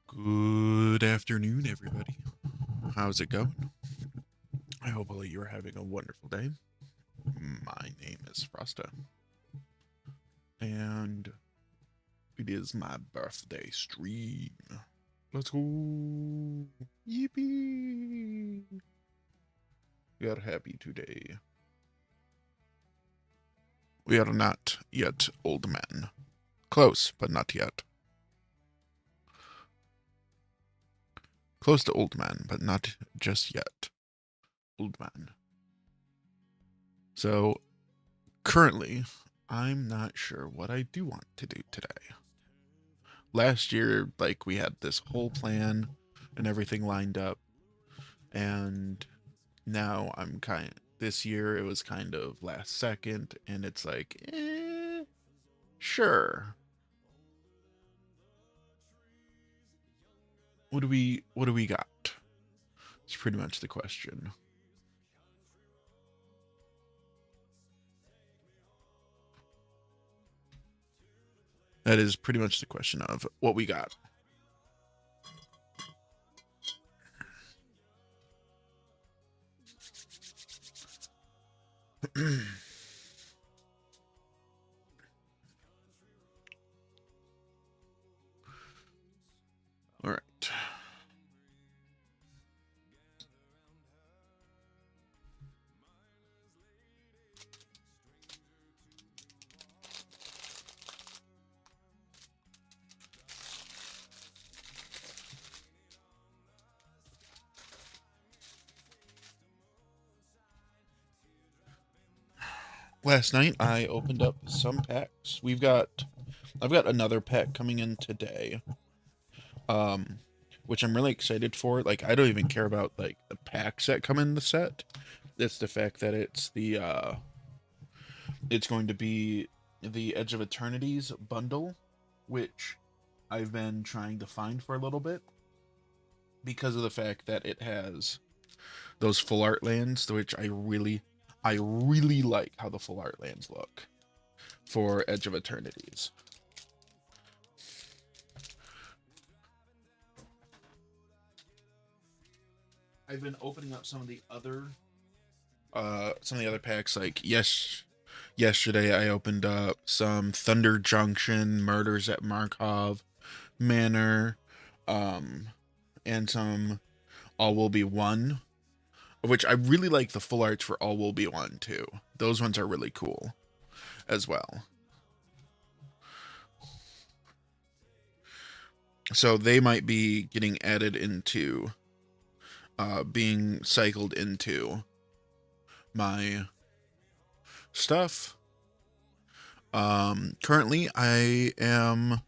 Good afternoon, everybody. How's it going? I hope all of you are having a wonderful day. My name is Frosta, and it is my birthday stream. Let's go! Yippee! We are happy today. We are not yet old men. Close, but not yet. Close to old man, but not just yet. Old man. So, currently, I'm not sure what I do want to do today. Last year, like, we had this whole plan and everything lined up, and now this year it was kind of last second, and it's like, sure. What do we got? It's pretty much the question. That is pretty much the question of what we got. All right. Last night I opened up some packs. I've got another pack coming in today. Um which I'm really excited for. Like, I don't even care about like the packs that come in the set. It's the fact that it's going to be the Edge of Eternity's bundle, which I've been trying to find for a little bit because of the fact that it has those full art lands, which I really like how the full art lands look for Edge of Eternities. I've been opening up some of the other packs. Like, yesterday I opened up some Thunder Junction, Murders at Markov Manor, and some All Will Be One, which I really like the full arts for All Will Be One too. Those ones are really cool as well. So they might be getting added into being cycled into my stuff. Currently I am,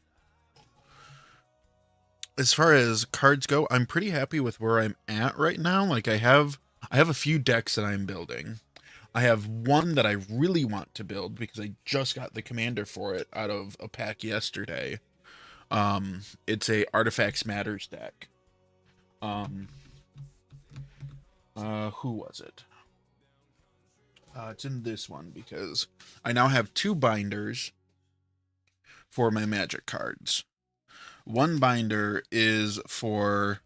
as far as cards go, I'm pretty happy with where I'm at right now. Like, I have a few decks that I'm building. I have one that I really want to build because I just got the commander for it out of a pack yesterday. It's a Artifacts Matters deck. Who was it? It's in this one because I now have two binders for my magic cards. One binder is for,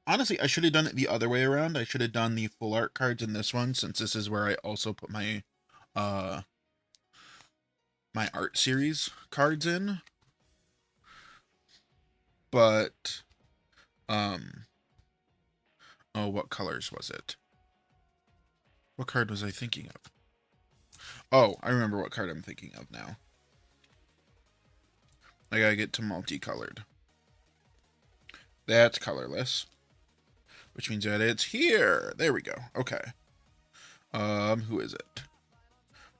honestly, I should have done it the other way around. I should have done the full art cards in this one, since this is where I also put uh my art series cards in. But oh, what colors was it? What card was I thinking of? Oh, I remember what card I'm thinking of now. I gotta get to multicolored. That's colorless, which means that it's here. There we go. Okay. Who is it?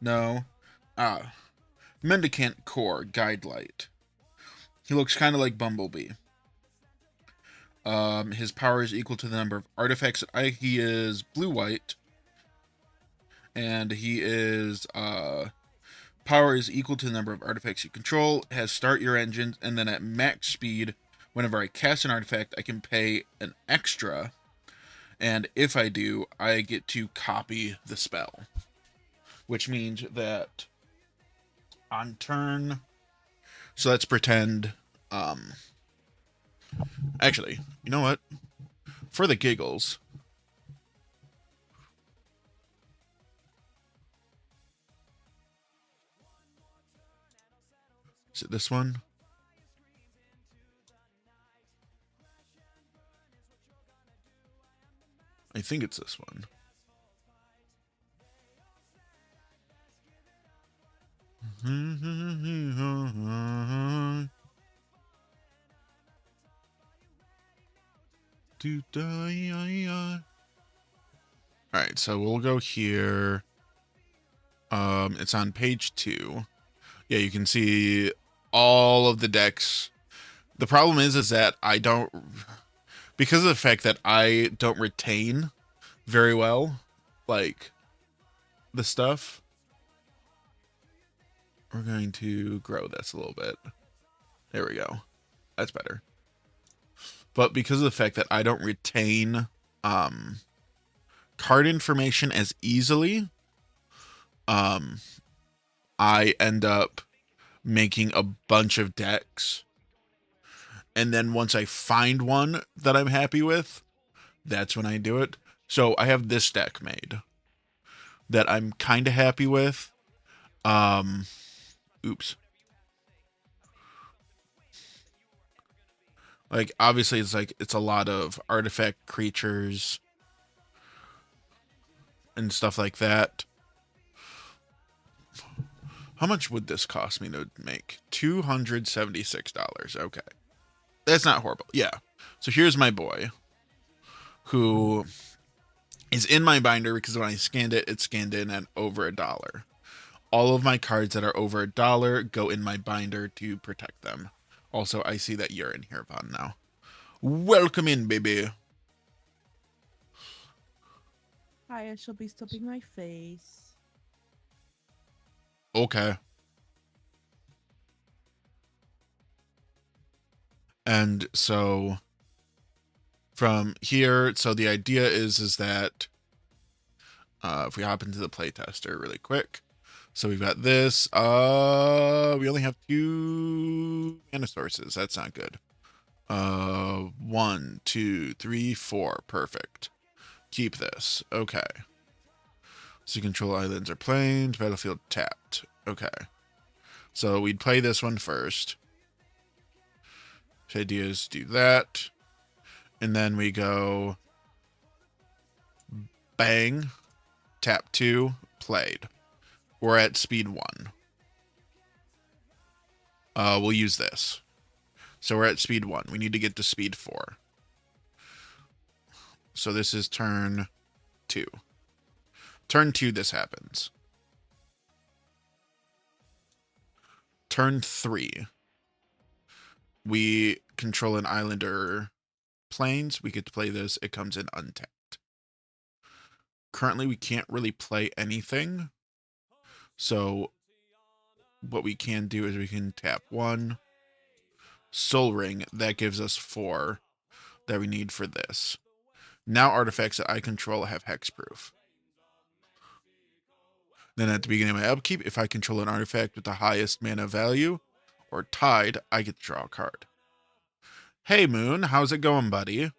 No. Mendicant Core Guidelight. He looks kind of like Bumblebee. His power is equal to the number of artifacts. He is blue-white, and he is power is equal to the number of artifacts you control. Has start your engines, and then at max speed, whenever I cast an artifact, I can pay an extra, and if I do, I get to copy the spell, which means that on turn, so let's pretend Actually, you know what? For the giggles, is it this one? I think it's this one. Alright, so we'll go here. It's on page 2. Yeah, you can see all of the decks. The problem is that I don't, because of the fact that I don't retain very well, like, the stuff. We're going to grow this a little bit. There we go. That's better. But because of the fact that I don't retain card information as easily, I end up making a bunch of decks. And then once I find one that I'm happy with, that's when I do it. So I have this deck made that I'm kind of happy with. Oops. Like, obviously, it's a lot of artifact creatures and stuff like that. How much would this cost me to make? $276. Okay. That's not horrible. Yeah. So here's my boy, who is in my binder because when I scanned it, it scanned in at over $1. All of my cards that are over $1 go in my binder to protect them. Also, I see that you're in here, Vaughn, now. Welcome in, baby. Hi, I shall be stopping my face. Okay. And so from here, so the idea is that if we hop into the playtester really quick, so we've got this. We only have 2 mana sources. That's not good. 1, 2, 3, 4. Perfect. Keep this. Okay. So you control islands or plains. Battlefield tapped. Okay. So we'd play this one first. The idea is to do that. And then we go bang. Tap 2. Played. We're at speed 1. We'll use this. So we're at speed 1. We need to get to speed 4. So this is turn 2. Turn 2, this happens. Turn 3. We control an island or plains. We get to play this. It comes in untapped. Currently, we can't really play anything. So what we can do is we can tap 1. Soul Ring. That gives us 4 that we need for this. Now artifacts that I control have hexproof. Then at the beginning of my upkeep, if I control an artifact with the highest mana value, or tied, I get to draw a card. Hey, Moon, how's it going, buddy?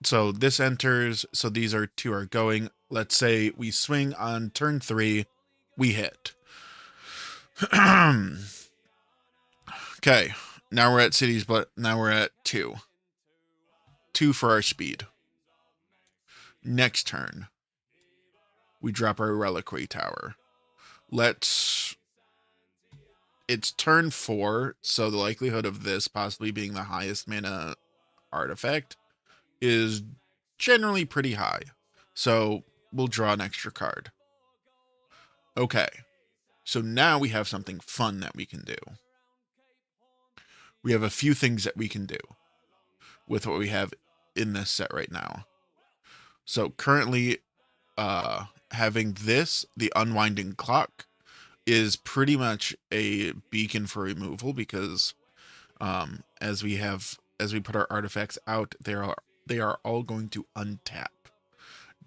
So this enters, so these 2 are going. Let's say we swing on turn 3, we hit. Okay, now we're at cities, but now we're at 2. 2 for our speed. Next turn, we drop our reliquary tower. It's turn 4, so the likelihood of this possibly being the highest mana artifact is generally pretty high. So we'll draw an extra card. Okay, so now we have something fun that we can do. We have a few things that we can do with what we have in this set right now. So currently, having this, the Unwinding Clock, is pretty much a beacon for removal because as we put our artifacts out, they are all going to untap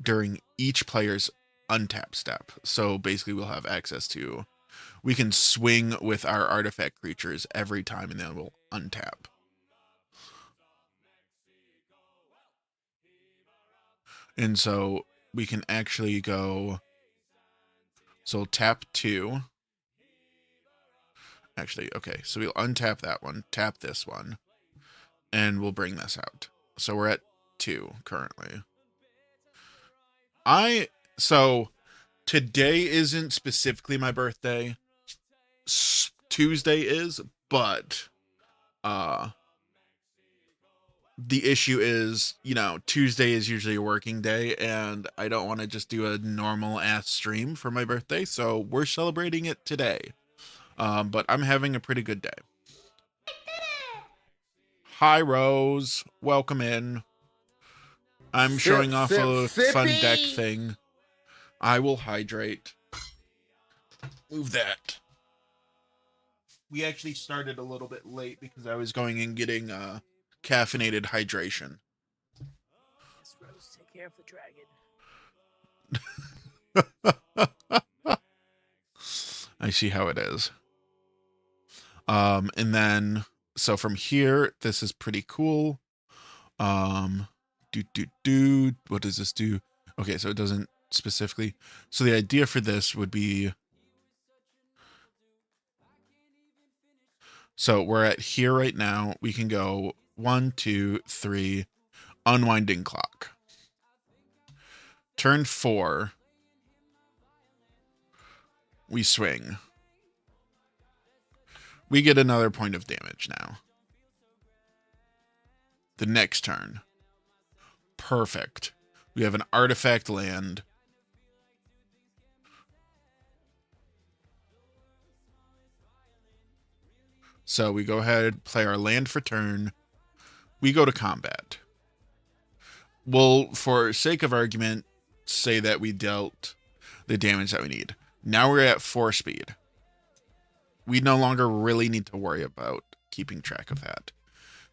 during each player's untap step. So basically we'll have access to, we can swing with our artifact creatures every time and then we'll untap. And so we can actually go, so tap 2. Actually, okay, so we'll untap that one, tap this one, and we'll bring this out. So we're at 2 currently. So today isn't specifically my birthday. Tuesday is, but the issue is, Tuesday is usually a working day, and I don't want to just do a normal ass stream for my birthday, so we're celebrating it today. But I'm having a pretty good day. Hi, Rose. Welcome in. I'm showing off a fun deck thing. I will hydrate. Move that. We actually started a little bit late because I was going and getting caffeinated hydration. Yes, Rose, take care of the dragon. I see how it is. And then, so from here, this is pretty cool. What does this do? Okay, so it doesn't specifically. So the idea for this would be, so we're at here right now. We can go 1, 2, 3, unwinding clock. Turn 4, we swing. We get another point of damage now. The next turn. Perfect. We have an artifact land. So we go ahead, play our land for turn. We go to combat. We'll, for sake of argument, say that we dealt the damage that we need. Now we're at 4 speed. We no longer really need to worry about keeping track of that.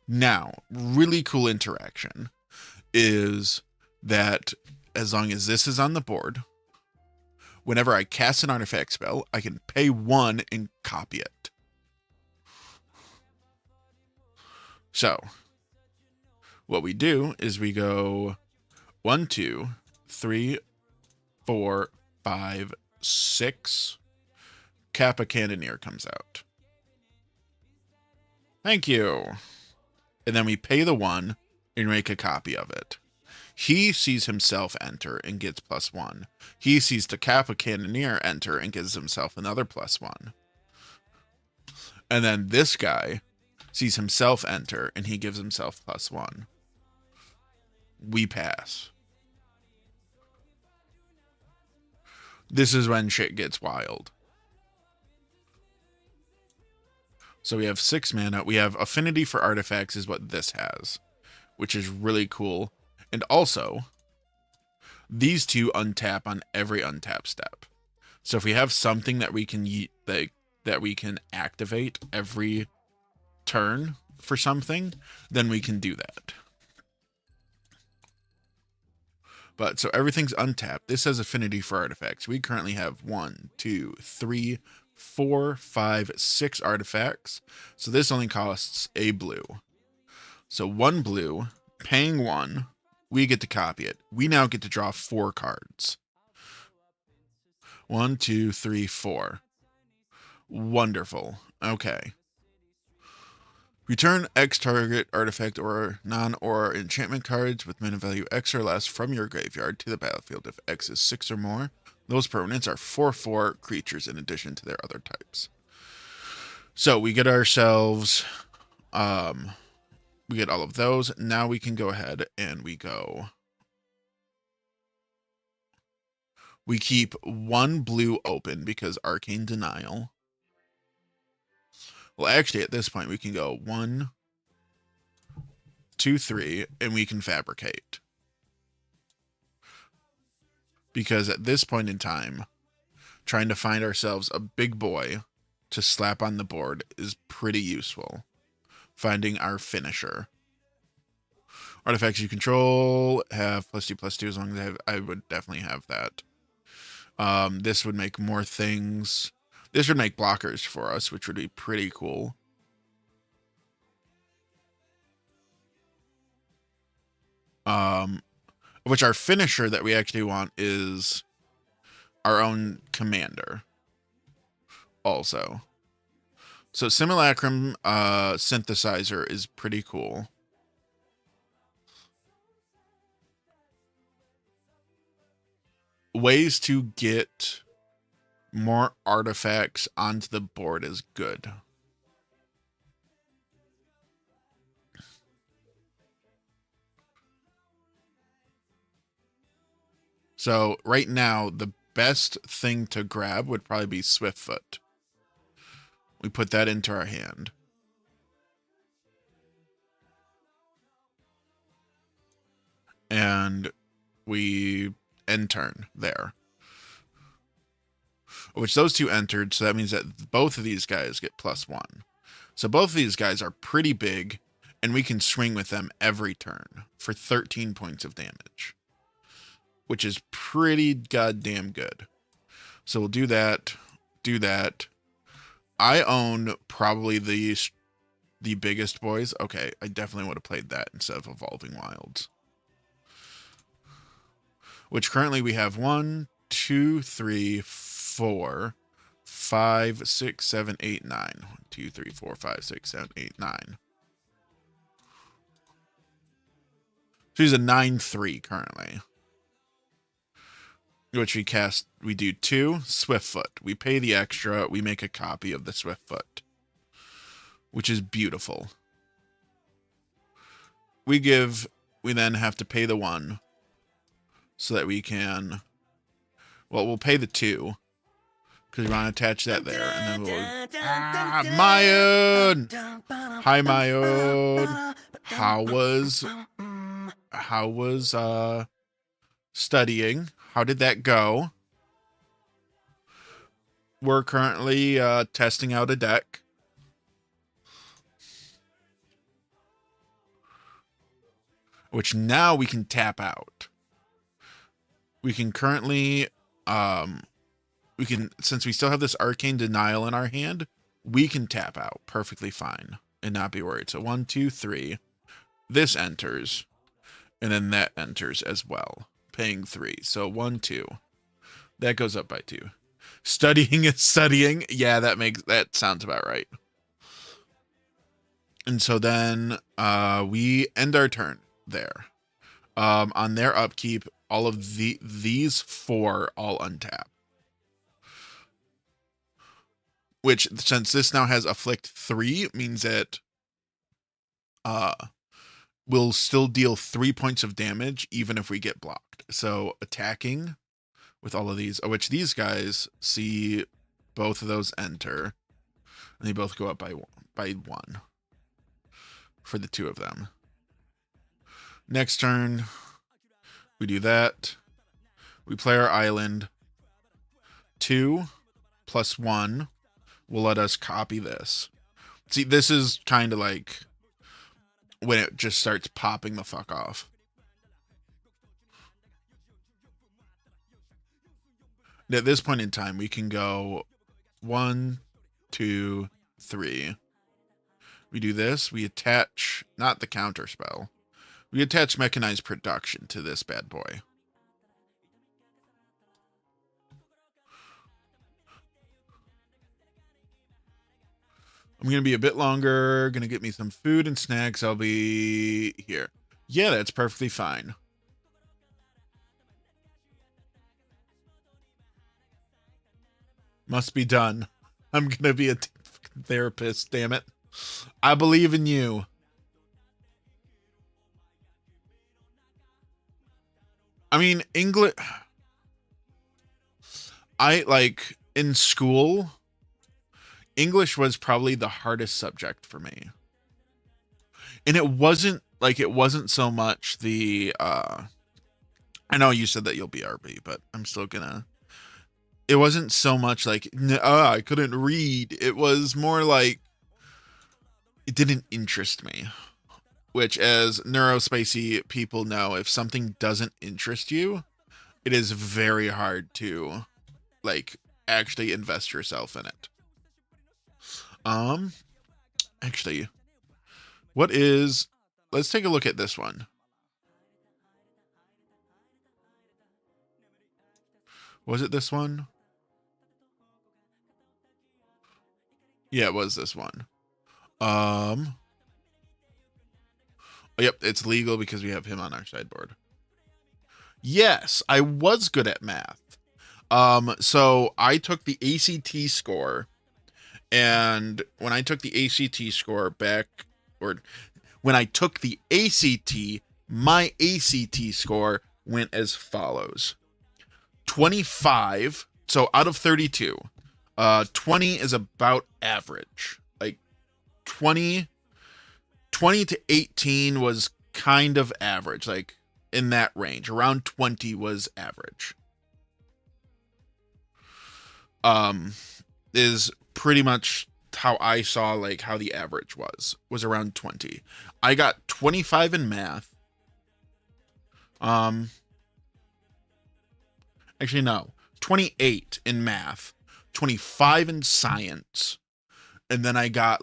Now, really cool interaction is that as long as this is on the board, whenever I cast an artifact spell, I can pay 1 and copy it. So, what we do is we go 1, 2, 3, 4, 5, 6. Kappa Cannoneer comes out. Thank you. And then we pay the 1 and make a copy of it. He sees himself enter and gets +1. He sees the Kappa Cannoneer enter and gives himself another +1. And then this guy sees himself enter and he gives himself +1. We pass. This is when shit gets wild. So we have 6 mana. We have affinity for artifacts is what this has, which is really cool. And also, these 2 untap on every untap step. So if we have something that we can that we can activate every turn for something, then we can do that. But so everything's untapped. This has affinity for artifacts. We currently have 1, 2, 3, 4, 5, 6 artifacts. So this only costs a blue. So 1 blue, paying 1, we get to copy it. We now get to draw 4 cards. 1, 2, 3, 4. Wonderful. Okay. Return X target artifact or non-aura enchantment cards with mana value X or less from your graveyard to the battlefield. If X is 6 or more, those permanents are 4/4 creatures in addition to their other types. So we get ourselves, we get all of those. Now we can go ahead and we keep 1 blue open because Arcane Denial. Well, actually, at this point, we can go 1, 2, 3, and we can fabricate. Because at this point in time, trying to find ourselves a big boy to slap on the board is pretty useful. Finding our finisher. Artifacts you control have +2/+2 as long as I would definitely have that. This would make more things. This would make blockers for us, which would be pretty cool. Which our finisher that we actually want is our own commander. Also. So Simulacrum synthesizer is pretty cool. Ways to get more artifacts onto the board is good. So right now, the best thing to grab would probably be Swiftfoot. We put that into our hand. And we end turn there. Which those two entered, so that means that both of these guys get +1. So both of these guys are pretty big, and we can swing with them every turn for 13 points of damage. Which is pretty goddamn good. So we'll do that, do that. I own probably the biggest boys. Okay, I definitely would have played that instead of Evolving Wilds. Which currently we have 1, 2, 3, 4, 5, 6, 7, 8, 9. 1, 2, 3, 4, 5, 6, 7, 8, 9. So he's a 9/3 currently. Which we do 2, Swiftfoot. We pay the extra, we make a copy of the Swiftfoot. Which is beautiful. We then have to pay the 1. So that we can, well, we'll pay the 2. Because we want to attach that there. And then we'll, Mayone! Hi, Mayone. How was studying? How did that go? We're currently testing out a deck. Which now we can tap out. We can currently, since we still have this Arcane Denial in our hand, we can tap out perfectly fine and not be worried. So 1, 2, 3. This enters. And then that enters as well. Paying 3. So 1, 2. That goes up by 2. Studying is studying. Yeah, that sounds about right. And so then we end our turn there. On their upkeep, all of these 4 all untap. Which, since this now has Afflict 3, means that we'll still deal 3 points of damage even if we get blocked. So attacking with all of these, which these guys see both of those enter, and they both go up by 1 for the 2 of them. Next turn, we do that. We play our island. 2 + 1 will let us copy this. See, this is kind of like when it just starts popping the fuck off. At this point in time, we can go 1, 2, 3. We do this. We attach, not the counter spell. We attach Mechanized Production to this bad boy. I'm going to be a bit longer. Going to get me some food and snacks. I'll be here. Yeah, that's perfectly fine. Must be done. I'm going to be a therapist, damn it. I believe in you. I mean, English... in school, English was probably the hardest subject for me. And it wasn't so much the... I know you said that you'll be RB, but I'm still gonna... It wasn't so much like, I couldn't read. It was more like, it didn't interest me. Which, as neurospacey people know, if something doesn't interest you, it is very hard to, actually invest yourself in it. Actually, let's take a look at this one. Was it this one? Yeah, it was this one. Yep, it's legal because we have him on our sideboard. Yes, I was good at math. So I took the ACT score, and when I took the ACT score back, or when I took the ACT, my ACT score went as follows. 25, so out of 32, 20 is about average. Like 20 to 18 was kind of average, like in that range. Around 20 was average. Is pretty much how I saw like how the average was around 20. I got 25 in math. Actually no, 28 in math, 25 in science, and then I got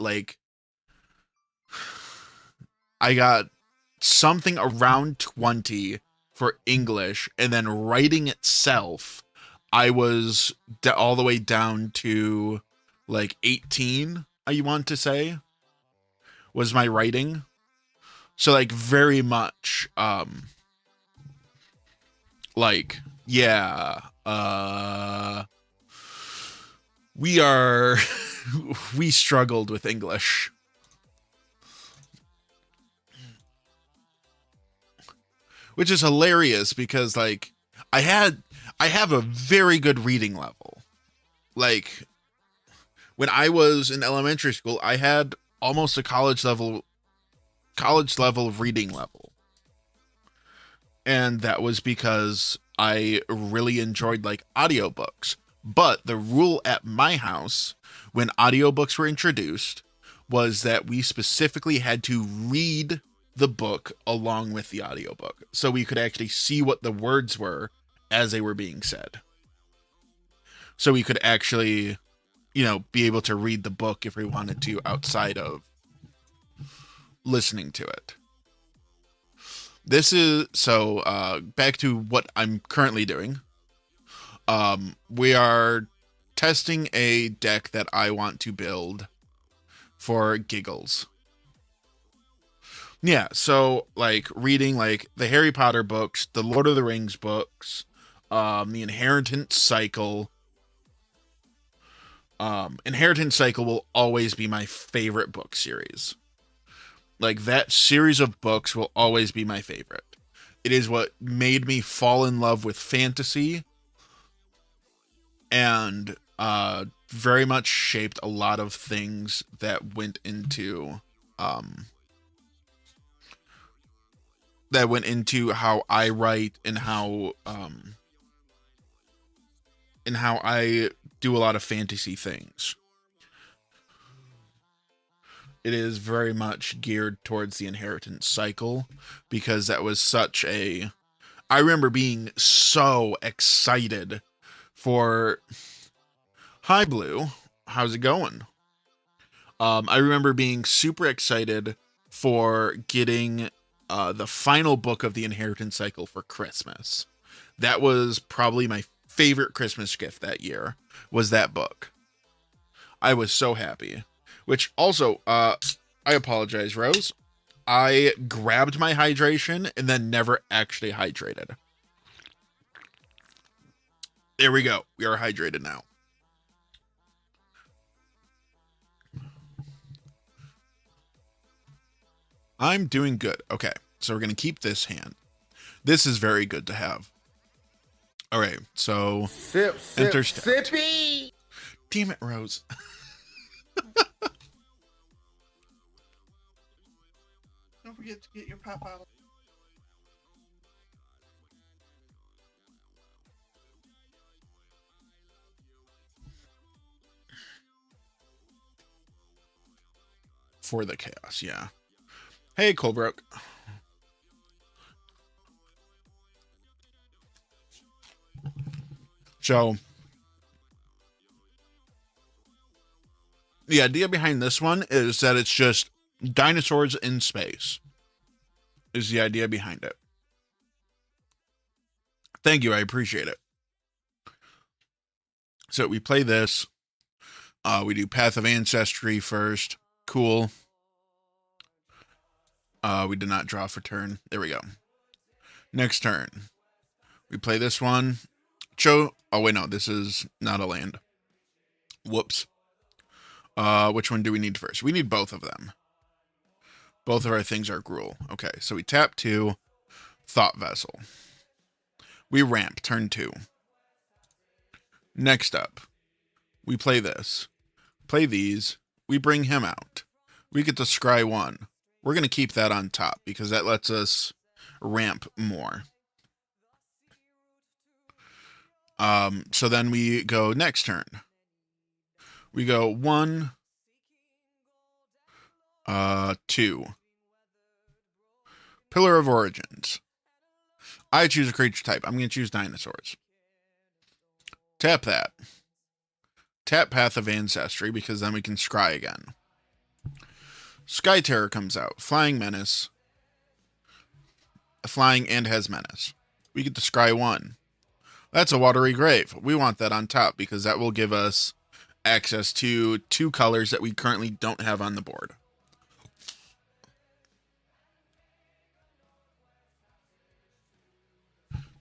something around 20 for English, and then writing itself, I was all the way down to like 18, I want to say, was my writing. So like very much, like, yeah, we struggled with English. Which is hilarious because like I have a very good reading level. Like when I was in elementary school, I had almost a college level reading level. And that was because I really enjoyed like audiobooks. But the rule at my house when audiobooks were introduced was that we specifically had to read the book along with the audiobook, so we could actually see what the words were as they were being said. So we could actually, be able to read the book if we wanted to outside of listening to it. This is, so back to what I'm currently doing. We are testing a deck that I want to build for giggles. Yeah, so like reading like the Harry Potter books, the Lord of the Rings books, the Inheritance Cycle. Inheritance Cycle will always be my favorite book series. Like that series of books will always be my favorite. It is what made me fall in love with fantasy, and very much shaped a lot of things that went into how I write and how I do a lot of fantasy things. It is very much geared towards the Inheritance Cycle because that was such a... I remember being so excited for... Hi, Blue. How's it going? I remember being super excited for getting the final book of the Inheritance Cycle for Christmas. That was probably my favorite Christmas gift that year, was that book. I was so happy. Which also, I apologize, Rose. I grabbed my hydration and then never actually hydrated. There we go. We are hydrated now. I'm doing good. Okay, so we're going to keep this hand. This is very good to have. All right, so... Sippy! Damn it, Rose. Don't forget to get your pop out. For the chaos, yeah. Hey, Colebrook. So, the idea behind this one is that it's just dinosaurs in space. Is the idea behind it. Thank you, I appreciate it. So we play this. We do Path of Ancestry first. Cool. We did not draw for turn. There we go. Next turn. We play this one. Oh, wait, no. This is not a land. Whoops. Which one do we need first? We need both of them. Both of our things are Gruel. Okay, so we tap 2. Thought Vessel. We ramp. Turn 2. Next up. We play this. Play these. We bring him out. We get to scry 1. We're going to keep that on top because that lets us ramp more. So then we go next turn. We go 1, 2. Pillar of Origins. I choose a creature type. I'm going to choose dinosaurs. Tap that. Tap Path of Ancestry because then we can scry again. Sky Terror comes out. Flying Menace. Flying and has Menace. We get to scry 1. That's a Watery Grave. We want that on top because that will give us access to 2 colors that we currently don't have on the board.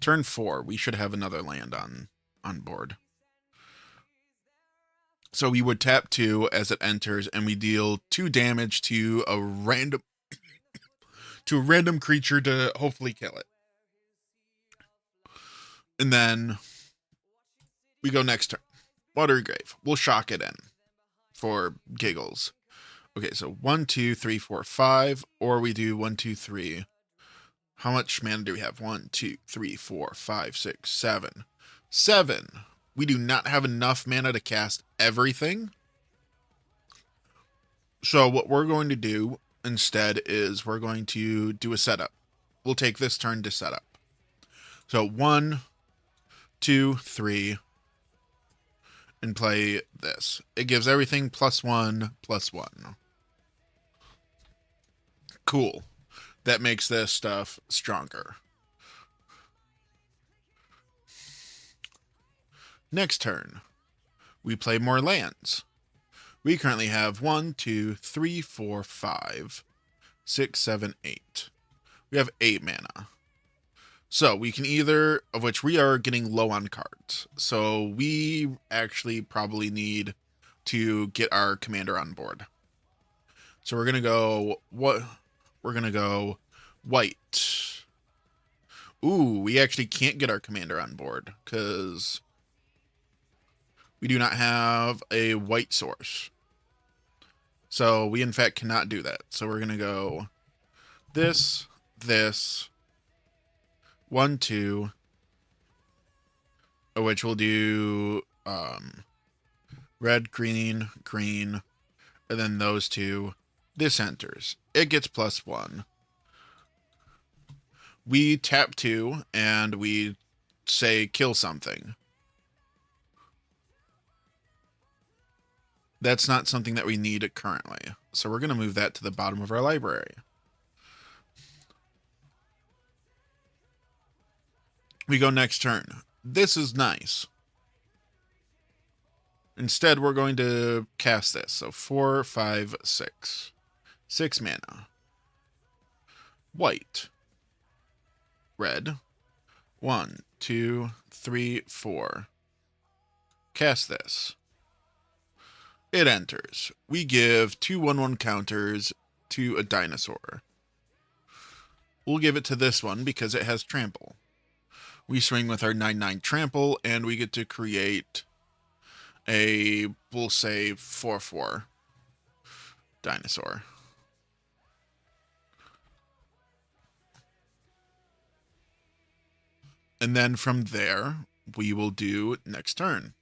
Turn 4, we should have another land on board. So we would tap 2 as it enters, and we deal 2 damage to a random creature to hopefully kill it. And then we go next turn. Watery Grave. We'll shock it in for giggles. Okay, so 1, 2, 3, 4, 5, or we do 1, 2, 3. How much mana do we have? 1, 2, 3, 4, 5, 6, 7. 7. We do not have enough mana to cast everything. So what we're going to do instead is we're going to do a setup. We'll take this turn to set up. So 1, 2, 3, and play this. It gives everything +1/+1. Cool. That makes this stuff stronger. Next turn, we play more lands. We currently have 1, 2, 3, 4, 5, 6, 7, 8. We have 8 mana. So we can either, of which we are getting low on cards. So we actually probably need to get our commander on board. So we're going to go, we're going to go white. Ooh, we actually can't get our commander on board because we do not have a white source. So we in fact cannot do that. So we're going to go this, 1, 2, which we'll do red, green, green, and then those 2. This enters. It gets +1. We tap 2 and we say kill something. That's not something that we need currently. So we're going to move that to the bottom of our library. We go next turn. This is nice. Instead, we're going to cast this. So 4, 5, 6. 6 mana. White. Red. 1, 2, 3, 4. Cast this. It enters. We give 2 1/1 counters to a dinosaur. We'll give it to this one because it has trample. We swing with our 9/9 trample, and we get to create a, we'll say, 4/4 dinosaur. And then from there, we will do next turn.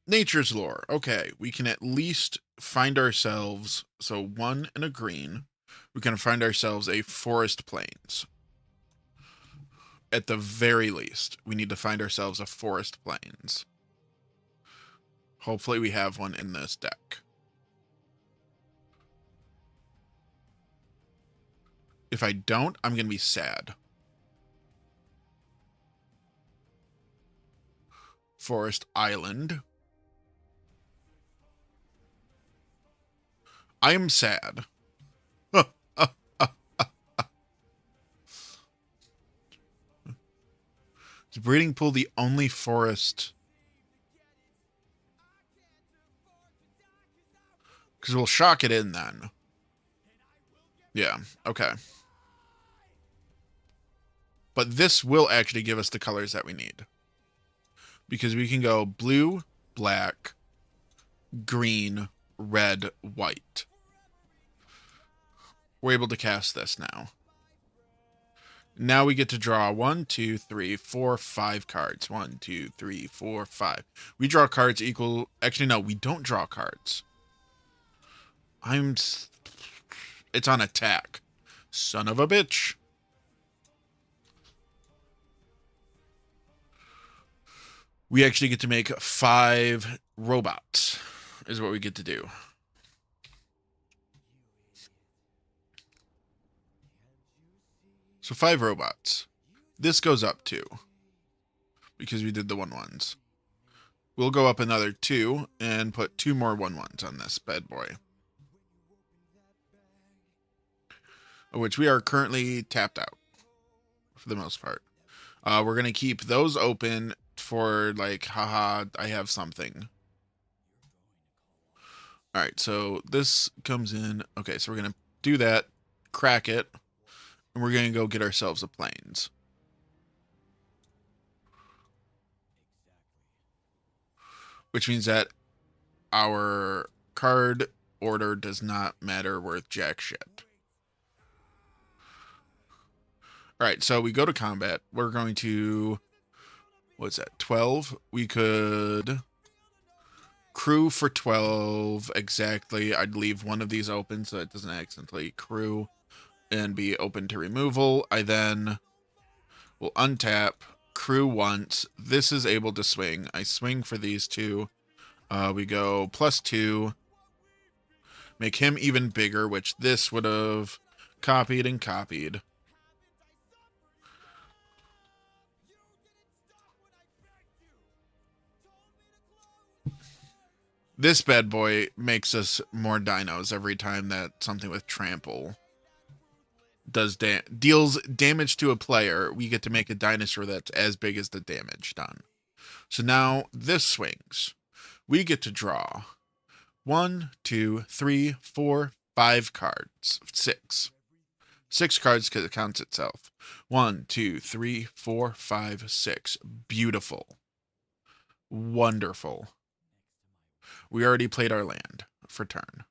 Nature's Lore. Okay, we can at least find ourselves, so 1 and a green, we can find ourselves a forest plains. At the very least, we need to find ourselves a forest plains. Hopefully we have one in this deck. If I don't, I'm going to be sad. Forest Island. I am sad. Is breeding pool the only forest? Because we'll shock it in then. Yeah, okay. But this will actually give us the colors that we need. Because we can go blue, black, green, red, white. We're able to cast this now. Now we get to draw 1, 2, 3, 4, 5 cards. 1, 2, 3, 4, 5. We draw cards equal... Actually, no, we don't draw cards. It's on attack. Son of a bitch. We actually get to make 5 robots, is what we get to do. So 5 robots. This goes up 2. Because we did the 1/1s. We'll go up another 2 and put 2 more 1/1s on this bad boy. Which we are currently tapped out. For the most part. We're going to keep those open for like, haha, I have something. Alright, so this comes in. Okay, so we're going to do that. Crack it. And we're going to go get ourselves a planes. Which means that our card order does not matter worth jack shit. Alright, so we go to combat. We're going to... What's that? 12? We could... crew for 12 exactly. I'd leave one of these open so it doesn't accidentally crew and be open to removal. I then will untap, crew once. This is able to swing. I swing for these 2. We go +2. Make him even bigger, which this would have copied and copied. This bad boy makes us more dinos every time that something with trample deals damage to a player. We get to make a dinosaur that's as big as the damage done. So now this swings. We get to draw 1, 2, 3, 4, 5 cards. 6. 6 cards because it counts itself. 1, 2, 3, 4, 5, 6. Beautiful. Wonderful. We already played our land for turn.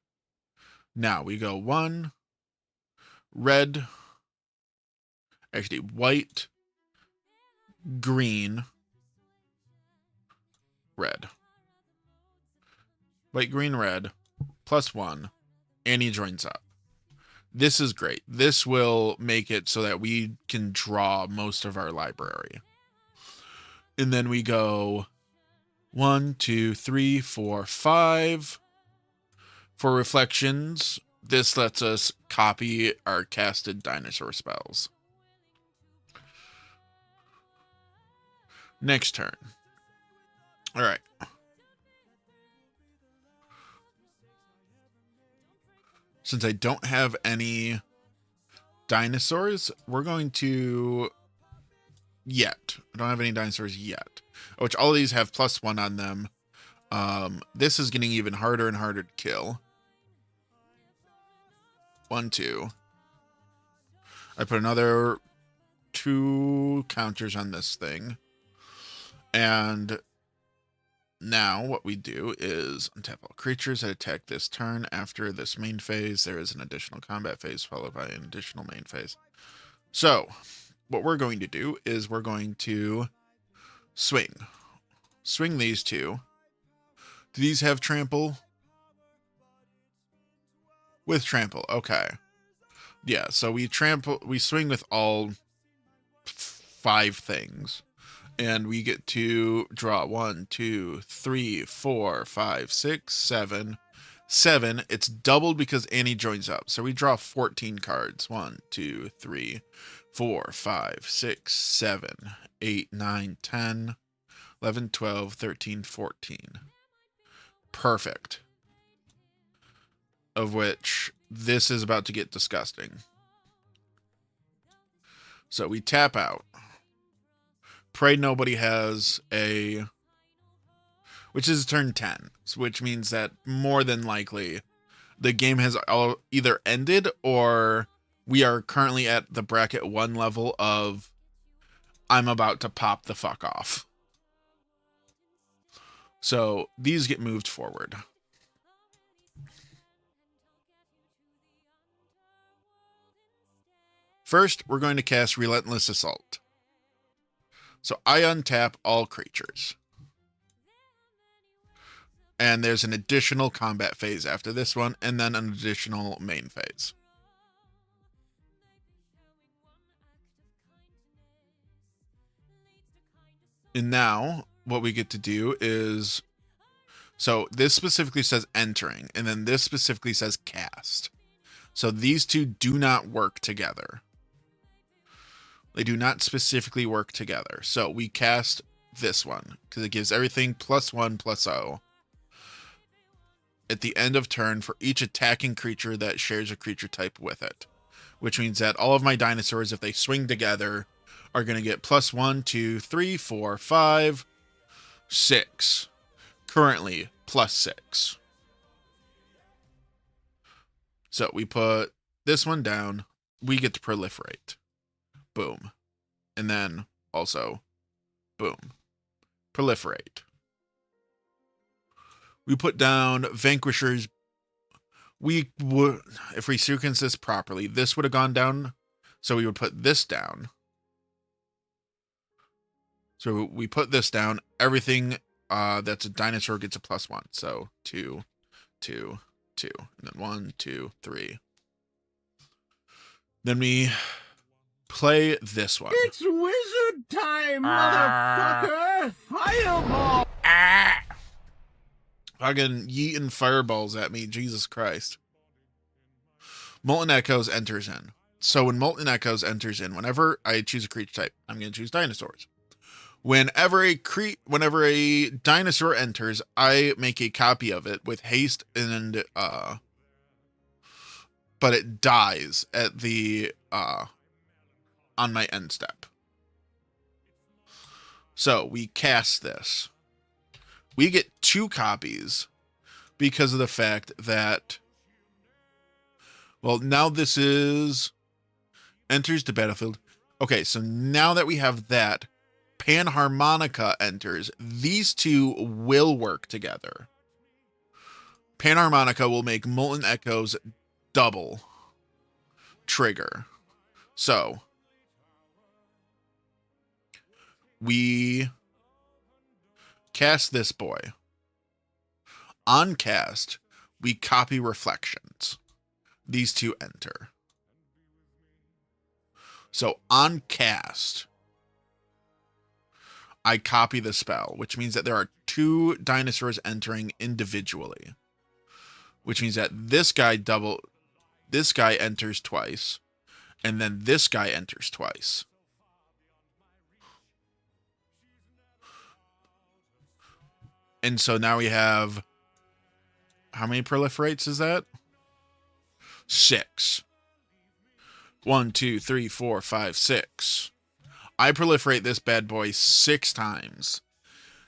Now we go 1, red, actually white, green, red. White, green, red, +1, and he joins up. This is great. This will make it so that we can draw most of our library. And then we go 1, 2, 3, 4, 5. For reflections, this lets us copy our casted dinosaur spells. Next turn. All right. Since I don't have any dinosaurs, we're going to... Yet. I don't have any dinosaurs yet. Which all of these have +1 on them. This is getting even harder and harder to kill. 1, 2. I put another 2 counters on this thing. And now what we do is untap all creatures that attack this turn. After this main phase, there is an additional combat phase followed by an additional main phase. So, what we're going to do is we're going to swing. Swing these 2. Do these have trample? With trample, okay. Yeah, so we swing with all 5 things. And we get to draw 1, 2, 3, 4, 5, 6, 7. 7. It's doubled because Annie joins up. So we draw 14 cards. 1, 2, 3, 4, 5, 6, 7, 8, 9, 10, 11, 12, 13, 14. Perfect. Of which this is about to get disgusting. So we tap out. Pray nobody has a... which is turn 10. Which means that more than likely the game has either ended or we are currently at the bracket 1 level of I'm about to pop the fuck off. So these get moved forward. First, we're going to cast Relentless Assault. So I untap all creatures. And there's an additional combat phase after this one, and then an additional main phase. And now, what we get to do is... so this specifically says entering, and then this specifically says cast. So these two do not work together. They do not specifically work together. So we cast this one, because it gives everything +1/+0. At the end of turn for each attacking creature that shares a creature type with it. Which means that all of my dinosaurs, if they swing together, are going to get +1, 2, 3, 4, 5, 6. Currently, +6. So we put this one down. We get to proliferate. Boom. And then also, boom. Proliferate. We put down Vanquishers. We would, if we sequence this properly, this would have gone down. So we would put this down. So we put this down. Everything that's a dinosaur gets a +1. So 2, 2, 2. And then 1, 2, 3. Then we play this one. It's wizard time, motherfucker! Fireball! Fucking yeeting fireballs at me, Jesus Christ. Molten Echoes enters in. So when Molten Echoes enters in, whenever I choose a creature type, I'm going to choose dinosaurs. Whenever a dinosaur enters, I make a copy of it with haste and but it dies at the on my end step. So we cast this. We get 2 copies because of the fact that, well, now this is enters the battlefield. Okay, so now that we have that, Panharmonica enters. These two will work together. Panharmonica will make Molten Echoes double trigger. So we cast this boy. On cast, we copy Reflections. These two enter. So on cast, I copy the spell, which means that there are 2 dinosaurs entering individually. Which means that this guy enters twice, and then this guy enters twice. And so now we have, how many proliferates is that? 6. 1, 2, 3, 4, 5, 6. I proliferate this bad boy 6 times.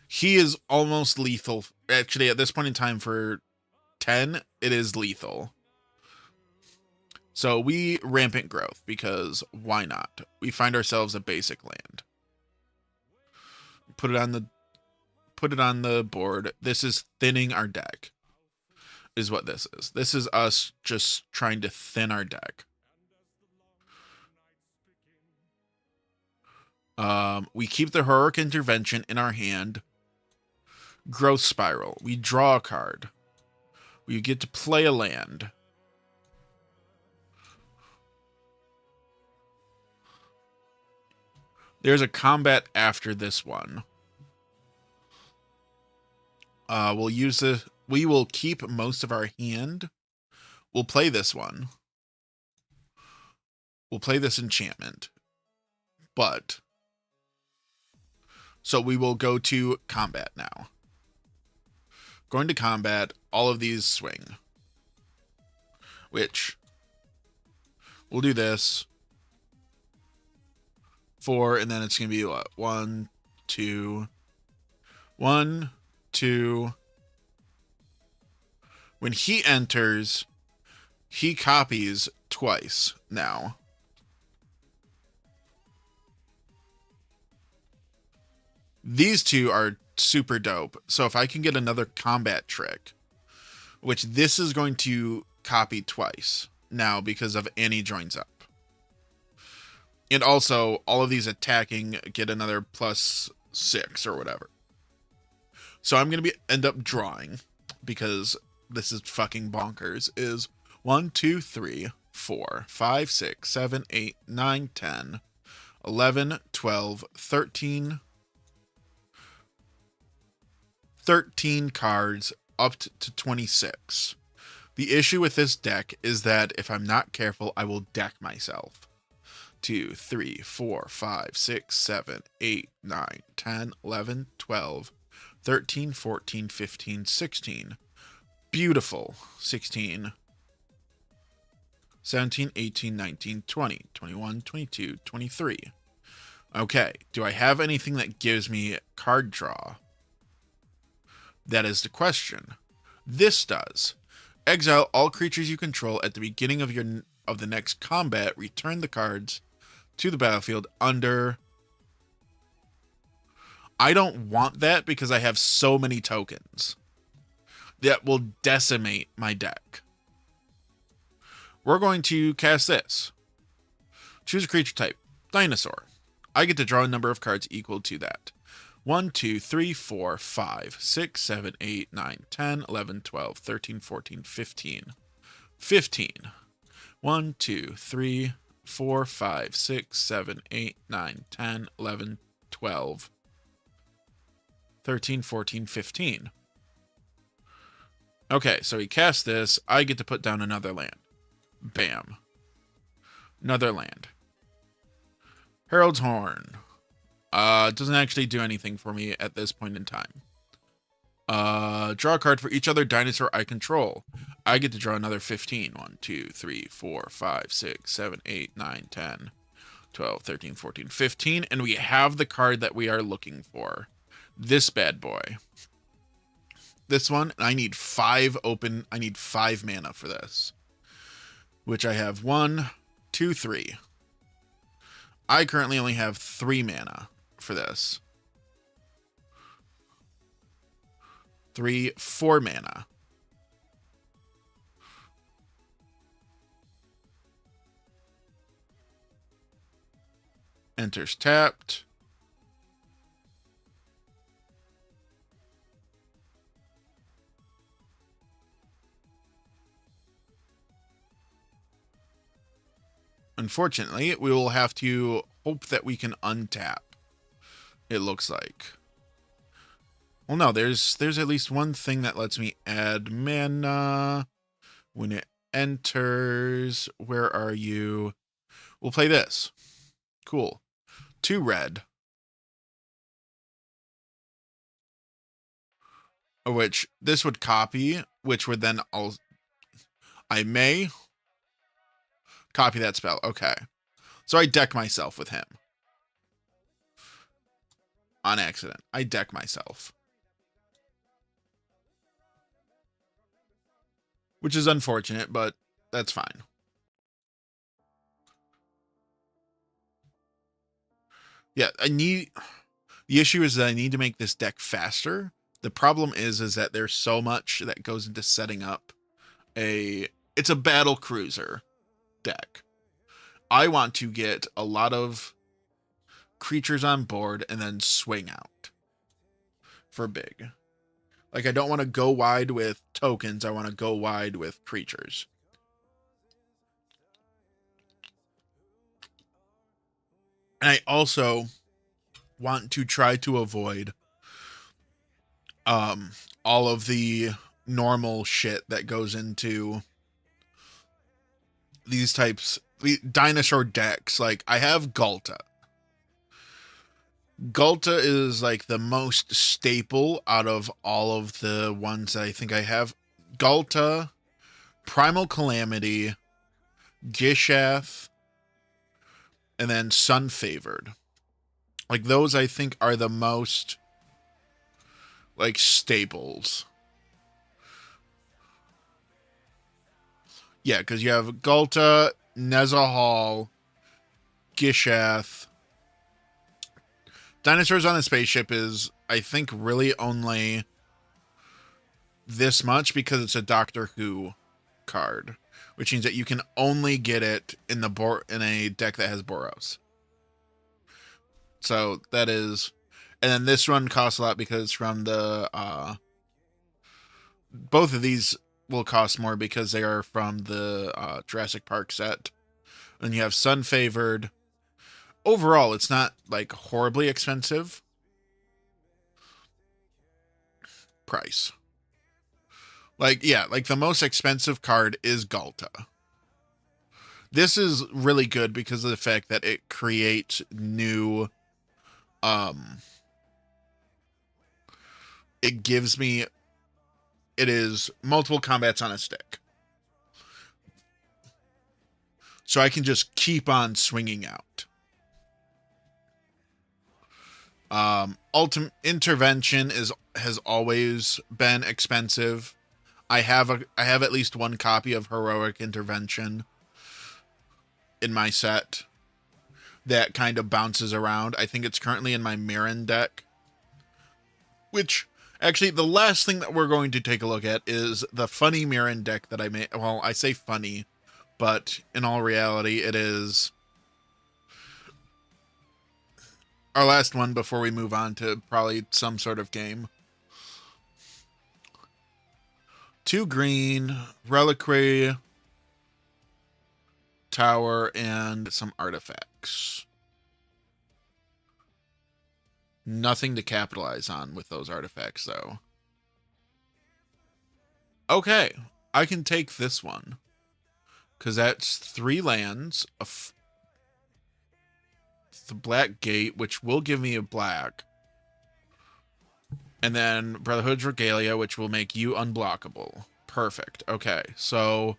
He is almost lethal. Actually, at this point in time for 10, it is lethal. So we rampant growth because why not? We find ourselves a basic land. Put it on the board. This is thinning our deck. Is what this is. This is us just trying to thin our deck. We keep the Heroic Intervention in our hand. Growth Spiral. We draw a card. We get to play a land. There's a combat after this one. We'll use this. We will keep most of our hand. We'll play this one. We'll play this enchantment. But So we will go to combat now. Going to combat, all of these swing. Which, we'll do this. 4, and then it's going to be what? 1, 2. 1, 2. When he enters, he copies twice now. These two are super dope. So if I can get another combat trick, which this is going to copy twice now because of Annie joins up. And also, all of these attacking get another +6 or whatever. So I'm going to end up drawing, because this is fucking bonkers, is 1, 2, 3, 4, 5, 6, 7, 8, 9, 10, 11, 12, 13 cards up to 26. The issue with this deck is that if I'm not careful, I will deck myself. 2, 3, 4, 5, 6, 7, 8, 9, 10, 11, 12, 13, 14, 15, 16. Beautiful. 16, 17, 18, 19, 20, 21, 22, 23. Okay, do I have anything that gives me card draw? That is the question. This does. Exile all creatures you control at the beginning of the next combat. Return the cards to the battlefield under... I don't want that because I have so many tokens that will decimate my deck. We're going to cast this. Choose a creature type. Dinosaur. I get to draw a number of cards equal to that. 1, 2, 3, 4, 5, 6, 7, 8, 9, 10, 11, 12, 13, 14, 15. 15. 1, 2, 3, 4, 5, 6, 7, 8, 9, 10, 11, 12, 13, 14, 15. Okay, so he casts this. I get to put down another land. Bam. Another land. Herald's Horn. Doesn't actually do anything for me at this point in time. Draw a card for each other dinosaur I control. I get to draw another 15. 1, 2, 3, 4, 5, 6, 7, 8, 9, 10, 12, 13, 14, 15. And we have the card that we are looking for. This bad boy. This one, I need 5 mana for this. Which I have 1, 2, 3. I currently only have 3 mana for this. 3, 4 mana. Enters tapped. Unfortunately, we will have to hope that we can untap. It looks like. Well, no, there's at least one thing that lets me add mana when it enters. Where are you? We'll play this. Cool. 2 red. Which this would copy, which would then I may copy that spell. Okay. So I deck myself with him. On accident. I deck myself. Which is unfortunate, but that's fine. Yeah, the issue is that I need to make this deck faster. The problem is that there's so much that goes into setting up it's a battle cruiser deck. I want to get a lot of creatures on board and then swing out for big. Like, I don't want to go wide with tokens. I want to go wide with creatures. And I also want to try to avoid all of the normal shit that goes into these types, dinosaur decks. Like, I have Galta. Gulta is like the most staple out of all of the ones that I think I have. Gulta, Primal Calamity, Gishath, and then Sun Favored. Like those I think are the most like staples. Yeah, because you have Gulta, Nezahal, Gishath. Dinosaurs on a Spaceship is, I think, really only this much because it's a Doctor Who card, which means that you can only get it in in a deck that has Boros. So that is, and then this one costs a lot because it's from the both of these will cost more because they are from the Jurassic Park set. And you have Sun Favored. Overall, it's not like horribly expensive price. Like, yeah, like the most expensive card is Gulta. This is really good because of the fact that it creates new, it gives me, it is multiple combats on a stick. So I can just keep on swinging out. Ultimate Intervention has always been expensive. I have at least one copy of Heroic Intervention in my set that kind of bounces around. I think it's currently in my Mirren deck. Which, actually, the last thing that we're going to take a look at is the funny Mirren deck that I made. Well, I say funny, but in all reality, it is our last one before we move on to probably some sort of game. 2 green, Reliquary, Tower, and some artifacts. Nothing to capitalize on with those artifacts, though. Okay, I can take this one. Because that's 3 lands, the Black Gate, which will give me a black. And then Brotherhood's Regalia, which will make you unblockable. Perfect. Okay, so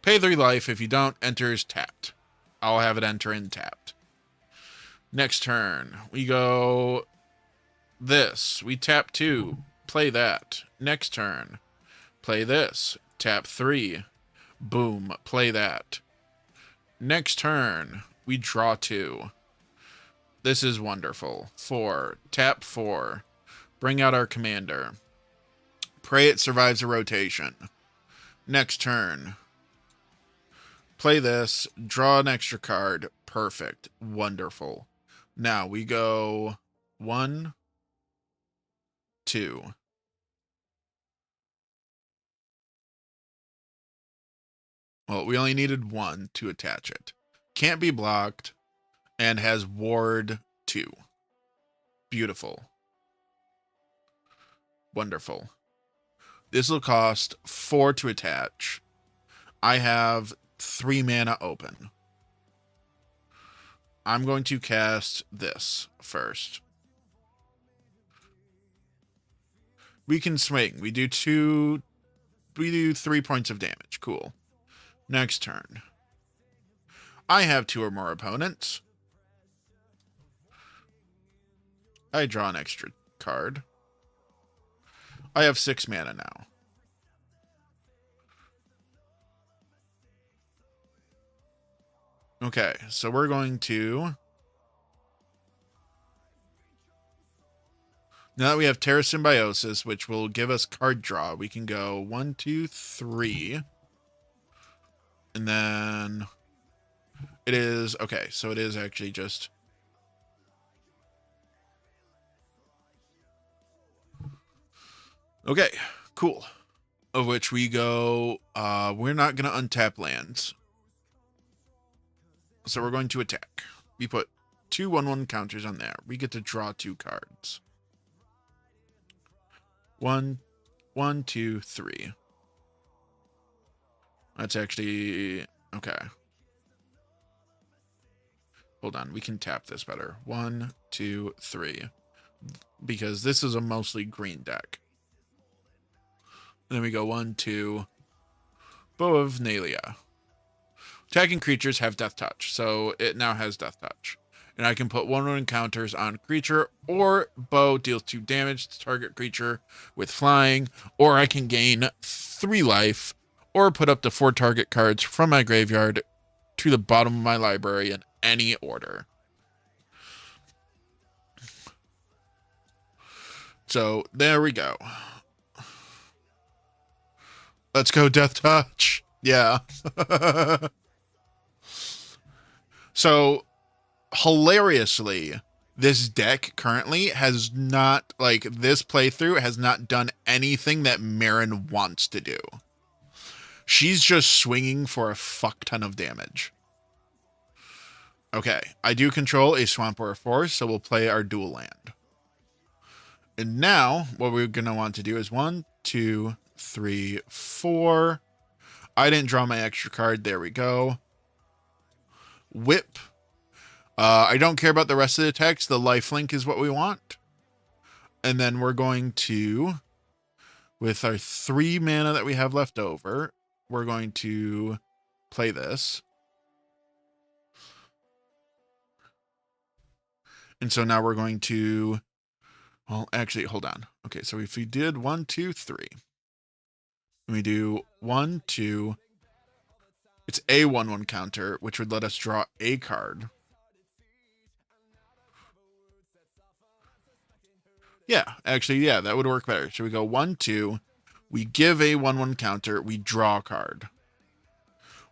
pay 3 life. If you don't, enters tapped. I'll have it enter in tapped. Next turn, we go this. We tap 2. Play that. Next turn, play this. Tap 3. Boom. Play that. Next turn, we draw 2. This is wonderful. 4. Tap 4. Bring out our commander. Pray it survives a rotation. Next turn. Play this. Draw an extra card. Perfect. Wonderful. Now we go 1, 2. Well, we only needed 1 to attach it. Can't be blocked. And has Ward 2. Beautiful. Wonderful. This will cost 4 to attach. I have 3 mana open. I'm going to cast this first. We can swing. We do 3 points of damage. Cool. Next turn. I have 2 or more opponents. I draw an extra card. I have 6 mana now. Okay, so we're going to... Now that we have Terra Symbiosis, which will give us card draw, we can go 1, 2, 3. And then... It is... Okay, so it is actually just... Okay, cool. Of which we go, we're not going to untap lands. So we're going to attack. We put 2 1/1 counters on there. We get to draw 2 cards. 1, 1, 2, 3. That's actually, okay. hold on, we can tap this better. 1, 2, 3. Because this is a mostly green deck. And then we go 1, 2. Bow of Nalia. Attacking creatures have Death Touch, so it now has Death Touch. And I can put 1/1 counters on creature, or bow deals 2 damage to target creature with flying, or I can gain 3 life, or put up to 4 target cards from my graveyard to the bottom of my library in any order. So there we go. Let's go Death Touch. Yeah. So hilariously, this deck currently has not, like, this playthrough has not done anything that Marin wants to do. She's just swinging for a fuck ton of damage. Okay, I do control a swamp or a forest, so we'll play our dual land. And now, what we're going to want to do is 1, 2, 3, 4. I didn't draw my extra card. There we go. Whip. I don't care about the rest of the text. The lifelink is what we want. And then we're going to, with our 3 mana that we have left over, we're going to play this. And so now we're going to, well, actually, hold on. Okay, so if we did 1, 2, 3, and we do 1, 2, it's a 1/1 counter, which would let us draw a card. Yeah, actually, yeah, that would work better. So we go 1, 2, we give a 1/1 counter, we draw a card.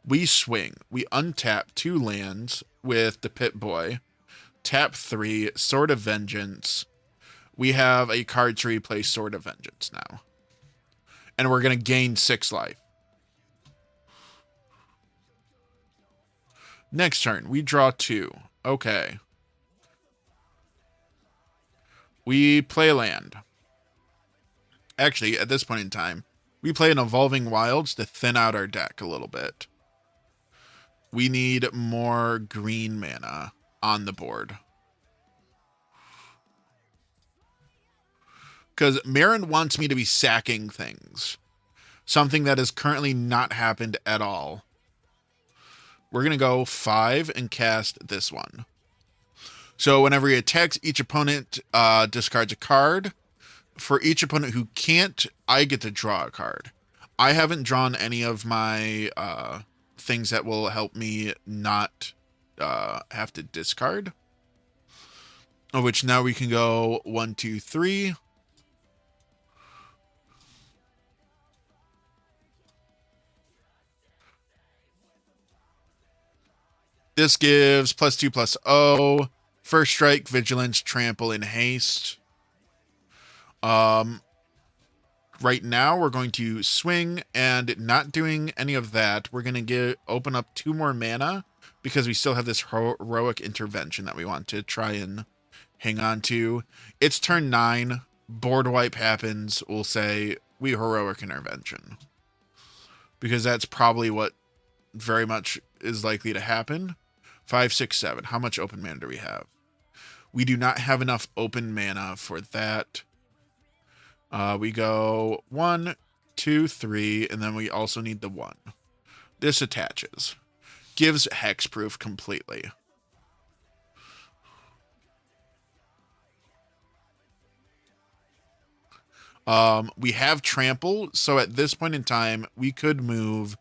We swing, we untap 2 lands with the Pit Boy, tap 3, Sword of Vengeance. We have a card to replace Sword of Vengeance now. And we're going to gain 6 life. Next turn, we draw 2. Okay. We play a land. Actually, at this point in time, we play an Evolving Wilds to thin out our deck a little bit. We need more green mana on the board. Because Marin wants me to be sacking things. Something that has currently not happened at all. We're going to go 5 and cast this one. So whenever he attacks, each opponent discards a card. For each opponent who can't, I get to draw a card. I haven't drawn any of my things that will help me not have to discard. Of which now we can go 1, 2, 3. This gives +2/+0. First strike, vigilance, trample, and haste. Right now, we're going to swing, and not doing any of that. We're going to open up 2 more mana, because we still have this heroic intervention that we want to try and hang on to. It's turn 9. Board wipe happens. We'll say we heroic intervention. Because that's probably what very much is likely to happen. 5, 6, 7. How much open mana do we have? We do not have enough open mana for that. We go 1, 2, 3, and then we also need the 1. This attaches. Gives hexproof completely. We have trample, so at this point in time, we could move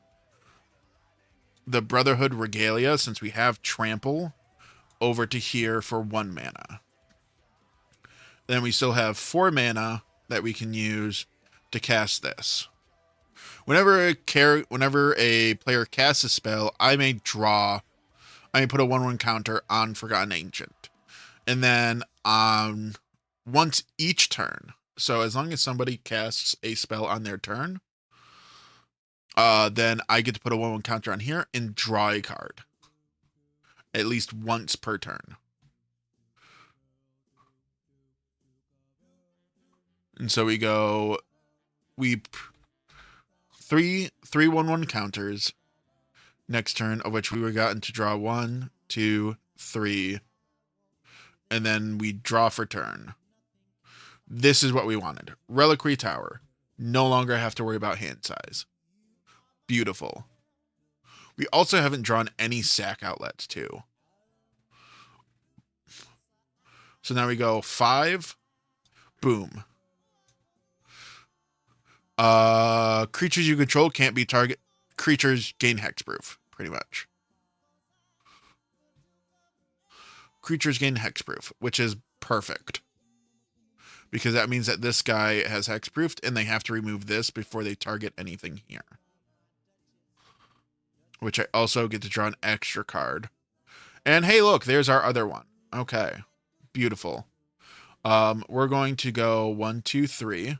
the Brotherhood Regalia, since we have trample, over to here for 1 mana. Then we still have 4 mana that we can use to cast this. Whenever a player casts a spell, I may put a 1/1 counter on Forgotten Ancient. And then once each turn, so as long as somebody casts a spell on their turn, then I get to put a 1/1 counter on here and draw a card. At least once per turn. And so we go, 3 1/1 counters next turn, of which we were gotten to draw 1, 2, 3, and then we draw for turn. This is what we wanted. Reliquary Tower. No longer have to worry about hand size. Beautiful. We also haven't drawn any sack outlets too. So now we go 5. Boom. Creatures you control can't be target. Creatures gain hexproof, pretty much. Creatures gain hexproof, which is perfect. Because that means that this guy has hexproofed and they have to remove this before they target anything here. Which I also get to draw an extra card. And hey, look, there's our other one. Okay. Beautiful. We're going to go 1, 2, 3.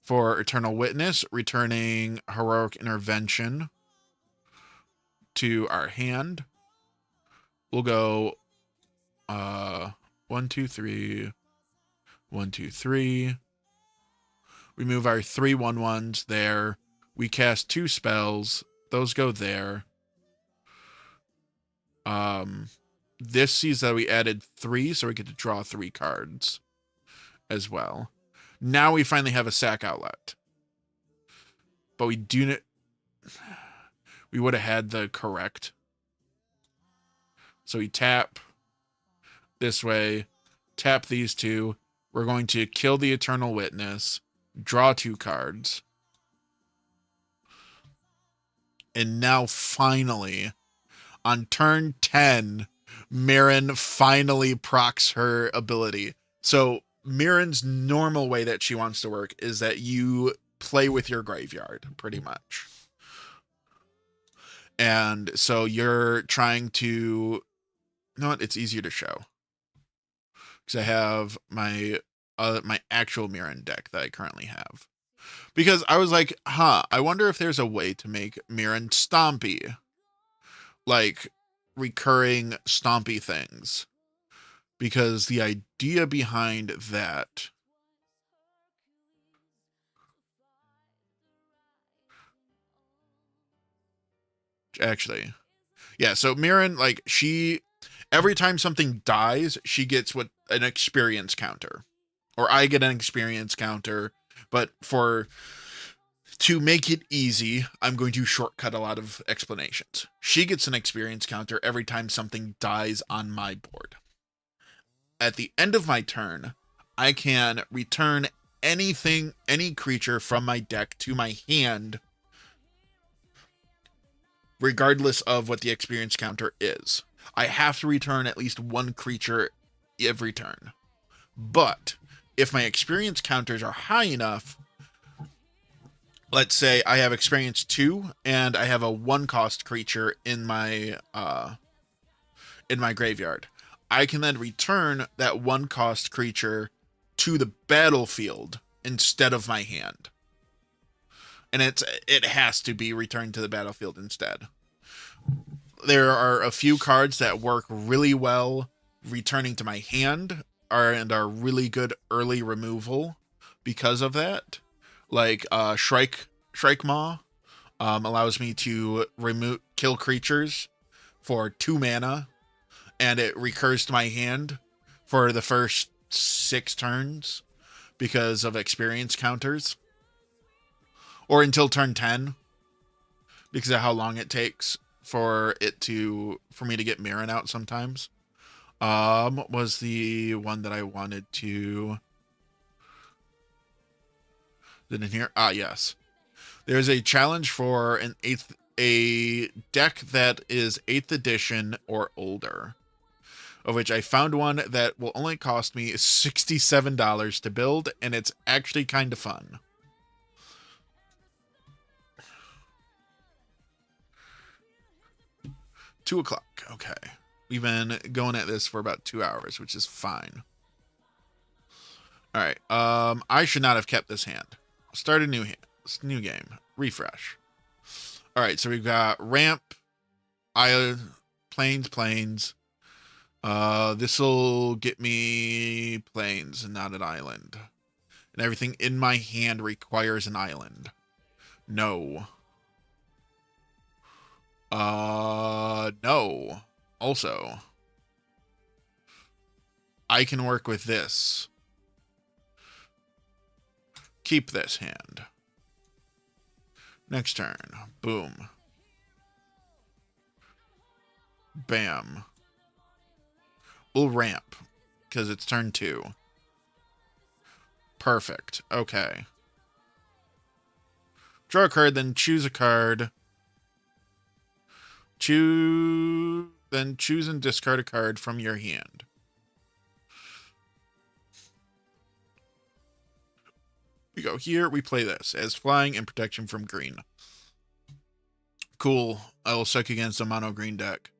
For Eternal Witness, returning Heroic Intervention to our hand. We'll go 1, 2, 3. 1, 2, 3. We move our 3 1/1s there. We cast 2 spells. Those go there. This sees that we added 3, so we get to draw 3 cards as well. Now we finally have a sack outlet. But we would have had the correct. So we tap this way, tap these 2. We're going to kill the Eternal Witness, draw 2 cards. And now finally, on turn 10, Mirren finally procs her ability. So Mirren's normal way that she wants to work is that you play with your graveyard, pretty much. And so you're trying to... You know what? It's easier to show. Because I have my actual Mirren deck that I currently have. Because I was like, I wonder if there's a way to make Mirren stompy. Like, recurring stompy things. Because the idea behind that... Actually... Yeah, so Mirren, like, she... Every time something dies, she gets an experience counter. Or I get an experience counter. But to make it easy, I'm going to shortcut a lot of explanations. She gets an experience counter every time something dies on my board. At the end of my turn, I can return any creature from my deck to my hand, regardless of what the experience counter is. I have to return at least 1 creature every turn. But if my experience counters are high enough, let's say I have experience 2 and I have a 1-cost creature in my graveyard, I can then return that 1-cost creature to the battlefield instead of my hand. And it has to be returned to the battlefield instead. There are a few cards that work really well returning to my hand and are really good early removal because of that. Like Shrike Maw allows me to kill creatures for 2 mana, and it recurs to my hand for the first 6 turns because of experience counters, or until turn 10 because of how long it takes for me to get Mirren out sometimes. What was the one that I wanted to... Is it in here? Yes. There's a challenge for a deck that is 8th edition or older, of which I found one that will only cost me $67 to build, and it's actually kind of fun. Two o'clock. Okay. We've been going at this for about 2 hours, which is fine. All right. I should not have kept this hand. Start a new game. Refresh. All right. So we've got ramp, plains. This will get me plains and not an island. And everything in my hand requires an island. No. No. Also, I can work with this. Keep this hand. Next turn. Boom. Bam. We'll ramp, because it's turn 2. Perfect. Okay. Draw a card, then choose a card. Then choose and discard a card from your hand. We go here, we play this as flying and protection from green. Cool. I will suck against a mono green deck.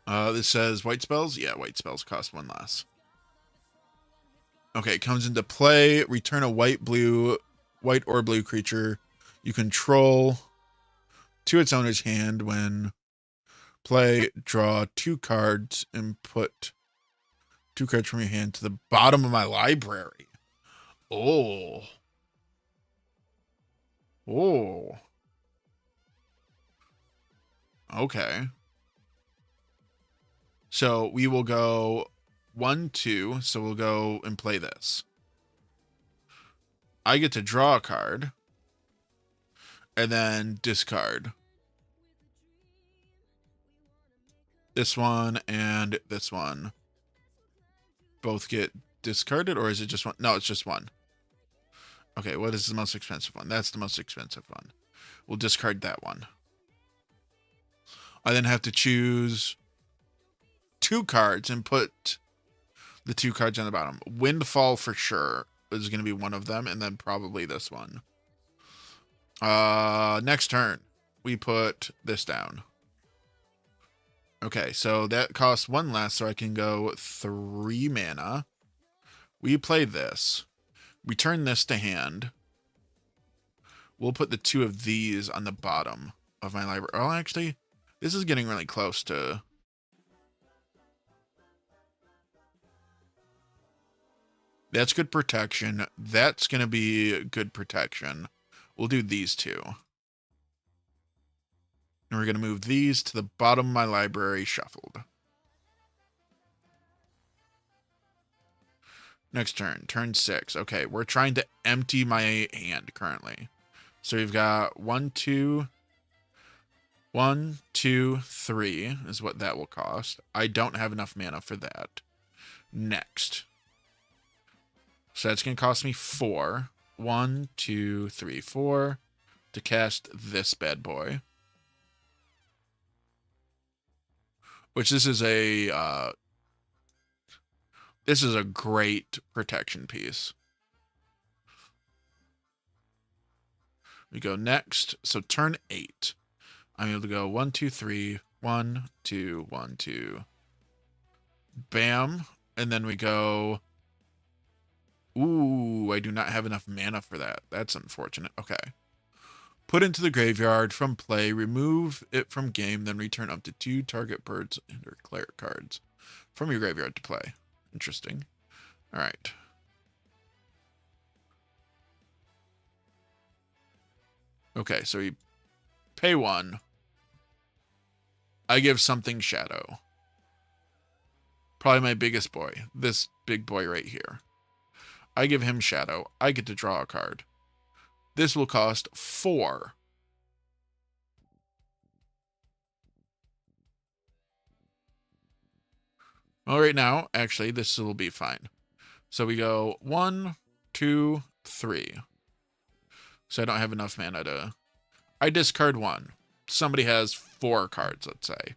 This says white spells. Yeah, white spells cost 1 less. Okay, comes into play. Return a white or blue creature you control to its owner's hand. When play, draw 2 cards and put 2 cards from your hand to the bottom of my library. Oh. Oh. Okay. So we will go 1, 2. So we'll go and play this. I get to draw a card. And then discard. This one and this one. Both get discarded, or is it just one? No, it's just one. Okay, what is the most expensive one? That's the most expensive one. We'll discard that one. I then have to choose 2 cards and put the 2 cards on the bottom. Windfall for sure is going to be one of them, and then probably this one. Next turn, we put this down. Okay, so that costs 1 less, so I can go 3 mana. We play this. Return this to hand. We'll put the 2 of these on the bottom of my library. Oh, actually, this is getting really close to... That's good protection. That's going to be good protection. We'll do these 2. And we're going to move these to the bottom of my library shuffled. Next turn. Turn 6. Okay, we're trying to empty my hand currently. So we've got 1, 2... 1, 2, 3 is what that will cost. I don't have enough mana for that. Next. So that's going to cost me 4. 1, 2, 3, 4 to cast this bad boy. Which this is a great protection piece. We go next. So turn 8. I'm able to go 1, 2, 3, 1, 2, 1, 2. Bam. And then we go... Ooh, I do not have enough mana for that. That's unfortunate. Okay. Put into the graveyard from play, remove it from game, then return up to 2 target birds and or cleric cards from your graveyard to play. Interesting. All right. Okay, so we pay 1. I give something shadow. Probably my biggest boy. This big boy right here. I give him shadow. I get to draw a card. This will cost 4. Well, right now, actually, this will be fine. So we go 1, 2, 3. So I don't have enough mana to... I discard 1. Somebody has 4 cards, let's say.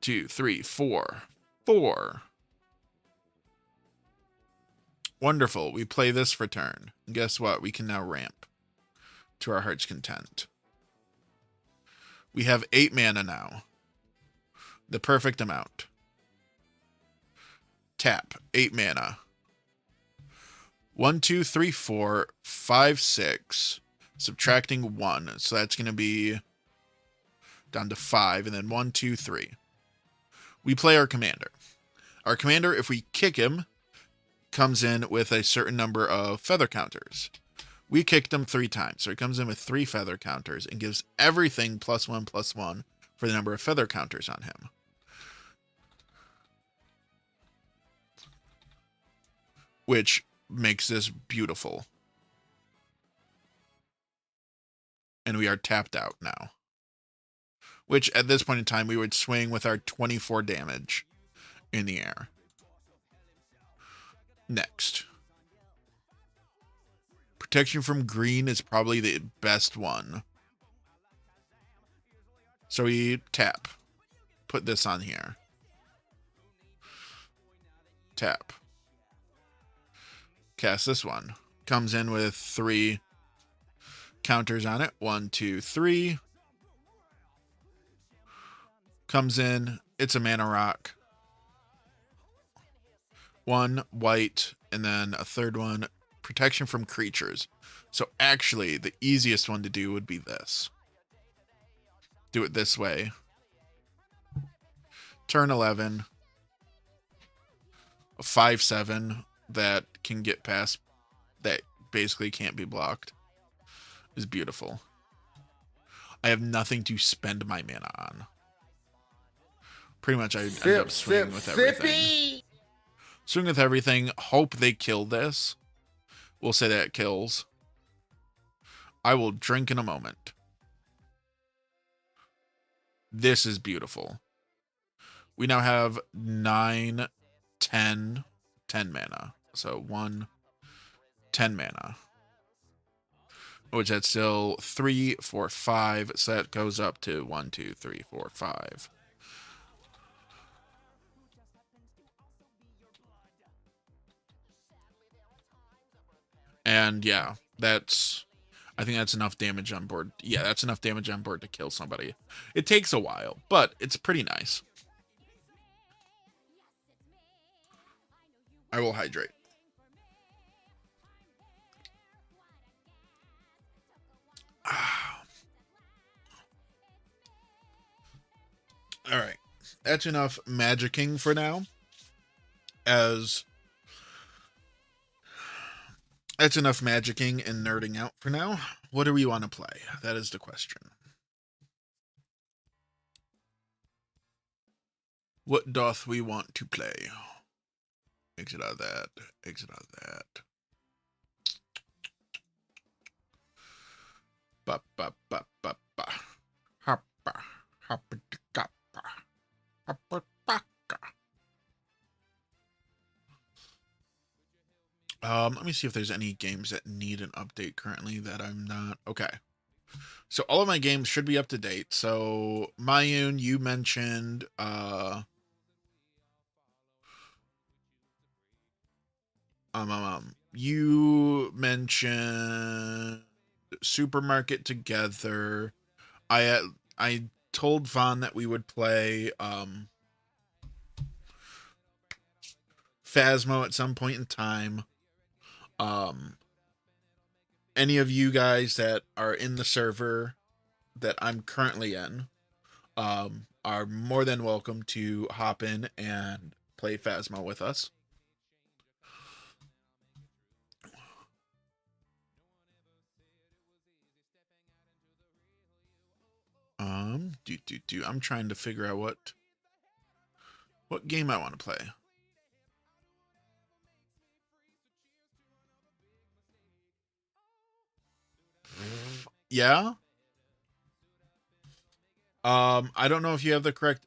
2, 3, 4. 4. Wonderful. We play this for turn. And guess what? We can now ramp to our heart's content. We have 8 mana now. The perfect amount. Tap. 8 mana. 1, 2, 3, 4, 5, 6. Subtracting 1. So that's going to be down to 5. And then 1, 2, 3. We play our commander. Our commander, if we kick him, comes in with a certain number of feather counters. We kicked him 3 times, so he comes in with 3 feather counters and gives everything +1/+1 for the number of feather counters on him. Which makes this beautiful. And we are tapped out now. Which, at this point in time, we would swing with our 24 damage in the air. Next. Protection from green is probably the best one. So we tap. Put this on here. Tap. Cast this one. Comes in with 3 counters on it. 1, 2, 3. Comes in. It's a mana rock. 1 white, and then a third one. Protection from creatures. So actually, the easiest one to do would be this. Do it this way. Turn 11. A 5/7 that can get past, that basically can't be blocked. Is beautiful. I have nothing to spend my mana on. Pretty much I end up swinging with everything. Swing with everything. Hope they kill this. We'll say that it kills. I will drink in a moment. This is beautiful. We now have 9, 10 mana. So 1, 10 mana. Which that's still 3, 4, 5. So that goes up to 1, 2, 3, 4, 5. And yeah, I think that's enough damage on board. Yeah, that's enough damage on board to kill somebody. It takes a while, but it's pretty nice. I will hydrate. All right. That's enough magicking for now. That's enough magicking and nerding out for now. What do we want to play? That is the question. What doth we want to play? Exit out of that. Exit out of that. Ba ba ba ba ba. Hoppa hoppa kappa. Hoppa baka. Let me see if there's any games that need an update currently that I'm not. Okay. So all of my games should be up to date. So Mayun, you mentioned you mentioned Supermarket Together. I told Vaughn that we would play Phasmo at some point in time. Any of you guys that are in the server that I'm currently in are more than welcome to hop in and play Phasmo with us. I'm trying to figure out what game I want to play. Yeah. I don't know if you have the correct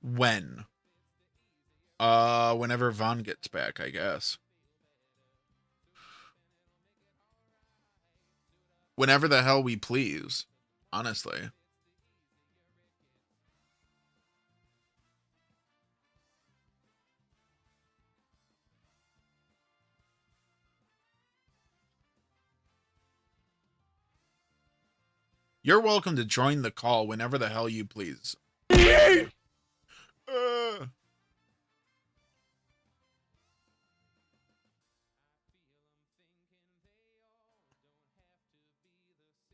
when. Whenever Vaughn gets back, I guess. Whenever the hell we please, honestly. You're welcome to join the call whenever the hell you please.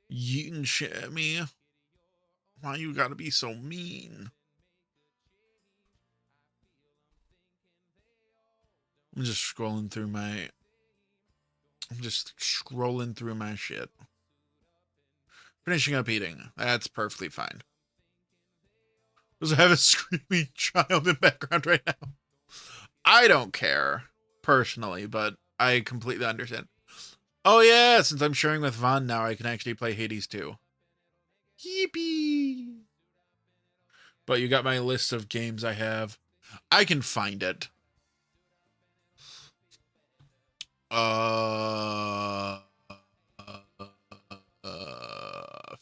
You can share me. Why you gotta be so mean? I'm just scrolling through my I'm just scrolling through my shit. Finishing up eating. That's perfectly fine. Does I have a screaming child in background right now? I don't care, personally, but I completely understand. Oh yeah, since I'm sharing with Vaughn now, I can actually play Hades too. Yippee! But you got my list of games I have. I can find it.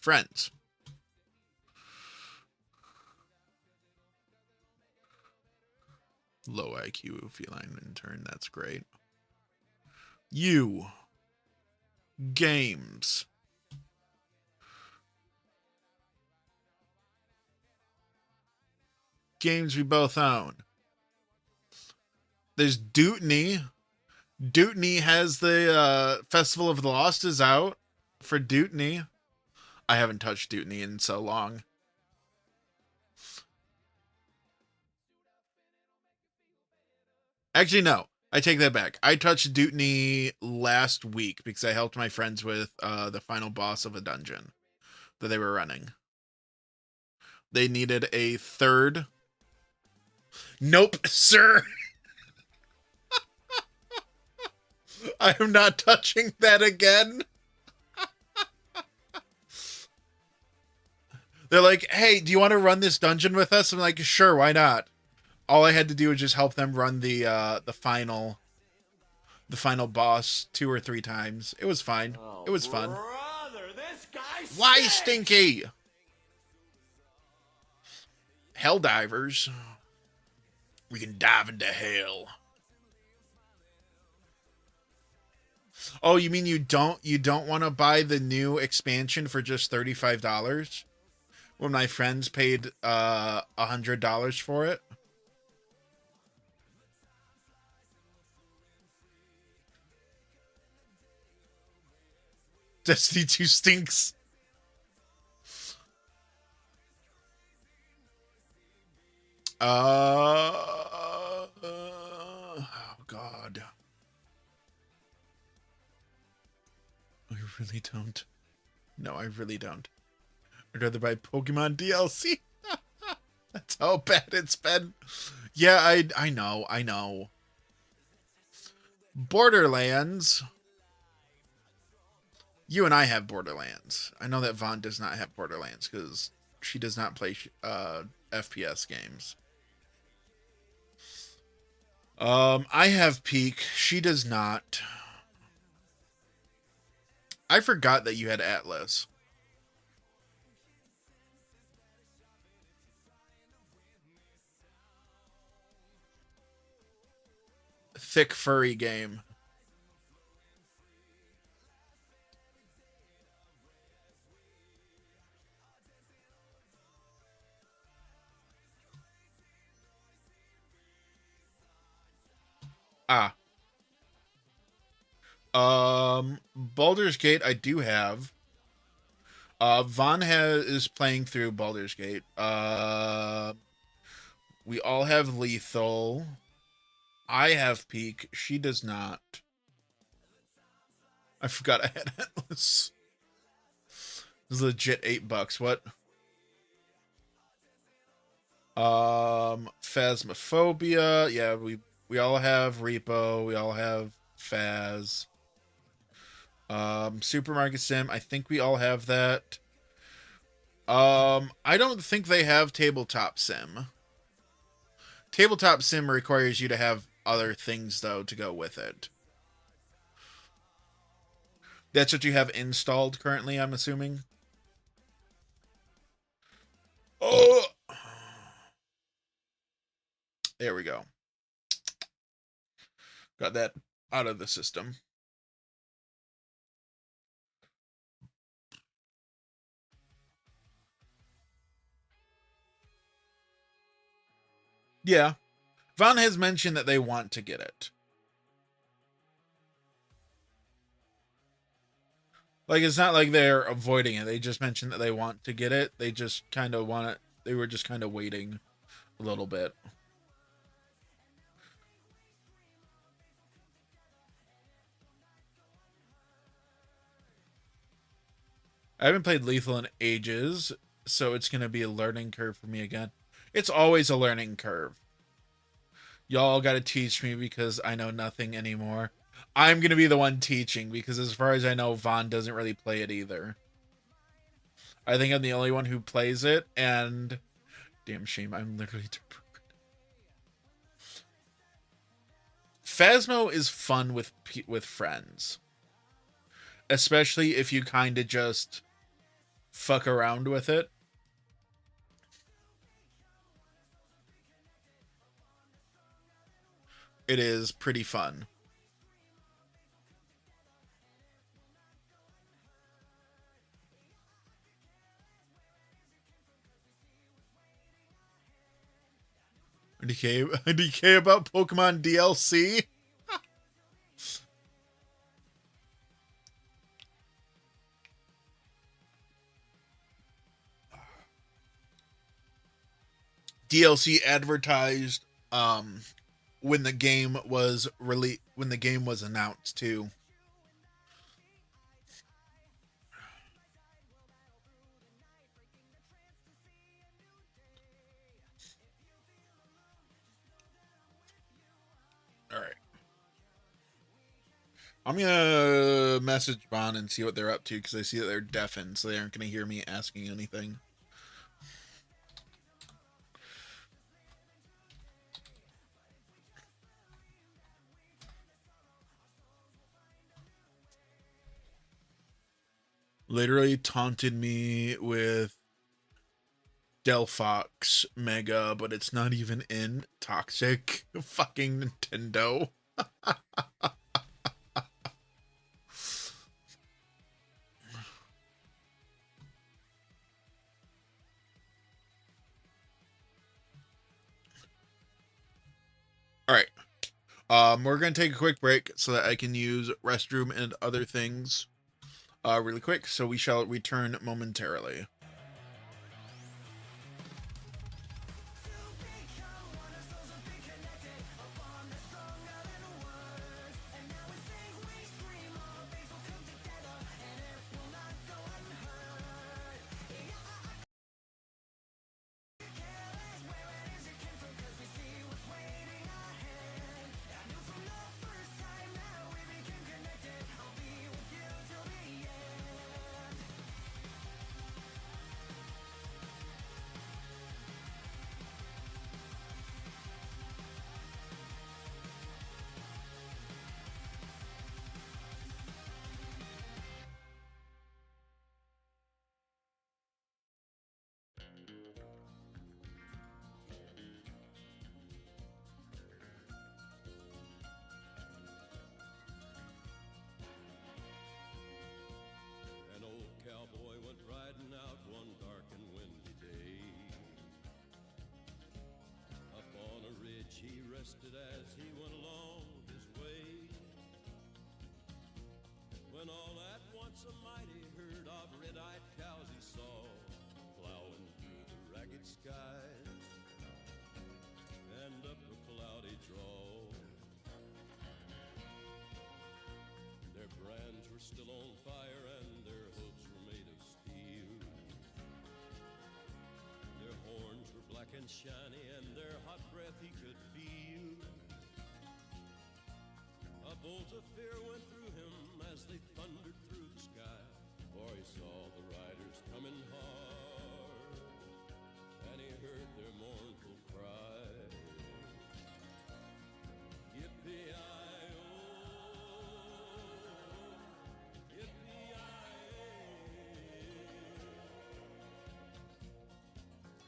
Friends. Low IQ feline intern, that's great. You. Games. Games we both own. There's Dutney. Dutney has the Festival of the Lost is out for Dutney. I haven't touched Dutney in so long. Actually, no. I take that back. I touched Dutney last week because I helped my friends with the final boss of a dungeon that they were running. They needed a third. Nope, sir. I am not touching that again. They're like, hey, do you want to run this dungeon with us? I'm like, sure, why not? All I had to do was just help them run the final boss 2 or 3 times. It was fine. It was fun. Brother, this guy Why stinks. Stinky? Helldivers. We can dive into hell. Oh, you mean you don't want to buy the new expansion for just $35? When my friends paid $100 for it? Destiny 2 stinks. Oh God. I really don't. No, I really don't. I'd rather buy Pokemon DLC. That's how bad it's been. Yeah, I know. Borderlands. You and I have Borderlands. I know that Vaughn does not have Borderlands because she does not play FPS games. I have Peak. She does not. I forgot that you had Atlas. Thick furry game. Ah. Baldur's Gate I do have. Vaughn is playing through Baldur's Gate. We all have Lethal. I have Peak. She does not. I forgot I had Atlas. This is legit $8. What? Phasmophobia. Yeah, we all have Repo. We all have Phas. Supermarket Sim. I think we all have that. I don't think they have Tabletop Sim. Tabletop Sim requires you to have other things, though, to go with it. That's what you have installed currently, I'm assuming? Oh! There we go. Got that out of the system. Yeah. Vaughn has mentioned that they want to get it. Like, it's not like they're avoiding it. They just mentioned that they want to get it. They just kind of want it. They were just kind of waiting a little bit. I haven't played Lethal in ages, so it's gonna be a learning curve for me again. It's always a learning curve. Y'all gotta teach me because I know nothing anymore. I'm gonna be the one teaching because as far as I know, Vaughn doesn't really play it either. I think I'm the only one who plays it, and damn shame, I'm literally Phasmo is fun with friends, especially if you kind of just fuck around with it. It is pretty fun. DK about Pokemon DLC? DLC advertised when the game was announced too. All right. I'm gonna message Vaughn and see what they're up to because I see that they're deafened, so they aren't gonna hear me asking anything. Literally taunted me with Delphox Mega, but it's not even in Toxic. Fucking Nintendo. All right. We're gonna take a quick break so that I can use restroom and other things really quick. So we shall return momentarily. As he went along his way, when all at once a mighty herd of red-eyed cows he saw plowing through the ragged skies and up a cloudy draw. Their brands were still on fire and their hooves were made of steel. Their horns were black and shiny and their hot breath he could feel. A bolt of fear went through him as they thundered through the sky, for he saw the riders coming hard, and he heard their mournful cry. Yippee-i-oh, yippee-i-ay,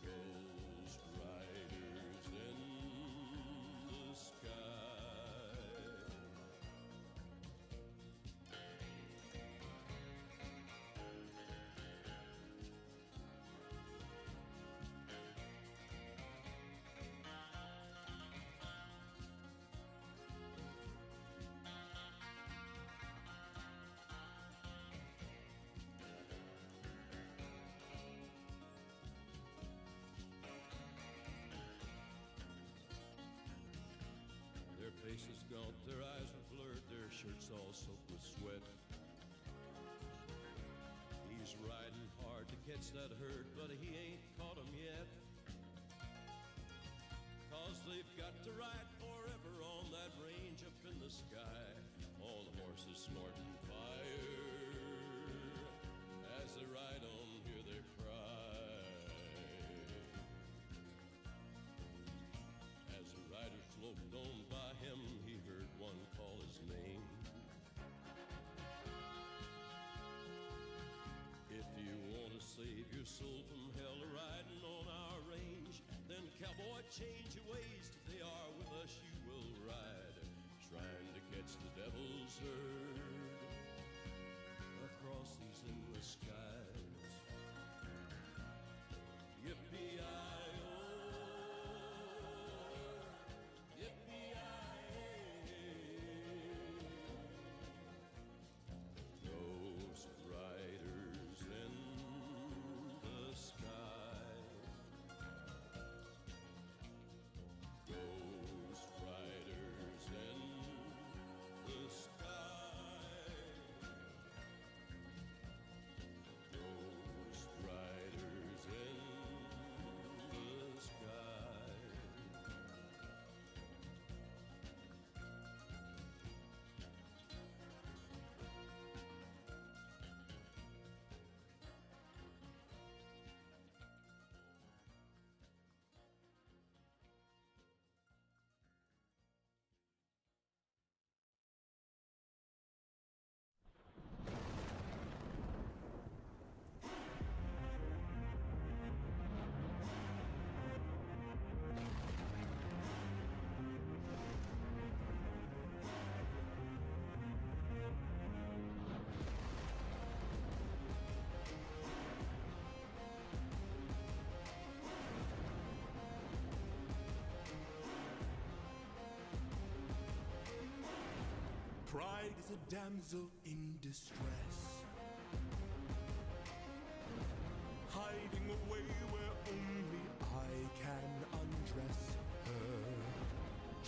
ghost riders in the sky. Their faces gaunt, their eyes were blurred, their shirts all soaked with sweat. He He's riding hard to catch that herd, but he ain't caught 'em yet. 'Cause they've got to ride forever on that range up in the sky. All the horses snorting fire. As they ride on, hear their cry. As the riders loped on by him, he heard one call his name. If you want to save your soul from hell riding on our range, then cowboy, change your ways. They are with us, you will ride, trying to catch the devil's herd across these endless skies. Yippee-i-oh, yippee-i-ay. Ghost riders in the sky. Ghost riders in the sky. Ghost riders in the sky. Pride is a damsel in distress, hiding away where only I can undress her.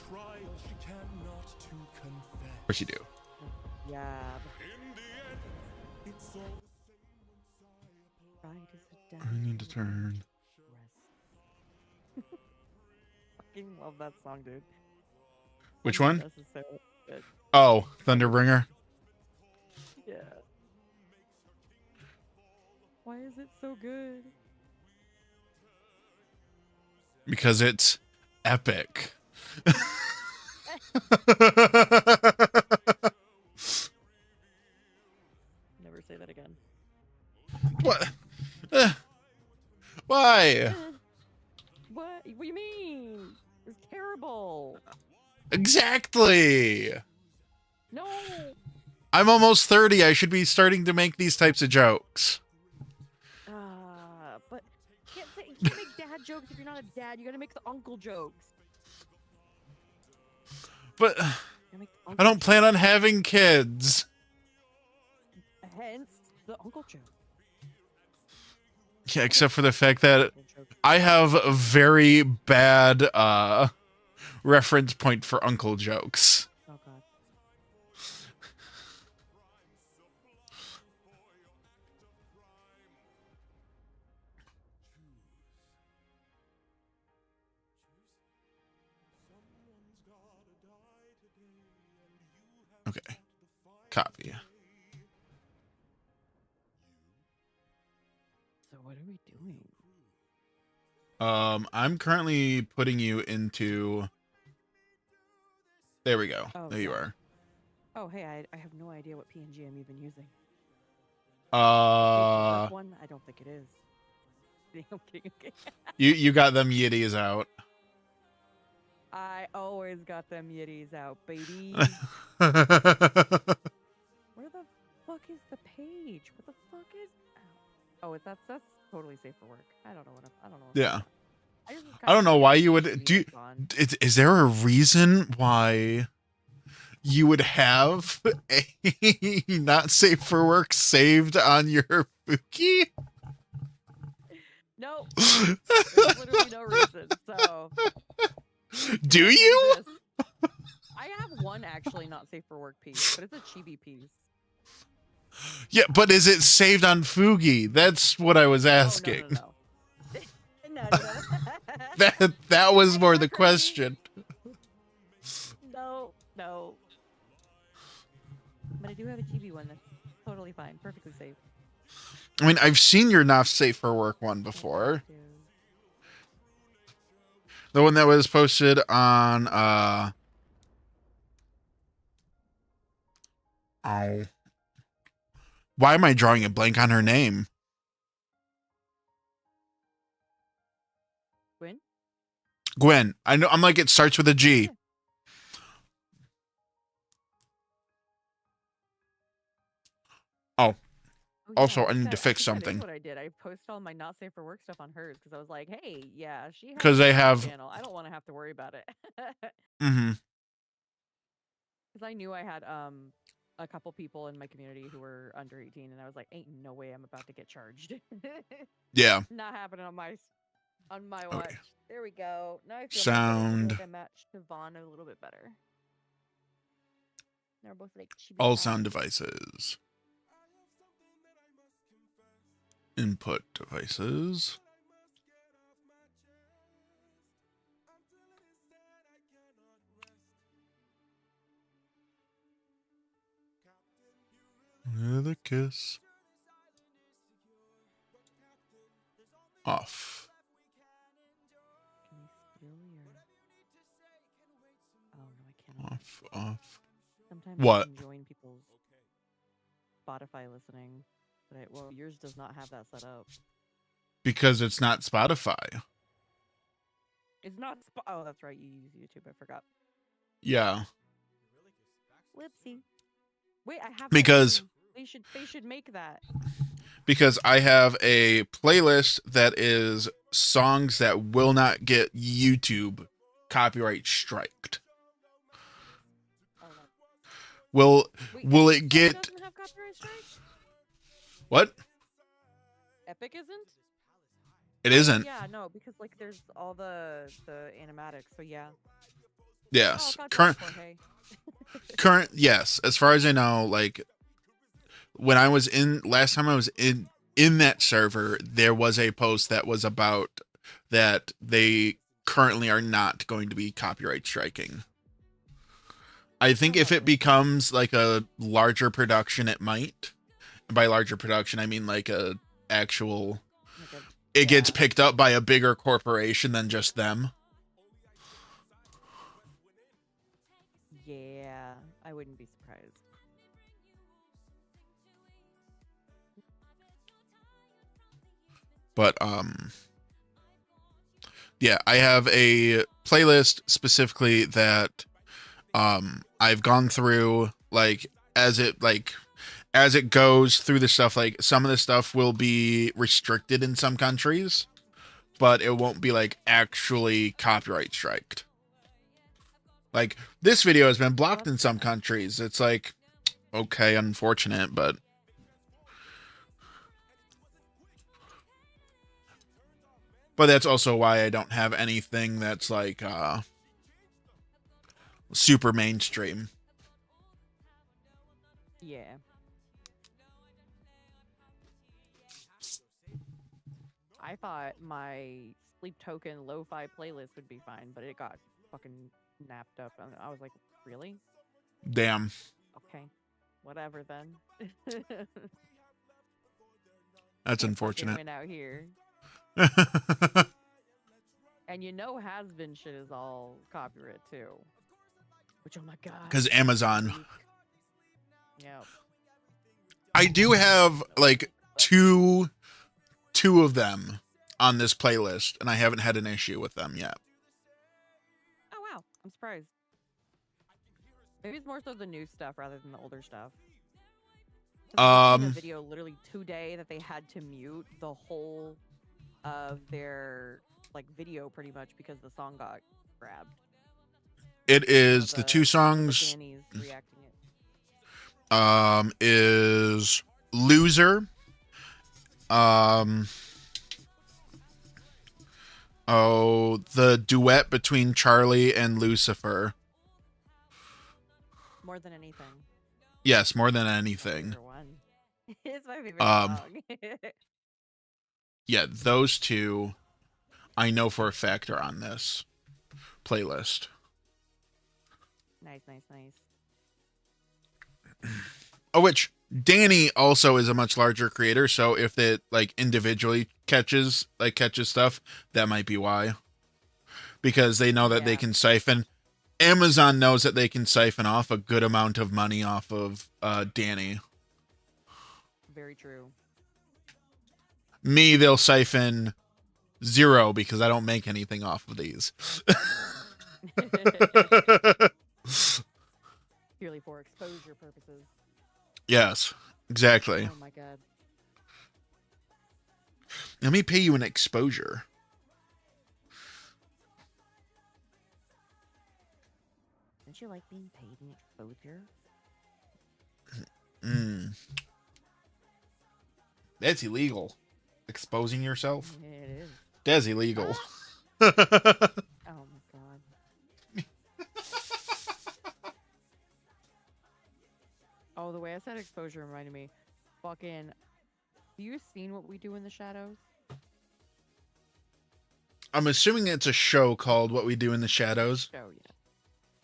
Trials she cannot to confess. Of course you do. Yeah. In the end, it's all the Pride is a I damn need to turn. Fucking love that song, dude. Which one? Unnecessary. Good. Oh, Thunderbringer. Yeah. Why is it so good? Because it's epic. Never say that again. What? Why? What? What do you mean? It's terrible. Exactly. No. I'm almost 30. I should be starting to make these types of jokes. But you can't make dad jokes if you're not a dad. You gotta make the uncle jokes. But You gotta make the I uncle don't plan on having kids. jokes. Hence the uncle joke. Yeah, except for the fact that Uncle joke. I have a very bad reference point for uncle jokes. Oh god. Okay. Copy. So what are we doing? I'm currently putting you into. There we go. Oh, There you yeah. are. Oh hey, I have no idea what PNG I'm even using. Uh, One? I don't think it is. Okay, okay. you got them yiddies out. I always got them yiddies out, baby. What Where the fuck is the page? What the fuck is? Oh, that's totally safe for work. I don't know what I don't know. Yeah. I don't know why you would do. Is there a reason why you would have a not safe for work saved on your Fuki? No, there's literally no reason. So. Do you? I have one actually not safe for work piece, but it's a chibi piece. Yeah, but is it saved on Fugi? That's what I was asking. Oh, no. No. That was more the question. No. But I do have a chibi one that's totally fine, perfectly safe. I mean, I've seen your not safe for work one before. The one that was posted on oh. Why am I drawing a blank on her name? Gwen. I know. I'm like, it starts with a G. Yeah. Oh. Oh, Also, yeah, I need to fix That something. is what I did. I posted all my not safe for work stuff on hers because I was like, hey, yeah, she has 'Cause they a have- channel. I don't want to have to worry about it. Mm-hmm. Because I knew I had a couple people in my community who were under 18, and I was like, ain't no way I'm about to get charged. Yeah. Not happening on my Okay. watch. There we go. Now I feel Sound. like I matched to Vaughn a little bit better. Now we're both like chibi All vibes. sound devices. Input devices. With a kiss. Off. Can we steal your... Oh, no, I cannot. Off. Sometimes What? I can join people's Spotify listening, but well, yours does not have that set up. Because it's not Spotify. It's not. Oh, that's right. You use YouTube. I forgot. Yeah. Whoopsie. Wait, I have. that Because- too. They should make that. Because I have a playlist that is songs that will not get YouTube copyright striked. Oh, no. Will Wait, it get doesn't have copyright strike? what? Epic isn't. It isn't. Yeah, no, because like there's all the animatics. So yeah. Yes. Oh, Current Jorge. yes, as far as I know, like when I was in last time I was in that server, there was a post that was about that they currently are not going to be copyright striking. I think if it becomes like a larger production, it might. And by larger production, I mean like a actual Like it gets yeah. picked up by a bigger corporation than just them. Yeah, I wouldn't be surprised. But yeah, I have a playlist specifically that I've gone through like as it goes through the stuff. Like some of the stuff will be restricted in some countries, but it won't be like actually copyright striked. Like this video has been blocked in some countries. It's like, okay, unfortunate, but that's also why I don't have anything that's like super mainstream. Yeah. I thought my sleep token lo-fi playlist would be fine, but it got fucking napped up. And I was like, really? Damn. Okay. Whatever then. That's Fucking unfortunate. went out here. And you know has-been shit is all copyright too. Which, oh my god. Because Amazon. Yep. I do have like two of them on this playlist, and I haven't had an issue with them yet. Oh wow, I'm surprised. Maybe it's more so the new stuff rather than the older stuff. 'Cause I seen a video literally today that they had to mute the whole of their like video pretty much because the song got grabbed. It is the two songs. Danny's reacting it. Is Loser. Oh, the duet between Charlie and Lucifer. More than anything. Yes, more than anything. Number one. It's my favorite Um, song. Yeah, those two I know for a fact are on this playlist. Nice, nice, nice. Oh, which Danny also is a much larger creator, so if it like individually catches stuff, that might be why. Because they know that they Yeah. can siphon. Amazon knows that they can siphon off a good amount of money off of Danny. Very true. Me, they'll siphon 0 because I don't make anything off of these. Purely for exposure purposes. Yes, exactly. Oh my god. Let me pay you an exposure. Don't you like being paid in exposure? That's illegal. Exposing yourself? It is. That's illegal. Oh my god. Oh, the way I said exposure reminded me. Fucking. Have you seen What We Do in the Shadows? I'm assuming it's a show called What We Do in the Shadows. Oh, yeah.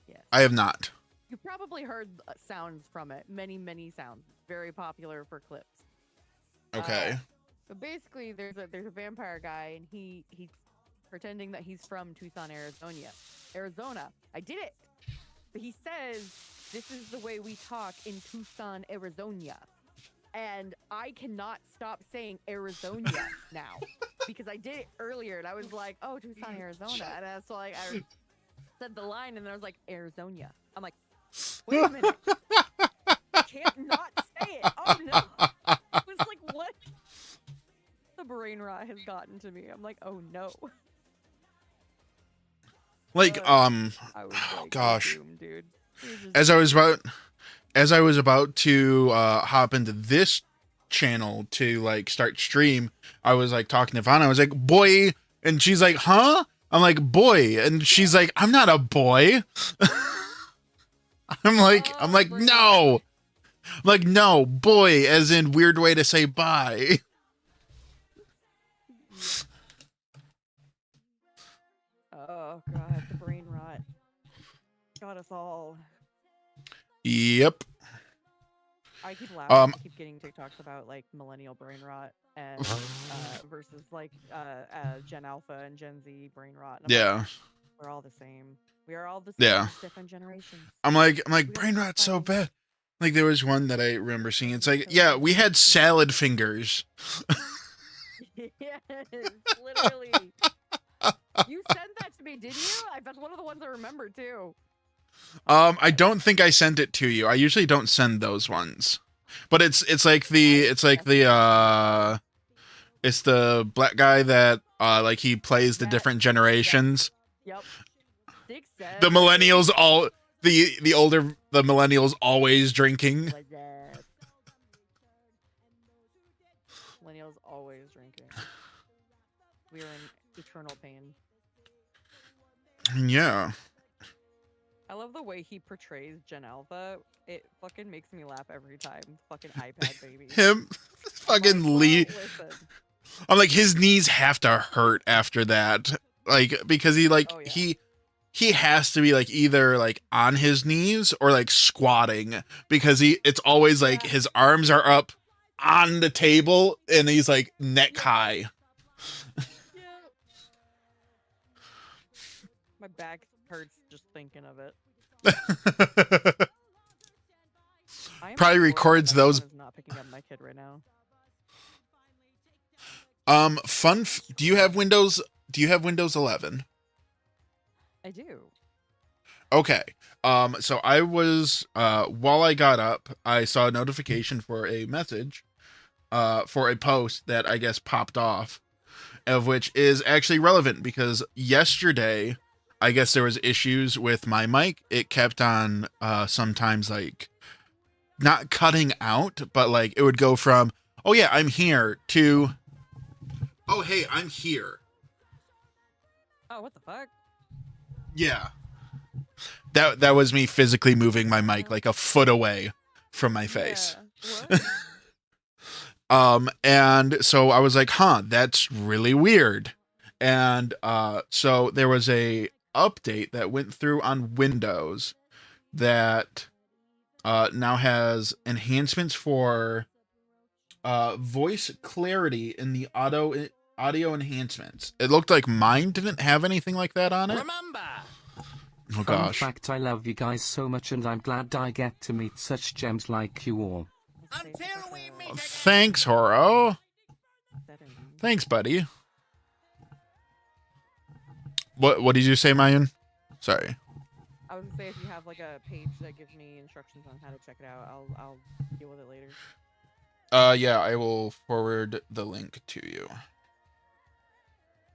Yes. I have not. You've probably heard sounds from it. Many, many sounds. Very popular for clips. Okay. But basically, there's a vampire guy, and he's pretending that he's from Tucson, Arizona. I did it. But he says this is the way we talk in Tucson, Arizona, and I cannot stop saying Arizona now because I did it earlier, and I was like, oh, Tucson, Arizona, and I was like, I said the line, and then I was like, Arizona. I'm like, wait a minute, I can't not say it. Oh no. I was like, what? The brain rot has gotten to me. I'm like, oh no. Like, I was oh like, gosh. doomed, dude. As I was about to hop into this channel to like start stream, I was like talking to Vanna. I was like, boy, and she's like, huh? I'm like, boy, and she's like, I'm not a boy. I'm like, no. I'm like, no, boy, as in weird way to say bye. Oh god, the brain rot got us all. Yep. I keep laughing. I keep getting TikToks about like millennial brain rot and versus like Gen Alpha and Gen Z brain rot. And I'm like, we're all the same. We are all the same. Yeah. Different generations. I'm like, brain rot's so bad. Like there was one that I remember seeing. It's like, yeah, we had salad fingers. Yes, literally. You sent that to me, didn't you? That's one of the ones I remember too. I don't think I sent it to you. I usually don't send those ones. But it's the black guy that like he plays the different generations. Yep. The millennials the millennials always drinking. Millennials always drinking. We are in eternal pain. Yeah. I love the way he portrays Gen Alpha. It fucking makes me laugh every time. Fucking iPad baby. Him fucking Lee. I'm like, his knees have to hurt after that. Like, because he like he has to be like either like on his knees or like squatting because it's always like his arms are up on the table and he's like neck high. My back hurts just thinking of it. Probably records those. Not picking up my kid right now. Do you have Windows 11? I do. Okay. So I was while I got up, I saw a notification for a message for a post that I guess popped off, of which is actually relevant because yesterday I guess there was issues with my mic. It kept on sometimes like not cutting out, but like it would go from, oh yeah, I'm here to, oh hey, I'm here. Oh, what the fuck? Yeah. That was me physically moving my mic like a foot away from my face. Yeah. And so I was like, huh, that's really weird. And so there was a update that went through on Windows that now has enhancements for voice clarity in the audio enhancements. It looked like mine didn't have anything like that on it. Remember, Oh Fun gosh. fact, I love you guys so much and I'm glad I get to meet such gems like you all. until we meet again. Thanks, Horo. Thanks, buddy. What did you say, Mayan? Sorry. I was gonna say if you have like a page that gives me instructions on how to check it out, I'll deal with it later. Yeah, I will forward the link to you.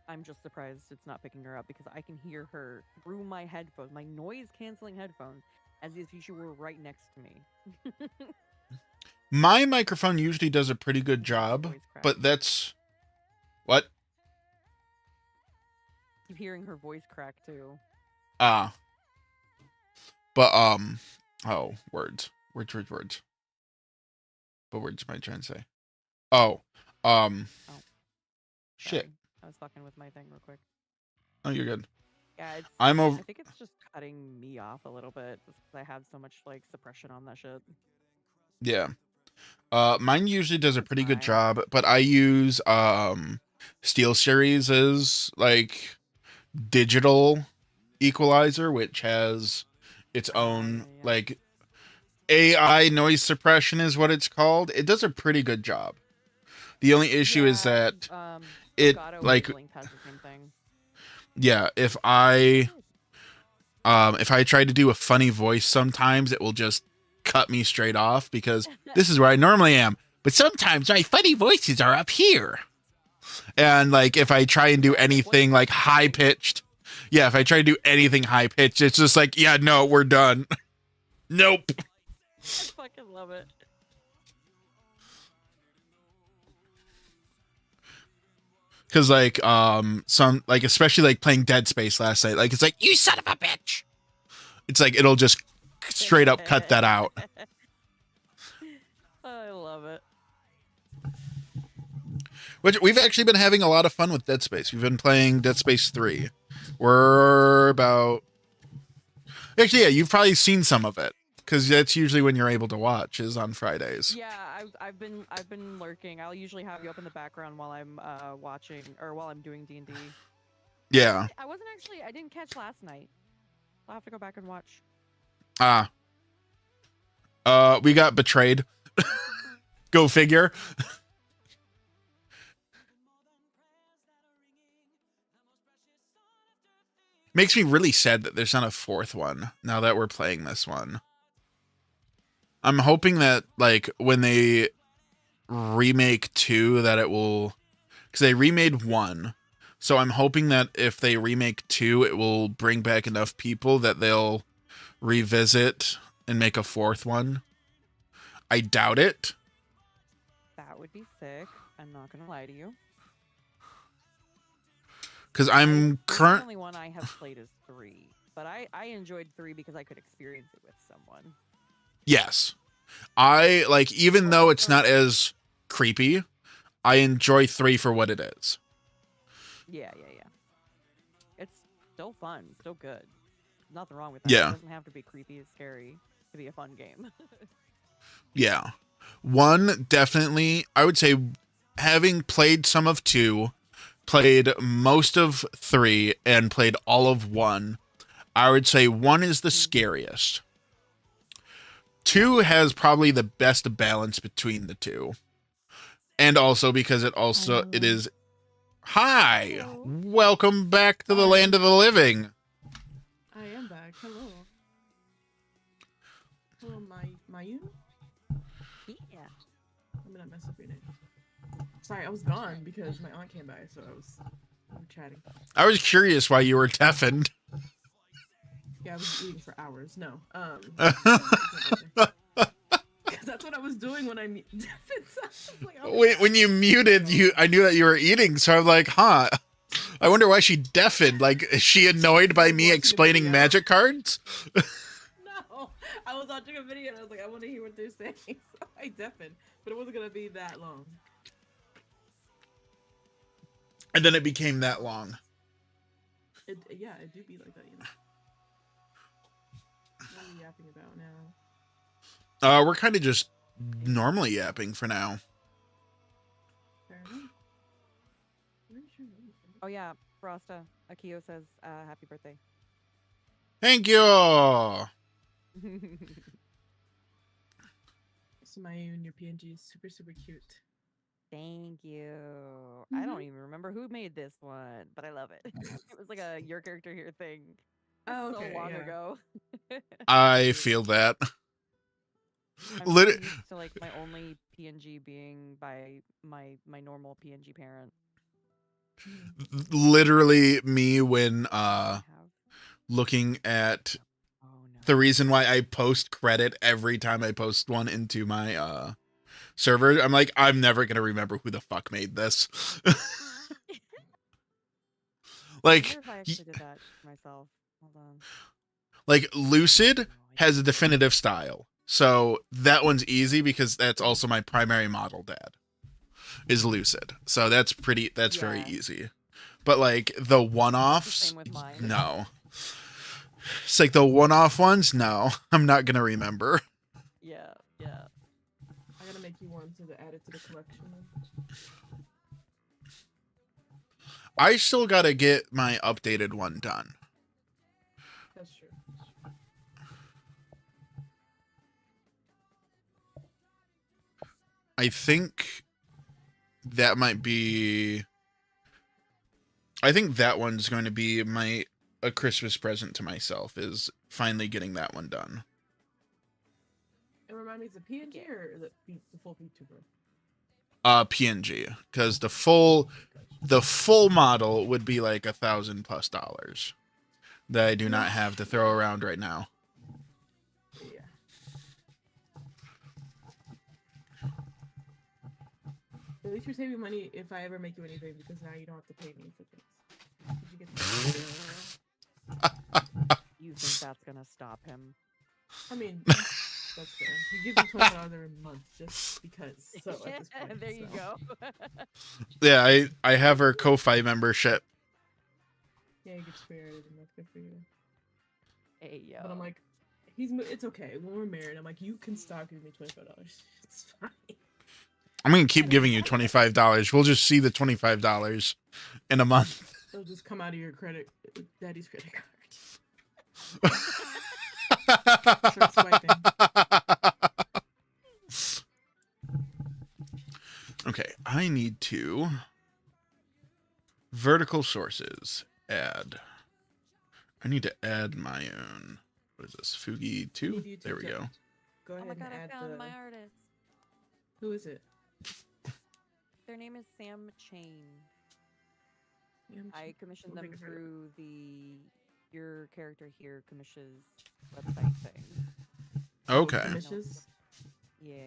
I'm just surprised it's not picking her up because I can hear her through my headphones, my noise canceling headphones, as if she were right next to me. My microphone usually does a pretty good job, Voice crack. but that's what? Keep hearing her voice crack too. But oh, words. What words am I trying to say? Shit. Sorry, I was fucking with my thing real quick. Oh, you're good. Yeah, it's. I'm I over. think it's just cutting me off a little bit because I have so much like suppression on that shit. Yeah. Mine usually does a pretty good Fine. job, but I use SteelSeries as like digital equalizer, which has its own yeah. like AI noise suppression is what it's called. It does a pretty good job. The only issue is Yeah, that it Elgato like Wavelength has the same thing. yeah, if I try to do a funny voice sometimes it will just cut me straight off because this is where I normally am. But sometimes my funny voices are up here. And like if I try and do anything like high pitched, if I try to do anything high pitched, it's just like, yeah, no, we're done. Nope. I fucking love it. Cause like some like especially like playing Dead Space last night, like it's like, you son of a bitch. It's like it'll just straight up cut that out. I love it. Which we've actually been having a lot of fun with Dead Space. We've been playing Dead Space 3. We're about actually, yeah, you've probably seen some of it. Because that's usually when you're able to watch is on Fridays. Yeah, I've been lurking. I'll usually have you up in the background while I'm watching or while I'm doing D&D. Yeah. I didn't catch last night. I'll have to go back and watch. We got betrayed. Go figure. Makes me really sad that there's not a fourth one now that we're playing this one. I'm hoping that like when they remake 2 that it will, because they remade 1. So I'm hoping that if they remake 2, it will bring back enough people that they'll revisit and make a fourth one. I doubt it. That would be sick. I'm not gonna lie to you. Because I'm The only one I have played is 3, but I enjoyed 3 because I could experience it with someone. Yes. I like, even though it's not as creepy, I enjoy 3 for what it is. Yeah. It's still fun, still good. Nothing wrong with that. Yeah. It doesn't have to be creepy and scary to be a fun game. Yeah. 1, definitely, I would say, having played some of 2, played most of 3, and played all of 1, I would say 1 is the scariest. 2 has probably the best balance between the two. And also because it is... Hi! Hello. Welcome back to the land of the living. I am back. Hello. Hello, Mayun? Yeah. I'm gonna mess up your name. Sorry, I was gone because my aunt came by, so I was chatting. I was curious why you were deafened. Yeah, I was eating for hours. No. Because that's what I was doing when I When you muted, I knew that you were eating, so I'm like, huh. I wonder why she deafened. Like, is she annoyed by me explaining magic cards? No, I was watching a video and I was like, I want to hear what they're saying, so I deafened, but it wasn't gonna be that long. And then it became that long. It do be like that, you know. What are we yapping about now? We're kind of just normally yapping for now. Fair enough. Where's your name? Oh yeah, Frosta. Akio says happy birthday. Thank you. So Mayun, your PNG is super, super cute. Thank you. I don't even remember who made this one, but I love it. It was like a your character here thing. Oh, So okay, long yeah. ago. I feel that. I'm so Lit- used to like my only PNG being by my normal PNG parent. Literally me when Have- looking at Oh no. the reason why I post credit every time I post one into my server. I'm like, I'm never gonna remember who the fuck made this. I Like, wonder if I actually did that myself. Hold on. like Lucid No, I has a definitive style, so that one's easy because that's also my primary model dad is Lucid, so that's very Yeah. easy. But like the one-offs, Same with mine. no. It's like the one-off ones, no, I'm not gonna remember. Yeah. I gotta make you one to add it to the collection. I still gotta get my updated one done. That's true. I think that might be. I think that one's going to be a Christmas present to myself, is finally getting that one done. And remind me, is it PNG or is it the full VTuber? PNG, because the full model would be like $1,000+ that I do not have to throw around right now. Yeah. At least you're saving money if I ever make you anything, because now you don't have to pay me for things. Did you get that? You think that's gonna stop him? I mean, that's fair. He gives me $20 every month just because. So at this point, There you so. go. Yeah, I have her Ko-Fi membership. Yeah, you get spirited and that's good for you. Hey yo. But I'm like, it's okay. When we're married, I'm like, you can stop giving me $25. It's fine. I'm gonna keep giving you $25. We'll just see the $25 in a month. It'll just come out of your daddy's credit card. Start swiping. Okay, I need to vertical sources add. I need to add my own. What is this? Fugi 2? There we go. Go Oh ahead my god, and I add found the. my artist. Who is it? Their name is Sam Chain. Sam I Chain. commissioned Don't them think I've heard of through the Your Character Here commissions website thing. Okay. Commissions? Yeah.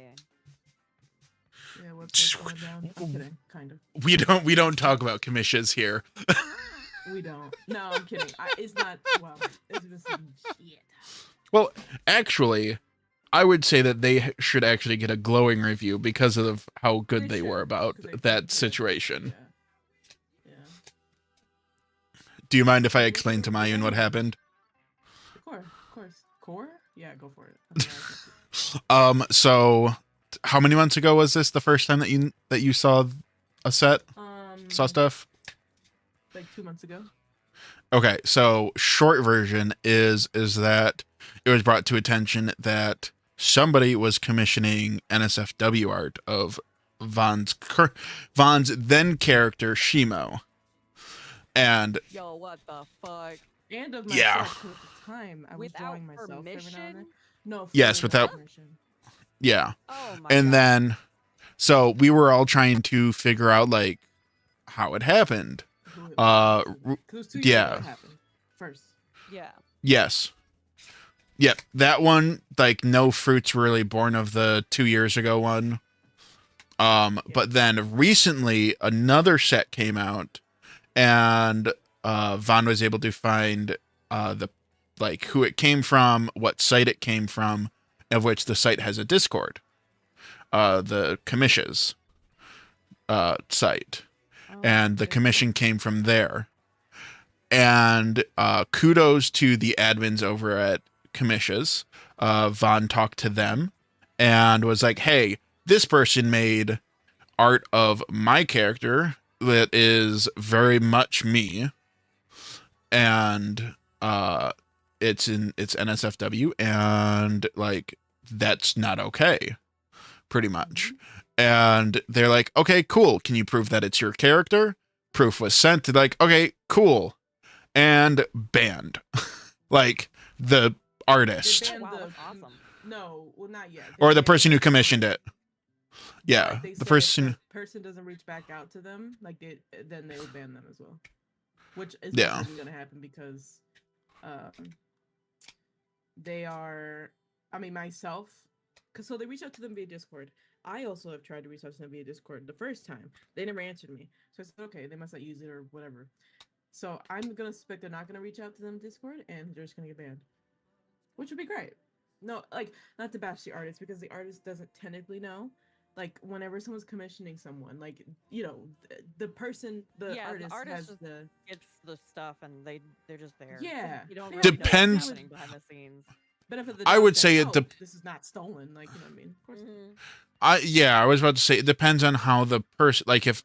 Yeah, website's going down. I'm kidding, kind of. We don't talk about commissions here. We don't. No, I'm kidding. It's not. Well, it's just some shit. Well, actually, I would say that they should actually get a glowing review because of how good they were about 'cause they that did. situation. Yeah. Do you mind if I explain to Mayun what happened? Of course. Core? Yeah, go for it. So how many months ago was this the first time that you saw a set? Saw stuff? Like 2 months ago. Okay, so short version is that it was brought to attention that somebody was commissioning NSFW art of Vaughn's then character Shimo. And Yo, what the fuck? And of Yeah. myself, 'cause at the time I was Without drawing myself every now and permission? then. No. Yes, fully without- permission. yeah. Oh my And god. then so we were all trying to figure out like how it happened. Who it Uh, was. r- 'Cause it was 2 years yeah. ago it happened. First. Yeah. Yes. Yep, that one, like, no fruits were really born of the 2 years ago one. But then recently another set came out, and Vaughn was able to find who it came from, what site it came from, of which the site has a Discord. The Commissions site. and the okay. commission came from there. And kudos to the admins over at Commissions. Von talked to them and was like, hey, this person made art of my character that is very much me. And it's NSFW, and like that's not okay, pretty much. And they're like, okay, cool. Can you prove that it's your character? Proof was sent. They're like, okay, cool. And banned. Like the artist. They banned Wow, the that's awesome. No, well, not yet. They Or the banned person who the commissioned it. Yeah. Like, they The said person. if the person doesn't reach back out to them, like then they would ban them as well. Which is Yeah. most likely gonna happen because they are, I mean, myself, because so they reached out to them via Discord. I also have tried to reach out to them via Discord the first time. They never answered me. So I said, okay, they must not use it or whatever. So I'm gonna suspect they're not gonna reach out to them Discord and they're just gonna get banned. Which would be great. No, like, not to bash the artist, because the artist doesn't technically know. Like, whenever someone's commissioning someone, like, you know, the person, the artist has just the... gets the stuff and they're just there. Yeah. You don't They really have know what's Depends- happening behind the scenes. benefit of the I doubt would that, say it oh, dep- this is not stolen, like, you know what I mean? Of course. Mhm. I was about to say it depends on how the person, like, if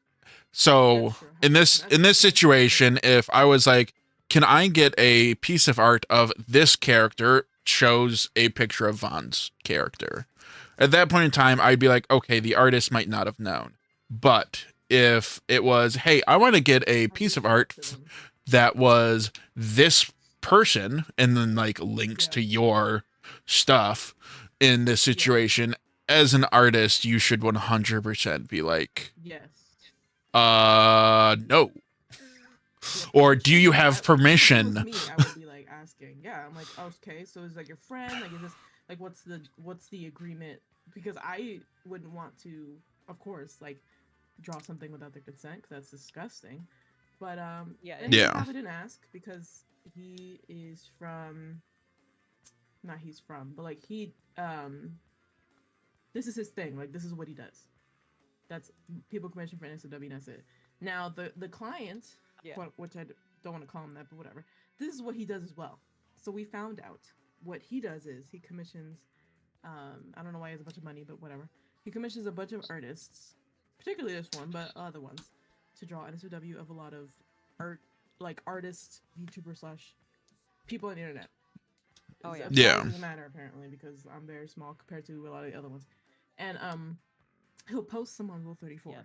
so That's true. in this That's true. situation, if I was like, can I get a piece of art of this character, shows a picture of Von's character, at that point in time I'd be like, okay, the artist might not have known. But if it was, hey, I want to get a piece of art that was this person, and then like links Yeah. to your stuff in this situation, as an artist you should 100% be like, Yes. no. Or do you have permission? If it was me, I would be like asking. Yeah, I'm like, okay, so is like your friend? Like, is this like what's the agreement? Because I wouldn't want to, of course, like draw something without their consent, 'cause that's disgusting. But Yeah, and it he Yeah. probably didn't ask because he is from, not he's from, but like he this is his thing. Like, this is what he does. That's people commission for NSW, and that's it. Now the client, Yeah. which I don't want to call him that, but whatever. This is what he does as well. So we found out what he does is he commissions. I don't know why he has a bunch of money, but whatever. He commissions a bunch of artists, particularly this one, but other ones, to draw NSW of a lot of art, like artists, VTuber / people on the internet. Oh, yeah. Yeah. It doesn't matter apparently because I'm very small compared to a lot of the other ones, and he'll post them on Rule 34 Yeah.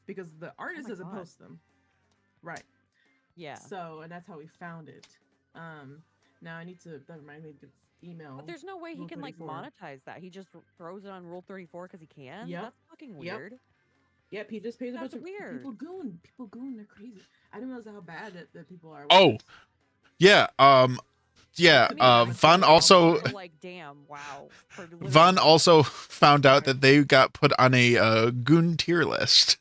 because the artist my doesn't God. post them, right? Yeah. So, and that's how we found it. Now I need to. That reminds me to email. But there's no way he Rule can like 34. monetize that. He just throws it on Rule 34 because he can. Yep. That's fucking Yep. weird. Yep, he just pays a That's bunch of weird. people goon. People goon. They're crazy. I didn't realize how bad that people are. with Oh, this. yeah. To me, I'm Von like, also So, like, damn, wow. For literally- Von also found out that they got put on a goon tier list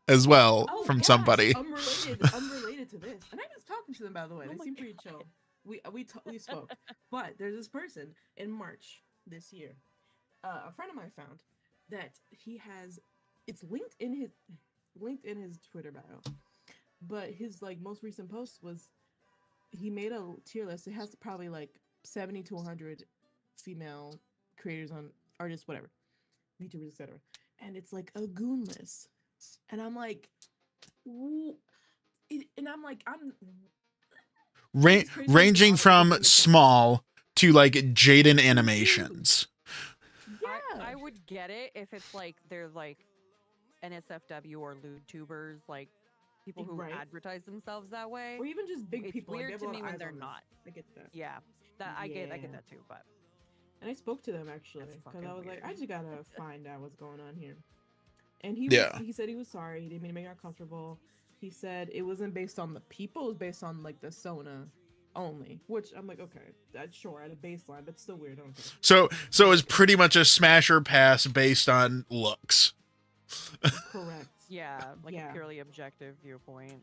as well Oh, from yes, somebody. unrelated to this. And I was talking to them, by the way. Oh They my seem pretty chill. We spoke. But there's this person in March this year. A friend of mine found that he has. It's linked in his Twitter bio. But his like most recent post was he made a tier list. It has probably like 70 to 100 female creators on artists, whatever, VTubers, etc. And it's like a goon list. And I'm like, I'm it's crazy Ranging how from everything is so- small to like Jaden animations. yeah. I would get it if it's like they're like NSFW or lewd tubers, like people who Right. advertise themselves that way. Or even just big It's people. like, they weird have to a lot me of when eyes they're on them. not. I get that. Yeah, that I get Yeah. that too. But And I spoke to them actually That's because fucking I was like, weird. I just gotta find out what's going on here. And he Yeah. he said he was sorry. He didn't mean to make her uncomfortable. He said it wasn't based on the people. It was based on like the Sona only. Which I'm like, okay, that's sure at a baseline, but still weird. I don't care. So it's pretty much a smash or pass based on looks. Correct. yeah, like Yeah. a purely objective viewpoint.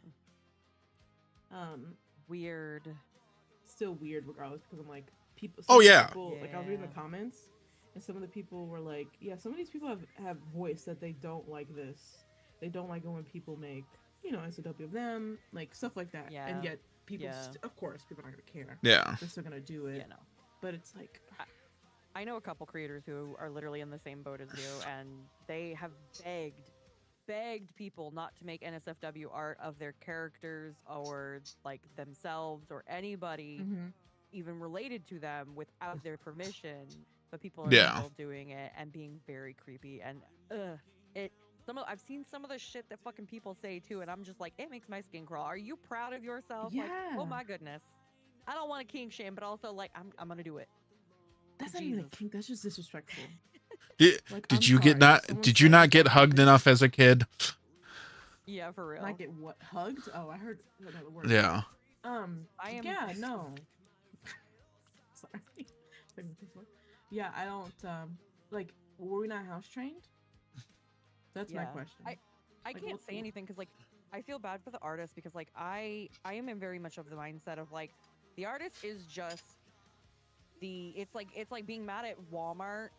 Um, Weird. still weird regardless because I'm like people. Oh, some yeah. people, like I was reading the Yeah. comments, and some of the people were like, yeah, some of these people have voiced that they don't like this, they don't like it when people make, you know, SOW of them, like stuff like that. Yeah. And yet people, Yeah. of course, people aren't gonna care. Yeah. They're still gonna do it. Yeah, no. But it's like, I know a couple creators who are literally in the same boat as you, and they have begged people not to make NSFW art of their characters or like themselves or anybody even related to them without their permission. But people are Yeah. still doing it and being very creepy. And I've seen some of the shit that fucking people say too, and I'm just like, it makes my skin crawl. Are you proud of yourself? Like, Yeah. oh my goodness. I don't want to king shame, but also like I'm gonna do it. that's not even a kink. That's just disrespectful. Did, Like, did I'm you get sorry, not? someone Did you said not get something hugged like enough as a kid? Yeah, for real. Not get what, hugged? Oh, I heard another word. Yeah. I am. Yeah, no. Sorry. Like, what the fuck? Yeah, I don't. Like, were we not house trained? That's my Yeah. question. I Like, can't what's say the- anything because like I feel bad for the artist because like I am in very much of the mindset of like the artist is just it's like being mad at Walmart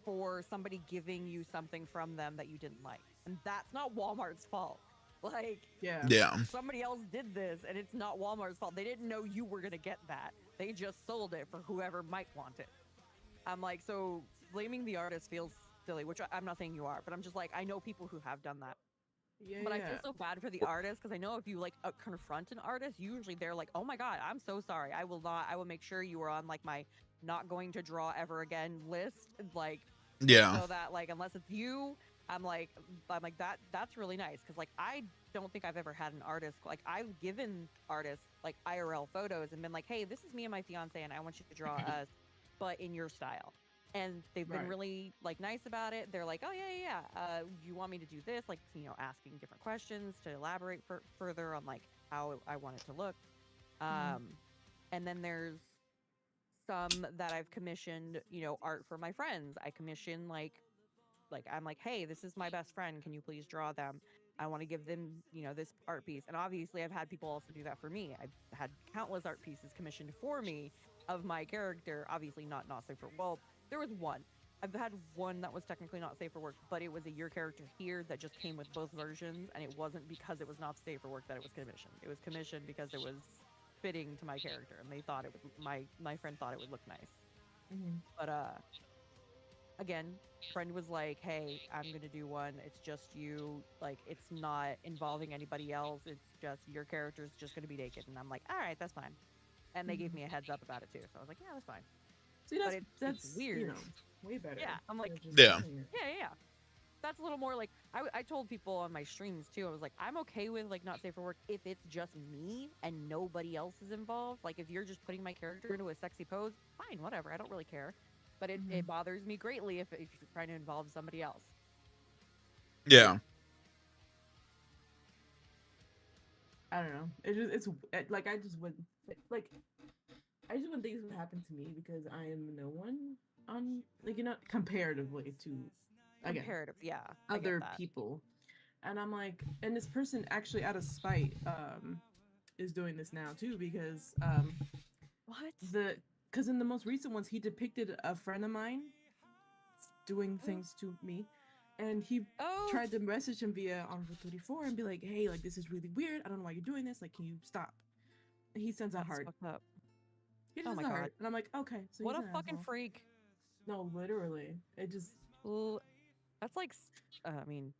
for somebody giving you something from them that you didn't like, and that's not Walmart's fault. Like Yeah. Yeah. somebody else did this and it's not Walmart's fault. They didn't know you were gonna get that. They just sold it for whoever might want it. I'm like, so blaming the artist feels silly, which I'm not saying you are, but I'm just like, I know people who have done that. Yeah. But I feel so bad for the artist because I know if you like confront an artist, usually they're like, "Oh my god, I'm so sorry. I will not. I will make sure you are on like my not going to draw ever again list." Like, Yeah. so that like unless it's you, I'm like that. That's really nice because like I don't think I've ever had an artist like I've given artists like IRL photos and been like, "Hey, this is me and my fiance, and I want you to draw us, but in your style." And they've been Right. really like nice about it. They're like, "Oh yeah. You want me to do this?" Like, you know, asking different questions to elaborate further on like how I want it to look. And then there's some that I've commissioned, you know, art for my friends. I commission like I'm like, "Hey, this is my best friend. Can you please draw them? I want to give them, you know, this art piece." And obviously, I've had people also do that for me. I've had countless art pieces commissioned for me of my character. Obviously, not safe for there was one. I've had one that was technically not safe for work, but it was a your character here that just came with both versions, and it wasn't because it was not safe for work that it was commissioned. It was commissioned because it was fitting to my character, and they thought it was my friend thought it would look nice. But again, friend was like, "Hey, I'm gonna do one. It's just you. Like, it's not involving anybody else. It's just your character's just gonna be naked." And I'm like, "All right, that's fine." And they gave me a heads up about it too, so I was like, "Yeah, that's fine." See, But that's weird. You know, way better. Yeah, I'm like, than just Yeah. doing it. yeah. That's a little more like I told people on my streams too. I was like, I'm okay with like not safe for work if it's just me and nobody else is involved. Like if you're just putting my character into a sexy pose, fine, whatever. I don't really care. But it bothers me greatly if you're trying to involve somebody else. Yeah. I don't know. It's like I just wouldn't think this would happen to me because I am no one on like, you know, comparatively to again Comparative, yeah. I get other that. people. And I'm like, and this person actually out of spite is doing this now too because What? because in the most recent ones he depicted a friend of mine doing things to me, and he Oh, tried to message him via on 34 and be like, "Hey, like this is really weird. I don't know why you're doing this. Like, can you stop?" And he sends out that's heart. fucked up. He Oh sends my out God. heart, and I'm like, okay, so What he's a an fucking asshole. freak. No, literally, it just That's like, I mean,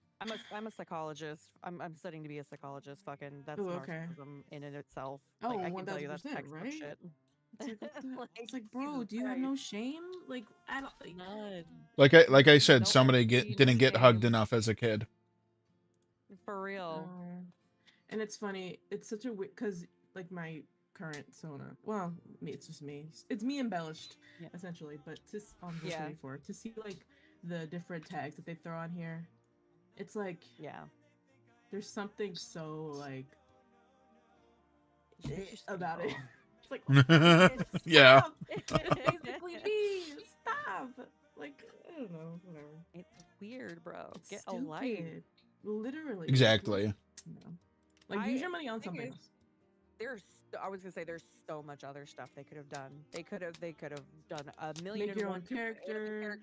I'm a psychologist. I'm studying to be a psychologist. Fucking, that's Oh, okay. narcissism in and itself. Oh, Like, I can tell you that's 1000%, textboook right? shit. It's like, what the? It's like, Jesus bro, do you have no Christ. shame? Like, I don't. Like, None. Like I said, No somebody empathy, no didn't get hugged shame. enough as a kid. For real. and it's funny. It's such a weird because like my current Sona. Well, it's just me. It's me embellished, Yeah. essentially. But to on Yeah. 24 to see like the different tags that they throw on here, it's like Yeah. there's something so like Interesting, about it. bro. It's like Yeah. stop! It's basically me. Stop. Like I don't know. Whatever. It's weird, bro. It's Get a life. stupid. Literally. Exactly. No. Like use your money on something else. I was gonna say there's so much other stuff they could have done. They could have done a million Make and your one own character.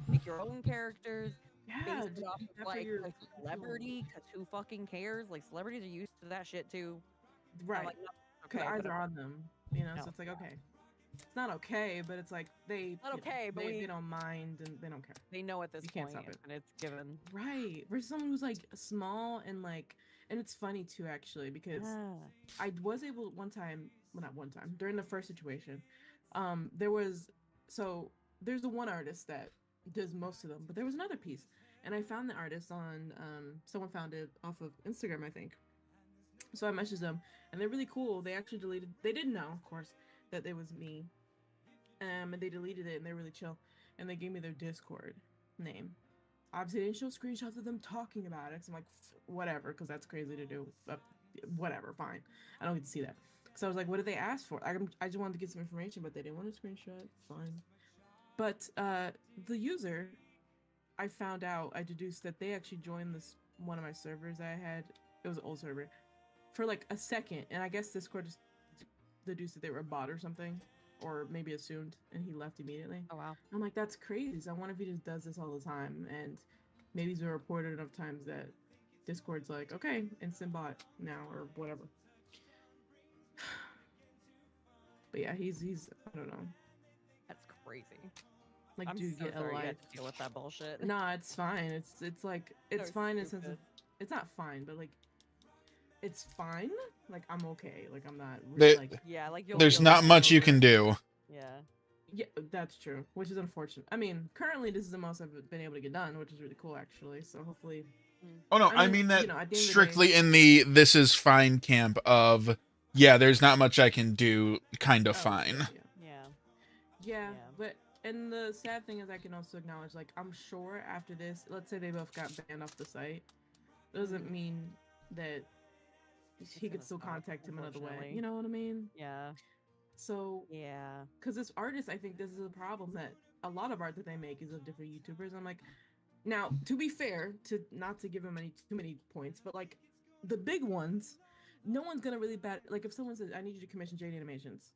Make your own characters. Yeah. Yeah, based it off of that's like your a celebrity, because who fucking cares? Like celebrities are used to that shit too. I'm right. like, Because okay, eyes but are on them, you know. no, So it's like okay, it's not okay, but it's like they not okay, but they don't mind and they don't care. they know at this You can't point, stop it. and it's given. Right. Versus someone who's like small and like, and it's funny too actually because Ah. I was able one time, well not one time, during the first situation, there was so there's the one artist that does most of them, but there was another piece, and I found the artist on someone found it off of Instagram I think. So I messaged them, and they're really cool. They actually deleted. They didn't know, of course, that it was me, and they deleted it, and they're really chill, and they gave me their Discord name. Obviously, they didn't show screenshots of them talking about it. Cause I'm like, whatever, because that's crazy to do. Whatever, fine. I don't get to see that. So I was like, what did they ask for? I just wanted to get some information, but they didn't want a screenshot. Fine. But the user, I found out, I deduced that they actually joined this one of my servers I had. It was an old server for like a second, and I guess Discord just deduced that they were a bot or something, or maybe assumed, and he left immediately. Oh wow. I'm like, that's crazy. So I wonder if he just does this all the time, and maybe he's been reported enough times that Discord's like, okay, instant bot now or whatever. But yeah, he's I don't know. That's crazy. Like, I'm dude, so get a sorry you life. had to deal with that bullshit. Nah, it's fine. It's like it's So fine in the sense of stupid. it's not fine, but like it's fine. Like I'm okay. Like I'm not They- like Yeah, like you'll There's feel not bad much you over can it. do. Yeah. yeah, that's true, which is unfortunate. I mean, currently this is the most I've been able to get done, which is really cool actually. So hopefully, Oh no, I I mean, mean that you know, at the end of the strictly day- in the this is fine camp of yeah, there's not much I can do kind of oh, fine. sure, Yeah. yeah, Yeah. but and the sad thing is, I can also acknowledge, like, I'm sure after this, let's say they both got banned off the site, doesn't mean that he gonna could still stop, contact him another way. unfortunately. You know what I mean? Yeah. So, Yeah. because this artist, I think this is a problem that a lot of art that they make is of different YouTubers. I'm like, now to be fair, to not to give him too many points, but like the big ones, no one's gonna really bat. Like if someone says, "I need you to commission JD animations,"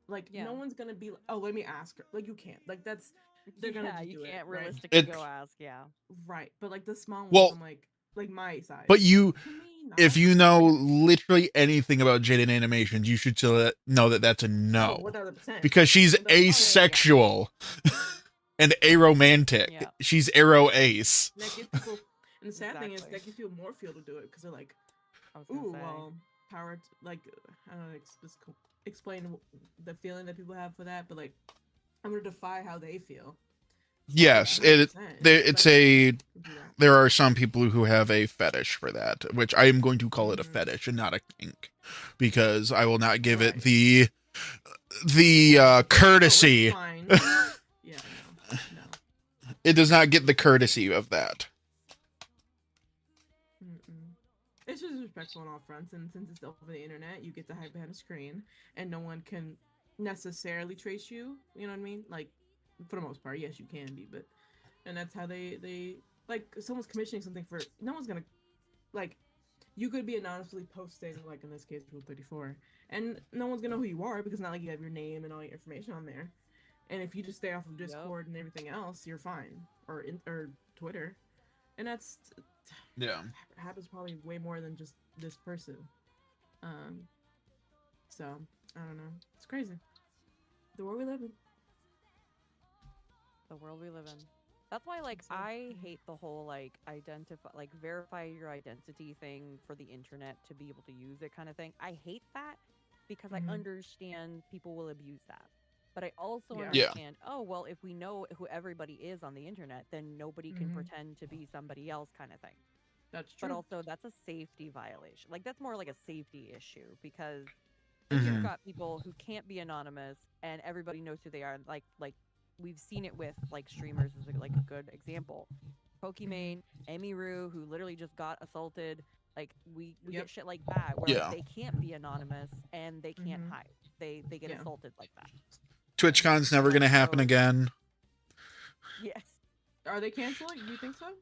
like Yeah. no one's gonna be like, "Oh, let me ask her." Like you can't. Like that's they're gonna yeah, just you do it, can't right? realistically It- go ask. Yeah. Right, but like the small ones, Well, I'm like my size. But you, Can we if not? you know literally anything about Jaden Animations, you should still know that that's a Oh, no. 1000%. Because she's 1000%. Oh, yeah, yeah. asexual and aromantic. Yeah. She's arrow ace. And that gives people, and the sad thing is Exactly. that gives people more fuel to do it because they're like, I was gonna ooh, say. well, power, like, I don't know, explain the feeling that people have for that, but like, I'm gonna defy how they feel. Yes, 100%. it's Like, a. do that. There are some people who have a fetish for that, which I am going to call it a Mhm. fetish and not a kink, because I will not give it Right. the Oh, it's courtesy. fine. Yeah, no. It does not get the courtesy of that. Mm-mm. It's just respectful on all fronts, and since it's over the internet, you get to hide behind a screen, and no one can necessarily trace you. You know what I mean? Like, for the most part, yes, you can be, but and that's how they like someone's commissioning something for. No one's gonna like. You could be anonymously posting, like in this case, Rule 34, and no one's gonna know who you are because not like you have your name and all your information on there. And if you just stay off of Discord and everything else, you're fine, or Twitter, and that's Yeah. happens probably way more than just this person. So I don't know. It's crazy. The world we live in. The world we live in. That's why, like, I hate the whole like verify your identity thing for the internet to be able to use it kind of thing. I hate that because Mhm. I understand people will abuse that. But I also Yeah. Yeah. understand, oh well, if we know who everybody is on the internet, then nobody can Mhm. pretend to be somebody else kind of thing. That's true. But also that's a safety violation. Like that's more like a safety issue because if you've Mhm. got people who can't be anonymous and everybody knows who they are, like we've seen it with like streamers is like a good example. Pokimane, Emiru, who literally just got assaulted. Like we Yep. get shit like that where Yeah. like, they can't be anonymous and they can't Mhm. hide. They get Yeah. assaulted like that. TwitchCon's never going to happen So- again. Yes. Are they canceling? Do you think so?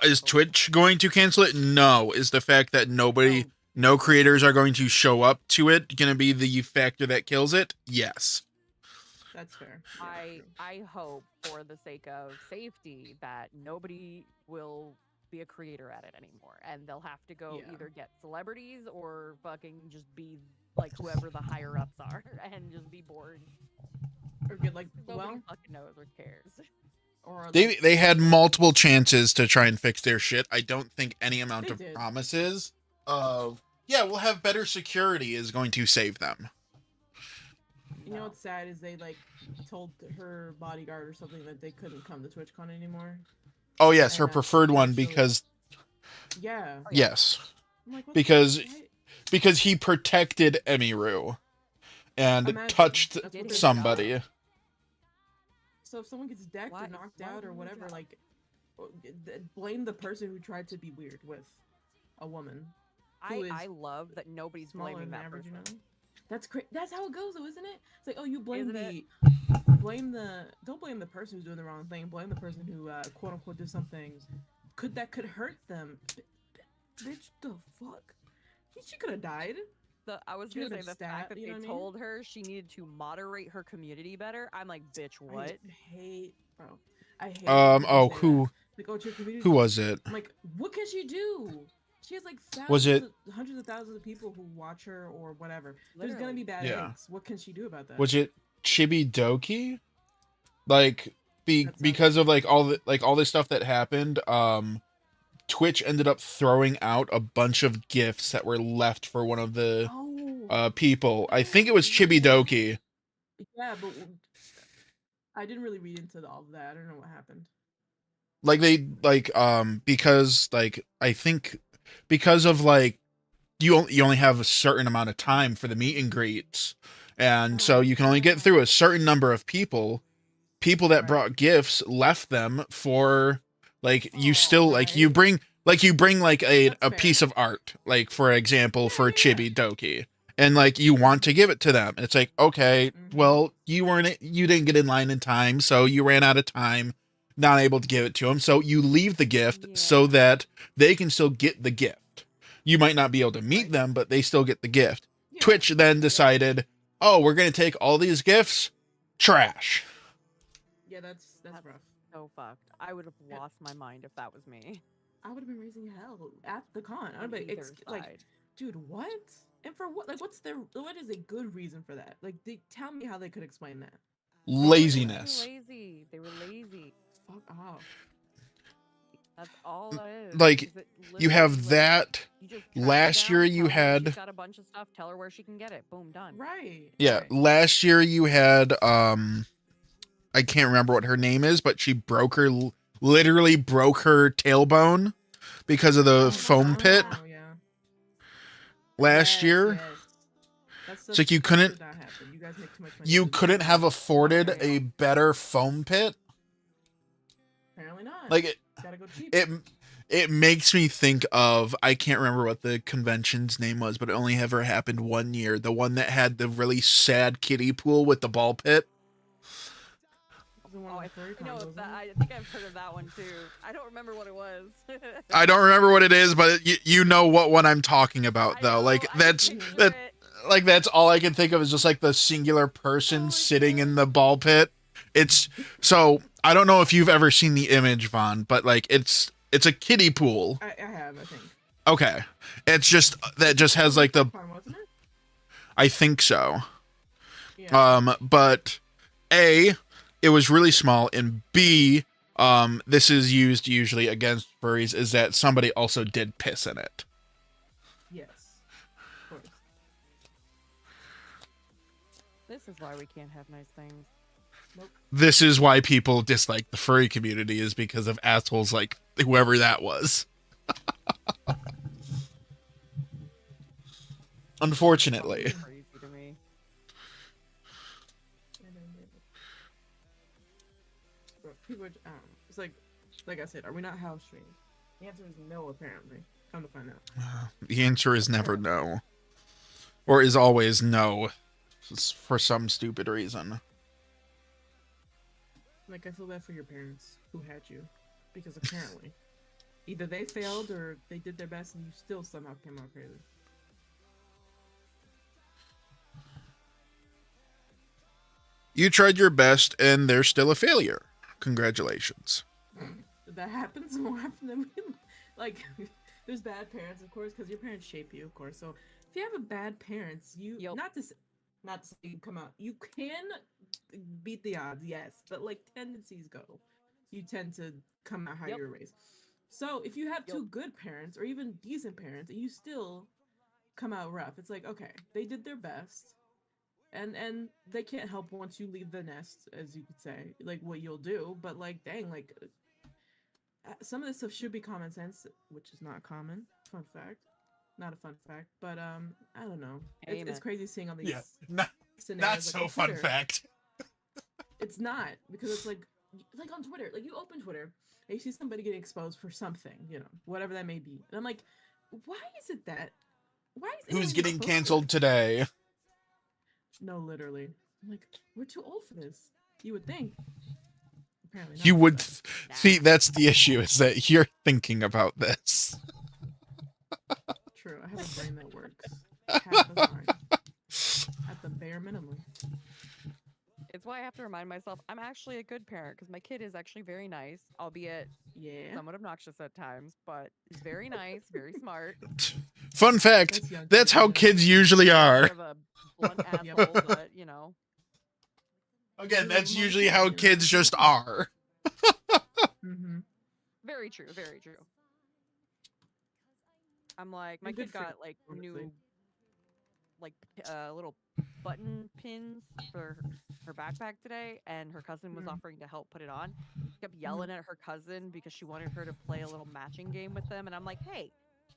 Is Twitch going to cancel it? No. Is the fact that Oh, no creators are going to show up to it going to be the factor that kills it? Yes. That's fair. Yeah, true. I hope for the sake of safety that nobody will be a creator at it anymore, and they'll have to go Yeah. either get celebrities or fucking just be like whoever the higher ups are and just be bored. Or get like, Nobody well, fucking knows or cares. or like, They had multiple chances to try and fix their shit. I don't think any amount They of did. promises of yeah, we'll have better security is going to save them. You know what's sad is they like told her bodyguard or something that they couldn't come to TwitchCon anymore. Oh yes, her And, preferred one actually- because Yeah. yes, I'm like, what because the- because he protected Emiru and Imagine, touched that's what they somebody. So if someone gets decked Why- or knocked why out would or you whatever, do that? like, blame the person who tried to be weird with a woman. Who is I love that nobody's Smaller blaming than that average, person. you know? That's great. That's how it goes, though, isn't it? It's like, oh, you blame Isn't it? don't blame the person who's doing the wrong thing. Blame the person who, quote unquote, did something that could hurt them. Bitch, the fuck? She could have died. I was She gonna say could've the fact that you know they what I mean? told her she needed to moderate her community better. I'm like, bitch, what? I hate, bro. I hate. Oh, Like, who oh, to your community. who was it? I'm like, what can she do? She has like Was it- hundreds of thousands of people who watch her or whatever. There's gonna Literally. be bad Yeah. eggs. What can she do about that? Was it Chibidoki? Like That sounds because of like all this stuff that happened, Twitch ended up throwing out a bunch of gifts that were left for one of the Oh, people. I think it was Chibidoki. yeah, but I didn't really read into all of that. I don't know what happened. Like they because like I think because of like you only have a certain amount of time for the meet and greets, and so you can only get through a certain number of people. People that Right. brought gifts left them for like you still like you right. bring like a That's piece fair. of art, like for example for Yeah, yeah, yeah. Chibidoki, and like you want to give it to them, and it's like okay, well you didn't get in line in time, so you ran out of time, not able to give it to them, so you leave the gift so Yeah. that they can still get the gift. You might not be able to meet Right. them, but they still get the gift. Yeah. Twitch then decided, oh, we're gonna take all these gifts, trash. Yeah, that's rough. So fucked. I would have lost my mind if that was me. I would have been raising hell at the con. I'd On be either like, side. dude, what? And for what? Like, what is a good reason for that? Like, tell me how they could explain that. Laziness. Lazy. They were lazy. Fuck off. That's all that is. Like, is it You literally have just, like, that. you just track her Last down, year you tell her had she's got a bunch of stuff. Tell her where she can get it. Boom, done. Right. yeah, Right. last year you had I can't remember what her name is, but she literally broke her tailbone because of the Oh, foam pit Oh, yeah. last Yes, year. yes. That's It's like you that couldn't- should not happen. You guys make too much money. You to do couldn't that. have afforded Okay. a better foam pit. Apparently not. Like Gotta go cheap. it makes me think of I can't remember what the convention's name was, but it only ever happened one year. The one that had the really sad kiddie pool with the ball pit. The one Oh, with furry I know combos, that. isn't it? I think I've heard of that one too. I don't remember what it was. I don't remember what it is, but you know what one I'm talking about I though. know, Like I can that's picture that it. like that's all I can think of is just like the singular person Holy sitting shit. in the ball pit. It's so I don't know if you've ever seen the image, Vaughn, but like it's a kiddie pool. I have, I think. Okay. It's just that just has like the Fun, wasn't it? I think so. Yeah. But A, it was really small, and B, this is used usually against furries, is that somebody also did piss in it. Yes. Of course. This is why we can't have nice things. This is why people dislike the furry community, is because of assholes like whoever that was. Unfortunately. Crazy to me. But people, it's like I said, are we not house streams? The answer is no, apparently. Come to find out. The answer is never no. Or is always no. For some stupid reason. Like, I feel bad for your parents who had you. Because apparently, either they failed or they did their best and you still somehow came out crazy. You tried your best, and they're still a failure. Congratulations. That happens more often than we like. There's bad parents, of course, because your parents shape you, of course. So if you have a bad parents, you Yep. not to say you come out. You can beat the odds, yes, but like tendencies go, you tend to come out how Yep. you're raised. So if you have Yep. two good parents or even decent parents, and you still come out rough, it's like okay, they did their best, and they can't help once you leave the nest, as you could say, like what you'll do. But like, dang, like some of this stuff should be common sense, which is not common. Fun fact, not a fun fact, but I don't know. It's Amen. crazy seeing all these Yeah, not scenarios. so like on fun Twitter. fact. It's not, because it's like on Twitter, like you open Twitter and you see somebody getting exposed for something, you know, whatever that may be, and I'm like, why is it that? Why is Who's anyone getting exposed for canceled it? today? No, literally. I'm like, we're too old for this. You would think. Apparently not. You would but- see. That's the issue. Is that you're thinking about this? True. I have a brain that works half as hard at the bare minimum. It's why I have to remind myself I'm actually a good parent because my kid is actually very nice, albeit Yeah. somewhat obnoxious at times, but he's very nice, very smart. Fun fact. That's young. That's how kids, kids usually are. Bit of a blunt Yep. asshole, but you know. Again, that's Little usually monkey, how you know? kids just are. Mm-hmm. Very true, very true. I'm like, my And good kid for got you, like honestly. new, like little button pins for her backpack today, and her cousin was Mm. offering to help put it on. She kept yelling at her cousin because she wanted her to play a little matching game with them, and I'm like, hey,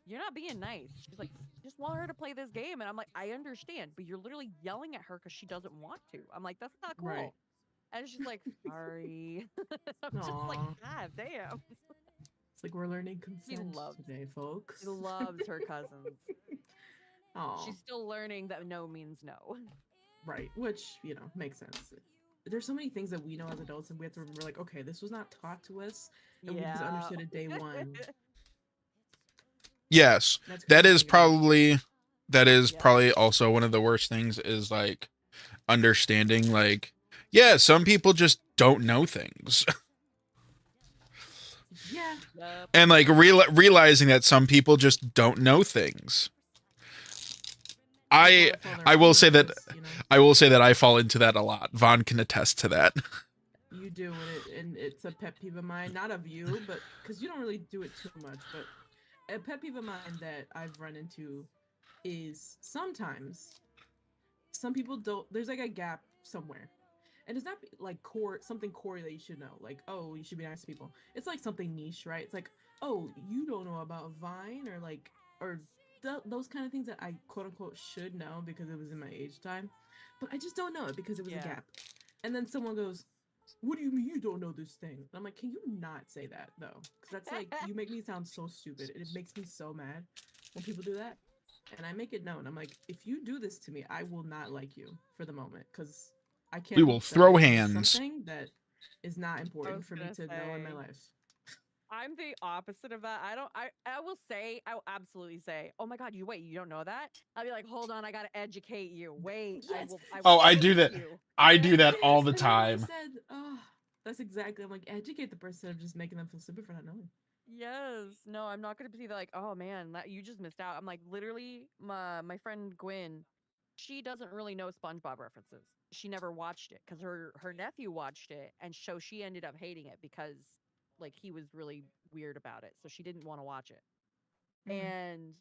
you're not being nice. She's like, just want her to play this game, and I'm like, I understand, but you're literally yelling at her because she doesn't want to. I'm like, that's not cool. Right. And she's like, sorry. I'm just like, Aw. God damn. It's like we're learning consent loves- today, folks. She loves her cousins. Aw. She's still learning that no means no. Right, which, you know, makes sense. There's so many things that we know as adults, and we have to remember, like, okay, this was not taught to us, and we just understood it day one. Yes, That's that crazy is to me. probably Yeah. probably also one of the worst things is like understanding like yeah, some people just don't know things. Yeah. Yep. And like realizing that some people just don't know things. I will say that You know, I will say that I fall into that a lot. Vaughn can attest to that. you do, and it's a pet peeve of mine, not of you, but because you don't really do it too much, but a pet peeve of mine that I've run into is sometimes some people don't. There's like a gap somewhere, and it's not like something core that you should know. Like, oh, you should be nice to people. It's like something niche, right? It's like, oh, you don't know about Vine or like or those kind of things that I quote unquote should know because it was in my age time, but I just don't know it because it was a Yeah. gap. And then someone goes, "What do you mean you don't know this thing?" And I'm like, "Can you not say that though? Because that's like you make me sound so stupid. It makes me so mad when people do that." And I make it known. I'm like, if you do this to me, I will not like you for the moment because I can't. We will accept throw that this is hands. Something that is not important for me gonna to know in my say- life. I'm the opposite of that. I will absolutely say, oh my God, you don't know that? I'll be like, hold on, I gotta educate you. Wait, Yes. Oh, I teach do that. you." I do that Yes, all the and I already time. Said, oh, that's exactly. I'm like, educate the person of just making them feel stupid for not knowing. Yes. No, I'm not gonna be like, oh man, that you just missed out. I'm like, literally, my friend Gwen, she doesn't really know SpongeBob references. She never watched it because her nephew watched it, and so she ended up hating it because like he was really weird about it, so she didn't want to watch it. Mhm. And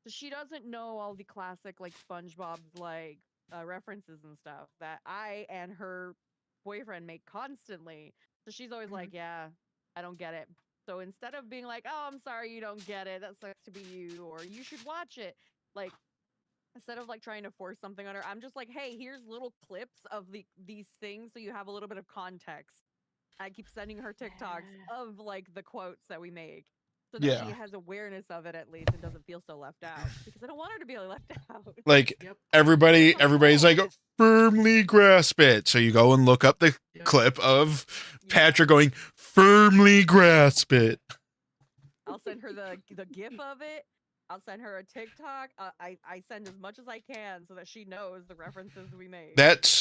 so she doesn't know all the classic like SpongeBob's like references and stuff that I and her boyfriend make constantly. So she's always like, "Yeah, I don't get it." So instead of being like, "Oh, I'm sorry you don't get it. That sucks to be you," or "You should watch it," like instead of like trying to force something on her, I'm just like, "Hey, here's little clips of these things so you have a little bit of context." I keep sending her TikToks of like the quotes that we make so that she Yeah. has awareness of it at least and doesn't feel so left out because I don't want her to be left out. Like Yep. everybody's like firmly grasp it. So you go and look up the Yep. clip of Yeah. Patrick going firmly grasp it. I'll send her the gif of it I'll send her a TikTok. I send as much as I can so that she knows the references we make. That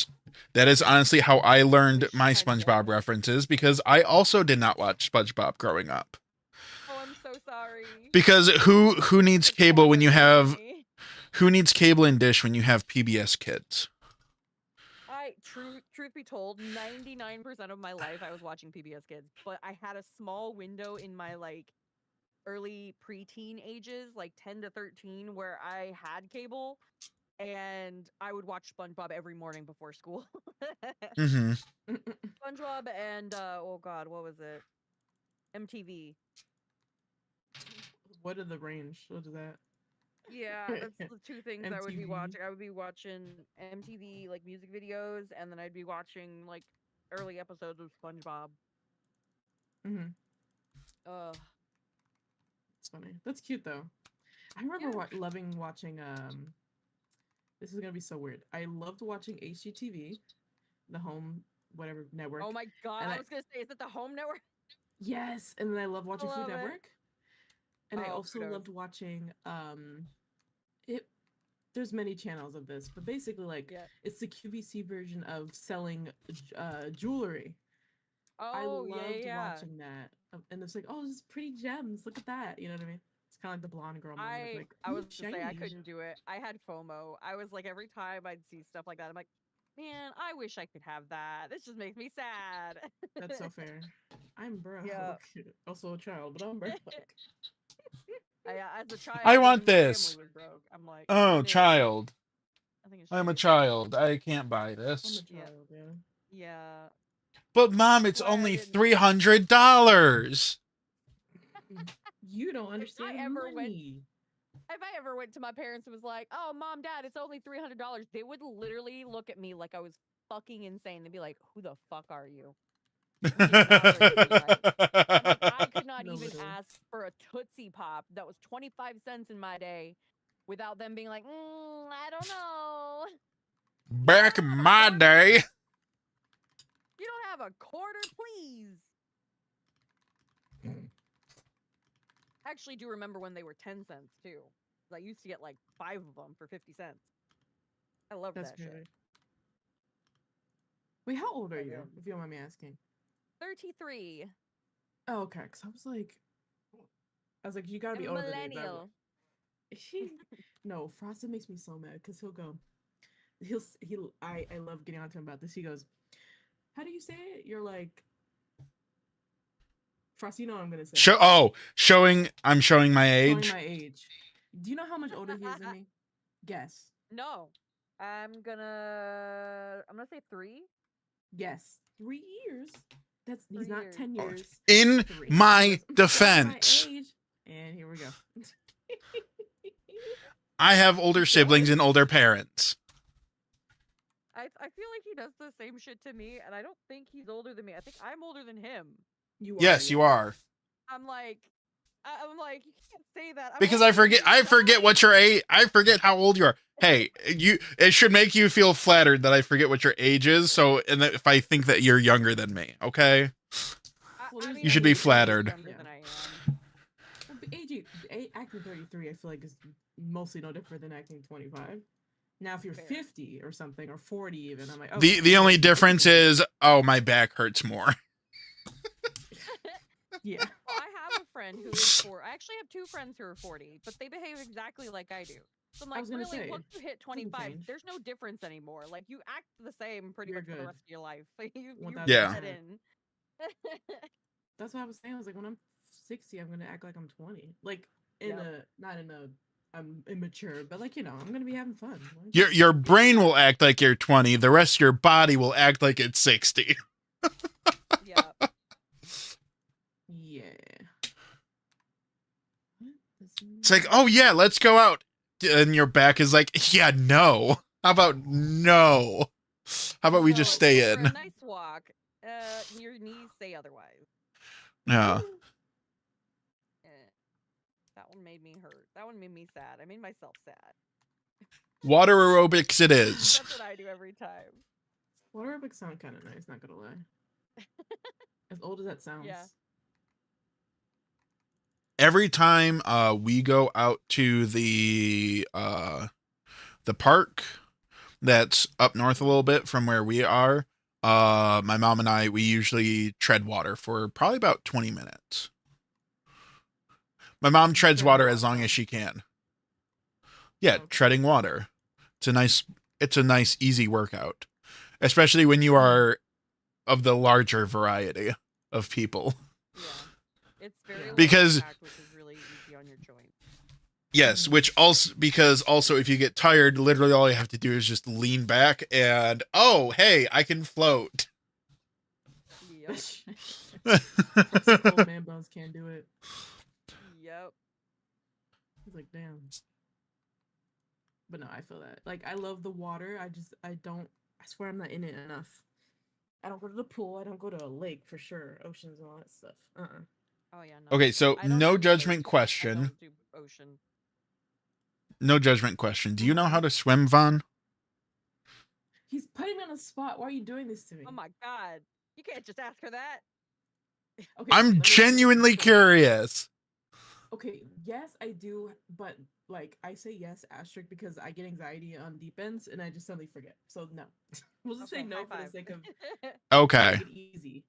is honestly how I learned my Tiny SpongeBob devil. references, because I also did not watch SpongeBob growing up. Oh, I'm so sorry. Because who needs It's cable when you have me. who needs cable and dish when you have PBS Kids? Truth be told, 99% of my life I was watching PBS Kids, but I had a small window in my like early preteen ages, like 10 to 13, where I had cable and I would watch SpongeBob every morning before school. Mm-hmm. SpongeBob and oh god, what was it? MTV. What are the range? What is that? Yeah, that's the two things I would be MTV. watching. I would be watching MTV like music videos, and then I'd be watching like early episodes of SpongeBob. Mm-hmm. Ugh. It's funny. That's cute though. I remember Yeah. loving watching. This is gonna be so weird. I loved watching HGTV, the home whatever network. Oh my god, And I was gonna say, is it the Home Network? yes, and then I love watching Food love it. Network. And I Oh, also kudos. loved watching it there's many channels of this, but basically like Yeah. it's the QVC version of selling jewelry. I Oh loved yeah. watching that. And it's like, oh, this is pretty gems. Look at that. You know what I mean? It's kind of like the blonde girl moment. Of like, I ooh, was to say I shiny. couldn't do it. I had FOMO. I was like, every time I'd see stuff like that, I'm like, man, I wish I could have that. This just makes me sad. That's so fair. I'm broke. Yeah. Also a child, but I'm broke. As a child, I want when my this. family was broke, I'm like, Oh, "Dude, child. I think it's I'm a shitty." child. I can't buy I'm this. a child, yeah. Yeah. But Mom, it's Why I only didn't- $300. You don't understand ever went- money. If I ever went to my parents and was like, "Oh, Mom, Dad, it's only $300," they would literally look at me like I was fucking insane. They'd be like, "Who the fuck are you?" We did not raise you right. Like, I could not No, even literally. ask for a Tootsie Pop that was 25 cents in my day without them being like, I don't know. Back in my day. You don't have a quarter, please. I actually do remember when they were 10 cents too. 'Cause I used to get like 5 of them for 50 cents. I love That's that great. shit. Wait, how old are Okay. you? If you don't mind me asking. 33. Oh, okay. Because I was like, you gotta be I'm a older than me. millennial. No, Frosted makes me so mad because I love getting on to him about this. He goes, how do you say it? You're like, Frost, you know what I'm gonna say. I'm showing my age. Showing my age. Do you know how much older he is than me? Guess. No. I'm gonna say 3. Yes. 3 years. He's 3 not years. 10 years. In 3. my He goes, defense, "That's my age." And here we go. I have older siblings and older parents. I feel like he does the same shit to me, and I don't think he's older than me. I think I'm older than him. Yes, you are. I'm like, you can't say that. I'm Because older I than forget you, what your age. I forget how old you are. Hey, it should make you feel flattered that I forget what your age is. So, and that if I think that you're younger than me, okay? Well, I mean, You should be he's flattered. younger Yeah. than I am. Well, but acting 33, I feel like is mostly no different than acting 25. Now, if you're Fair. 50 or something, or 40 even, I'm like, oh, The only difference is, oh, my back hurts more. yeah. Well, I have a friend who is 40. I actually have 2 friends who are 40, but they behave exactly like I do. So I'm I like, was gonna really, say, once you hit 25, change. there's no difference anymore. Like, you act the same pretty You're much for the good. rest of your life. You 1000%. Yeah. fit in. That's what I was saying. I was like, when I'm 60, I'm gonna act like I'm 20. Like not in a I'm immature, but like I'm gonna be having fun. Like, Your brain will act like you're 20. The rest of your body will act like it's 60. Yeah. yeah. It's like, oh yeah, let's go out. And your back is like, yeah, no. How about no? How about we just No, stay go for in? a nice walk. Your knees say otherwise. Yeah. Eh, that one made me hurt. That one made me sad. I made myself sad. Water aerobics it is. That's what I do every time. Water aerobics sound kind of nice, not gonna lie. As old as that sounds. Yeah. every time we go out to the park that's up north a little bit from where we are, my mom and I, we usually tread water for probably about 20 minutes. My mom treads water as long as she can. Yeah, Okay. treading water. It's a nice easy workout, especially when you are of the larger variety of people. Yeah. It's very low Because- impact, which is really easy on your joints. Yes, which also because also if you get tired, literally all you have to do is just lean back and oh hey, I can float. Yep. Old man bones can't do it. Yep. He's like, damn. But no, I feel that. Like, I love the water. I swear I'm not in it enough. I don't go to the pool. I don't go to a lake for sure. Oceans and all that stuff. Oh yeah. No. Okay, so I don't no do judgment lake. I question. don't do ocean. No judgment question. Do you know how to swim, Vaughn? He's putting me on the spot. Why are you doing this to me? Oh my god. You can't just ask her that. Okay, let I'm me genuinely explain. curious. Okay, yes, I do, but like I say yes, asterisk, because I get anxiety on deep ends and I just suddenly forget. So no, we'll just say Okay, no high for the five. sake of Okay. make it easy.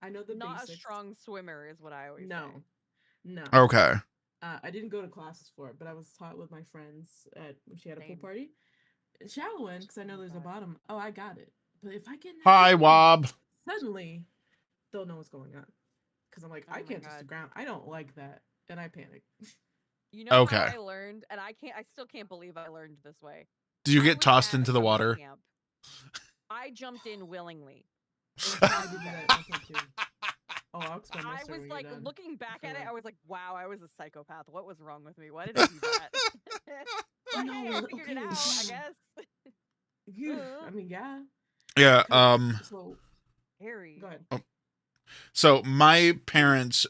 I know the Not basics. a strong swimmer is what I always No, say. no. Okay. I didn't go to classes for it, but I was taught with my friends at when she had a pool Same. party. Shallow end, because I know there's a bottom. Oh, I got it. But if I get Hi, nervous, Wob. suddenly don't know what's going on. Because I'm like, Oh I my can't touch the God. ground. I don't like that. And I panic. You know Okay. how I learned, and I still can't believe I learned this way. Did you I get was tossed at into a the summer water? camp. I jumped in willingly. I did that at one point too. Oh, I'll explain my I story was when like, you're done. looking back feel at it, that. I was like, wow, I was a psychopath. What was wrong with me? Why did I do that? But hey, I No, figured it okay, out, I yeah. guess. You, I mean, yeah. Yeah. 'cause- So Harry. go ahead. So my parents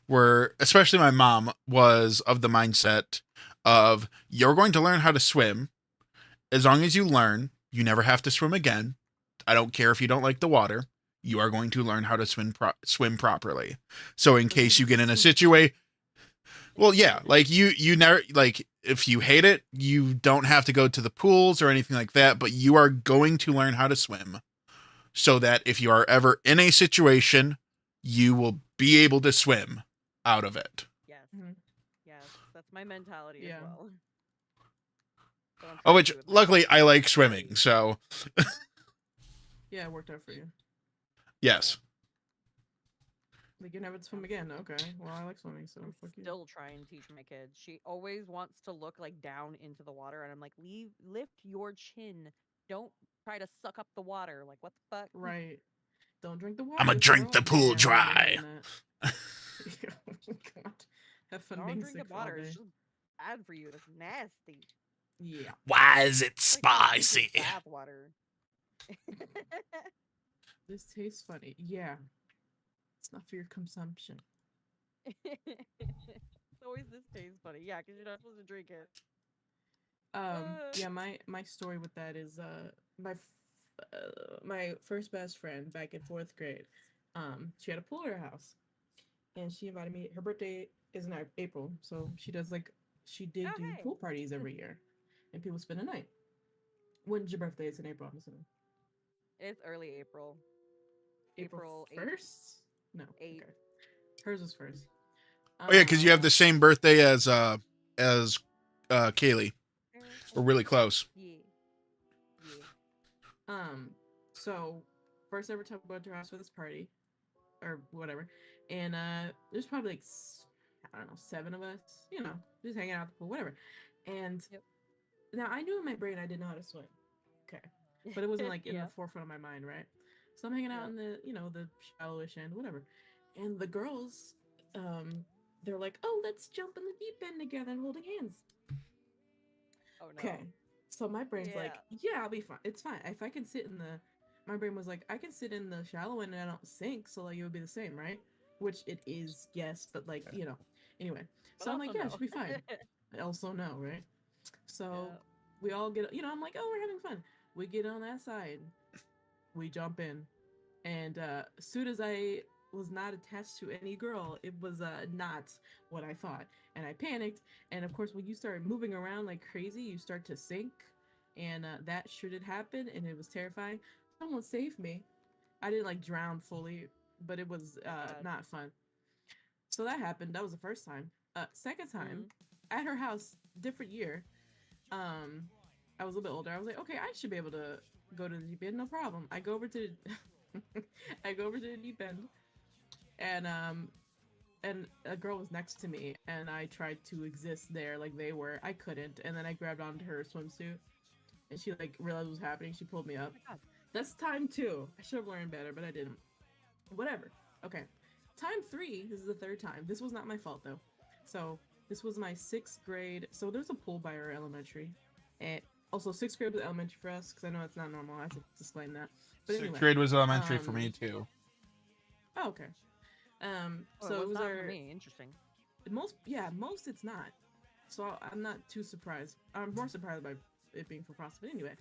were, especially my mom, was of the mindset of you're going to learn how to swim. As long as you learn, you never have to swim again. I don't care if you don't like the water. You are going to learn how to swim properly. So in case you get in a situation, well, yeah, like you never, like if you hate it, you don't have to go to the pools or anything like that, but you are going to learn how to swim so that if you are ever in a situation, you will be able to swim out of it. Yes. Mhm. Yes. That's my mentality Yeah. as well. So I'm Oh, trying which to do it luckily myself. I like swimming, so Yeah, it worked out for you. yes. Like you never swim again. Okay. Well, I like swimming, so I'm fuck you. still trying to teach my kids. She always wants to look like down into the water, and I'm like, lift your chin. Don't try to suck up the water. Like, what the fuck? Right. Don't drink the water. I'ma you'll drink throw the up. pool Yeah, I remember dry. hearing that. Oh, God. Have fun Don't being drink sick the all water. day. It's just bad for you. That's nasty. Yeah. Why is it It's like spicy? bath water. This tastes funny. Yeah. It's not for your consumption. It's always this tastes funny. Yeah, because you're not supposed to drink it. Yeah, my story with that is my first best friend back in 4th grade. She had a pool at her house, and she invited me. Her birthday is in April, so she did Oh, do hey. pool parties every year, and people spend a night. When's your birthday? It's in April, I'm assuming. It's early April. April April 8th. 1st? No. 8th. Okay. Hers was first. Oh yeah, because you have the same birthday as Kaylee. We're really close. Yeah. So first ever time going to her house for this party, or whatever, and there's probably like I don't know 7 of us, just hanging out at the pool, whatever. And Yep. now I knew in my brain I didn't know how to swim, okay, but it wasn't like in Yeah. the forefront of my mind, right? So I'm hanging out in the the shallowish end, whatever, and the girls, they're like, oh, let's jump in the deep end together and holding hands. Oh no. Okay. So my brain's like, yeah, I'll be fine. It's fine. If I can sit in my brain was like, I can sit in the shallow end and I don't sink, so like it would be the same, right? Which it is, yes, but like, anyway. But So I'm like, also yeah, no. it should be fine. I also know, right? So Yeah. we all get, I'm like, oh, we're having fun. We get on that side, we jump in, and as soon as I was not attached to any girl. It was not what I thought, and I panicked. And of course, when you start moving around like crazy, you start to sink, and that sure did happen, and it was terrifying. Someone saved me. I didn't like drown fully, but it was not fun. So that happened. That was the first time. Second time, at her house, different year. I was a little bit older. I was like, okay, I should be able to go to the deep end, no problem. I go over to I go over to the deep end, and a girl was next to me, and I tried to exist there like they were. I couldn't, and then I grabbed onto her swimsuit, and she like realized what was happening. She pulled me up. That's time 2. I should have learned better, but I didn't. Whatever. Okay. Time 3. This is the third time. This was not my fault though. So this was my 6th grade. So there's a pool by our elementary, and also 6th grade was elementary for us because I know it's not normal. I have to explain that. But anyway, 6th grade was elementary for me too. Oh, okay. So it was not our for me. Interesting. most. Yeah, most it's not. So I'm not too surprised. I'm more surprised by it being for Frost. But anyway.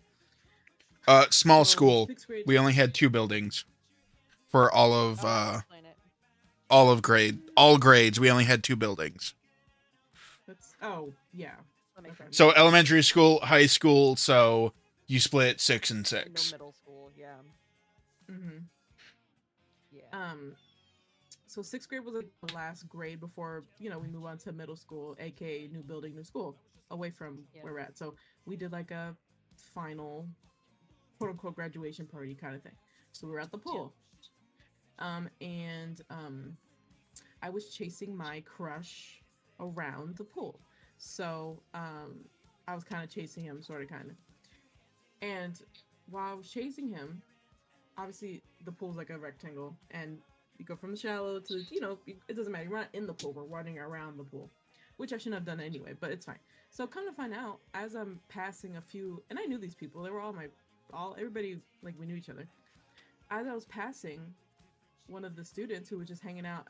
Small So, school. 6th grade, We only had 2 buildings for all of all grades. We only had 2 buildings. That's yeah. That makes sense. So elementary school, high school. So you split 6 and 6. No middle school. Yeah. Mm-hmm. Yeah. So 6th grade was like the last grade before we move on to middle school, aka new building, new school, away from where we're at. So we did like a final, quote unquote, graduation party kind of thing. So we were at the pool, and I was chasing my crush around the pool. So I was kind of chasing him, sort of, kind of. And while I was chasing him, obviously the pool's like a rectangle, and you go from the shallow to it doesn't matter. You're not in the pool. We're running around the pool, which I shouldn't have done anyway, but it's fine. So come to find out, as I'm passing a few, and I knew these people. They were everybody, like, we knew each other. As I was passing, one of the students who was just hanging out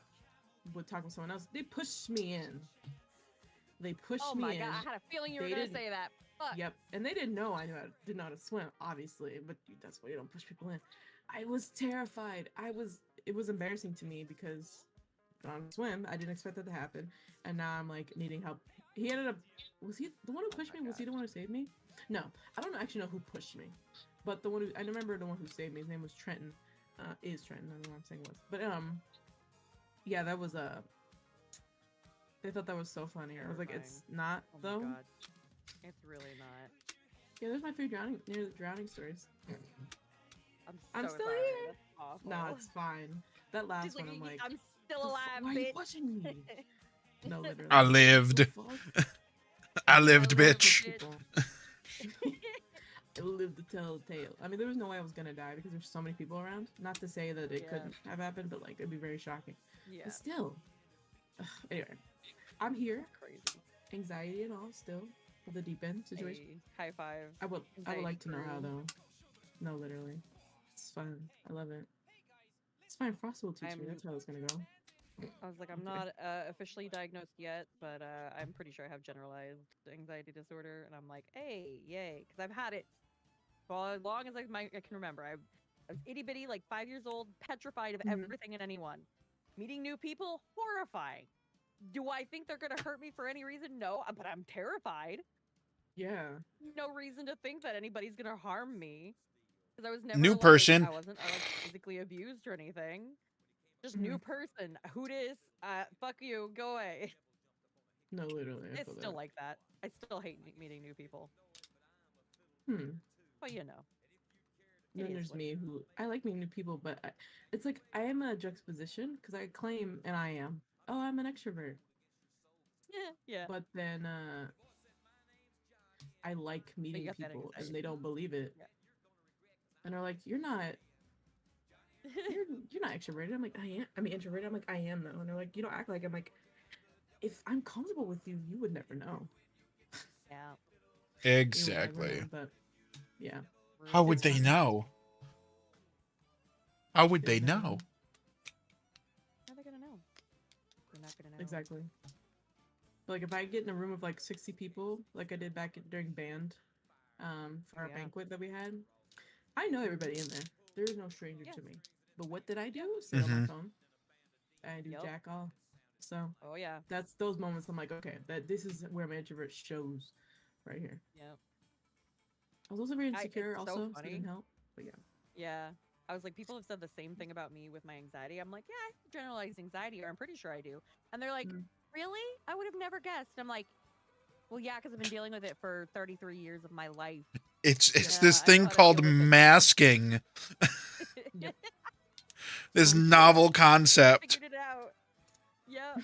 would talk with someone else. They pushed me in. They pushed me in. Oh my god! I had a feeling you were gonna say that. Fuck. Yep, and they didn't know I didn't know how to swim, obviously, but that's why you don't push people in. I was terrified. It was embarrassing to me because I don't swim. I didn't expect that to happen, and now I'm like needing help. He ended up. Was he the one who pushed me? Was he the one who saved me? No, I don't actually know who pushed me, but I remember the one who saved me. His name was Trenton. Is Trenton? I don't know what I'm saying was, but yeah, that was They thought that was so funny. I was like, it's not though. My god. It's really not. Yeah, there's my 3 near the drowning stories. I'm still sorry. here. That's awful. No, it's fine. That last She's one, I'm like, I'm still alive, why are you bitch. pushing me? No, literally. I lived. I lived, bitch. I lived to tell the tale. I mean, there was no way I was gonna die because there's so many people around. Not to say that it couldn't have happened, but like it'd be very shocking. Yeah. But still. Anyway, I'm here. That's crazy. Anxiety and all still. For the deep end situation. Hey, high five. I would like to know how crew. though. No, literally. It's fun. I love it. It's fine. Frost will teach me. That's how it's gonna go. I was like, I'm not officially diagnosed yet, but I'm pretty sure I have generalized anxiety disorder, and I'm like, hey, yay, because I've had it for as long as I can remember. I was itty bitty, like 5 years old, petrified of everything and anyone. Meeting new people, horrifying. Do I think they're gonna hurt me for any reason? No, but I'm terrified. Yeah. No reason to think that anybody's gonna harm me, because I was never New like, person. I wasn't like physically abused or anything. Just new person. Who dis? Fuck you. Go away. No, literally. It's still like that. I still hate meeting new people. But you know. Then there's me who I like meeting new people, but it's like I am a juxtaposition because I claim and I am. Oh, I'm an extrovert. Yeah. But then I like meeting people and they don't believe it. Yeah. And they're like, you're not extroverted. I'm like, I am. I mean, introverted. I'm like, I am though. And they're like, you don't act like. I'm like, if I'm comfortable with you, you would never know. Yeah. Exactly. But yeah. How would they know? How would they know? How are they gonna know? They're not gonna know. Exactly. But like if I get in a room of like 60 people, like I did back during band, for our banquet that we had, I know everybody in there. There is no stranger to me. But what did I do? Sit on my phone. I do Yep. jack all. So Oh yeah. that's those moments I'm like, okay, that this is where my introvert shows right here. Yep. I was also very It's insecure so also, so it funny. didn't help. But yeah. Yeah. I was like, people have said the same thing about me with my anxiety. I'm like, yeah, I have generalized anxiety, or I'm pretty sure I do. And they're like, Mm. really? I would have never guessed. I'm like, well, yeah, because I've been dealing with it for 33 years of my life. It's Yeah, this I know thing how to called deal with it. masking. Yep. This So true. novel concept. Figured it out. Yep.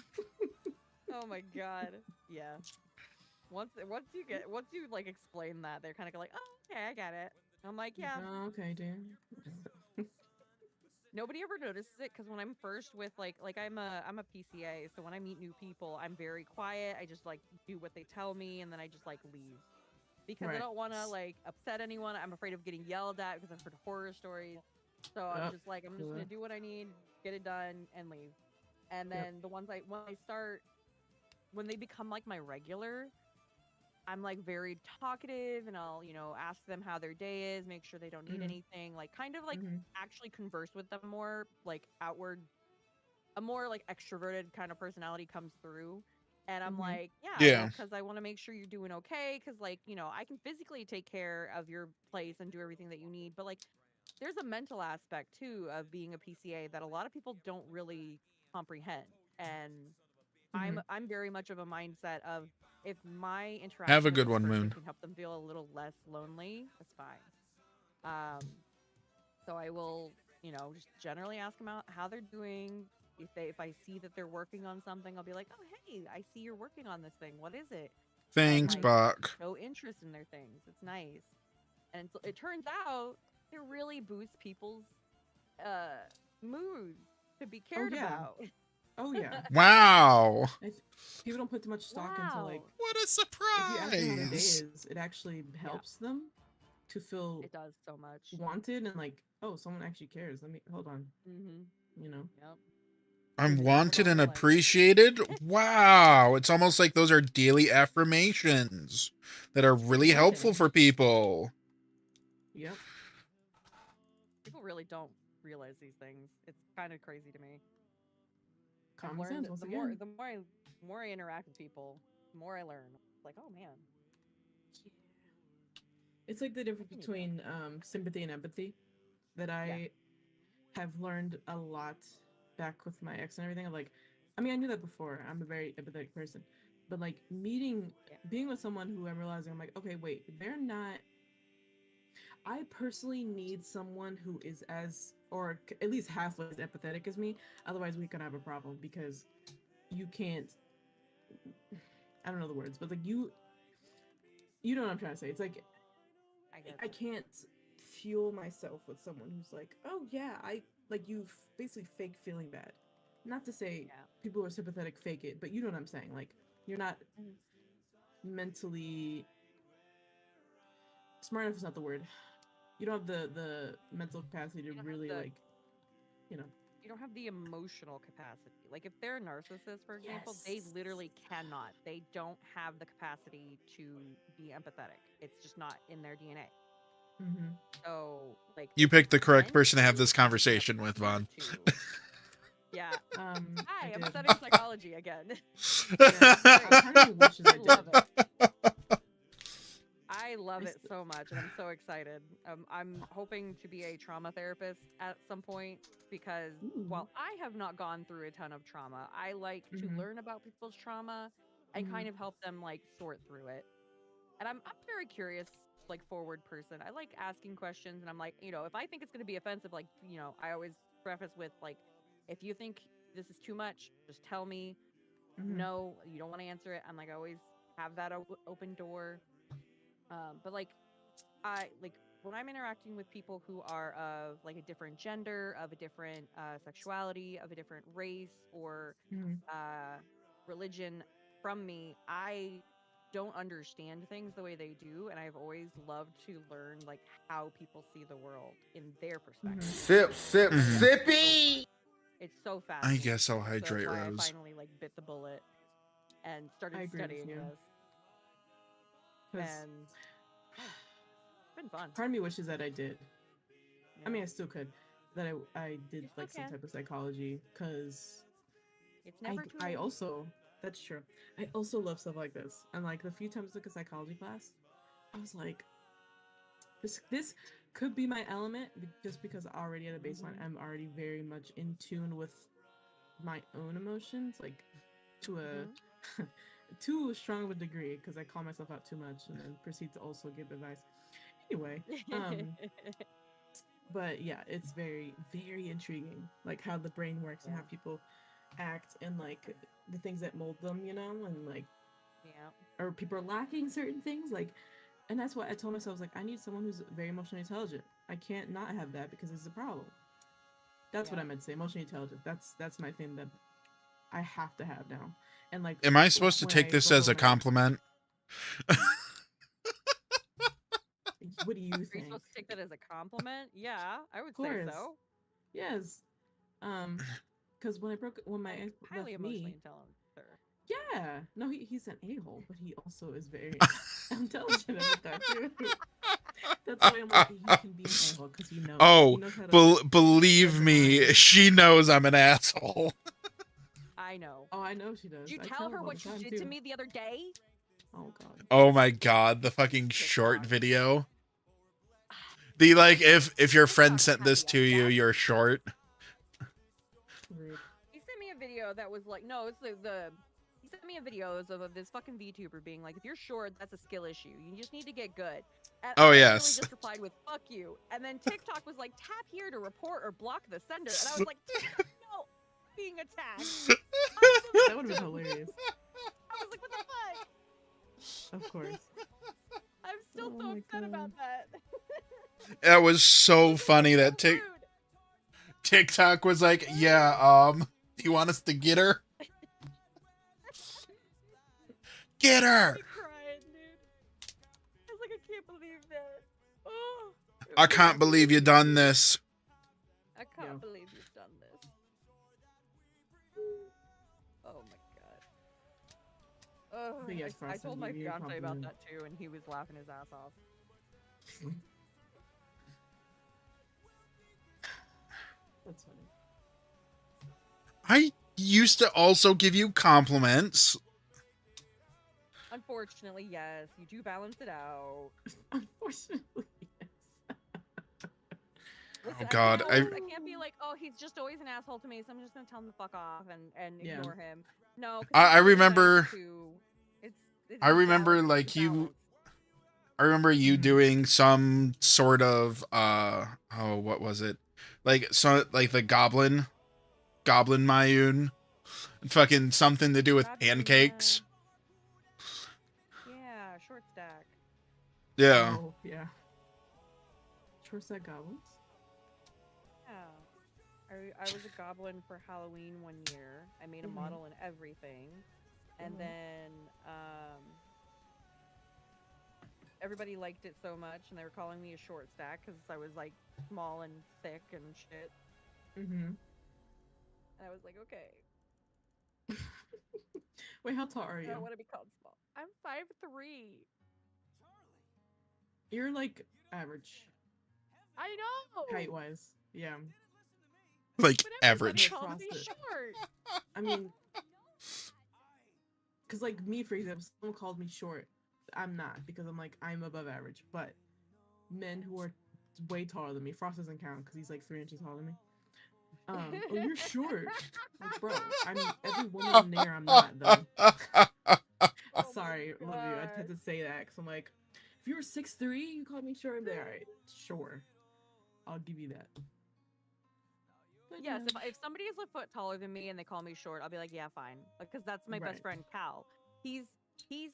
Oh my god. Yeah. Once you like explain that, they're kind of like, oh, okay, I get it. I'm like, yeah. Oh, okay, dude. Nobody ever notices it because when I'm first with like I'm a PCA, so when I meet new people, I'm very quiet. I just like do what they tell me, and then I just like leave because I Right. don't want to like upset anyone. I'm afraid of getting yelled at because I've heard horror stories. So I'm Yep. just like I'm just Feel gonna that. do what I need, get it done, and leave. And Yep. then the ones when they become like my regular, I'm like very talkative and I'll, ask them how their day is, make sure they don't need Mhm. anything, like kind of like Mhm. actually converse with them more, like outward, a more like extroverted kind of personality comes through. And I'm Mhm. like, yeah, Yeah. well, because I want to make sure you're doing okay. Because, like, I can physically take care of your place and do everything that you need. But, like, there's a mental aspect too of being a PCA that a lot of people don't really comprehend. And Mhm. I'm very much of a mindset of if my Have interaction a with good this one, person Moon. can help them feel a little less lonely, that's fine. Um, so I will, just generally ask them out how they're doing. If I see that they're working on something, I'll be like, oh hey, I see you're working on this thing. What is it? And Thanks, like Mhm. Buck. show interest in their things. It's nice. And so it turns out it really boosts people's uh moods to be Oh cared yeah. about. Oh yeah. Wow. I th- People don't put too much stock into like Wow. What a if you ask them how their day surprise. is, it actually Yeah, helps them to feel it does so much. wanted and like, oh, someone actually cares. Let me hold on. Mm-hmm. You know, Yep. I'm because People wanted don't and realize it. appreciated. Wow. It's almost like those are daily affirmations that are really helpful exactly. for people. Yep. People really don't realize these things. It's kind of crazy to me. I've Common learned sense once the more again. the more I the more I interact with people, the more I learn. It's like, oh man, It's like the I difference can use that. between sympathy and empathy that Yeah. I have learned a lot back with my ex and everything. Of like, I mean, I knew that before. I'm a very empathetic person, but like Yeah. being with someone who I'm realizing I'm like, okay, wait, they're not. I personally need someone who is as, or at least halfway as empathetic as me. Otherwise, we could have a problem because you can't. I don't know the words, but like you know what I'm trying to say. It's like I get I it. can't fuel myself with someone who's like, oh yeah, I like you basically fake feeling bad. Not to say Yeah. people who are sympathetic fake it, but you know what I'm saying. Like you're not Mhm. mentally smart enough is not the word. You don't have the mental capacity to You don't have really the like, you know. you don't have the emotional capacity. Like if they're a narcissist, for example, they Yes. literally cannot. They don't have the capacity to be empathetic. It's just not in their DNA. Mm-hmm. So like You they can picked the correct pretend person to have to, this but they conversation with, appear Vaughn. to. Yeah. I Hi, I'm did. studying psychology again. Yes. Great. Part of me wishes I I love did. it. I love I it so much, and I'm so excited. I'm hoping to be a trauma therapist at some point because Ooh. while I have not gone through a ton of trauma, I like to Mm-hmm. learn about people's trauma and Mm-hmm. kind of help them like sort through it. And I'm a very curious, like forward person. I like asking questions, and I'm like, if I think it's going to be offensive, like, I always preface with like, if you think this is too much, just tell me. Mm-hmm. No, you don't want to answer it. I'm like, I always have that open door. But like I like when I'm interacting with people who are of like a different gender, of a different sexuality, of a different race or Mm-hmm. uh, religion from me, I don't understand things the way they do, and I've always loved to learn like how people see the world in their Mm-hmm. perspective. Sip, sip, I Mhm. find it sippy. it's so I fascinating guess to I'll me. So that's hydrate why I Rose. finally like bit the bullet and started I agree with studying you. this, Because and yeah, it's been fun. part of me wishes that I did. I Yeah, mean, I still could. That I you did still like some can. type of psychology because It's never too I late. also, that's true. I also love stuff like this. And like the few times I took a psychology class, I was like, this could be my element just because already at a baseline, I'm already very much in tune with my own emotions, like to a too strong of a degree because I call myself out too much and then proceed to also give advice. Anyway, but yeah, it's very, very intriguing, like how the brain works and how people act and like the things that mold them, you know, and like, Yeah. or people are lacking certain things, like, and that's why I told myself, I was like, I need someone who's very emotionally intelligent. I can't not have that because it's a problem. That's what I meant to say. Emotionally intelligent. That's my thing that I have to have now. And like, Am I supposed to when take I this go as a home at night, compliment? what do you Are you think? supposed to take that as a compliment? Yeah, I would Of say course. so. Yes. Because when my ex Highly left emotionally me, intelligent, sir. yeah, no, he's an a-hole, but he also is very intelligent at the time too. That's why I'm like, he can be an a-hole because he Oh, knows how to believe read the me, mind. she knows I'm an asshole. I know. Oh, I know she does. Did you I tell her all what the you time did too. to me the other day? Oh god. Oh my god, the fucking short TikTok. video. The like, if your friend TikTok sent had this the to you, audacity. you're short. Rude. He sent me a video that was like, no, it's the he sent me a video of this fucking VTuber being like, if you're short, that's a skill issue. You just need to get good. And Oh, I literally yes. just replied with "fuck you," and then TikTok was like, tap here to report or block the sender, and I was like, TikTok, no, being attacked. That would have been hilarious. I was like, what the fuck? Of course. I'm still Oh so my upset God. about that. That was so This is funny so that rude. TikTok was like, yeah, do you want us to get her? Get her! I'm crying, dude. I was like, I can't believe that. Oh, I can't believe you done this. I can't Yeah. believe you've done this. Oh my god. Oh, But yes, I Frost, told I'll my give you a fiance about compliment. that too, and he was laughing his ass off. That's funny. I used to also give you compliments. Unfortunately, yes, you do balance it out. Unfortunately, yes. Listen, God, I can't be like, oh, he's just always an asshole to me, so I'm just gonna tell him to fuck off and Yeah. ignore him. No, 'cause I he's really remember- nice too. It's I remember, balance, like, it's you- balance. I remember you Mhm. doing some sort of oh, what was it? Like the goblin Mayun. Fucking something to do with Goblin, pancakes. Yeah, short stack. Yeah. Oh, yeah. Short stack goblins? Yeah. I was a goblin for Halloween one year. I made a Mhm. model and everything. And Mhm. then everybody liked it so much and they were calling me a short stack because I was like small and thick and shit. Mm-hmm. And I was like, okay. Wait, how tall are I you? don't want to be called small. I'm 5'3". You're like average, I know. height wise. Yeah. Like But average. everybody called me Frosted. short. I mean, because like me, for example, someone called me short. I'm not because I'm like, I'm above average. But men who are way taller than me, Frost doesn't count because he's like 3 inches taller than me. Oh, you're short. Like, bro, I'm every woman in there. I'm not though. Oh my Sorry, love you. I had God. to say that because I'm like, if you were 6'3", you called me short. I'm there. All right, sure, I'll give you that. But Yes, yeah. if somebody is a foot taller than me and they call me short, I'll be like, yeah, fine, because that's my Right. best friend Cal. He's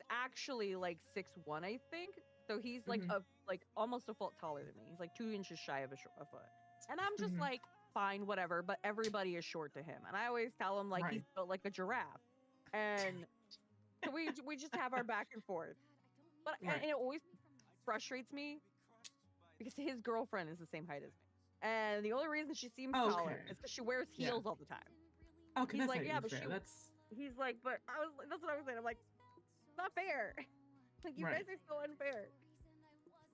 actually like 6'1", I think. So he's like Mhm. like almost a foot taller than me. He's like 2 inches shy of a foot, and I'm just Mhm. like, fine, whatever. But everybody is short to him, and I always tell him like he's Right. built like a giraffe, and so we just have our back and forth. But Right. and it always frustrates me because his girlfriend is the same height as me. And the only reason she seems taller Okay. is because she wears Yeah. heels all the time. Okay, He's that's like, not yeah, even but fair. she- That's He's like, but that's what I was saying. I'm like, it's not fair. Like, you Right. guys are so unfair.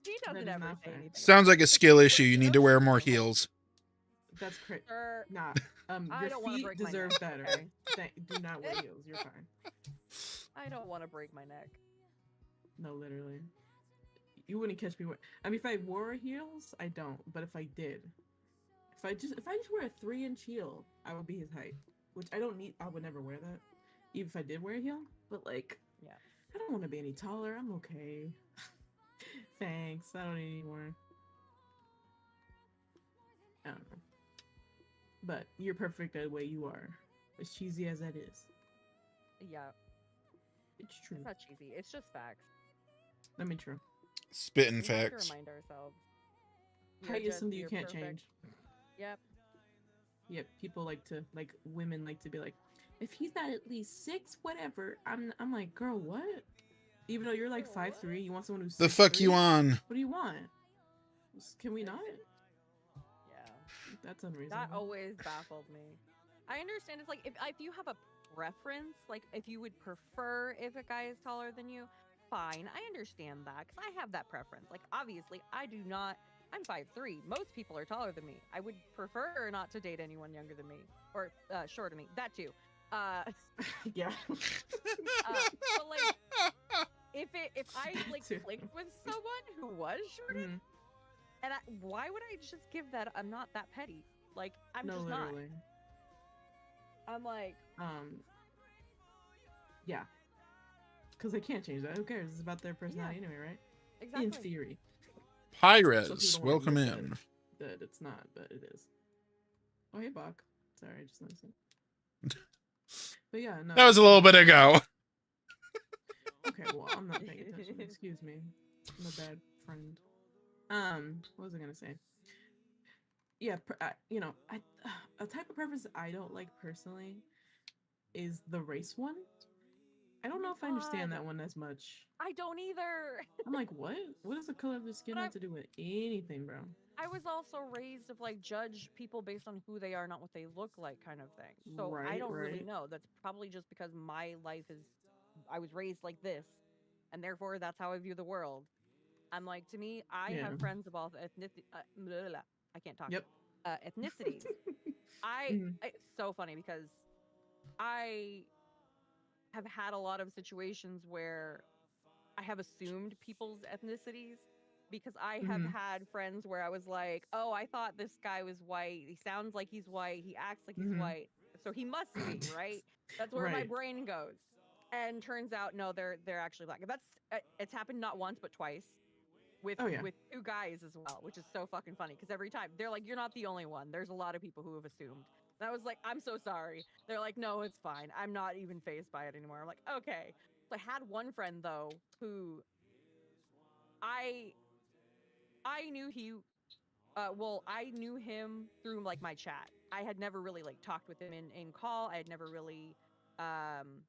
He That doesn't is ever not say fair. anything. Sounds like a Like, skill she issue. You looks need to wear the more same height. heels. that's crazy. Sure. Nah, I Your don't want to feet break my deserve neck. better. Okay? Do not wear heels. You're fine. I don't want to break my neck. No, literally. You wouldn't catch me. I mean, if I wore heels, I don't. But if I did, if I just wear a 3-inch heel, I would be his height. Which I don't need. I would never wear that, even if I did wear a heel. But like, Yeah. I don't want to be any taller. I'm okay. Thanks. I don't need any more. I don't know. But you're perfect the way you are. As cheesy as that is. Yeah. It's true. It's not cheesy. It's just facts. I mean, true. Spitting We have to facts. remind ourselves. Height is something you you're can't perfect. change. Yep. Yep, people women like to be like, if he's not at least 6, whatever. I'm like, girl, what? Even though you're like Girl, 5'3", you want someone who's The fuck 6'3"? you on? What do you want? Can we not? Yeah. That's That unreasonable. always baffled me. I understand it's like if you have a preference, like if you would prefer if a guy is taller than you, fine. I understand that because I have that preference. Like obviously, I do not. I'm 5'3". Most people are taller than me. I would prefer not to date anyone younger than me or shorter than me. That too. Yeah. But like if I like Too. clicked with someone who was shorter, Mhm. and why would I just give that? I'm not that petty. Like I'm No, just literally. not. I'm like, Yeah. Because they can't change that. Who cares? It's about their personality anyway, right? exactly. In theory. Pirates, Some people don't wanna welcome admit in. That it's not, but it is. Oh, hey, Bach. Sorry, I just noticed it. But yeah, no. That was a little bit ago. Okay, well, I'm not paying attention. Excuse me. I'm a bad friend. What was I gonna say? Yeah, a type of preference I don't like personally is the race one. I don't know if I understand that one as much. I don't either. I'm like, what? What does the color of the skin But have to do with anything, bro? I was also raised of like judge people based on who they are, not what they look like, kind of thing. So I Right, don't really right. know. That's probably just because my life is, I was raised like this, and therefore that's how I view the world. I'm like, to me, I Yeah. have friends of all ethnicity. I can't talk. Yep. Ethnicities. Mhm. It's so funny because I have had a lot of situations where I have assumed people's ethnicities because I have Mhm. had friends where I was like, "Oh, I thought this guy was white. He sounds like he's white. He acts like he's Mhm. white. So he must be, right?" That's where my Right. brain goes. And turns out no, they're actually black. That's it's happened not once but twice Oh yeah. with 2 guys as well, which is so fucking funny because every time they're like, "You're not the only one. There's a lot of people who have assumed." And I was like, "I'm so sorry." They're like, "No, it's fine. I'm not even phased by it anymore." I'm like, "Okay." So I had one friend though who I I knew he well, I knew him through like my chat. I had never really like talked with him in call. I had never really um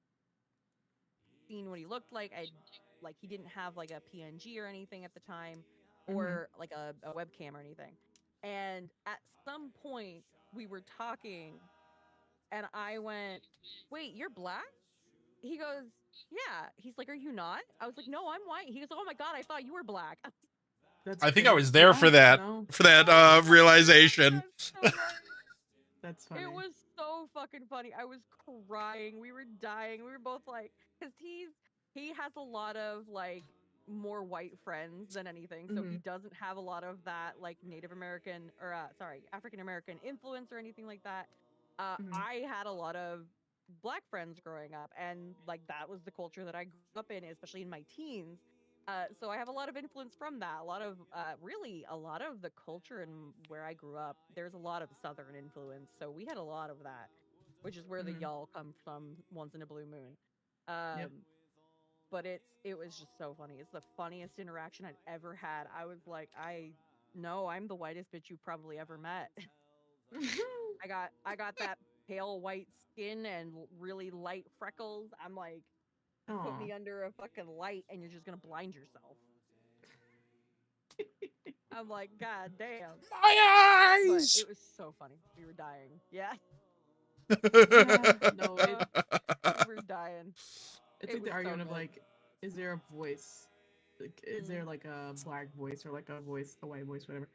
seen what he looked like. I like he didn't have like a PNG or anything at the time Mhm. or like a webcam or anything. And at some point we were talking and I went, "Wait, you're black?" He goes, "Yeah." He's like, "Are you not?" I was like, "No, I'm white." He goes, "Oh my god, I thought you were black." That's I think I crazy. was there Yeah. for that No. Oh my God, realization. that's so funny. That's funny. It was so fucking funny. I was crying. We were dying. We were both like, because he has a lot of like more white friends than anything, so he Mhm. doesn't have a lot of that like Native American or sorry African American influence or anything like that. Mhm. I had a lot of black friends growing up, and like that was the culture that I grew up in, especially in my teens. So I have a lot of influence from that. A lot of really a lot of the culture and where I grew up. There's a lot of Southern influence, so we had a lot of that, which is where the Mhm. y'all come from. Once in a blue moon, Yep. but it was just so funny. It's the funniest interaction I'd ever had. I was like, I know I'm the whitest bitch you've probably ever met. I got that pale white skin and really light freckles. I'm like, put Aw. me under a fucking light and you're just gonna blind yourself. I'm like, God damn. My But eyes. it was so funny. We were dying. Yeah. Yeah. No. We were dying. It's It like the was so argument of good. like, is there a voice? Like, is Mm. there like a black voice or like a voice, a white voice, whatever?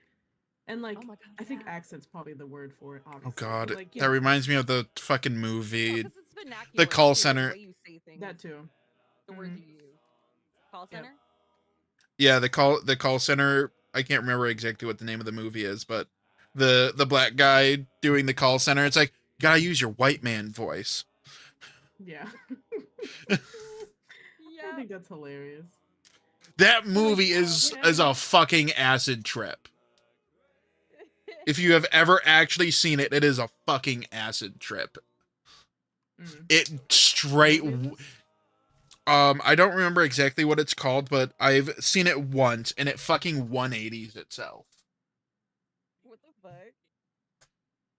And like, Oh my God, I think yeah. accent's probably the word for it. Obviously. Oh God, But, like, that reminds me of the fucking movie, Because it's vernacular. the call too, center. The way you say things, that too. the words you use. Call Yep. center. Yeah, the call center. I can't remember exactly what the name of the movie is, but the black guy doing the call center. It's like, you gotta use your white man voice. Yeah. Yeah. I think that's hilarious. That movie is a fucking acid trip. If you have ever actually seen it, it is a fucking acid trip. It straight. I don't remember exactly what it's called, but I've seen it once, and it fucking 180s itself. What the fuck?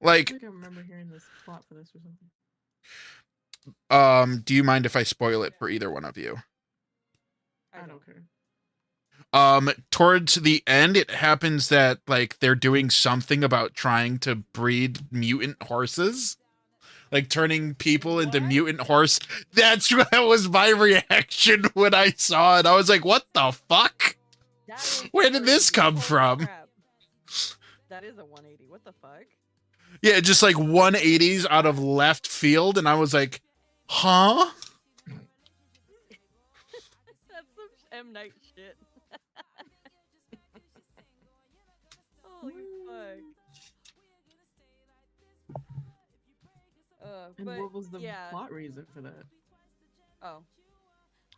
Like, I think I remember hearing this plot for this or something. do you mind if I spoil it for either one of you? I don't care. Towards the end, it happens that, like, they're doing something about trying to breed mutant horses. Like, turning people into mutant horse. That was my reaction when I saw it. I was like, what the fuck? Where did this come from? Crap. That is a 180. What the fuck? Yeah, just like 180s out of left field, and I was like, huh? That's some M. Night shit. Holy fuck. And But, what was the yeah. plot reason for that? Oh.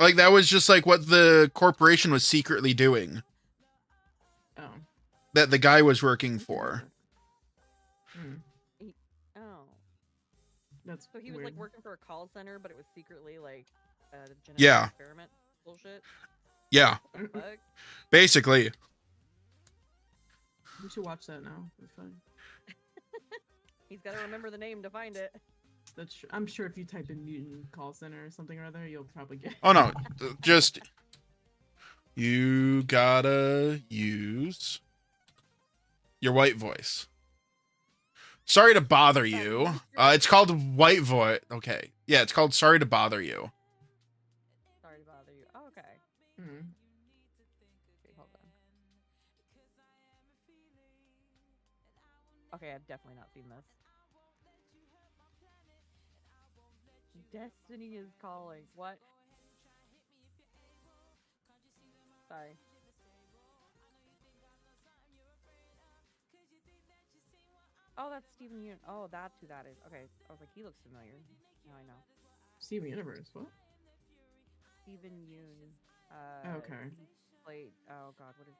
Like, that was just like what the corporation was secretly doing. Oh. That the guy was working for. Oh. That's so he was weird. like working for a call center, but it was secretly like a genetic Yeah. experiment bullshit. Yeah. What the fuck? Basically. We should watch that now. It's fun. He's got to remember the name to find it. That's true. I'm sure if you type in mutant call center or something or other, you'll probably get. Oh no, just you gotta use your white voice. Sorry to bother you. It's called white voice. Okay, yeah, it's called Sorry to Bother You. Sorry to bother you. Oh, okay. Mm. Okay, hold on. Okay, I've definitely not seen this. Destiny is calling. What? Sorry. Oh, that's Steven Yeun. Oh, that's who that is. Okay, I was like, he looks familiar. Now I know. Steven Universe. What? Steven Yeun. Okay. He played. Oh God, what is?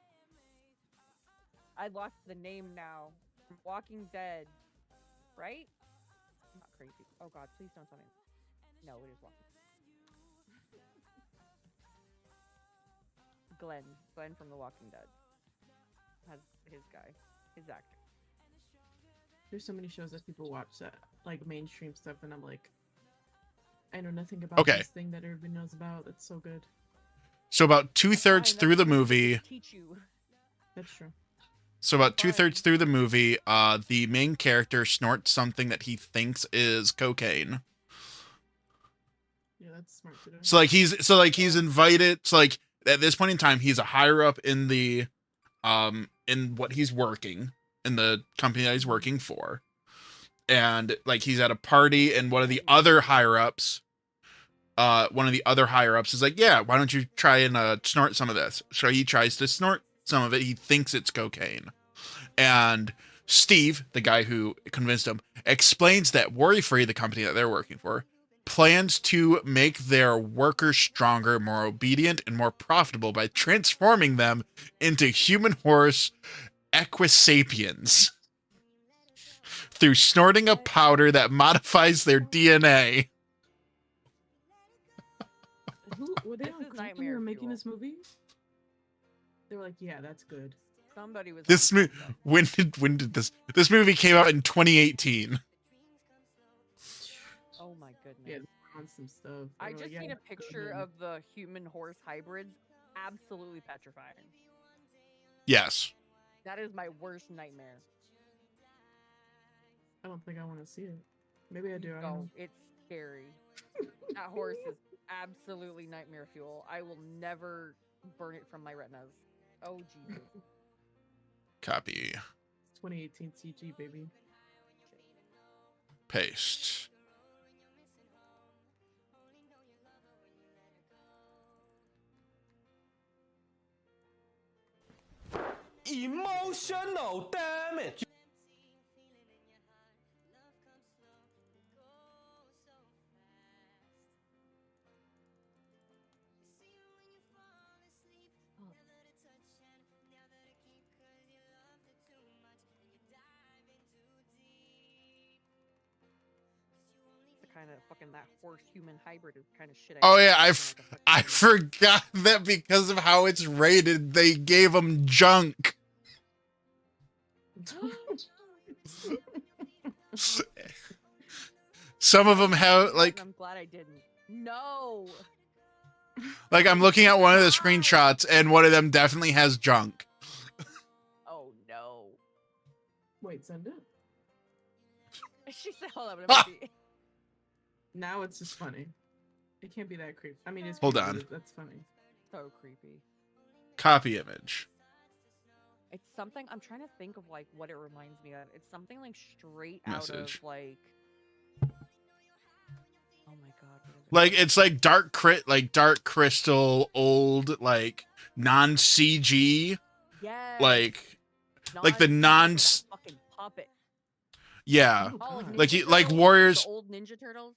I lost the name now. From Walking Dead, right? I'm not crazy. Oh God, please don't tell me. No, it is Walking. Glenn from The Walking Dead has his guy, his actor. There's so many shows that people watch that like mainstream stuff, and I'm like, I know nothing about Okay. this thing that everybody knows about. That's so good. So about 2/3 through the movie. Teach you. That's true. So about 2/3 through the movie, the main character snorts something that he thinks is cocaine. Yeah, that's smart to do. So he's invited. So like at this point in time, he's a higher up in the in what he's working in the company that he's working for, and like he's at a party, and one of the other higher ups is like, yeah, why don't you try and snort some of this? So he tries to snort some of it. He thinks it's cocaine, and Steve, the guy who convinced him, explains that Worry-Free, the company that they're working for, plans to make their workers stronger, more obedient, and more profitable by transforming them into human horse equisapiens through snorting a powder that modifies their DNA. Who were they This on is crack when they nightmare were making fuel. this movie? They were like, yeah, that's good. Somebody was. This on when did this movie came out in 2018? Oh my goodness. Yeah, on some stuff. They I were like, just yeah, seen a that's good, picture man. of the human horse hybrids. Absolutely petrifying. Yes. That is my worst nightmare. I don't think I want to see it. Maybe I do. I don't Oh, know. it's scary. That horse is absolutely nightmare fuel. I will never burn it from my retinas. Oh Jesus. Copy. 2018 CG, baby. Paste. Emotional damage. Kind of fucking that horse human hybrid is kind of shit. Oh yeah, I I forgot that because of how it's rated, they gave him junk. Some of them have like I'm glad I didn't. No. like I'm looking at one of the screenshots and one of them definitely has junk. Oh no. Wait, send it. She said, "Hold on, let me see." Now it's just funny. It can't be that creepy. I mean, it's Hold creepy, on. but that's funny. So creepy. Copy image. It's something I'm trying to think of, like what it reminds me of. It's something like straight Message. out of like. Oh my god! What is it? Like it's like dark crystal, old like non CG, Yes. like the Non-CG non with a fucking puppet. yeah. Oh, God. Like Ninja you- like Turtles, Warriors- the old Ninja Turtles.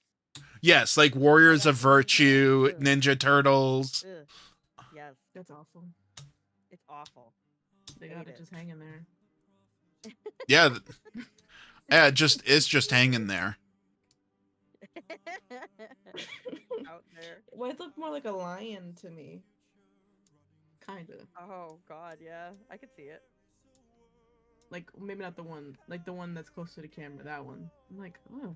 Yes, like Warriors yeah. of Virtue, Ugh. Ninja Turtles. Ugh. Yes, That's awful. it's awful. They Hate got it it. just hanging there. Yeah. Yeah, it's just hanging there. Out there. Well, it looked more like a lion to me. Kinda. Oh god, yeah, I could see it. Like, maybe not the one. Like, the one that's close to the camera. That one. I'm like, oh.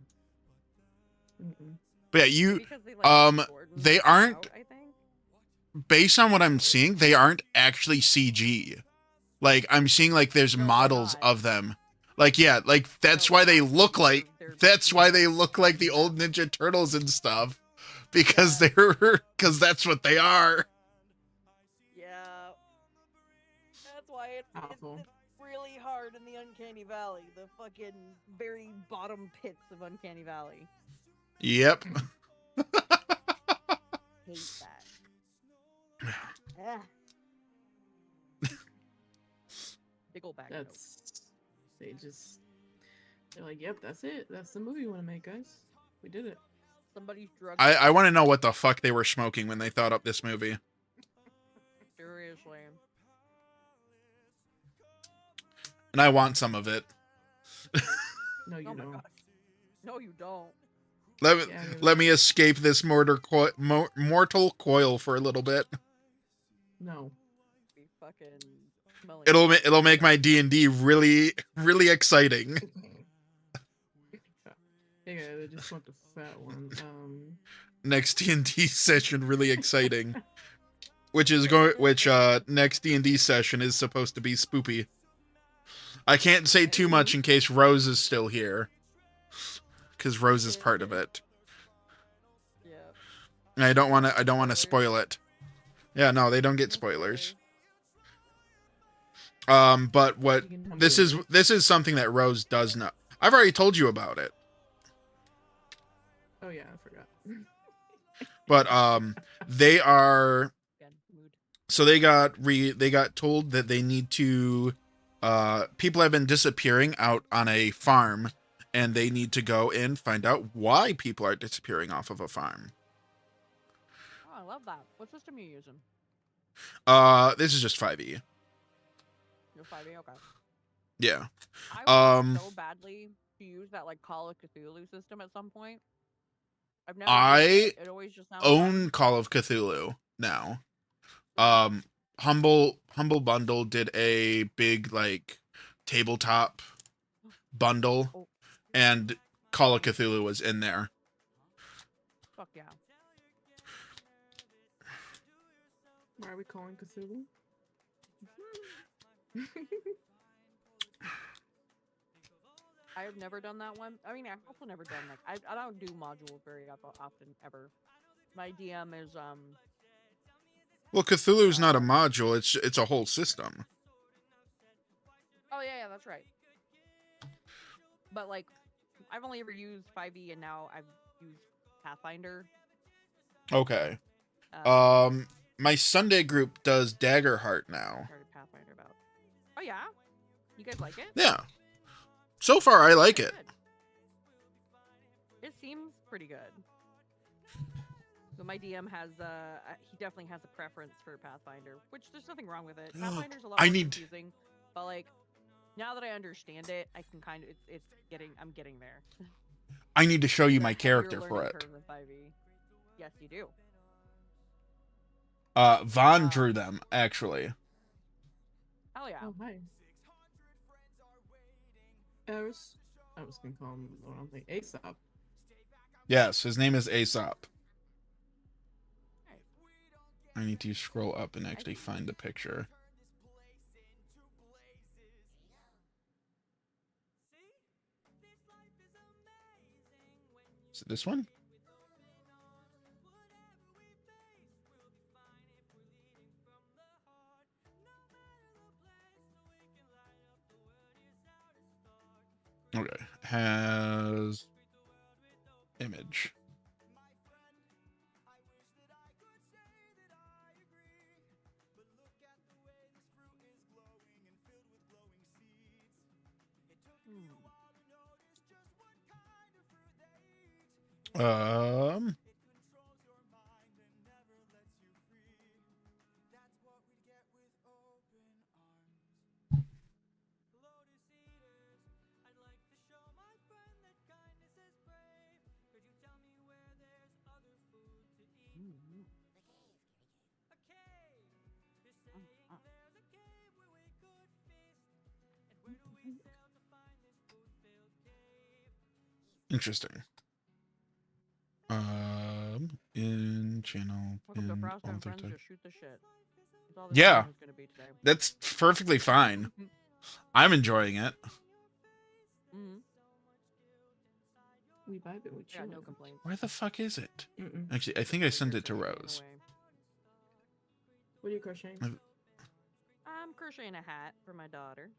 Mm-mm. But yeah, you Because they, like, Jordan they it aren't out, I think. based on what I'm seeing, they aren't actually CG. Like I'm seeing like there's No, they're models not. of them. Like yeah, like that's No, why they're they not look CG, like they're that's why they CG. look like the old Ninja Turtles and stuff. Because Yeah. because that's what they are. Yeah. That's why it's Awful. really hard in the Uncanny Valley. The fucking very bottom pits of Uncanny Valley. Yep. Hate that. Ah. Pickleback. note. They're like, yep, that's it. That's the movie you want to make, guys. We did it. Somebody's drug. I want to know what the fuck they were smoking when they thought up this movie. Seriously. And I want some of it. No, you Oh my don't. god. No, you don't. Yeah, Let me escape this mortal coil for a little bit. No. Be fucking smelling. It'll make my D&D really exciting. Hey guys, I just want the fat one. Next D&D session really exciting. Which next D&D session is supposed to be spoopy. I can't say too much in case Rose is still here. Cuz Rose is part of it. Yeah. And I don't want to spoil it. Yeah, no, they don't get spoilers. But what this is something that Rose does know. I've already told you about it. Oh yeah, I forgot. But they are Again, mood. so they got told that they need to people have been disappearing out on a farm and they need to go and find out why people are disappearing off of a farm. Oh, I love that. What system are you using? This is just 5e. You're 5e? Okay. Yeah. I want so badly to use that like Call of Cthulhu system at some point. I've never used it. It always just sounds Own fun. Call of Cthulhu now. Humble Bundle did a big like tabletop bundle Oh, and Call of Cthulhu was in there. fuck yeah. Why are we calling Cthulhu? I have never done that one. I mean, I've also never done like I don't do modules very often ever. My DM is Well, Cthulhu's not a module, it's a whole system. Oh yeah, that's right. But like, I've only ever used 5e, and now I've used Pathfinder. Okay. Um, My Sunday group does Daggerheart now. started Pathfinder about. Oh yeah, you guys like it? Yeah. So far, I like it. Good. It seems pretty good. But my DM has he definitely has a preference for Pathfinder, which there's nothing wrong with it. Pathfinder's a lot more confusing, but like now that I understand it, I can kind of I'm getting there. I need to show you my Heavier character for learning it. curve than 5e. Yes, you do. Vaughn drew them, actually. Hell yeah. Oh, hi. I was gonna call him like Aesop. Yes, his name is Aesop. I need to scroll up and actually find the picture. Is it this one? Okay. Has image. Interesting. In channel. Welcome to pinned Frost on and Friends. TikTok. Just shoot the shit. That's all this Yeah. video is gonna be today. That's perfectly fine. I'm enjoying it. Mm-hmm. We vibe it with Yeah, you. no complaints. Where the fuck is it? Mm-mm. Actually, I think I sent it to Fingers are Rose. getting away. What are you crocheting? I'm crocheting a hat for my daughter.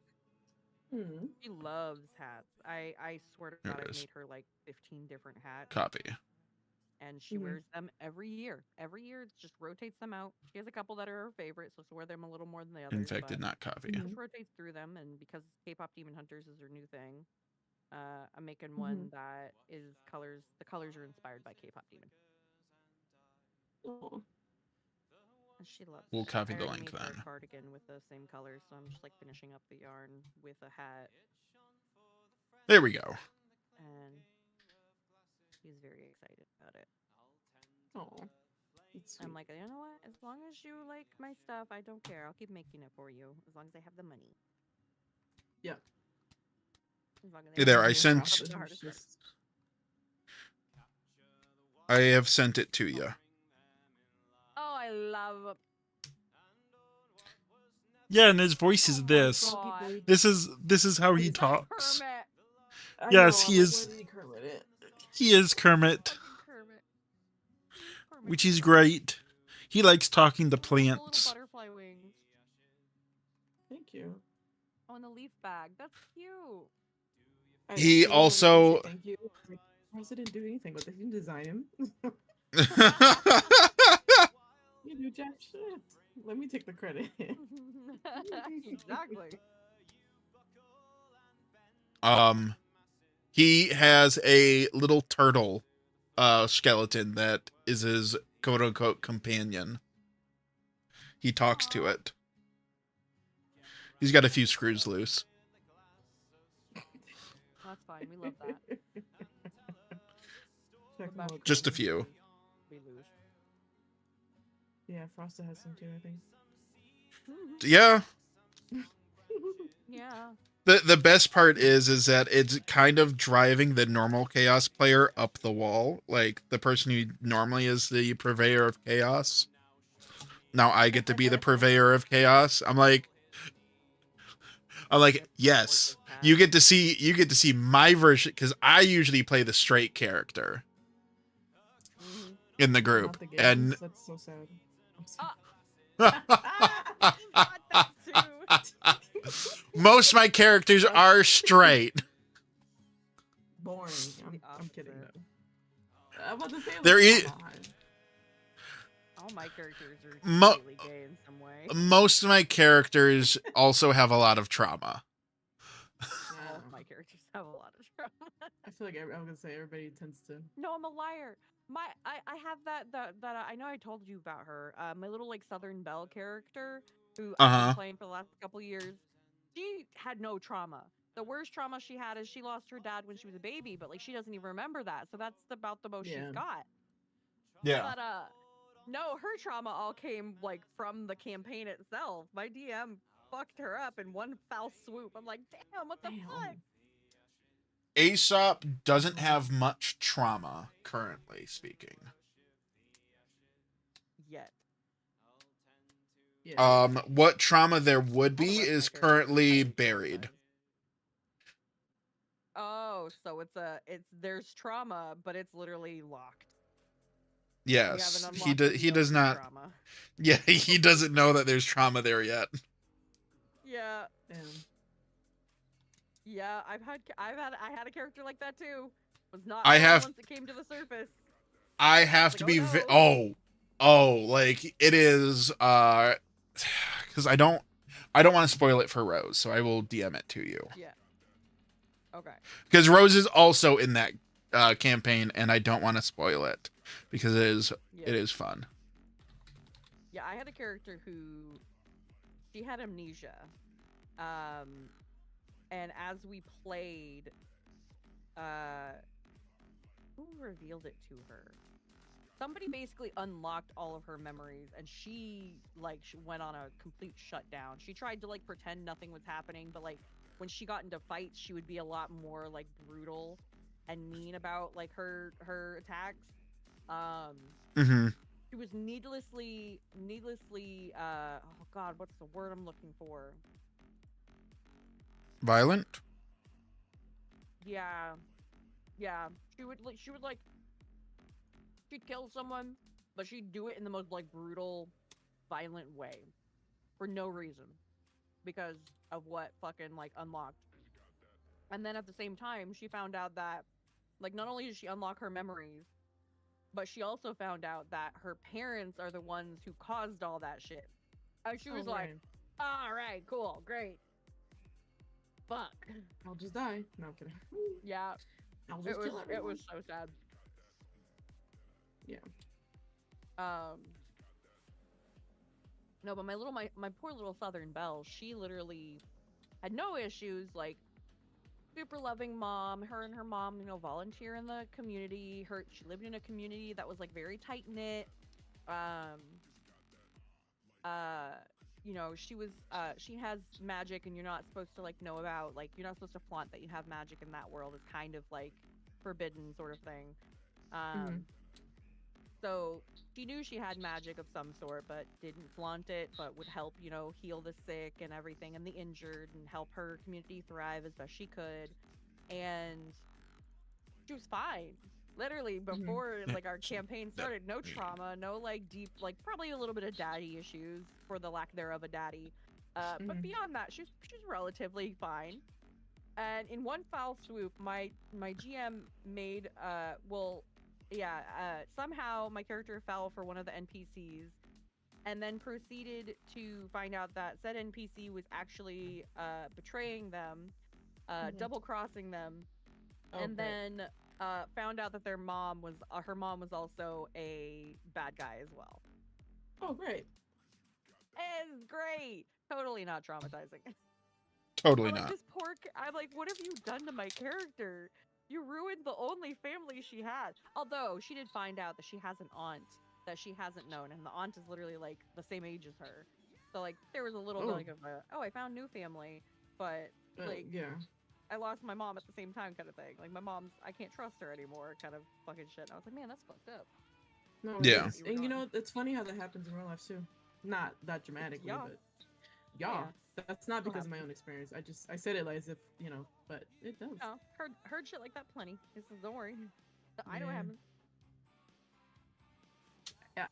Hmm. She loves hats. I swear to There God, it I've is. made her like 15 different hats, Copy. and she Mhm. wears them every year. Every year, it just rotates them out. She has a couple that are her favorite, so she'll wear them a little more than the others. In fact, did but not copy. Mhm. just rotates through them, and because K-pop Demon Hunters is her new thing, I'm making one that is colors. The colors are inspired by K-pop Demon. Oh. And she loves We'll it. copy I the already link made her then. a cardigan with the same colors, so I'm just like finishing up the yarn with a hat, There we go. and she's very excited about it. Oh. It's sweet. I'm like, you know what? As long as you like my stuff, I don't care. I'll keep making it for you, as long as I have the money. Yeah. As long as Hey there, I have the sent- money. That's the hardest part. I have sent it to you. Oh, I love. Yeah, and his voice is Oh my this. God. This is how he He's talks. Kermit. I Yes, know, he I'm is- Like, why did he Kermit it? He is Kermit, Fucking Kermit. Kermit which is Kermit. great. He likes talking to With the little plants. butterfly wings. Thank you. Oh, and the leaf bag. That's cute. He flew over and said also- Thank you. Like, Rosa didn't do anything with it. He didn't design him. You do jack shit. Let me take the credit. Exactly. He has a little turtle skeleton that is his quote unquote companion. He talks to it. He's got a few screws loose. That's fine. We love that. Check What about him out, Just a Kermit. few. We lose. Yeah, Frosted has some too, I think. Yeah. Yeah. The best part is that it's kind of driving the normal chaos player up the wall. Like the person who normally is the purveyor of chaos. Now I get to be the purveyor of chaos. I'm like, yes. You get to see my version, because I usually play the straight character Mhm. in the Not group. the gays. And That's so sad. I'm sorry. Not that too. most of my characters are straight. boring. I'm kidding though. I'm about to say like, There is- come on. All my characters are Mo- slightly gay in some way. Most of my characters also have a lot of trauma. All of my characters have a lot of trauma. I feel like I'm gonna say everybody tends to. No, I'm a liar. I have that I know I told you about her. My little like Southern Belle character who I've been playing for the last couple years. She had no trauma. The worst trauma she had is she lost her dad when she was a baby, but like she doesn't even remember that. So that's about the most she's got. Yeah. But no, her trauma all came like from the campaign itself. My DM fucked her up in one foul swoop. I'm like, damn, what the fuck? Aesop doesn't have much trauma, currently speaking. Yet. Yeah. What trauma there would be All the rest of is my characters currently have buried. Oh, so there's trauma, but it's literally locked. Yes, We haven't he unlocked he the does not. trauma. Yeah, he doesn't know that there's trauma there yet. Yeah. Damn. Yeah, I had a character like that too. Was not I fun have- once it came to the surface. I have Like, to oh be no. like it is because I don't want to spoil it for Rose, so I will DM it to you. Yeah. Okay. Because Rose is also in that campaign, and I don't want to spoil it because it is fun. Yeah, I had a character who she had amnesia. And as we played, who revealed it to her? Somebody basically unlocked all of her memories, and she went on a complete shutdown. She tried to like pretend nothing was happening, but like when she got into fights, she would be a lot more like brutal and mean about like her attacks. Mm-hmm. She was needlessly oh god, what's the word I'm looking for? Violent. Yeah. She'd kill someone, but she'd do it in the most like brutal, violent way for no reason because of what fucking like unlocked. And then at the same time, she found out that like not only did she unlock her memories, but she also found out that her parents are the ones who caused all that shit. And she was like, all right, cool, great. Fuck. I'll just die. No, I'm kidding. Yeah. I'll just kill everyone. It was so sad. Yeah. No, but my poor little Southern Belle, she literally had no issues, like super loving mom. Her and her mom, volunteer in the community. She lived in a community that was like very tight knit. She has magic, and you're not supposed to like know about, like, you're not supposed to flaunt that you have magic in that world. It's kind of like forbidden sort of thing. So she knew she had magic of some sort, but didn't flaunt it, but would help, heal the sick and everything and the injured and help her community thrive as best she could. And she was fine. Literally before like our campaign started, no trauma, no like deep, like probably a little bit of daddy issues for the lack thereof a daddy. But beyond that, she's relatively fine. And in one foul swoop, my GM made somehow my character fell for one of the NPCs, and then proceeded to find out that said NPC was actually betraying them, double crossing them, and then found out that her mom was also a bad guy as well. Oh, great! It's great. Totally not traumatizing. Totally I'm like, not. this poor. I'm like, what have you done to my character? You ruined the only family she had. Although she did find out that she has an aunt that she hasn't known, and the aunt is literally like the same age as her. So like there was a little bit like of I found new family, but like I lost my mom at the same time kind of thing. Like my mom's, I can't trust her anymore kind of fucking shit. And I was like, man, that's fucked up. No, Yeah. And it's funny how that happens in real life too. Not that dramatically, but that's not because of my own experience. I said it like as if, but it does. No, heard shit like that plenty. Don't worry. I know what happens. Yeah.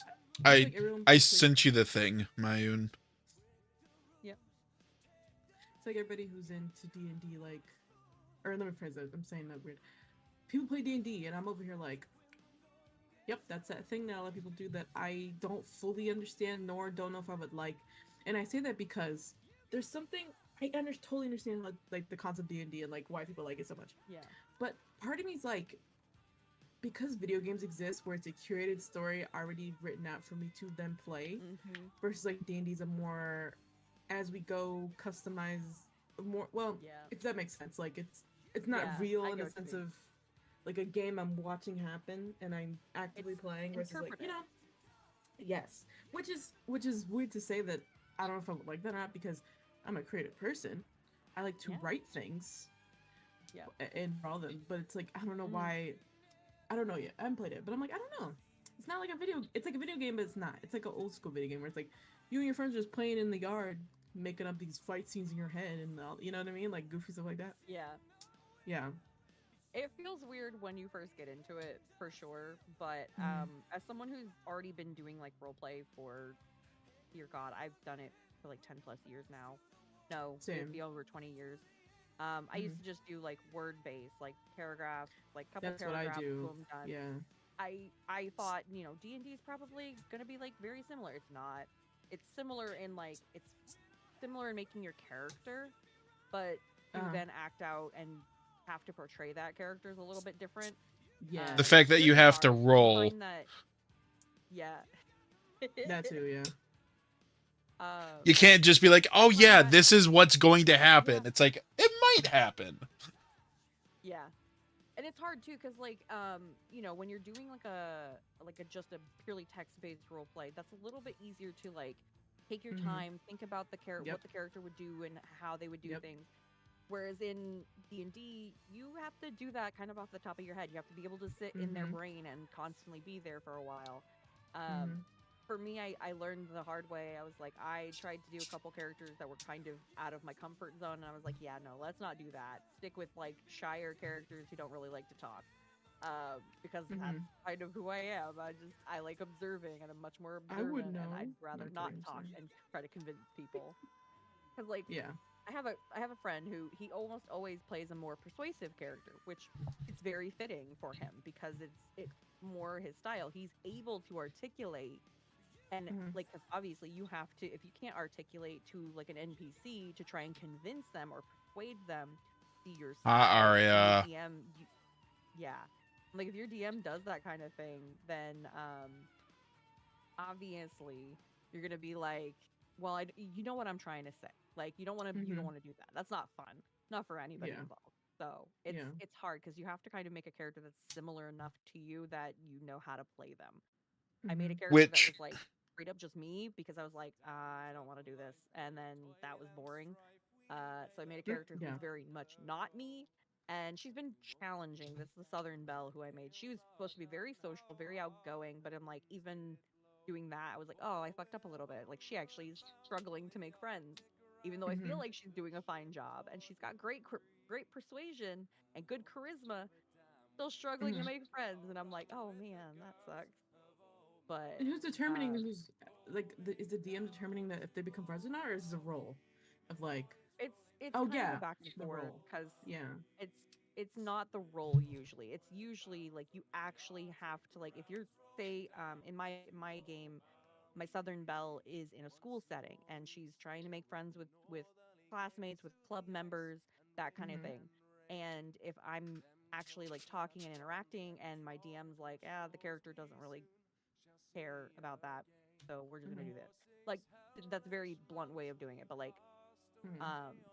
I sent you the thing, Mayun. Yep. It's like everybody who's into D&D, like, or let me phrase that. I'm saying that weird. people play D&D, and I'm over here like, yep, that's that thing that a lot of people do that I don't fully understand, nor don't know if I would like. And I say that because there's something totally understand like the concept of D&D and like why people like it so much. Yeah. But part of me is like, because video games exist where it's a curated story already written out for me to then play, versus like D&D's a more as we go customize more. Well, Yeah. if that makes sense, like it's not Yeah, real I in get the what you sense mean. of like a game I'm watching happen and I'm actively It's playing versus like, interpretive. yes, which is weird to say that. I don't know if I would like that or not because I'm a creative person. I like to Yeah. write things Yeah. and draw them, but it's like I don't know Mhm. why. I don't know yet. I haven't played it, but I'm like I don't know. It's not like a video. It's like a video game, but it's not. It's like an old school video game where it's like you and your friends just playing in the yard, making up these fight scenes in your head and all, you know what I mean, like goofy stuff like that. Yeah. Yeah. It feels weird when you first get into it, for sure. But Mhm. as someone who's already been doing like role play for, dear God, I've done it for like 10 plus years now. No, it would Same. be over 20 years. I used Mhm. to just do like word based, like paragraph, like couple That's what I paragraphs, do. boom, done. Yeah. I thought, D&D is probably gonna be like very similar. It's not. It's similar in like it's similar in making your character, but to Uh-huh. then act out and have to portray that character is a little bit different. Yeah. The fact that you Very have to hard. I roll. find that, yeah. That too. Yeah. You can't just be like, oh find yeah, that- this is what's going to happen. Yeah. It's like, it might happen. Yeah. And it's hard too, because like, when you're doing like a just a purely text-based role play, that's a little bit easier to like take your Mhm. time, think about the Yep. what the character would do and how they would do Yep. things. Whereas in D&D, you have to do that kind of off the top of your head. You have to be able to sit in their Mhm. brain and constantly be there for a while. Mhm. For me, I learned the hard way. I was like, I tried to do a couple characters that were kind of out of my comfort zone, and I was like, yeah, no, let's not do that. Stick with like shyer characters who don't really like to talk, because that's Mhm. kind of who I am. I like observing, and I'm much more I would observant, and I'd know. rather I'm not kidding, I'm talk sorry. and try to convince people. Because like Yeah. I have a friend who he almost always plays a more persuasive character, which it's very fitting for him because it's more his style. He's able to articulate and Mhm. like because obviously you have to if you can't articulate to like an NPC to try and convince them or persuade them to see your side, and your Aria. yeah, like if your DM does that kind of thing, then obviously you're gonna be like, well, you know what I'm trying to say. Like you don't Mhm. want to do that. That's not fun, not for anybody Yeah. involved. So Yeah. it's hard because you have to kind of make a character that's similar enough to you that you know how to play them. I made a Mhm. character that Which, was like straight up just me because I was like, I don't want to do this, and then that was boring. So I made a character who's Yeah. very much not me, and she's been challenging. This is the Southern Belle who I made. She was supposed to be very social, very outgoing, but I'm like, even doing that, I was like, oh, I fucked up a little bit. Like she actually is struggling to make friends, even though I feel Mhm. like she's doing a fine job, and she's got great persuasion and good charisma. Still struggling to Mhm. make friends, and I'm like, oh man, that sucks. But And who's determining um, who's like is the DM determining that if they become friends or not, or is this a role of like, it's oh kind of a yeah, back and the forth role. because Yeah. it's it's not the role usually. It's usually like you actually have to like if you're say in my game, my Southern Belle is in a school setting and she's trying to make friends with classmates, with club members, that kind of Mhm. thing. And if I'm actually like talking and interacting and my DM's like, the character doesn't really care about that, so we're just gonna Mhm. do this. Like that's a very blunt way of doing it, but Mhm. um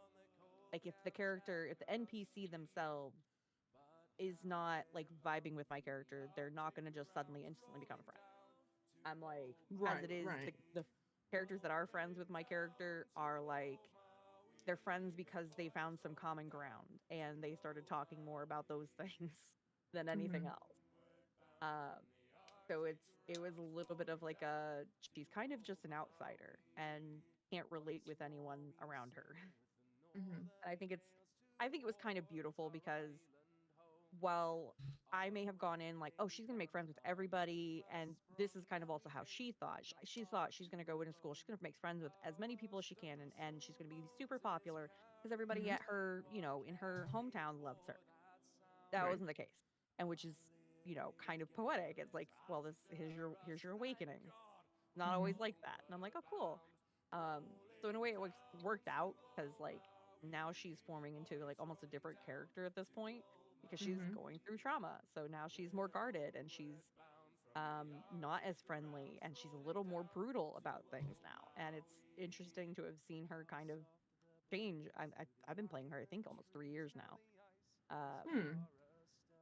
if the character, if the NPC themselves is not like vibing with my character, they're not gonna just suddenly instantly become a friend. I'm like, as Right. it is, Right. the characters that are friends with my character are like they're friends because they found some common ground and they started talking more about those things than anything Mhm. else. Um, so it was a little bit of like a she's kind of just an outsider and can't relate with anyone around her. Mhm. And I think it was kind of beautiful because while I may have gone in like, oh, she's gonna make friends with everybody, and this is kind of also how she thought. She thought she's gonna go into school, she's gonna make friends with as many people as she can, and she's gonna be super popular because everybody Mhm. at her, in her hometown loves her. That Right. wasn't the case. and which is, kind of poetic. It's like, well, here's your awakening. Not always like that. And I'm like, oh, cool. So in a way, it worked out because like now she's forming into like almost a different character at this point because she's going through trauma. So now she's more guarded and she's not as friendly and she's a little more brutal about things now. And it's interesting to have seen her kind of change. I've been playing her, I think, almost 3 years now.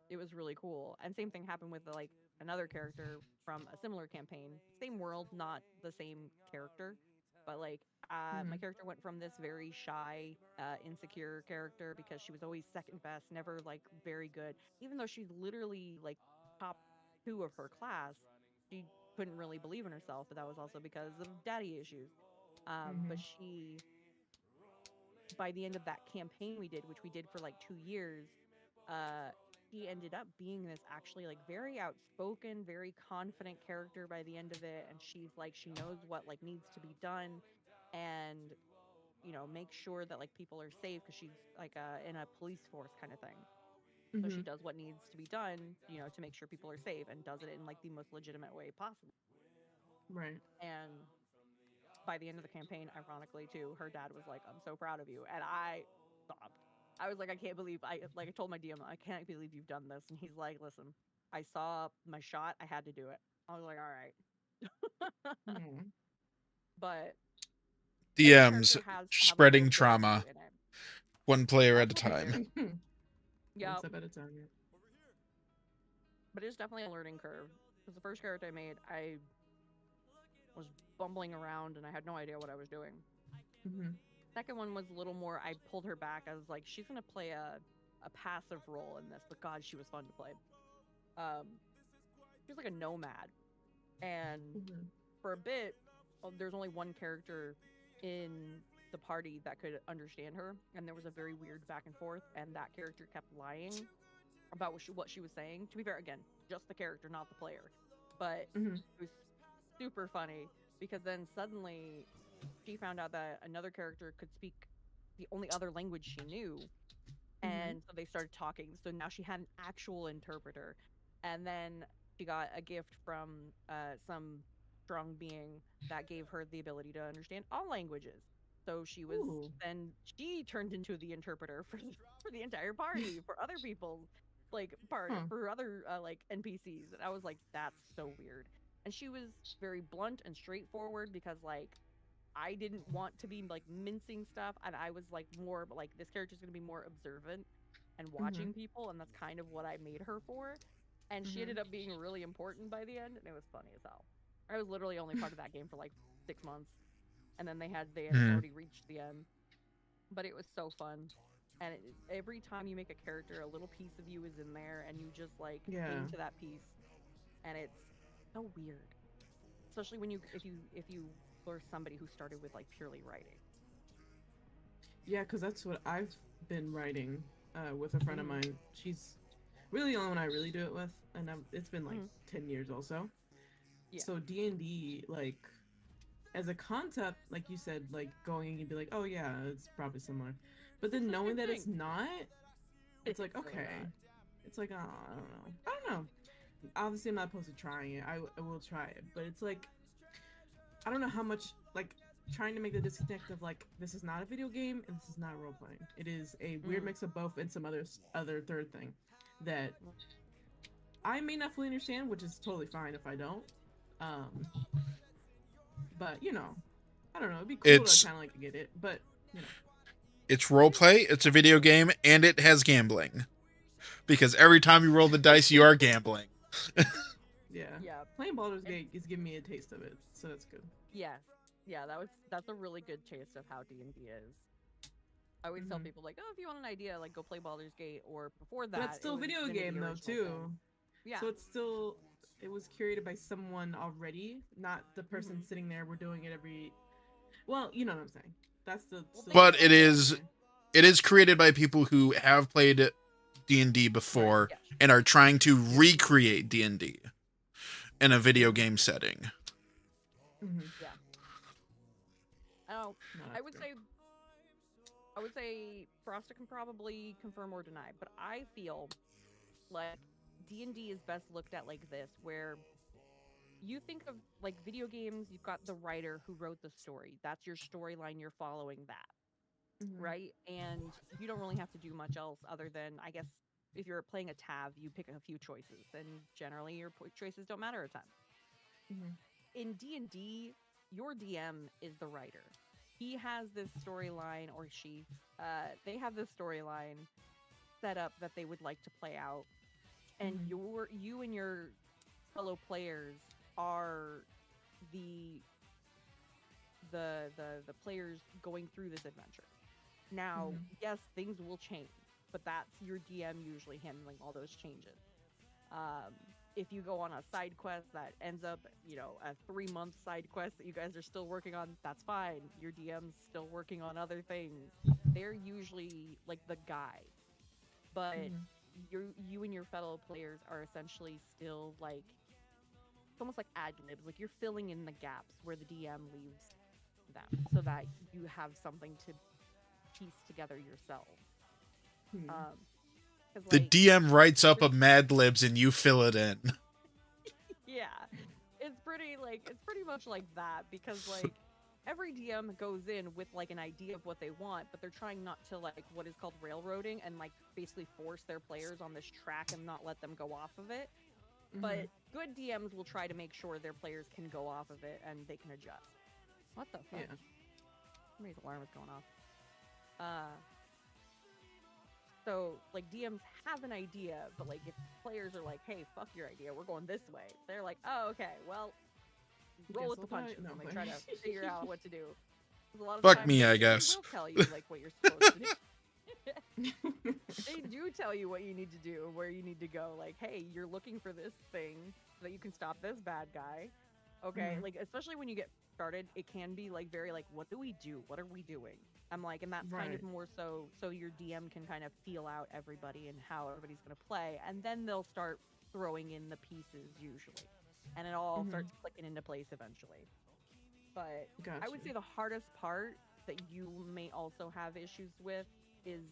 It was really cool. And same thing happened with like another character from a similar campaign, same world, not the same character, but like my character went from this very shy, insecure character because she was always second best, never like very good, even though she's literally like top two of her class. She couldn't really believe in herself, but that was also because of daddy issues. But she, by the end of that campaign we did, which we did for like 2 years, she ended up being this actually like very outspoken, very confident character by the end of it. And she's like, she knows what like needs to be done, and make sure that like people are safe because she's like in a police force kind of thing. So she does what needs to be done, to make sure people are safe, and does it in like the most legitimate way possible. Right. And by the end of the campaign, ironically too, her dad was like, I'm so proud of you. And I stopped. I was like, I can't believe I told my DM, I can't believe you've done this. And he's like, listen, I saw my shot, I had to do it. I was like, all right. But every DMs character has have a spreading little trauma, breakthrough in it. one player at a That's what I time. figured. Yeah, One step at a time. Yeah. but it's definitely a learning curve. Because the first character I made, I was bumbling around and I had no idea what I was doing. Second one was a little more, I pulled her back. I was like, she's gonna play a passive role in this, but God, she was fun to play. She was like a nomad, and for a bit, there's only one character in the party that could understand her, and there was a very weird back and forth, and that character kept lying about what she was saying. To be fair, again, just the character, not the player, but it was super funny because then suddenly she found out that another character could speak the only other language she knew, and so they started talking. So now she had an actual interpreter, and then she got a gift from some strong being that gave her the ability to understand all languages. So she was then she turned into the interpreter for the entire party for other people's like part for other like NPCs, and I was like, that's so weird. And she was very blunt and straightforward because like I didn't want to be like mincing stuff, and I was like more like this character's gonna be more observant and watching people, and that's kind of what I made her for. And she ended up being really important by the end, and it was funny as hell. I was literally only part of that game for like 6 months, and then they had already reached the end. But it was so fun, and every time you make a character, a little piece of you is in there, and you just like cling to that piece, and it's so weird, especially when if you or somebody who started with like purely writing. Yeah, because that's what I've been writing with a friend of mine. She's really the only one I really do it with, and it's been like 10 years also. Yeah. So D&D, like, as a concept, like you said, like going and you'd be like, oh yeah, it's probably similar. But then knowing that it's not, it's like, okay. It's like, oh, I don't know. Obviously, I'm not opposed to trying it. I will try it. But it's like, I don't know how much, like, trying to make the disconnect of, like, this is not a video game and this is not role playing. It is a weird mix of both and some other third thing that I may not fully understand, which is totally fine if I don't. But, I don't know. It'd be cool to kind of, like, get it. But, It's roleplay, it's a video game, and it has gambling. Because every time you roll the dice, you are gambling. Yeah. Playing Baldur's Gate is giving me a taste of it, so that's good. Yes. Yeah, that's a really good taste of how D&D is. I always tell people, like, oh, if you want an idea, like, go play Baldur's Gate, or before that, but it's still a video game, though, too. Thing. Yeah. So it was curated by someone already, not the person sitting there, we're doing it every... Well, you know what I'm saying. That's the... But it is created by people who have played D&D before, and are trying to recreate D&D in a video game setting. Yeah. Oh, I would say Frosta can probably confirm or deny, but I feel like D&D is best looked at like this, where you think of like video games, you've got the writer who wrote the story. That's your storyline, you're following that, Mhm. right? And you don't really have to do much else other than, I guess, if you're playing a TAV, you pick a few choices, and generally your choices don't matter a ton. Mhm. In D&D, your DM is the writer. He has this storyline, or she, they have this storyline set up that they would like to play out, and Mhm. you and your fellow players are the the players going through this adventure. Now, Mhm. yes, things will change, but that's your DM usually handling all those changes. If you go on a side quest that ends up, a 3-month side quest that you guys are still working on, that's fine. Your DM's still working on other things. They're usually like the guide, but Mhm. you and your fellow players are essentially still like, it's almost like ad libs. Like, you're filling in the gaps where the DM leaves them, so that you have something to piece together yourself. Hmm. 'Cause, The like, DM writes up a this- Mad Libs and you fill it in. yeah, it's pretty much like that, because like every DM goes in with like an idea of what they want, but they're trying not to, like, what is called railroading, and like basically force their players on this track and not let them go off of it. But good DMs will try to make sure their players can go off of it and they can adjust. What the fuck? Yeah. Somebody's alarm is going off. So like DMs have an idea, but like if players are like, "Hey, fuck your idea, we're going this way," they're like, "Oh, okay, well, roll Guess with the I'll die." punches," No, and they but- try to figure out what to do. 'Cause a lot of Fuck times me, they I really guess. will tell you like what you're supposed to do. They do tell you what you need to do, where you need to go. Like, hey, you're looking for this thing so that you can stop this bad guy. Okay, Mhm. like especially when you get started, it can be like very like, what do we do? What are we doing? I'm like, and that's kind of Right. more so your DM can kind of feel out everybody and how everybody's gonna play, and then they'll start throwing in the pieces usually, and it all starts clicking into place eventually. But I would Gotcha. say the hardest part that you may also have issues with is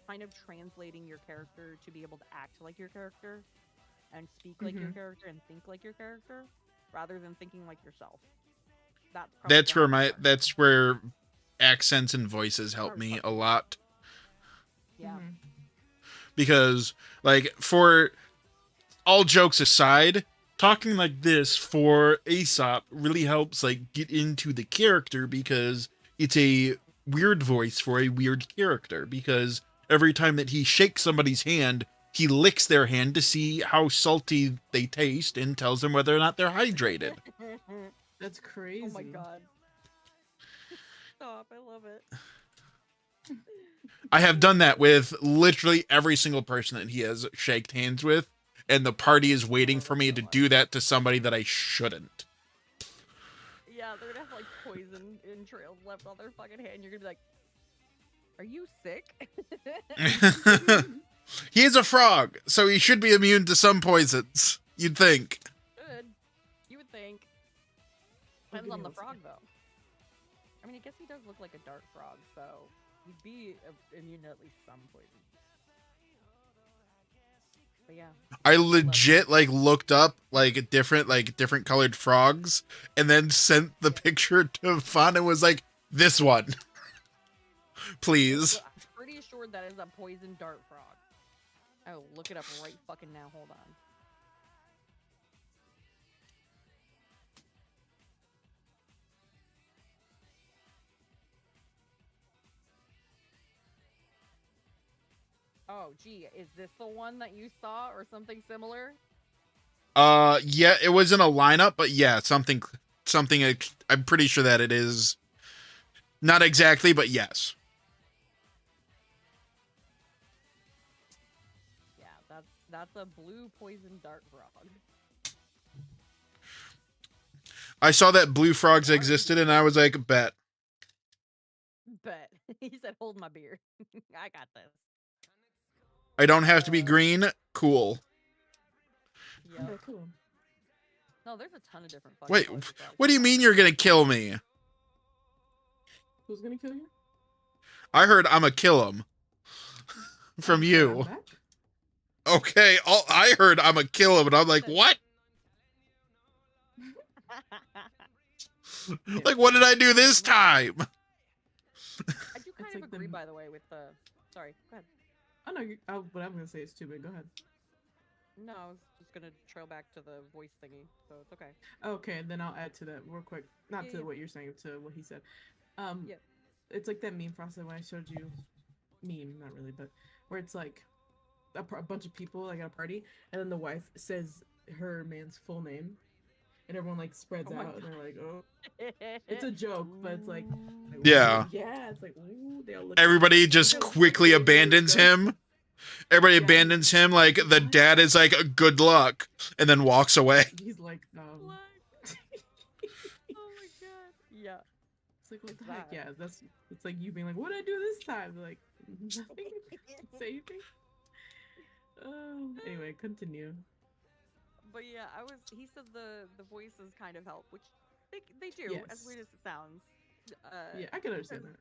kind of translating your character to be able to act like your character and speak like your character and think like your character rather than thinking like yourself. That's probably That's the where hardest part. that's where accents and voices help Hardest me part. a lot, Yeah. because like, for all jokes aside, talking like this for Aesop really helps like get into the character, because it's a weird voice for a weird character, because every time that he shakes somebody's hand, he licks their hand to see how salty they taste and tells them whether or not they're hydrated. That's crazy. Oh my god. Stop, I love it. I have done that with literally every single person that he has shaked hands with, and the party is waiting love for it me so to much. do that to somebody that I shouldn't. Yeah, they're gonna have like poison entrails left on their fucking hand. You're gonna be like, are you sick? He is a frog, so he should be immune to some poisons, you'd think. Good. You would think. Oh, Depends give on me the one frog, second. though. I mean, I guess he does look like a dark frog, so he'd be immune to at least some poison. But yeah. I legit looked up different colored frogs, and then sent the picture to Fawn and was like, "This one, please." Well, I'm pretty sure that is a poison dart frog. I will look it up right fucking now. Hold on. Oh, gee, is this the one that you saw or something similar? Yeah, it was in a lineup, but yeah, something. I'm pretty sure that it is. Not exactly, but yes. Yeah, that's a blue poison dart frog. I saw that blue frogs existed, and I was like, bet. Bet. He said, hold my beer. I got this. I don't have to be green. Cool. Yep. Okay, cool. No, there's a ton of different fucking Wait, poison frogs. what do you mean you're gonna kill me? Who's gonna kill you? I heard I'ma kill him. From I'm you. back. Okay, all I heard I'm gonna kill him, and I'm like, what? Like, what did I do this time? I do kind It's of like agree, the- by the way, with the. Sorry, go ahead. Oh no, what I'm gonna say is stupid. Go ahead. No, I was just gonna trail back to the voice thingy, so it's okay. Okay, then I'll add to that real quick. Not Yeah, to yeah. what you're saying, to what he said. Yeah. It's like that meme Frosted when I showed you. Meme, not really, but where it's like a bunch of people like at a party, and then the wife says her man's full name, and everyone like spreads Oh my out, and they're like, "Oh, it's it's a joke," but it's like, Yeah. yeah, it's like, ooh, they all look. Everybody just Look how quickly big this abandons goes. him. Everybody Yeah, abandons him. Like the dad is like, good luck, and then walks away. He's like, What? Oh my god. Yeah. It's like, what It's the heck? that. Yeah, it's like you being like, what did I do this time? Like, nothing. Say anything. Anyway, continue. But yeah, he said the voices kind of help, which they do, as Yes. weird as it sounds. Yeah, I can understand that.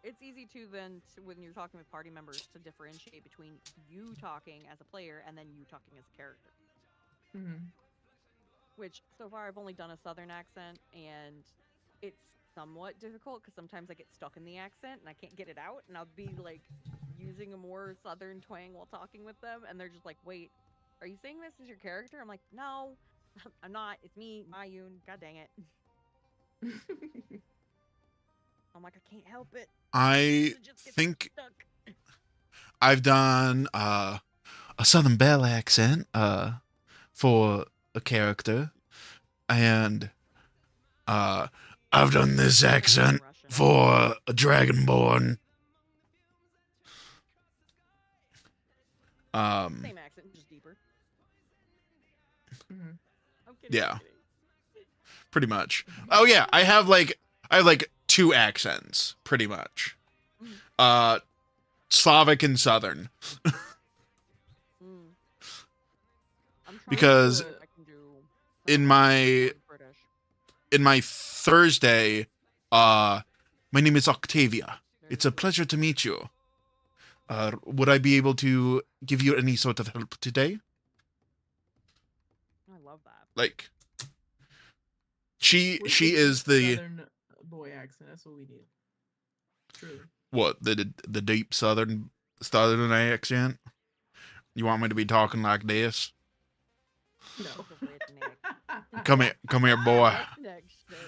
It's easy to then, when you're talking with party members, to differentiate between you talking as a player and then you talking as a character. Mm-hmm. Which, so far, I've only done a southern accent, and it's somewhat difficult because sometimes I get stuck in the accent and I can't get it out, and I'll be like using a more southern twang while talking with them, and they're just like, wait, are you saying this is your character? I'm like, no, I'm not. It's me, Mayun. God dang it. I'm like, I can't help it. I It just gets think stuck. I've done a Southern Belle accent for a character, and I've done this accent Russian. for a Dragonborn. Same accent, just deeper. Mm-hmm. I'm kidding. Yeah. I'm kidding. Pretty much. Oh yeah, I have like two accents, pretty much. Slavic and Southern. Mm. I'm trying Because to see if I can do in something my British. in my Thursday, my name is Octavia. It's a pleasure to meet you. Would I be able to give you any sort of help today? I love that. Like, she We she need is the Southern boy accent. That's what we need. Truly. what the deep southern accent. You want me to be talking like this? No. The redneck. Come here, boy. Redneck shit.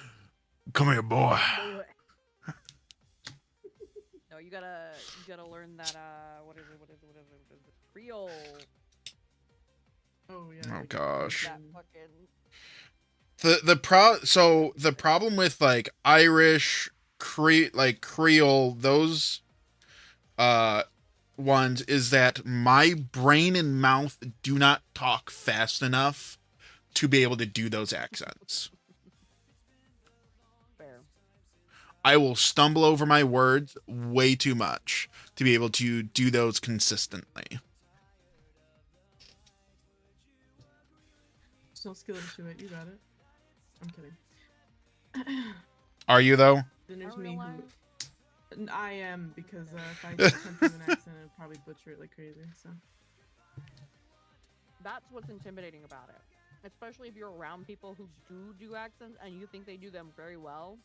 Come here, boy. No, you gotta learn that what is it? Creole. Oh yeah. Oh, like, gosh. That fucking- fucking The problem with like Irish Creole, those ones, is that my brain and mouth do not talk fast enough to be able to do those accents. fair. I will stumble over my words way too much to be able to do those consistently. Just no skill into it. You got it. I'm kidding. Are you though? Then there's Are we me alive? who I am, because if I attempt to do an accent, I'd probably butcher it like crazy. So That's what's intimidating about it. Especially if you're around people who do accents and you think they do them very well.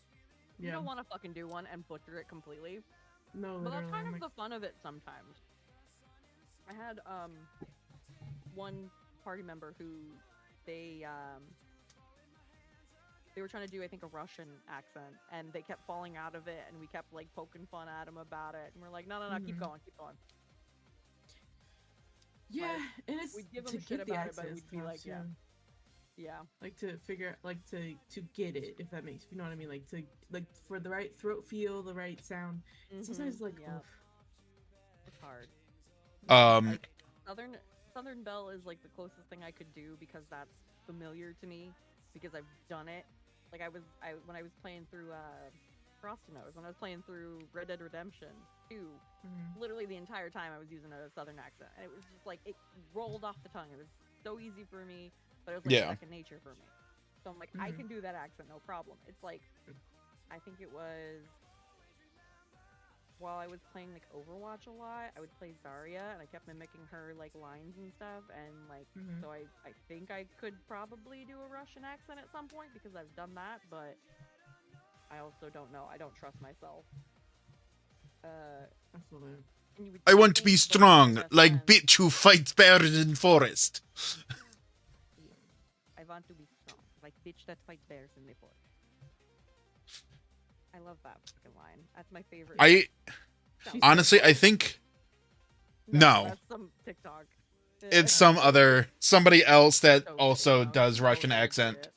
You yeah. don't want to fucking do one and butcher it completely. No, But literally. that's kind I'm of like, the fun of it sometimes. I had one party member who they were trying to do, I think, a Russian accent, and they kept falling out of it, and we kept like poking fun at him about it, and we're like, no, keep Mhm. going, keep going. yeah, and it's we'd give to him shit get the about it, but accent we'd be is like, tough, yeah. Yeah. like to figure out, like to get it, if that makes, you know what I mean, like to, like for the right throat feel, the right sound. Sometimes Mhm, like yeah. oof. It's hard. Um, Like, Southern Belle is like the closest thing I could do because that's familiar to me because I've done it. Like when I was playing through Frosty Nose, when I was playing through Red Dead Redemption 2, Mhm. literally the entire time I was using a southern accent, and it was just like it rolled off the tongue. It was so easy for me, but it was like Yeah. second nature for me. So I'm like, I Mhm. can do that accent, no problem. It's like, I think it was while I was playing like Overwatch a lot, I would play Zarya, and I kept mimicking her like lines and stuff, and like Mhm. so I think I could probably do a Russian accent at some point because I've done that, but I also don't know. I don't trust myself. Absolutely. And you would I want to think be both my strong, best like friends- bitch who fights bears in forest. Yeah. I want to be strong, like bitch that fight bears in the forest. I love that fucking line. That's my favorite. I Sounds honestly, I think no. That's some TikTok. it's somebody else that So also good, though. does Russian Totally accent. legit.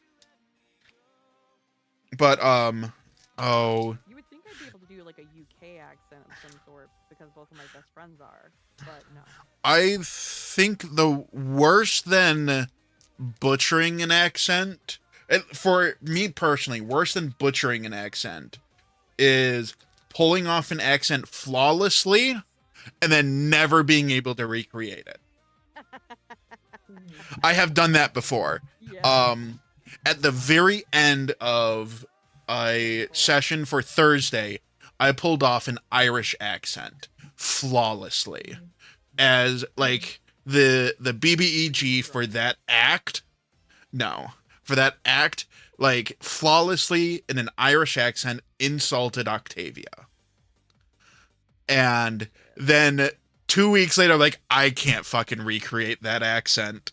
But oh, You would think I'd be able to do like a UK accent of some sort because both of my best friends are, but no. I think the worse than butchering an accent, for me personally, worse than butchering an accent is pulling off an accent flawlessly and then never being able to recreate it. Mhm. I have done that before. Yeah. At the very end of a session for Thursday, I pulled off an Irish accent flawlessly. As like the BBEG for that act, like flawlessly in an Irish accent insulted Octavia. And then 2 weeks later, I'm like, I can't fucking recreate that accent.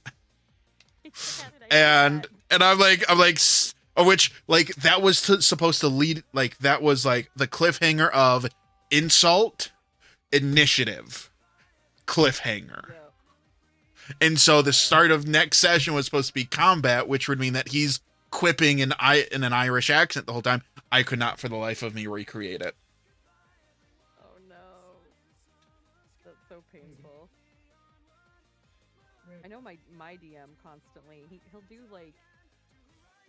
And I'm like, which like that was supposed to lead, like that was like the cliffhanger of insult, initiative, cliffhanger. Yeah. And so the start of next session was supposed to be combat, which would mean that he's quipping in an Irish accent the whole time. I could not for the life of me recreate it. Oh no. That's so painful. Right. I know my DM constantly. He'll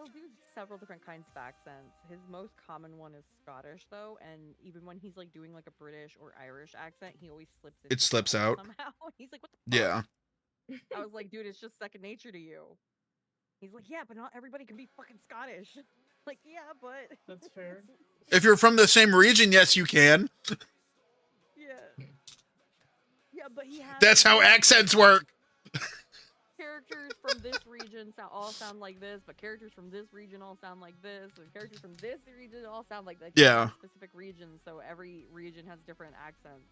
do several different kinds of accents. His most common one is Scottish though, and even when he's like doing like a British or Irish accent, he always slips It into slips Scottish out. somehow. He's like, what the Yeah. fuck? I was like, dude, it's just second nature to you. He's like, yeah, but not everybody can be fucking Scottish. Like, yeah, but That's fair. If you're from the same region, yes, you can. yeah. Yeah, but he has That's how accents work. characters from this region all sound like this, but characters from this region all sound like this, and characters from this region all sound like Yeah. specific regions. So every region has different accents,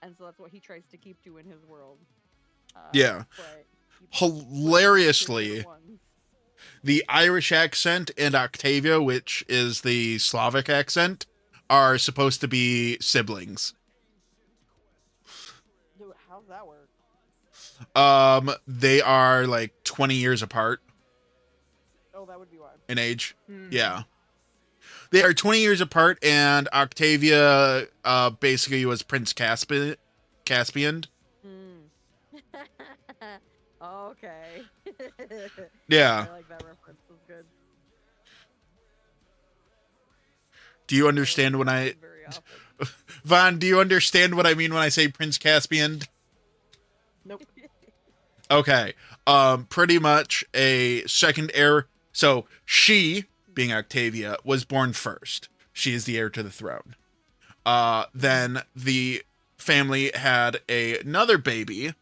and so that's what he tries to keep to in his world. Yeah. But he puts two Hilariously, different ones. the Irish accent and Octavia, which is the Slavic accent, are supposed to be siblings. Dude, how's that work? They are like 20 years apart Oh, that would be why. in age. Hmm. Yeah. They are 20 years apart, and Octavia basically was Prince Caspian. Okay. Yeah. I like that reference. That's good. Do you understand when I... Very often. Vaughn, do you understand what I mean when I say Prince Caspian? Nope. Okay. Pretty much a second heir. So she, being Octavia, was born first. She is the heir to the throne. Then the family had another baby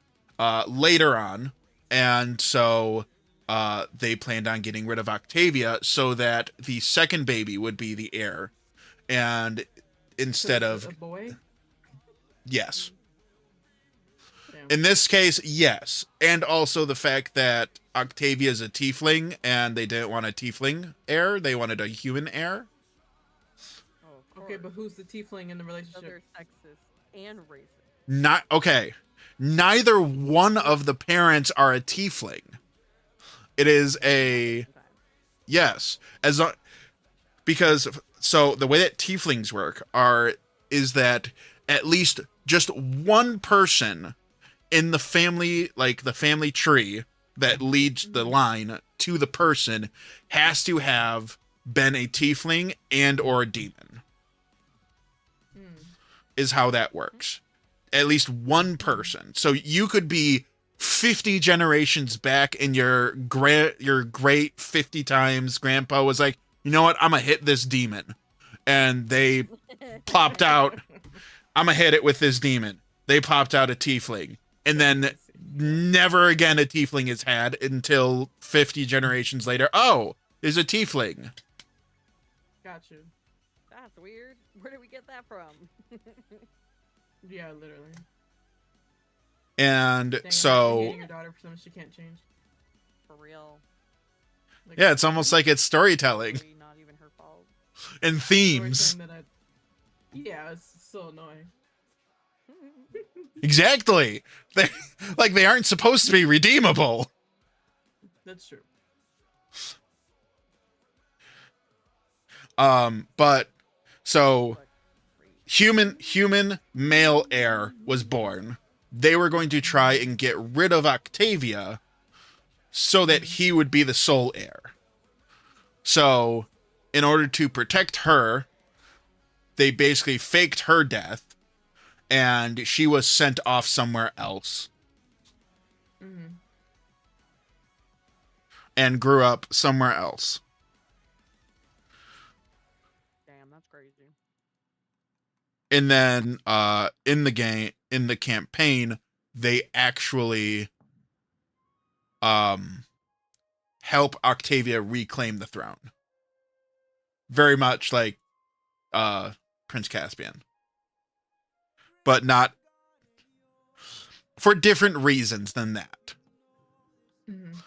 later on, and so they planned on getting rid of Octavia so that the second baby would be the heir. And instead So it's of... a boy. Yes. Damn. In this case, yes. And also the fact that Octavia is a tiefling, and they didn't want a tiefling heir. They wanted a human heir. Oh, of Okay, course. but who's the tiefling in the So relationship? they're sexist and racist. Not okay. Neither one of the parents are a tiefling. It is a Sometimes. yes, because so the way that tieflings work is that at least just one person in the family, like the family tree that leads the line to the person, has to have been a tiefling and or a demon. Hmm. Is how that works. At least one person. So you could be 50 generations back, and your great 50 times grandpa was like, you know what, I'm gonna hit this demon, and they plopped out I'm gonna hit it with this demon. They popped out a tiefling, and then never again a tiefling is had until 50 generations later. Oh, there's a tiefling. Got you. That's weird. Where did we get that from? Yeah, literally. And Dang, so, imagine hating your daughter for something she can't change. For real. Like, yeah, it's almost like it's storytelling Really not even her fault. and themes. storytelling that yeah, it's so annoying. Exactly. They aren't supposed to be redeemable. That's true. But so human male heir was born. They were going to try and get rid of Octavia so that he would be the sole heir. So, in order to protect her, they basically faked her death, and she was sent off somewhere else. Mm-hmm. And grew up somewhere else. Damn, that's crazy. And then in the campaign, they actually help Octavia reclaim the throne. Very much like Prince Caspian. But not for different reasons than that. Mm-hmm.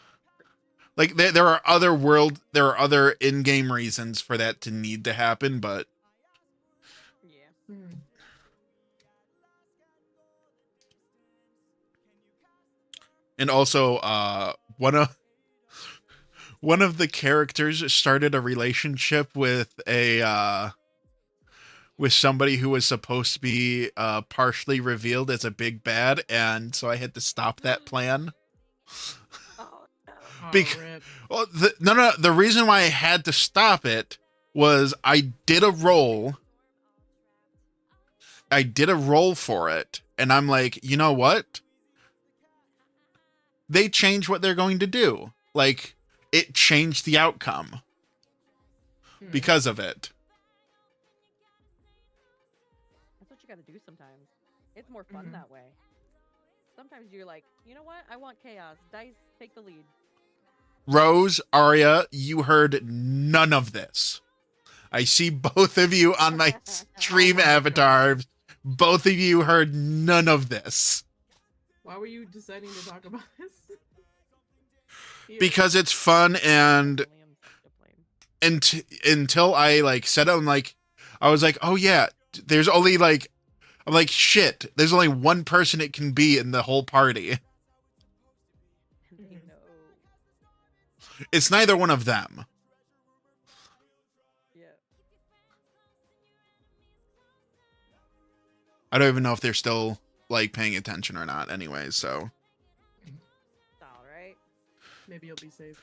Like there are other in-game reasons for that to need to happen, but Yeah. Mm-hmm. and also one of the characters started a relationship with with somebody who was supposed to be partially revealed as a big bad, and so I had to stop that plan. Oh no. Rip. Well, the reason why I had to stop it was I did a roll for it, and I'm like, you know what? They changed what they're going to do. Like, it changed the outcome because of it. That's what you gotta do sometimes. It's more fun that way. Sometimes you're like, you know what? I want chaos. Dice, take the lead. Rose, Arya, you heard none of this. I see both of you on my stream avatars. Both of you heard none of this. Why were you deciding to talk about this? Because it's fun, and until I like said it, I was like, oh yeah, there's only I'm like, shit, there's only one person it can be in the whole party. They know. It's neither one of them. Yeah. I don't even know if they're still like paying attention or not anyways, so. It's alright. Maybe you'll be saved.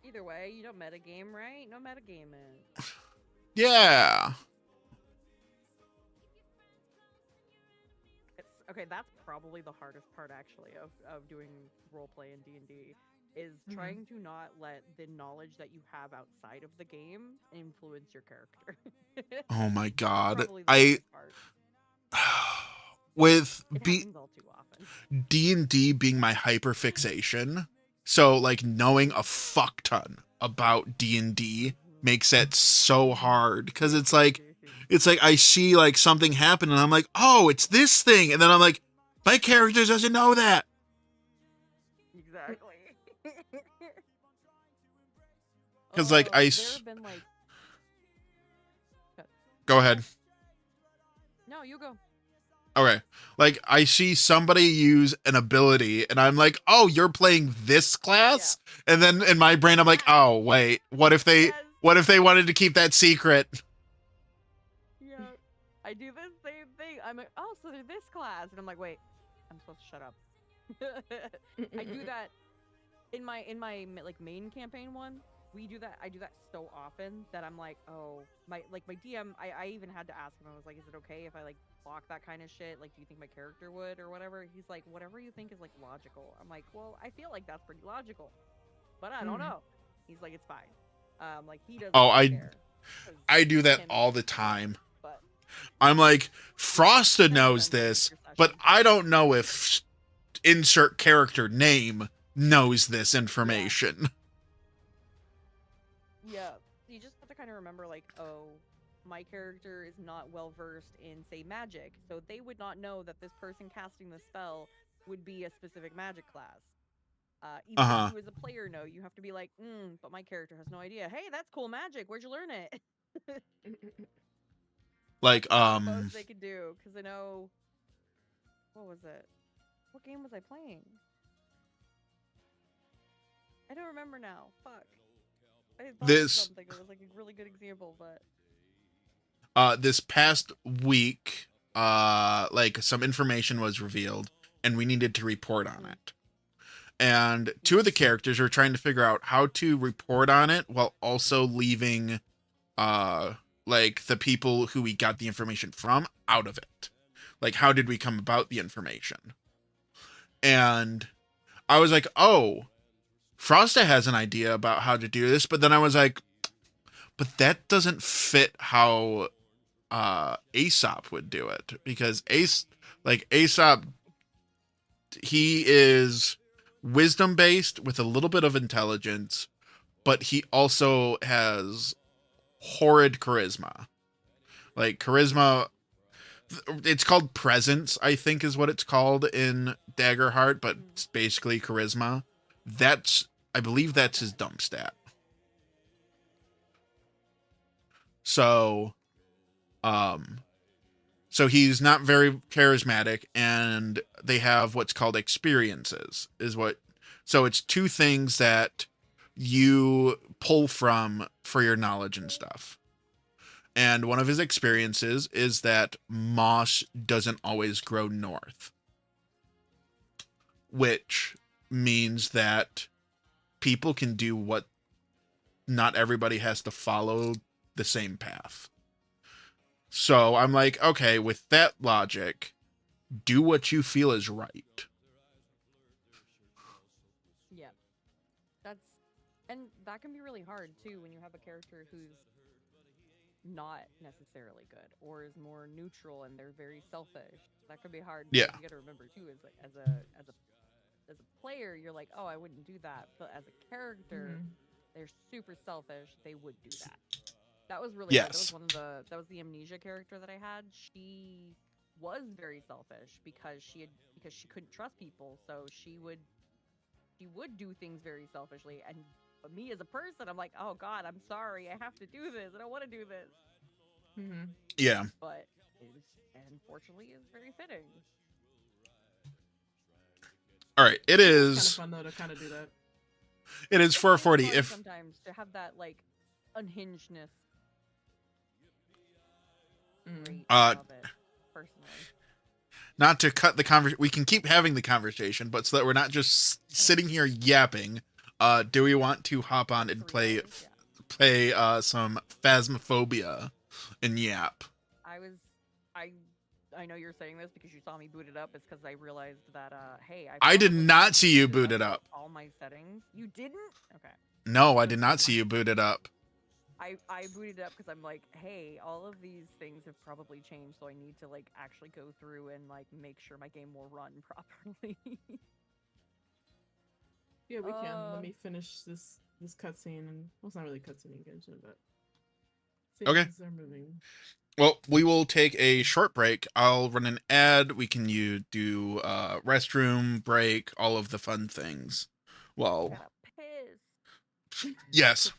Either way, you don't metagame, right? No metagaming. Yeah. Okay, that's probably the hardest part actually of doing roleplay in D&D is trying to not let the knowledge that you have outside of the game influence your character. Oh my god. Probably the hardest part. With It happens all too often. D&D being my hyperfixation, so like knowing a fuck ton about D&D makes it so hard, because it's like I see like something happen and I'm like, oh, it's this thing, and then I'm like, my character doesn't know that. Exactly. Because like there have been like. Go ahead. No, you go. Okay. Like I see somebody use an ability and I'm like, oh, you're playing this class? Yeah. And then in my brain I'm like, oh wait, what if they wanted to keep that secret? Yeah. I do the same thing. I'm like, oh, so they're this class, and I'm like, wait, I'm supposed to shut up. I do that in my like main campaign one. We do that. I do that so often that I'm like, oh, my DM. I even had to ask him. I was like, is it okay if I like block that kind of shit? Like, do you think my character would or whatever? He's like, whatever you think is like logical. I'm like, well, I feel like that's pretty logical, but I don't know. He's like, it's fine. Like he doesn't. Oh, care, I do that all the time. But I'm like, Frosta knows this, but I don't know if insert character name knows this information. Yeah, you just have to kind of remember, like, oh, my character is not well versed in, say, magic, so they would not know that this person casting the spell would be a specific magic class. Even if you as a player know, you have to be like, but my character has no idea. Hey, that's cool magic. Where'd you learn it? Like, Most they could do, because I know, what was it? What game was I playing? I don't remember now. Fuck. I thought of something. It was like a really good example, but this past week, like some information was revealed, and we needed to report on it. And two of the characters are trying to figure out how to report on it while also leaving, like the people who we got the information from out of it. Like, how did we come about the information? And I was like, oh, Frosta has an idea about how to do this, but then I was like, but that doesn't fit how Aesop would do it, because Aesop, he is wisdom based with a little bit of intelligence, but he also has horrid charisma. Like, charisma, it's called presence, I think is what it's called in Daggerheart, but it's basically charisma. I believe that's his dump stat. So he's not very charismatic, and they have what's called experiences, so it's two things that you pull from for your knowledge and stuff. And one of his experiences is that moss doesn't always grow north, which means that people can do what not everybody has to follow the same path. So I'm like, okay, with that logic, do what you feel is right. Yeah. And that can be really hard too when you have a character who's not necessarily good or is more neutral and they're very selfish. That could be hard. Yeah. You got to remember too, as a player, you're like, oh, I wouldn't do that. But as a character, they're super selfish. They would do that. That was really hard. That was the amnesia character that I had. She was very selfish because she couldn't trust people, so she would do things very selfishly. And me as a person, I'm like, oh God, I'm sorry, I have to do this. I don't want to do this. Yeah. But unfortunately, is very fitting. All right, it is kind of fun though to kind of do that. It is 4:40. If sometimes to have that like unhingedness. Of it, personally. Not to cut the conversation, we can keep having the conversation, but so that we're not just sitting here yapping. Do we want to hop on and play some Phasmophobia and yap? I know you're saying this because you saw me boot it up. It's because I realized that hey, I did not see you boot it up. All my settings. You didn't? Okay. No, I did not see you boot it up. I booted it up because I'm like, hey, all of these things have probably changed, so I need to like actually go through and like make sure my game will run properly. Yeah, we can. Let me finish this cutscene, and well, it's not really cutscene in Genshin, but things are moving. Well, we will take a short break. I'll run an ad. We can do restroom break, all of the fun things. Well, piss. Yes.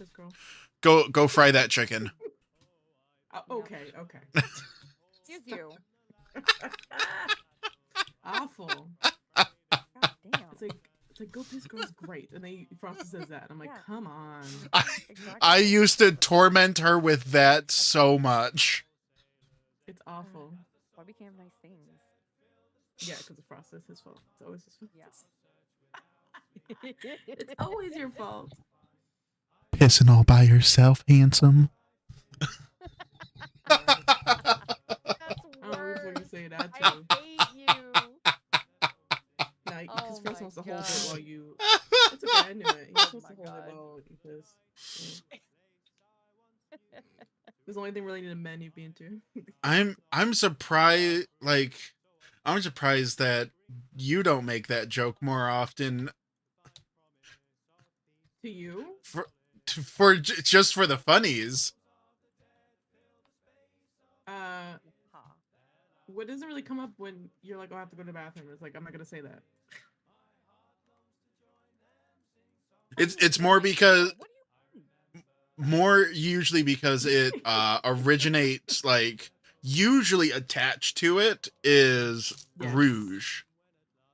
Go fry that chicken. Okay. Excuse you. Awful. God damn. It's like go piss girl's great, and Frosta says that, and I'm like, come on. I used to torment her with that so much. It's awful. Why we can't have nice things? Yeah, because of Frosta. It's his fault. It's always his fault. Yeah. It's always your fault. Pissing all by yourself, handsome. That's I was going to say that too. I hate you. Nah, because Frosta wants to hold it while you. It's okay, I knew it. He's supposed to hold it while you piss. Yeah. There's only only thing relating to men you've been to. I'm surprised. Like, I'm surprised that you don't make that joke more often. To you? Just for the funnies. What doesn't really come up when you're like, oh, I have to go to the bathroom? It's like, I'm not gonna say that. It's more because usually because it originates, like, usually attached to it is Yes. rouge.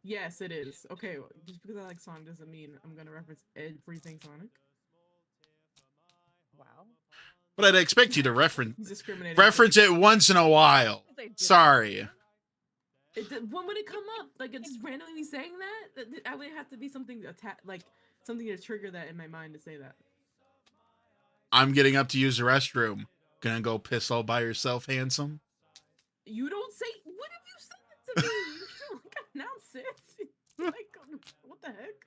Yes, it is. Okay, well, just because I like Sonic doesn't mean I'm gonna reference everything Sonic. Wow. But I'd expect you to reference Discriminating. it once in a while. Sorry. When it come up, like it's just randomly saying that, I would have to be something like something to trigger that in my mind to say that. I'm getting up to use the restroom. Gonna go piss all by yourself, handsome? You don't say. What have you said to me? You should like announce it. Like, what the heck?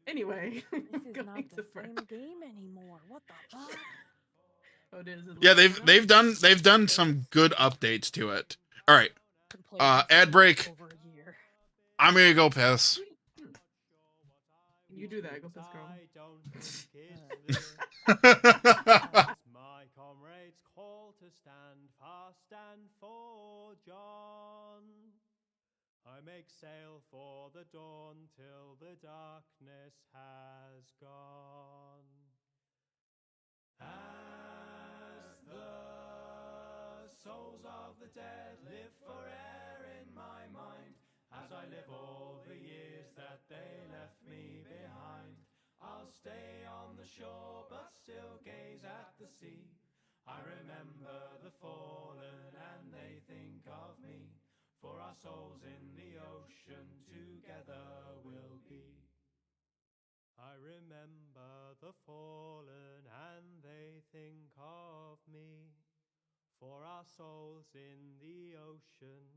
Anyway, This is not the same game anymore. What the fuck? Oh, it is. Yeah, they've done some good updates to it. All right. Ad break. I'm gonna go piss. You do that. Go piss, girl. My comrades call to stand fast and for John. I make sail for the dawn till the darkness has gone. As the souls of the dead live forever in my mind, as I live all the years that they left me behind, I'll stay on the shore but still gaze at the sea. I remember the fallen and they think of me, for our souls in the ocean together will be. I remember the fallen and they think of me, for our souls in the ocean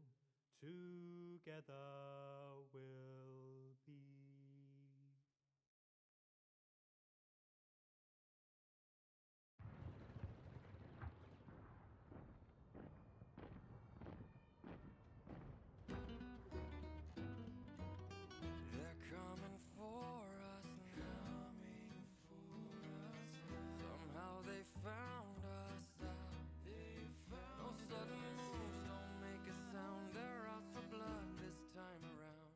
together will be. They're coming for us now. Somehow they found us out. No sudden moves, don't make a sound. They're out for blood this time around.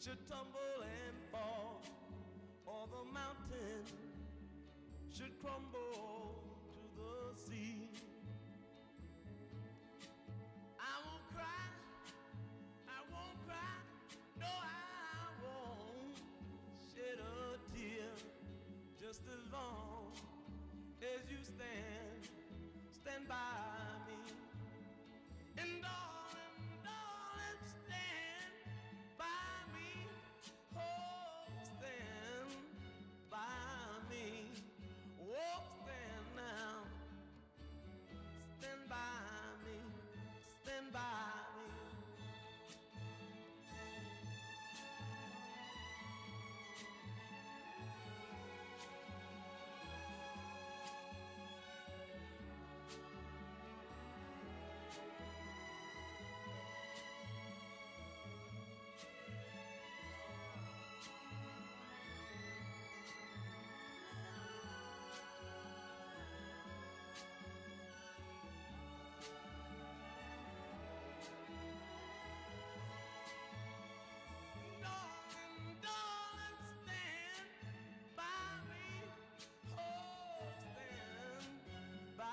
should tumble and fall, or the mountain should crumble to the sea. I won't cry, no I won't shed a tear, just as long as you stand by me. And darling, stand by me. Oh, stand by me. Oh, stand now. Stand by me. Stand by me. Darling, stand by me. Oh, stand by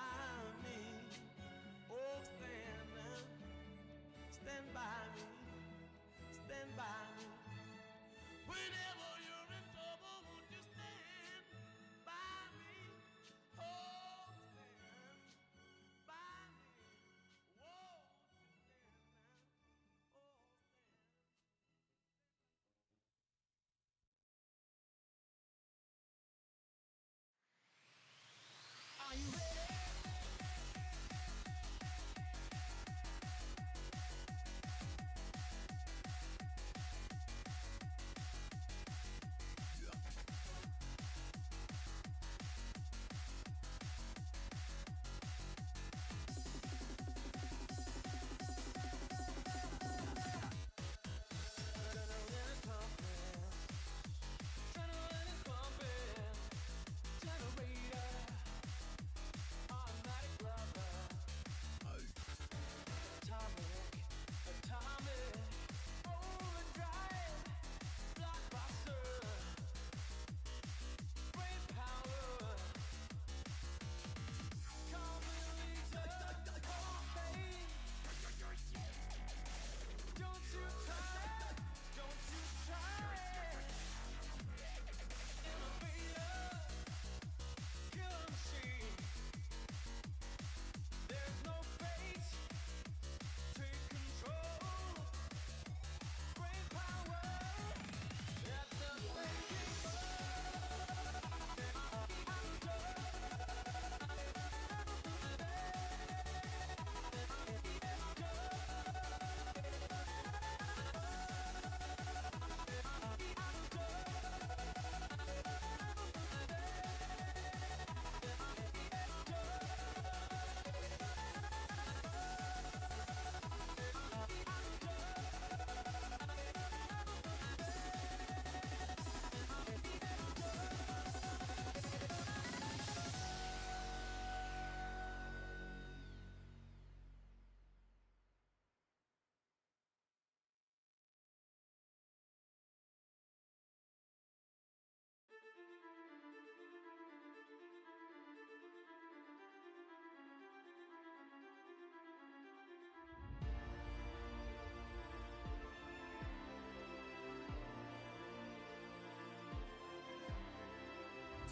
me. Oh, stand now. Stand by me. Stand by me. Whenever you're in trouble, won't you stand by me? Oh, stand by me. Whoa, stand now. Oh, stand. Are you ready?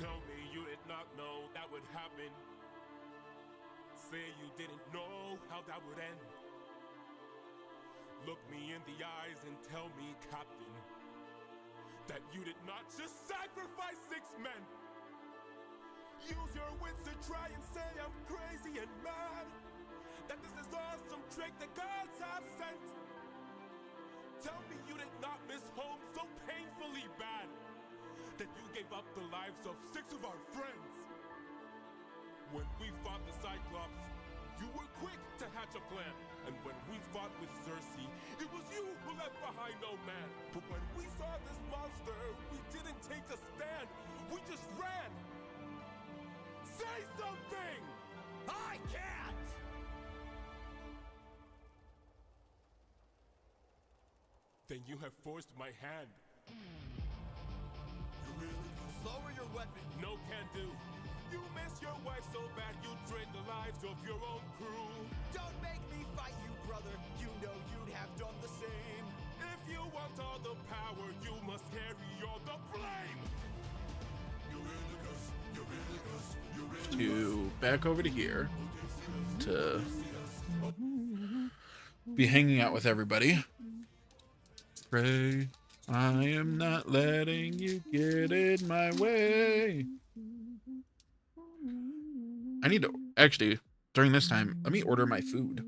Tell me you did not know that would happen. Say you didn't know how that would end. Look me in the eyes and tell me, Captain, that you did not just sacrifice 6 men. Use your wits to try and say I'm crazy and mad, that this is all some trick the gods have sent. Tell me you did not miss home so painfully bad, that you gave up the lives of 6 of our friends. When we fought the Cyclops, you were quick to hatch a plan. And when we fought with Cersei, it was you who left behind no man. But when we saw this monster, we didn't take a stand. We just ran. Say something! I can't! then you have forced my hand. Lower your weapon. No can do. You miss your wife so bad you drain the lives of your own crew. Don't make me fight you, brother. You know you'd have done the same. If you want all the power, you must carry all the blame. To back over to here to be hanging out with everybody. Pray, I am not letting you get in my way. I need to actually during this time. Let me order my food.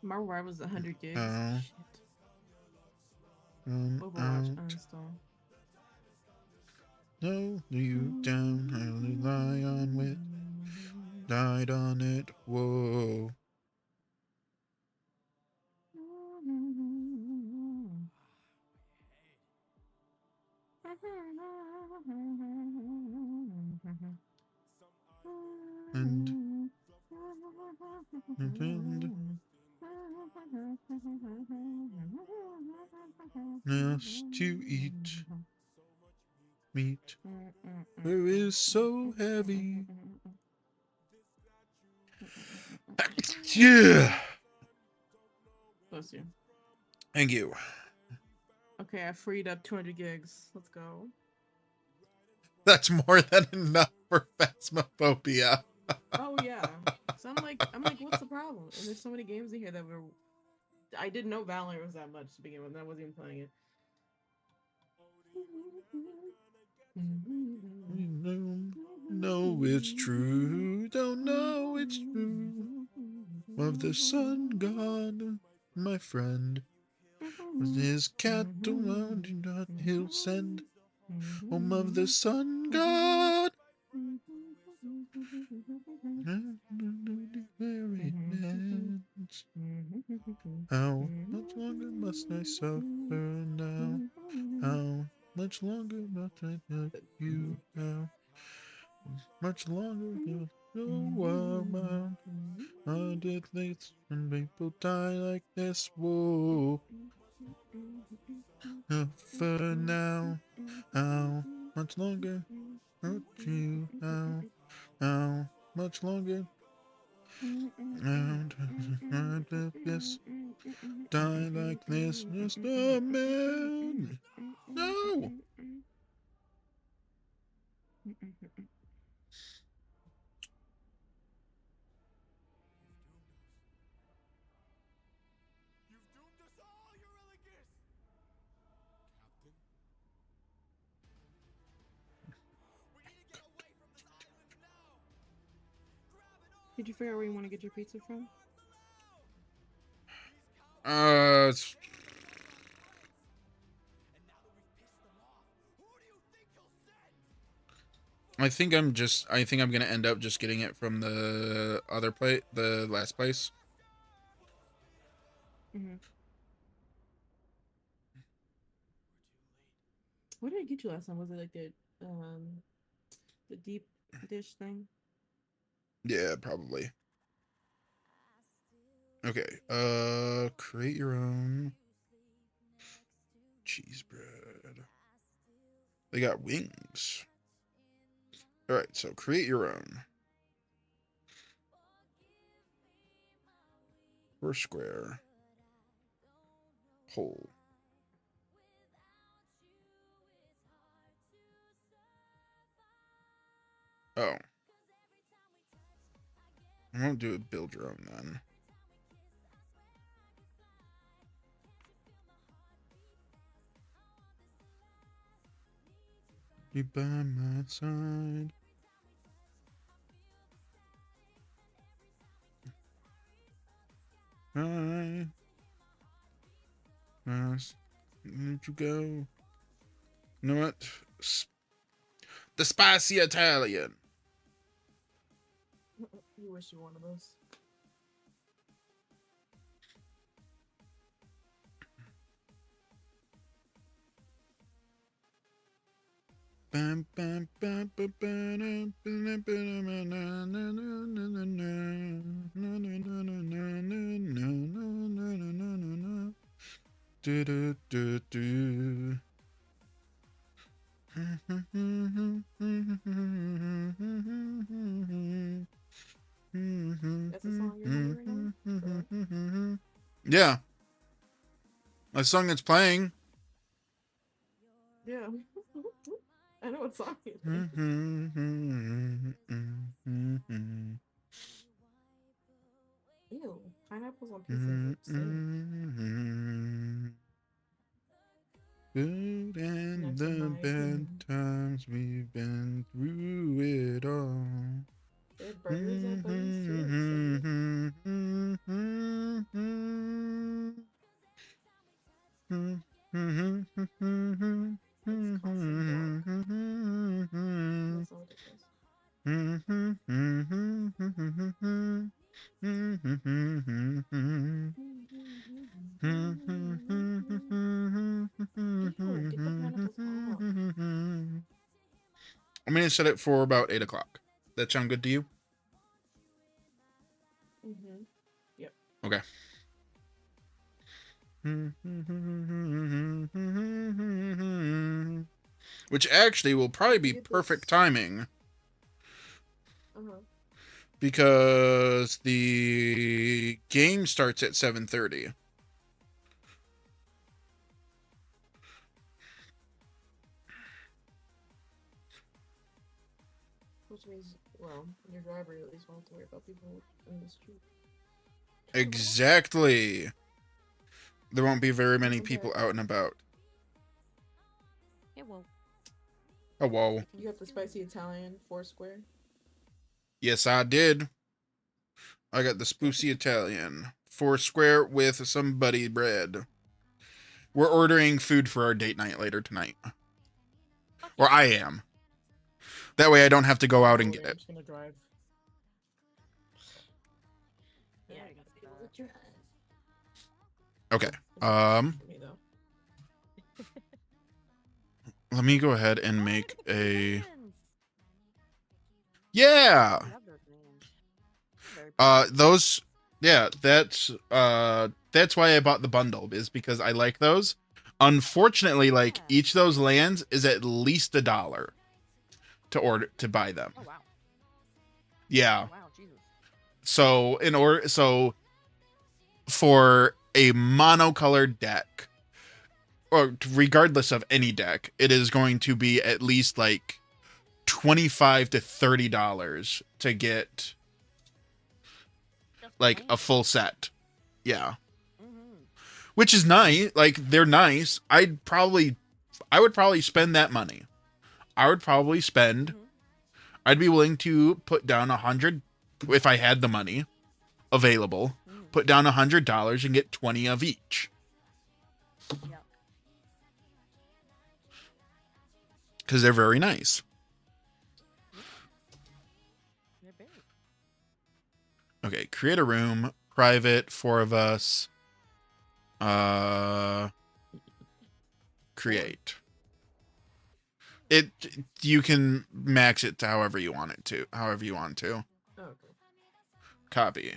Remember where I was 100 gigs? Oh. Shit. Overwatch uninstall. No, you down, I only lie on wit. Died on it, whoa. And else to eat meat. Where is so heavy? Yeah. Bless you. Thank you. Okay, I freed up 200 gigs. Let's go. That's more than enough for Phasmophobia. Oh yeah. So I'm like, what's the problem? And there's so many games in here that were. I didn't know Valorant was that much to begin with. And I wasn't even playing it. No, it's true. Don't know it's true. Of the sun god, my friend. With his cattle mounting that he'll send. Home of the sun god. How much longer must I suffer now? How much longer must I let you now? Much longer you'll go around. How did this when people die like this? Whoa. For now, how much longer? Hurt you now? How much longer? And I did this, die like this, just a man. No. You've doomed us all, Eurylochus! Captain? We need to get away from this island now. Grab it all. Did you figure out where you want to get your pizza from? It's- And now that we've pissed them off, who do you think you'll send? I think I'm gonna end up just getting it from the other plate, the last place. Mm-hmm. What did I get you last time? Was it like the deep dish thing? Yeah, probably. Okay, create your own cheese bread. They got wings. All right, so create your own. Or square. Whole. Oh. I won't do it. Build your own then. You by my side. I must let you go. You know what? The spicy Italian. You wish you wanted those. That's the song you're humming right now? Yeah. A song that's playing. Yeah. I know what song it is. Ew. Pineapples on pizza. Good and That's the in my bad opinion. times we've been through it all. They have burgers at Buddy's too. That's classic block. That's not ridiculous. Ew, get the pineapples off. I'm gonna set it for about 8 o'clock. That sound good to you? Yep. Okay. Which actually will probably be perfect timing. Because the game starts at 7:30. Which means, well, your driver at least won't have to worry about people in the street. Exactly. There won't be very many people out and about. Yeah, well. Oh, whoa. You got the spicy Italian Foursquare? Yes, I did. I got the spoocy Italian. 4 square with some buddy bread. We're ordering food for our date night later tonight. Or I am. That way I don't have to go out and get I'm it. just gonna drive. Yeah, I gotta be able to drive. Okay. Me, though. Let me go ahead and make a... Yeah! Those... Yeah, that's why I bought the bundle, is because I like those. Unfortunately, like, each of those lands is at least $1 to buy them. Oh, wow. Yeah. Oh, wow, Jesus. So for a monocolored deck, or regardless of any deck, it is going to be at least like $25 to $30 to get like a full set. Yeah. Which is nice. Like, they're nice. I would probably spend that money. I'd be willing to put down $100 if I had the money available. Put down $100 and get 20 of each. Yeah. Because they're very nice. Okay, create a room, private, 4 of us. Create. You can max it to however you want to. Okay. Copy.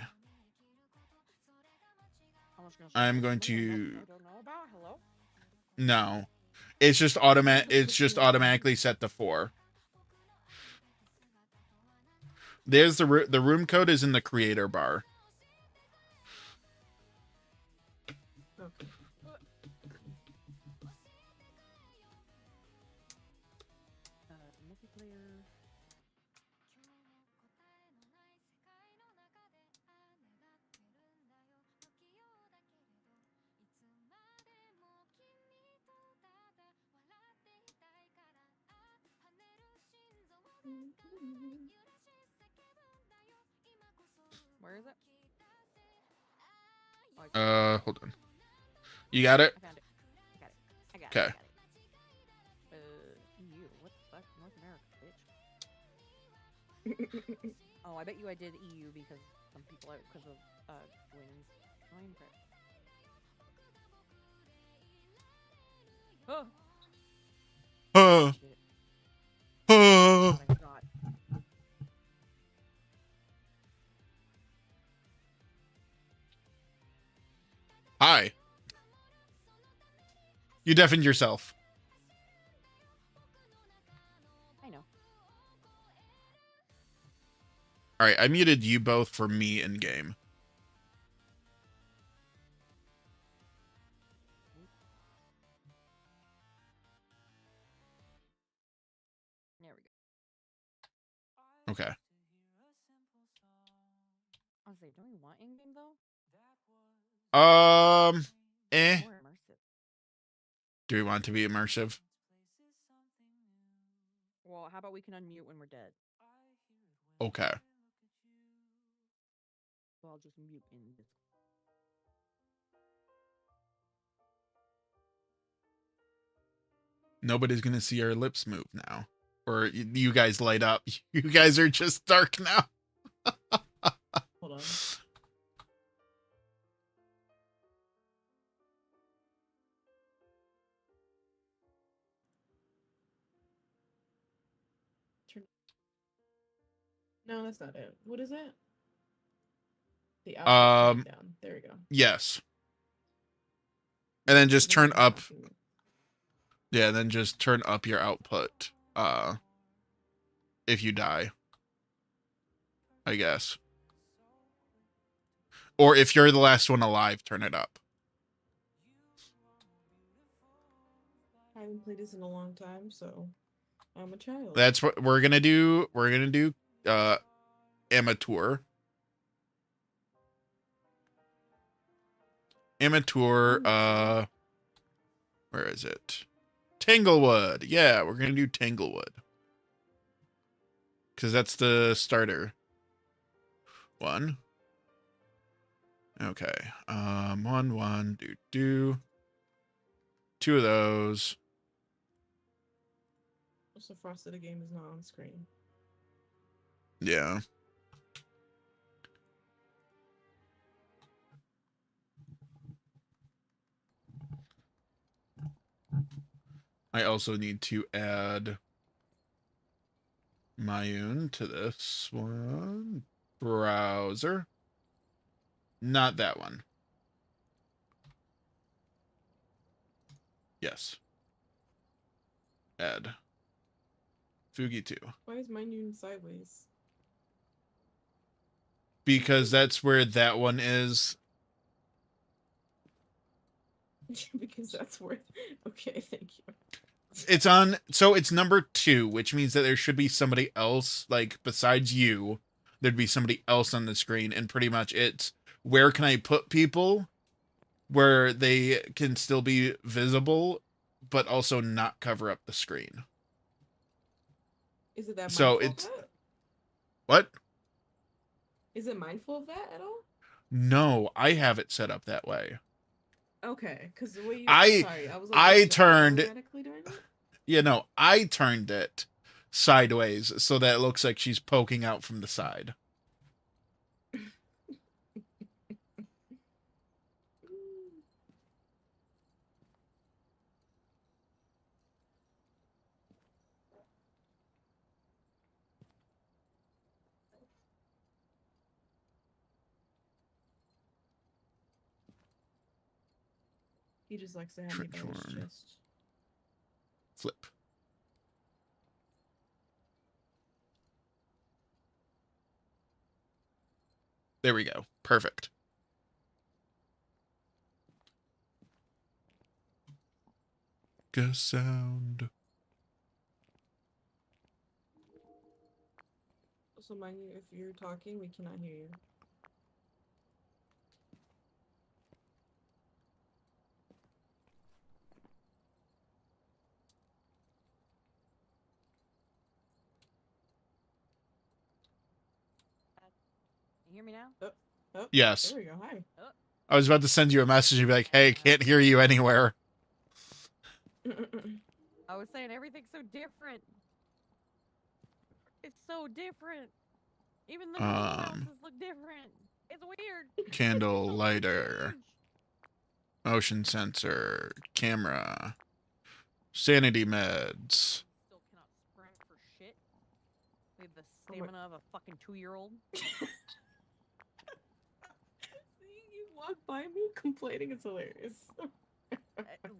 I'm going to... No. It's just automatically set to 4. There's the room code is in the creator bar. Okay. Multiplayer. Where is it? Oh, Hold on. You got it? I found it. I got it. Okay. EU. What the fuck? North America, bitch. Oh, I bet you I did EU because some people out because of Wynn's join prep. Oh. Uh. Shit. You deafened yourself. I know. All right, I muted you both for me in game. There we go. Okay. I was like, don't we want in-game though? Eh. More immersive. Do we want to be immersive? Well, how about we can unmute when we're dead? Okay. So I'll just mute in this. Nobody's gonna see our lips move now. Or you guys light up. You guys are just dark now. Hold on. No, that's not it. What is it? The output down. There we go. Yes. And then just turn up. Yeah, then just turn up your output. If you die. I guess. Or if you're the last one alive, turn it up. I haven't played this in a long time, so I'm a child. That's what we're gonna do. We're gonna do amateur. Amateur, where is it? Tanglewood. Yeah, we're gonna do Tanglewood. Because that's the starter one. Okay. One, do. Two of those. So Frosted the game is not on screen. Yeah. I also need to add Mayun to this one. Browser. Not that one. Yes. Add. Fugi 2. Why is my noon sideways? Because that's where that one is. Because that's where. Okay, thank you. It's on. So it's number 2, which means that there should be somebody else, like, besides you. There'd be somebody else on the screen, and pretty much it's where can I put people where they can still be visible, but also not cover up the screen. Is it that So mindful it's of that? what? Is it mindful of that at all? No, I have it set up that way. Okay, because the way you. I was turned. automatically doing it? Yeah, no, I turned it sideways so that it looks like she's poking out from the side. He just likes to have me by his Transform. chest. Flip. There we go. Perfect. Good sound. So, mind you, if you're talking, we cannot hear you. You hear me now? Oh, Yes. there we go. Hi. I was about to send you a message and be like, hey, can't hear you anywhere. I was saying everything's so different. It's so different. Even the houses look different. It's weird. Candle, So lighter, strange. motion sensor, camera, sanity meds. Still cannot sprint for shit. We have the stamina of a fucking 2-year-old. Seeing you walk by me complaining is hilarious.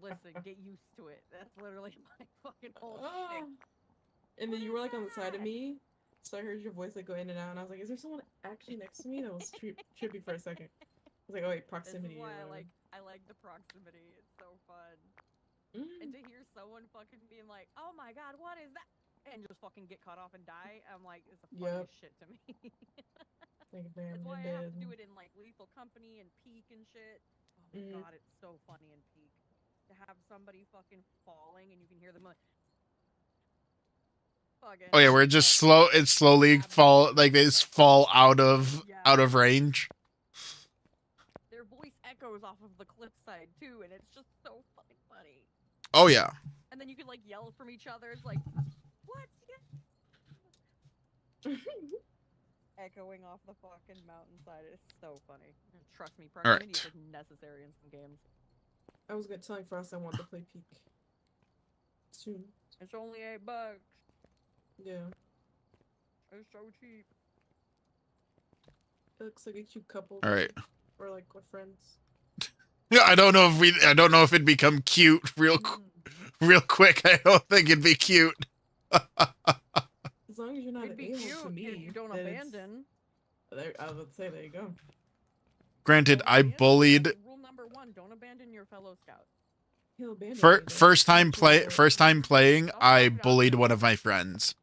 Listen, get used to it. That's literally my fucking whole Ah. shtick. And then What you is were like on the side of that? me, so I heard your voice like go in and out, and I was like, "Is there someone actually next to me?" That was trippy for a second. I was like, "Oh wait, This is proximity." why or I whatever. like the proximity. It's so fun. Mm. And to hear someone fucking being like, "Oh my god, what is that?" and just fucking get cut off and die, I'm like, it's the Yep. funniest shit to me. Like, That's damn, why I they're have to dead. do it in like Lethal Company and Peak and shit. Oh my Mhm. god, it's so funny in Peak to have somebody fucking falling and you can hear them like, fucking. Oh yeah, where it just it slowly fall, like they just fall out of range. Their voice echoes off of the cliffside too, and it's just so fucking funny. Oh yeah. And then you can like yell from each other. It's like, what? Echoing off the fucking mountainside. It's so funny. Trust me, proximity is like necessary in some games. I was gonna telling Frost I want to play Peak soon. It's only $8. Yeah, It's so cheap. it looks like a cute couple. All right. Or like with friends. Yeah, I don't know if it'd become cute real quick. I don't think it'd be cute. As long as you're not It'd an be a-hole cute to me, if you don't then it's- abandon. There, I would say there you go. Granted, Don't I abandon. bullied That's rule number 1: don't abandon your fellow scout. He'll abandon me, though. first time playing, Oh, I gotcha. bullied one of my friends.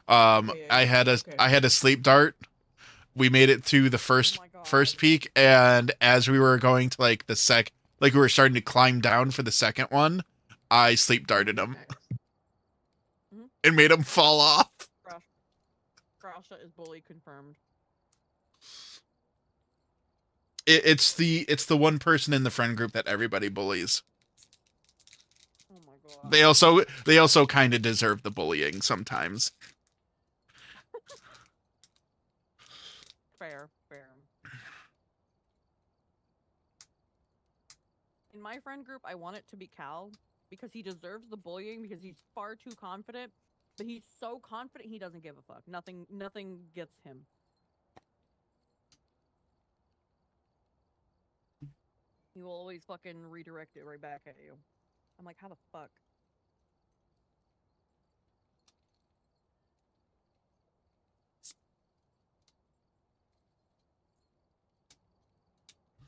Okay, I had a sleep dart. We made it through the first Oh my God. first peak, and as we were going to like we were starting to climb down for the second one, I sleep darted him Mhm. and made him fall off. Krasha is bully confirmed. It's the one person in the friend group that everybody bullies. Oh my god. They also kind of deserve the bullying sometimes. Fair. In my friend group, I want it to be Cal because he deserves the bullying because he's far too confident. But he's so confident he doesn't give a fuck. Nothing gets him. He will always fucking redirect it right back at you. I'm like, how the fuck?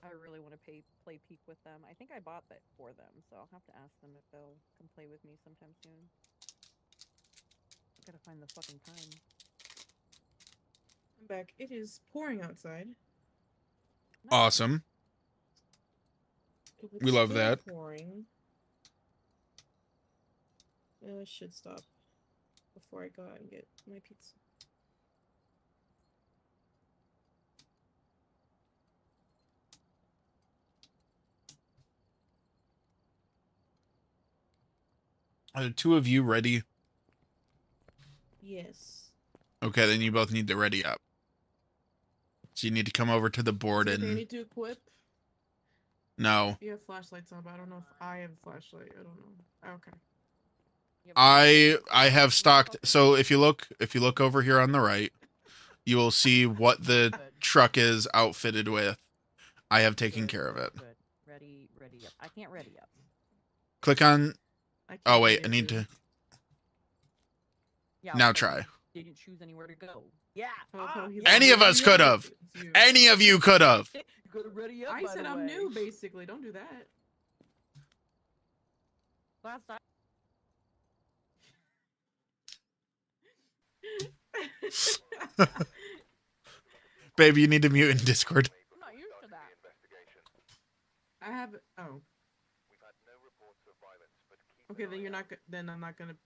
I really want to play Peak with them. I think I bought that for them, so I'll have to ask them if they'll come play with me sometime soon. Gotta find the fucking time. I'm back. It is pouring outside. Awesome. If it's We love still that. Pouring. It should stop before I go out and get my pizza. Are the two of you ready? Yes. Okay, then you both need to ready up. So you need to come over to the board Do you and need to equip? no. You have flashlights on, but I don't know if I have a flashlight. I don't know. Okay. I have stocked. So if you look over here on the right, you will see what the truck is outfitted with. I have taken care of it. Good. Ready up. I can't ready up. Click on. I Oh can't wait, I ready need up. to. Yeah. Now okay, try. you didn't choose anywhere to go. Yeah. He's Any like, of us "Ready could up." have. It's you. Any of you could have. You gotta ready up. I by said the I'm way. new, basically. Don't do that. Last time. Baby, you need to mute in Discord. I'm not used to that. I have. Oh. Okay, then you're not. Then I'm not gonna.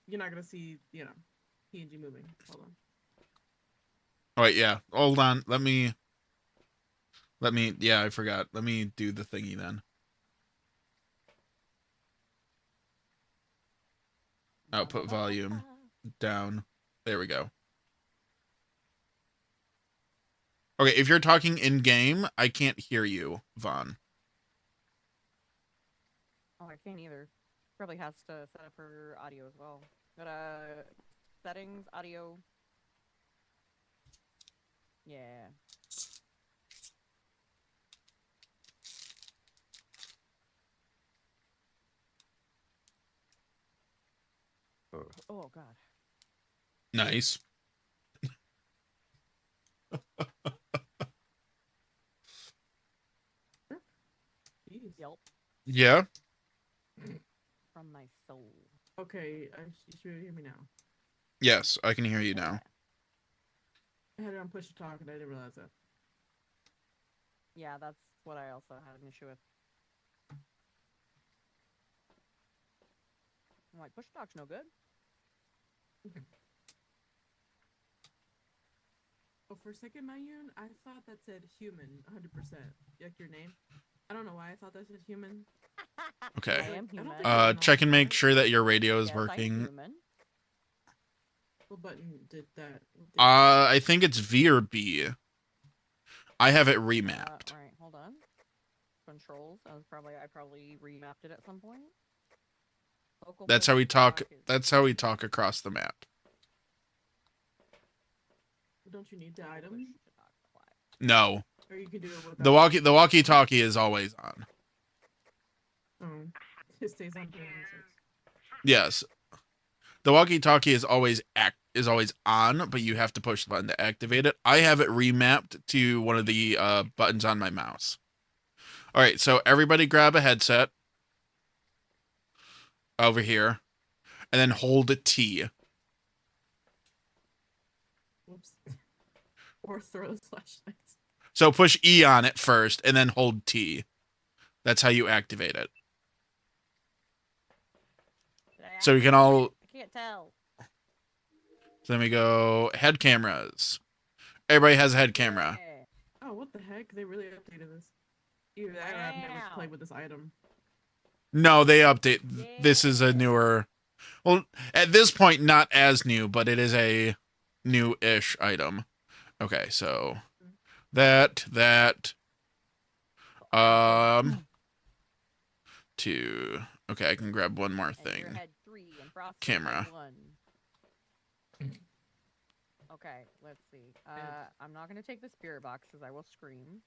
You're not gonna see. PNG moving. Hold on. Oh wait, yeah. Hold on. Let me. Yeah, I forgot. Let me do the thingy then. Output volume down. There we go. Okay, if you're talking in game, I can't hear you, Vaughn. Oh, I can't either. Probably has to set up her audio as well. Got settings, audio. Yeah. Oh God. Nice. Jeez. Yelp Yeah. from my soul. Okay, you should hear me now. Yes, I can hear you now. I had it on push to talk and I didn't realize that. Yeah, that's what I also had an issue with. I'm like, push to talk's no good. Oh, for a second, Mayun, I thought that said human, 100%. Like your name. I don't know why I thought that said human. Okay. I am I don't human. think I can Check and alter make that. sure that your radio is Yes, I'm working. human. What button did that? I think it's V or B. I have it remapped. Right, hold on. Controls. I probably remapped it at some point. Local That's how we push to talk. talk is- That's how we talk across the map. Don't you need the local item? push to talk quiet. No, Or you can do it without the walkie-talkie is always on. It stays on 36. Yes, the walkie-talkie is always on, but you have to push the button to activate it. I have it remapped to one of the buttons on my mouse. All right, so everybody grab a headset over here, and then hold a T. Whoops. Or throw the flashlights. So push E on it first, and then hold T. That's how you activate it. Did I So we can activate all. it? I can't tell. So then we go head cameras. Everybody has a head camera. Yeah. Oh, what the heck? They really updated this. Either that or I've never Wow. played with this item. No, they update. This is a newer. Well, at this point, not as new, but it is a new-ish item. Okay, so that. Two. Okay, I can grab one more And your thing. head 3 and Frosty Camera. head 1. Okay, let's see. I'm not gonna take the spirit box because I will scream.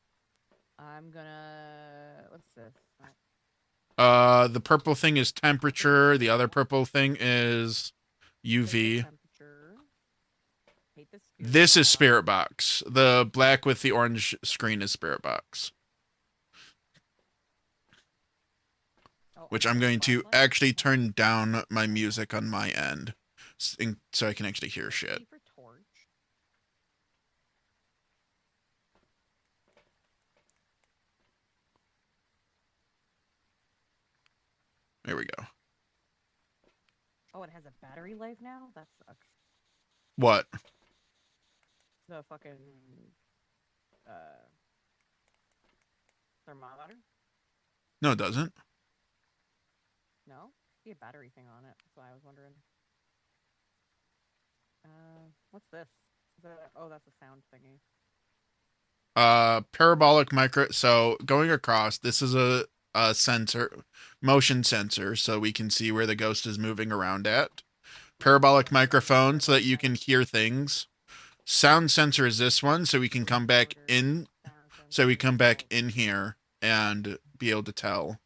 I'm gonna. What's this? The purple thing is temperature. The other purple thing is UV. Temperature. Hate this. This is spirit box. The black with the orange screen is spirit box. Oh, Which and I'm going to flashlight? actually turn down my music on my end, so I can actually hear Let's shit. see for torch. There we go. Oh, it has a battery life now? That sucks. What? The fucking thermometer? No, it doesn't. No? See a battery thing on it. That's why I was wondering. What's this? Is that, oh, that's a sound thingy. Parabolic micro. So going across, this is a sensor, motion sensor, so we can see where the ghost is moving around at. Parabolic microphone, so that you can hear things. Sound sensor is this one, so we can come back in. So we come back in here and be able to tell.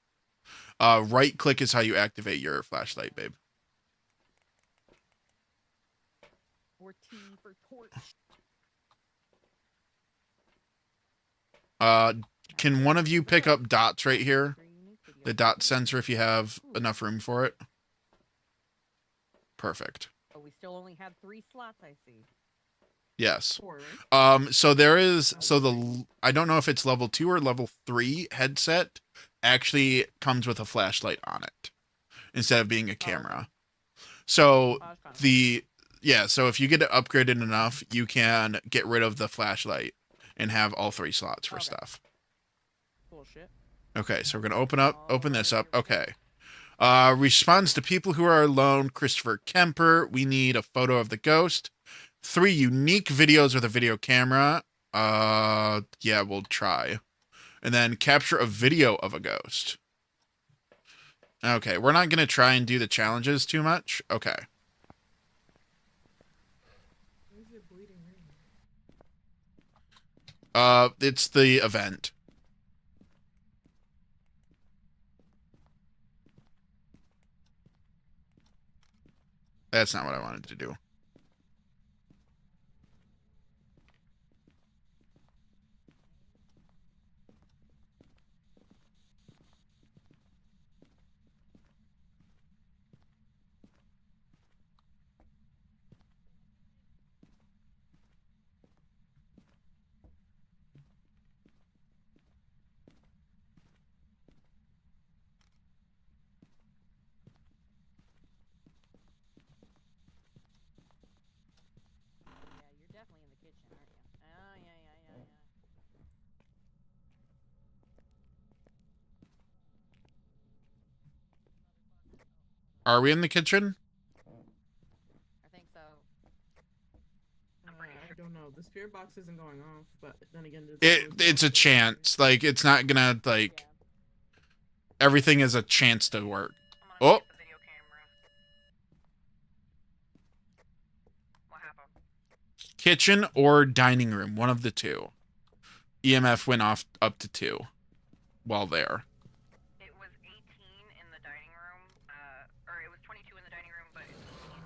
Right click is how you activate your flashlight, babe. Or T for torch. Can one of you pick up dots right here? The dot sensor, if you have enough room for it. Perfect. Oh, we still only had 3 slots, I see. Yes. 4, right? So there is, I don't know if it's level 2 or level 3 headset actually comes with a flashlight on it instead of being a camera. So so if you get it upgraded enough, you can get rid of the flashlight and have all 3 slots for stuff. Bullshit. Okay, so we're gonna open this up. Okay. Responds to people who are alone. Christopher Kemper. We need a photo of the ghost. 3 unique videos with a video camera. Yeah, we'll try. And then capture a video of a ghost. Okay, we're not gonna try and do the challenges too much. Okay. Where's the bleeding ring? It's the event. That's not what I wanted to do. Yeah, you're definitely in the kitchen, aren't you? Oh, yeah. Are we in the kitchen? I think so. I don't know. The spirit box isn't going off, but then again, It's a chance. Like, it's not gonna, like, Yeah. everything is a chance to work. I'm gonna Oh, get the video camera. What happened? kitchen or dining room, one of the two. EMF went off up to 2 while there. It was 18 in the dining room, or it was 22 in the dining room, but it's 18.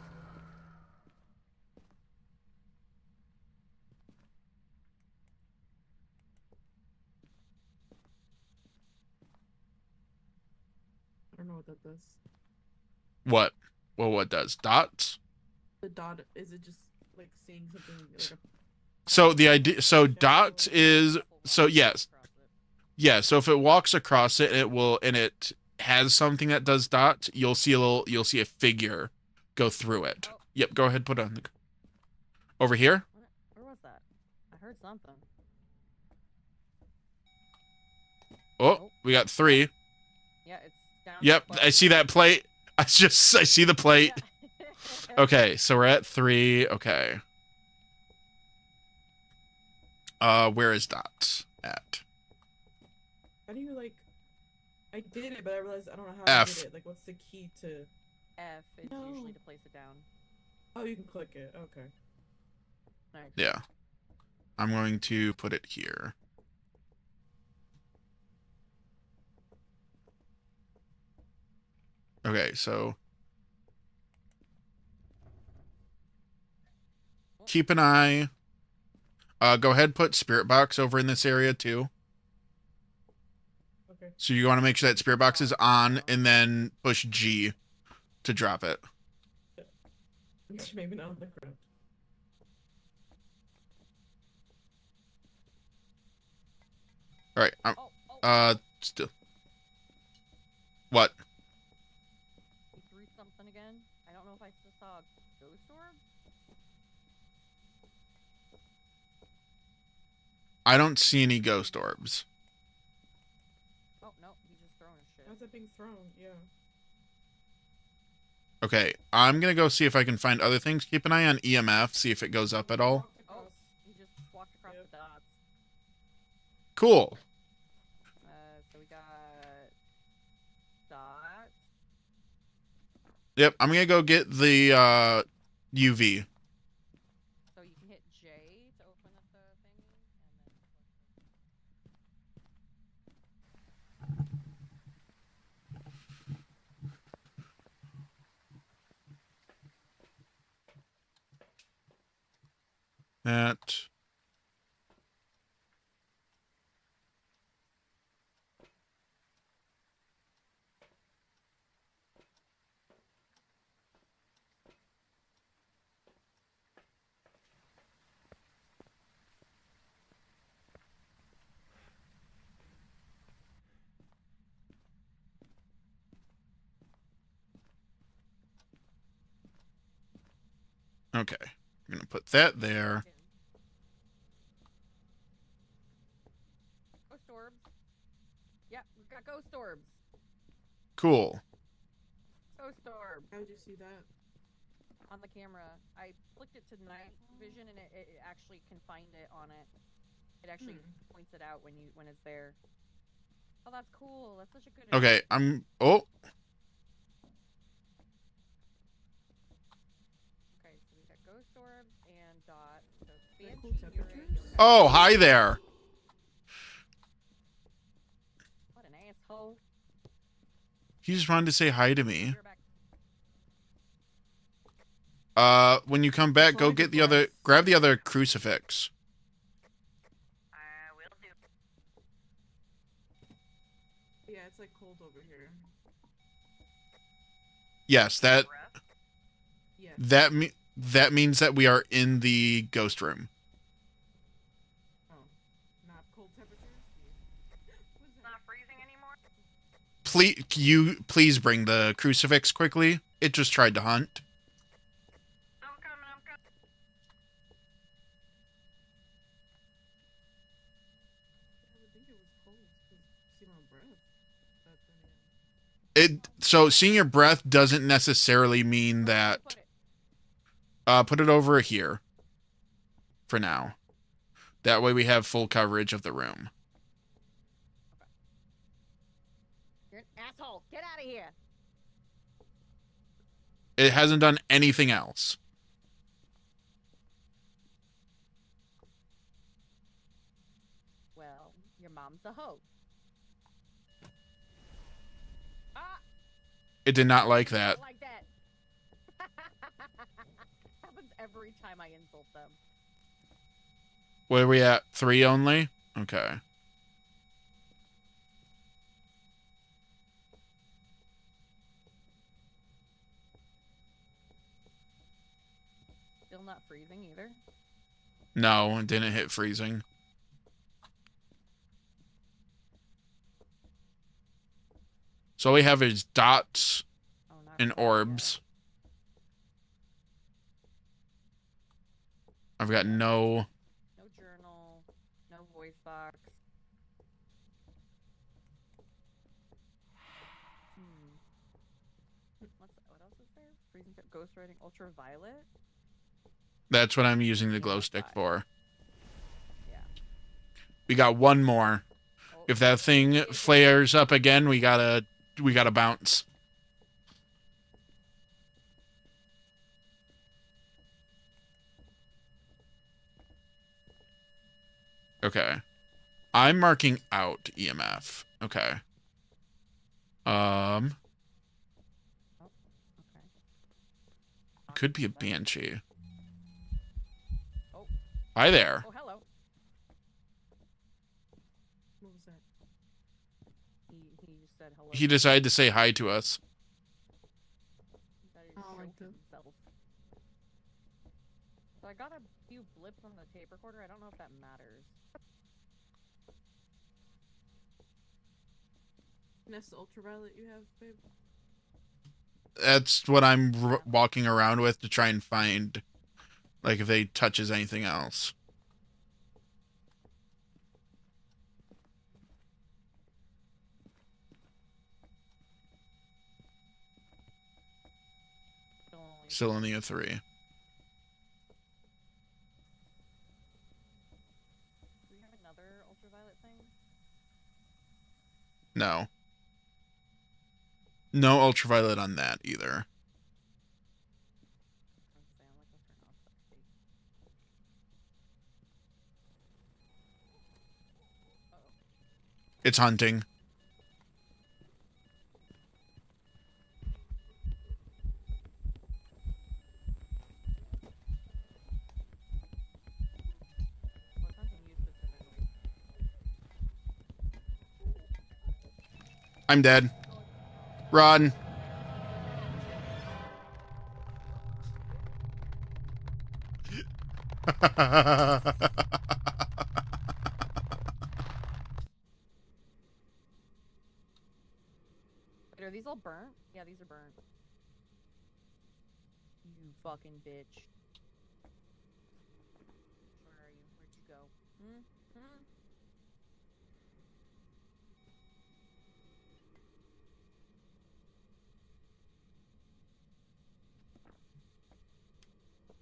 I don't know what that does. What? Well, what does? Dots? The dot, is it just like seeing something like a So the idea, so dots is, so yes. Yeah, so if it walks across it, it will, and it has something that does dots, you'll see a figure go through it. Oh. Yep, go ahead, put it on the, over here. Where was that? I heard something. Oh, we got 3. Yeah, it's down. Yep, I see that plate. I see the plate. Okay, so we're at 3. Okay. Where is dots at? How do you like? I did it, but I realized I don't know how F. I did it. Like, what's the key to? F is No. usually to place it down. Oh, you can click it. Okay. Alright. Yeah. I'm going to put it here. Okay, so keep an eye. Go ahead, put spirit box over in this area too. Okay. So you want to make sure that spirit box is on, and then push G to drop it. Maybe not on the ground. All right. Oh, Still. What? he threw something again. I don't know if I still saw a ghost orb. I don't see any ghost orbs. Oh no, he's just throwing his shit. How's that being thrown? Yeah. Okay, I'm gonna go see if I can find other things. Keep an eye on EMF, see if it goes up at all. Oh, he just walked across Yep. the dots. Cool. So we got dots. Yep, I'm gonna go get the UV. So you can hit J to open up the thingy, and then. That. Okay, I'm gonna put that there. Ghost orbs. Yeah, we've got ghost orbs. Cool. Ghost orb How would you see that? on the camera. I flicked it to night vision, and it actually can find it on it. It actually points it out when it's there. Oh, that's cool. That's such a good. Okay, I'm. Oh, Okay, so we got ghost orbs and dot. So Very fancy cool hearing. temperatures. oh, hi there. What an asshole. He just wanted to say hi to me. You're back. When you come back, go get the other, grab the other crucifix. I will do. Yeah, it's like cold over here. Yes, that Yeah. that means that we are in the ghost room. Oh, not cold temperatures. What is It's that? not freezing anymore. Please bring the crucifix quickly. It just tried to hunt. I'm coming. I would think it was cold because see my breath. But then again, So seeing your breath doesn't necessarily mean that. Put it over here. For now. That way we have full coverage of the room. You're an asshole. Get out of here. It hasn't done anything else. Well, your mom's a hoe. Ah, It did not like that. not like that. Happens every time I insult them. Where are we at? 3 only? Okay. Still not freezing either. No, it didn't hit freezing. So all we have is dots Oh, not and freezing orbs. I've got no... yet. No journal. No voice box. What else is there? Freezing ghost writing ultraviolet. That's what I'm using the Yeah, glow that's stick fine. for. Yeah. We got one more. Oh, If that thing flares up again, we gotta bounce. Okay. I'm marking out EMF. Okay. Oh, okay. Could be a banshee. Oh. Hi there. Oh, hello. what was that? He just said hello. He decided to say hi to us. He thought he I was don't like showing that. himself. So I got a few blips on the tape recorder. I don't know if that matters. And that's the ultraviolet you have, babe? That's what I'm walking around with to try and find, like, if they touches anything else. Still only a 3. Do we have another ultraviolet thing? No. No ultraviolet on that either. It's hunting. What hunting you specifically? I'm dead. Run. Wait, are these all burnt? Yeah, these are burnt. You fucking bitch. Where are you? Where'd you go? Hmm? Hmm?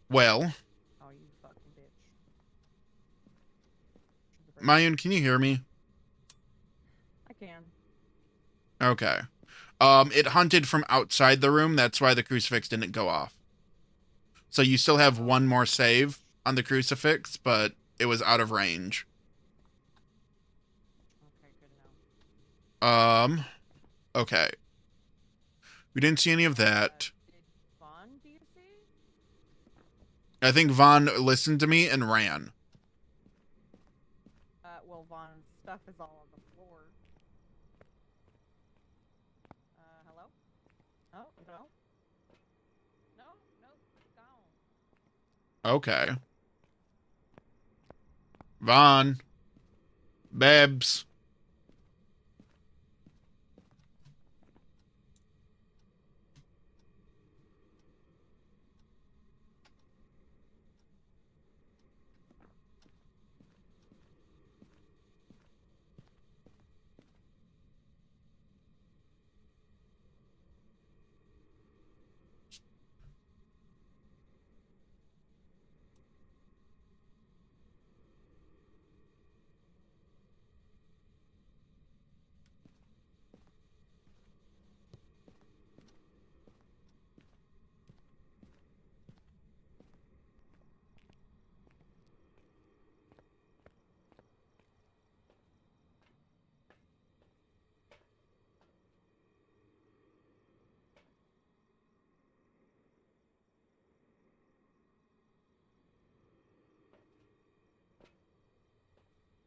Well, Oh, you fucking bitch. Mayun, can you hear me? I can. Okay. It hunted from outside the room. That's why the crucifix didn't go off. So you still have one more save on the crucifix, but it was out of range. Okay, good to know. Okay. We didn't see any of that. Did Vaughn, do you see? I think Vaughn listened to me and ran. Well, Vaughn's stuff is all on the floor. Hello? Oh, no. No, it's gone. Okay. Vaughn. Babs.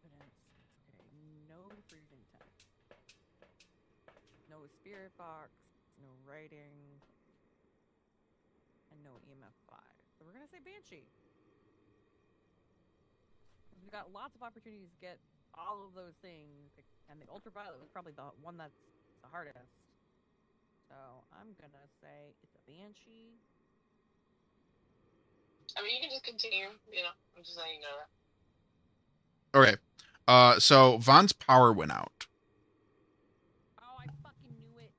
Okay, no freezing temp. No spirit box, no writing, and no EMF 5. So we're gonna say Banshee. We've got lots of opportunities to get all of those things, and the ultraviolet was probably the one that's the hardest. So I'm gonna say it's a Banshee. I mean, you can just continue. You know, I'm just letting you know that. Okay. So Vaughn's power went out. Oh, I fucking knew it.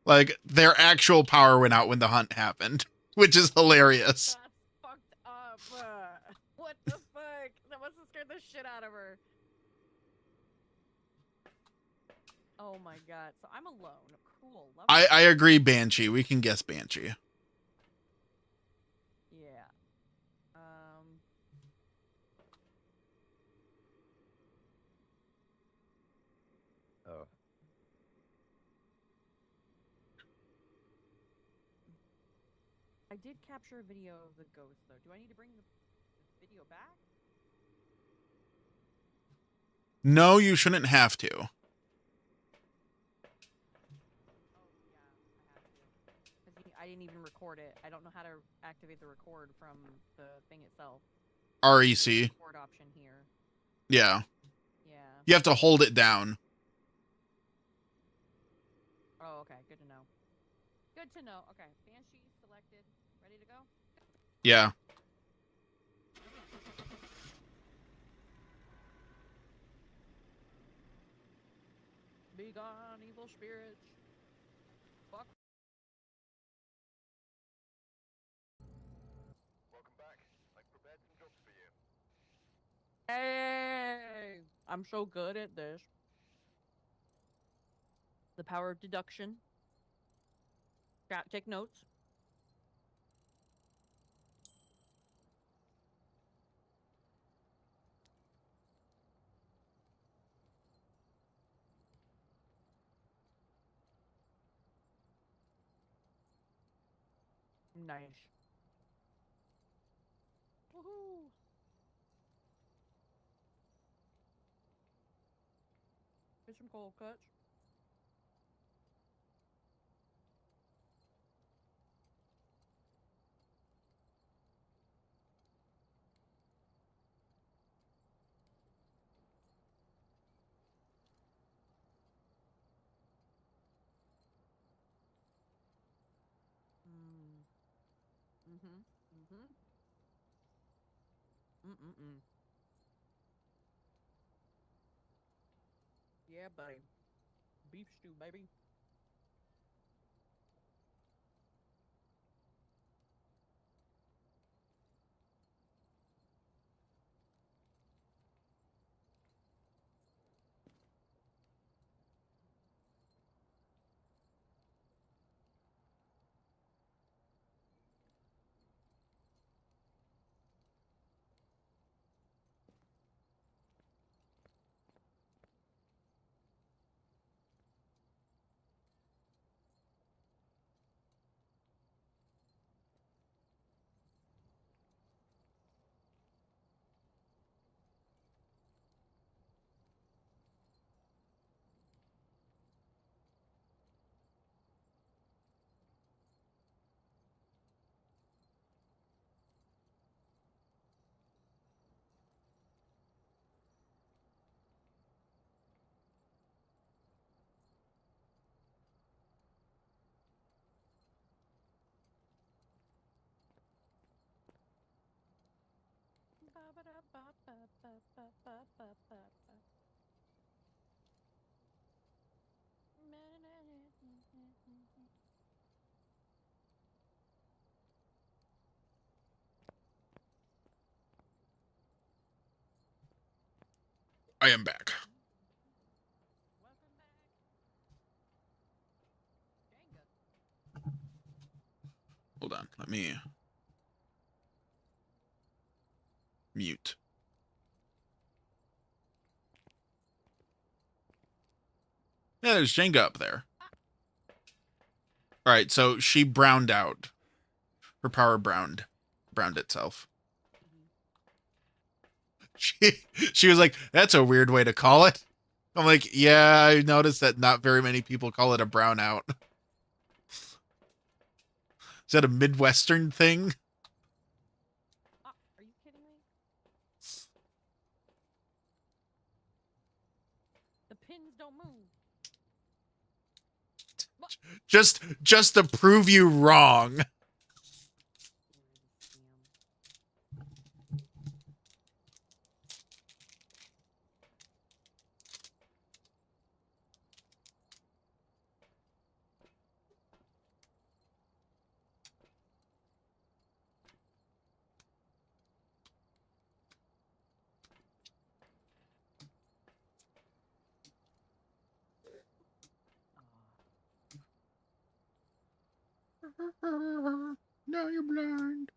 Like, their actual power went out when the hunt happened, which is hilarious. That's fucked up. What the fuck? That must have scared the shit out of her. Oh my god. So I'm alone. Cool. I agree, Banshee. We can guess Banshee. Yeah. Oh. I did capture a video of the ghost, though. Do I need to bring the video back? No, you shouldn't have to. Oh, yeah, I have to. Because I didn't even record it. I don't know how to activate the record from the thing itself. REC. Record option here. Yeah. Yeah. You have to hold it down. Oh, okay. Good to know. Good to know. Okay. Banshee selected. Ready to go? Yeah. Be gone, evil spirits. Fuck. Welcome back. I prepared some jobs for you. Hey! I'm so good at this. The power of deduction. Chat, take notes. Nice. Woohoo! Get some cold cuts. Mm-hmm. Mm-hmm. Mm-mm-mm. Yeah, buddy. Beef stew, baby. I am back. Welcome back. Hold on. Let me mute. Yeah, there's Jenga up there. All right, so she browned out. Her power browned itself. She was like, "That's a weird way to call it." I'm like, "Yeah, I noticed that not very many people call it a brownout." Is that a Midwestern thing? Oh, are you kidding me? The pins don't move. Just to prove you wrong. Now you're blind.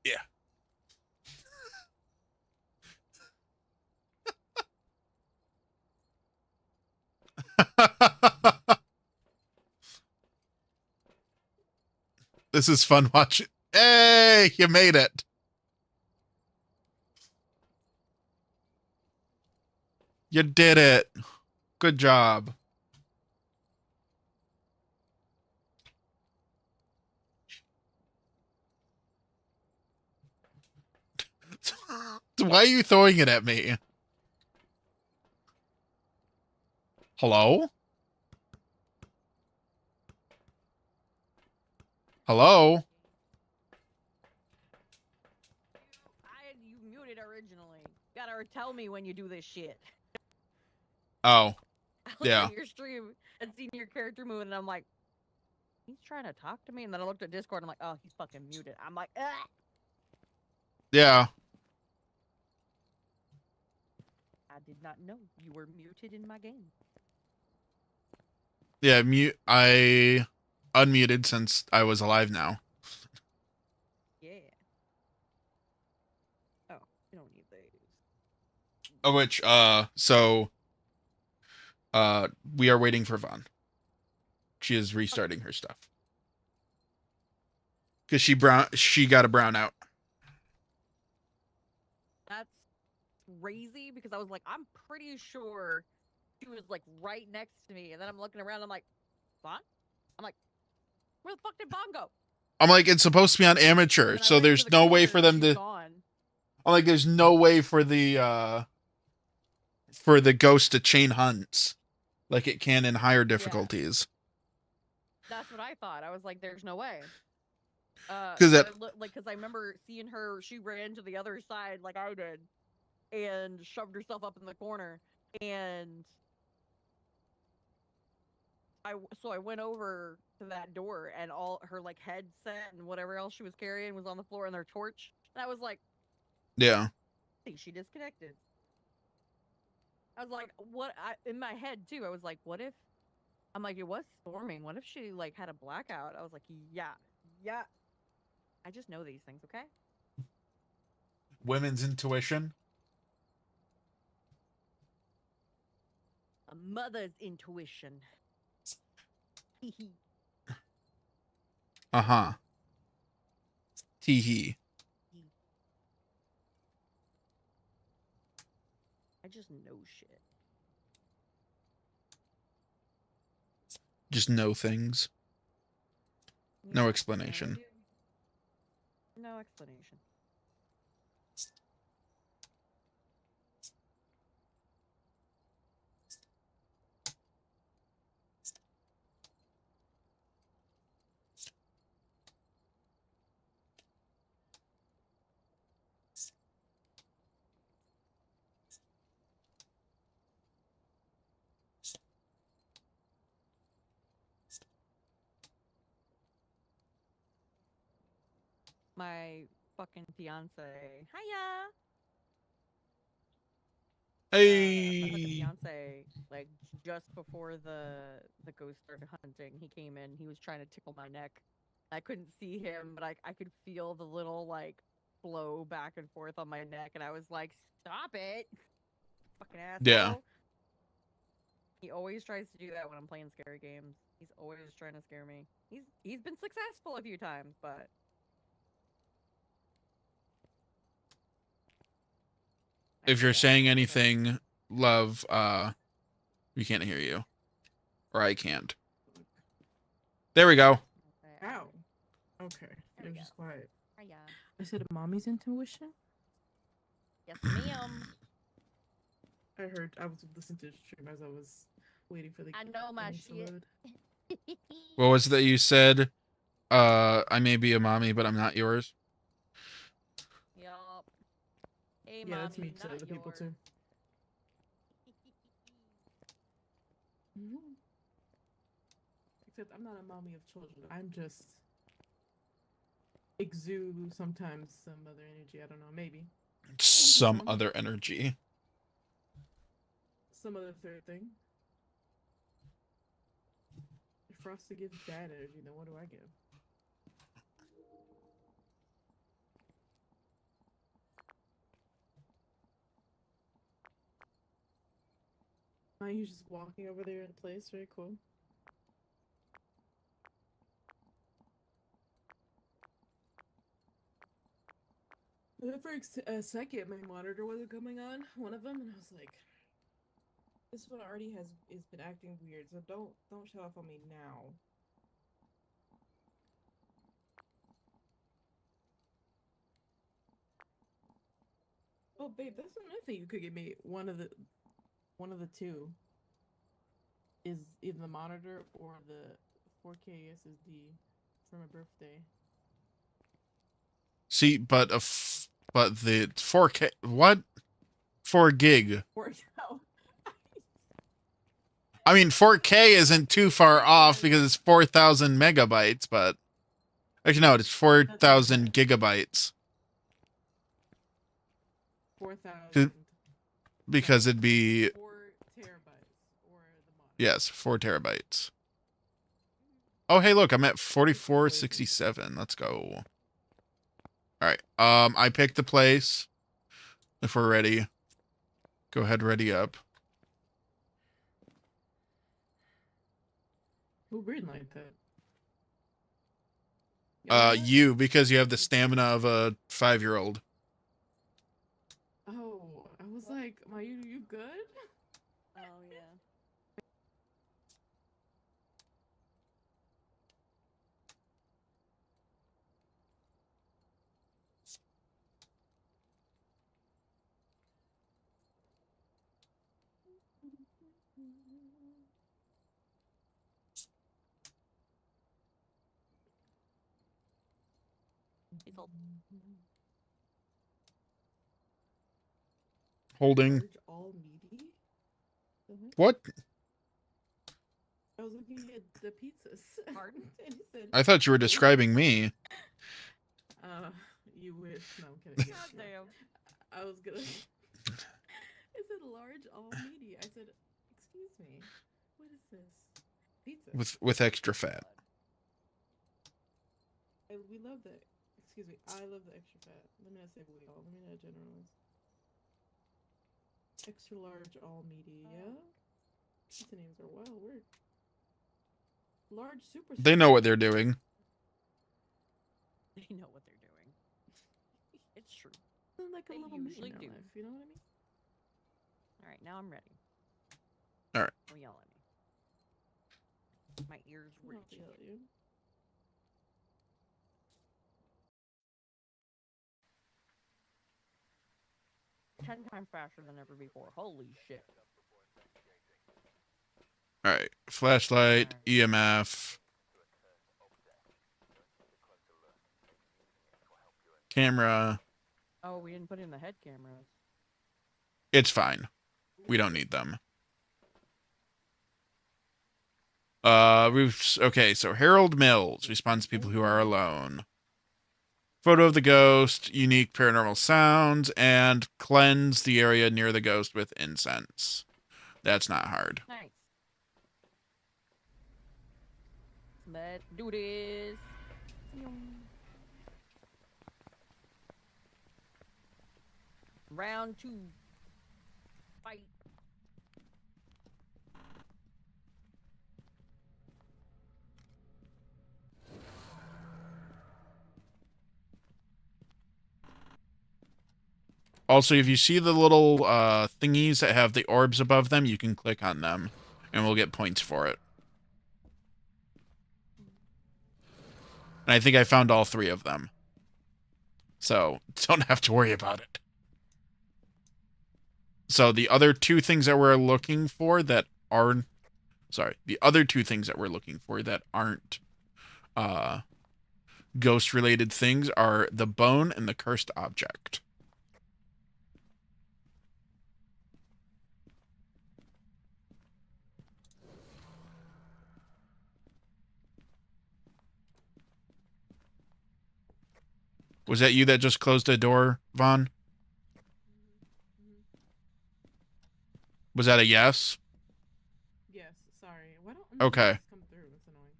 Yeah. This is fun watching. Hey, you made it. You did it. Good job. Why are you throwing it at me? Hello? Hello? You muted originally. Gotta tell me when you do this shit. Oh. I looked Yeah. at your stream and seen your character move, and I'm like, he's trying to talk to me. And then I looked at Discord, and I'm like, oh, he's fucking muted. I'm like, ah. Yeah. I did not know you were muted in my game. Yeah, I unmuted since I was alive now. Yeah. Oh, you don't need those. Of which, we are waiting for Vaughn. She is restarting her stuff. Because she got a brown out. That's crazy because I was like, I'm pretty sure she was like right next to me, and then I'm looking around. I'm like, Bon? I'm like, where the fuck did Bon go? I'm like, it's supposed to be on amateur, so there's no way for them to. Gone. I'm like, there's no way for the ghost to chain hunts like it can in higher difficulties. Yeah. That's what I thought. I was like, there's no way. Because I remember seeing her. She ran to the other side like I did, and shoved herself up in the corner. And I went over to that door, and all her like headset and whatever else she was carrying was on the floor, and their torch. And I was like, yeah. I think she disconnected. I was like, what? In my head too. I was like, what if? I'm like, it was storming. What if she like had a blackout? I was like, yeah. I just know these things, okay? Women's intuition. A mother's intuition. Uh-huh. Tee-hee. I just know shit. Just know things. No Yeah, explanation. no explanation. My fucking fiance. Hiya. My fucking Hey. fiance, like just before the ghost started hunting, he came in. He was trying to tickle my neck. I couldn't see him, but I could feel the little like flow back and forth on my neck, and I was like, "Stop it, fucking asshole!" Yeah. He always tries to do that when I'm playing scary games. He's always trying to scare me. He's been successful a few times, but If you're saying anything, love, we can't hear you. Or I can't. There we go. Ow. Okay. It was go. just quiet. Hiya. I said mommy's intuition? Yes, ma'am. I heard. I was listening to the stream as I was waiting for the I know my games to shit. load. What was it that you said? I may be a mommy, but I'm not yours. Yup. Hey, Yeah, mommy, that's me to not other people yours. too. Except I'm not a mommy of children. I'm just exude sometimes some other energy. I don't know. Maybe Some other energy. some other third thing. If Frosty gives dad energy, then what do I give? You're just walking over there in place. Very cool. For a second, my monitor wasn't coming on. One of them, and I was like, "This one already has been acting weird. So don't shut off on me now." Oh, babe, that's another thing you could get me. One of the two is either the monitor or the 4K SSD for my birthday. See, but the 4K, what? 4 gig. No. I mean, 4K isn't too far off because it's 4,000 megabytes, but actually no, it's 4,000 gigabytes. 4,000. Because it'd be 4 terabytes or the monitor. yes, 4 terabytes. Oh, hey, look, I'm at 4467. Let's go. All right. I picked the place. If we're ready, go ahead, ready up. Who greenlight that? You, because you have the stamina of a 5-year-old. Oh, I was like, you good? Oh yeah. He's old. Holding. Large, all meaty? What? I was looking at the pizzas. Pardon? And it said, I thought you were describing me. You wish. No, I'm kidding. God damn. I was gonna. It said large, all meaty. I said, excuse me, what is this? Pizza. With extra fat. We love that. Excuse me, I love the extra fat. Let me not say we all. Let me not generalize. Extra large, all meaty. Yeah. These names are wild weird. Large super. They know what they're doing. They know what they're doing. It's true. Like a They little usually maid in do. their life, you know what I mean? All right, now I'm ready. All right. Don't yell at me. My ears I don't have to reaching. yell at you. Ten times faster than ever before. Holy shit. All right. Flashlight, EMF, camera. Oh, we didn't put in the head cameras. It's fine. We don't need them. Okay, so Harold Mills responds to people who are alone. Photo of the ghost, unique paranormal sounds, and cleanse the area near the ghost with incense. That's not hard. Nice. Let's do this. Round 2. Fight. Also, if you see the little thingies that have the orbs above them, you can click on them, and we'll get points for it. And I think I found all 3 of them. So, don't have to worry about it. So, the other 2 things that we're looking for that are... Sorry. The other 2 things that we're looking for that aren't ghost-related things are the bone and the cursed object. Was that you that just closed the door, Vaughn? Was that a yes? Yes, sorry. Why don't Okay. come through? It's annoying.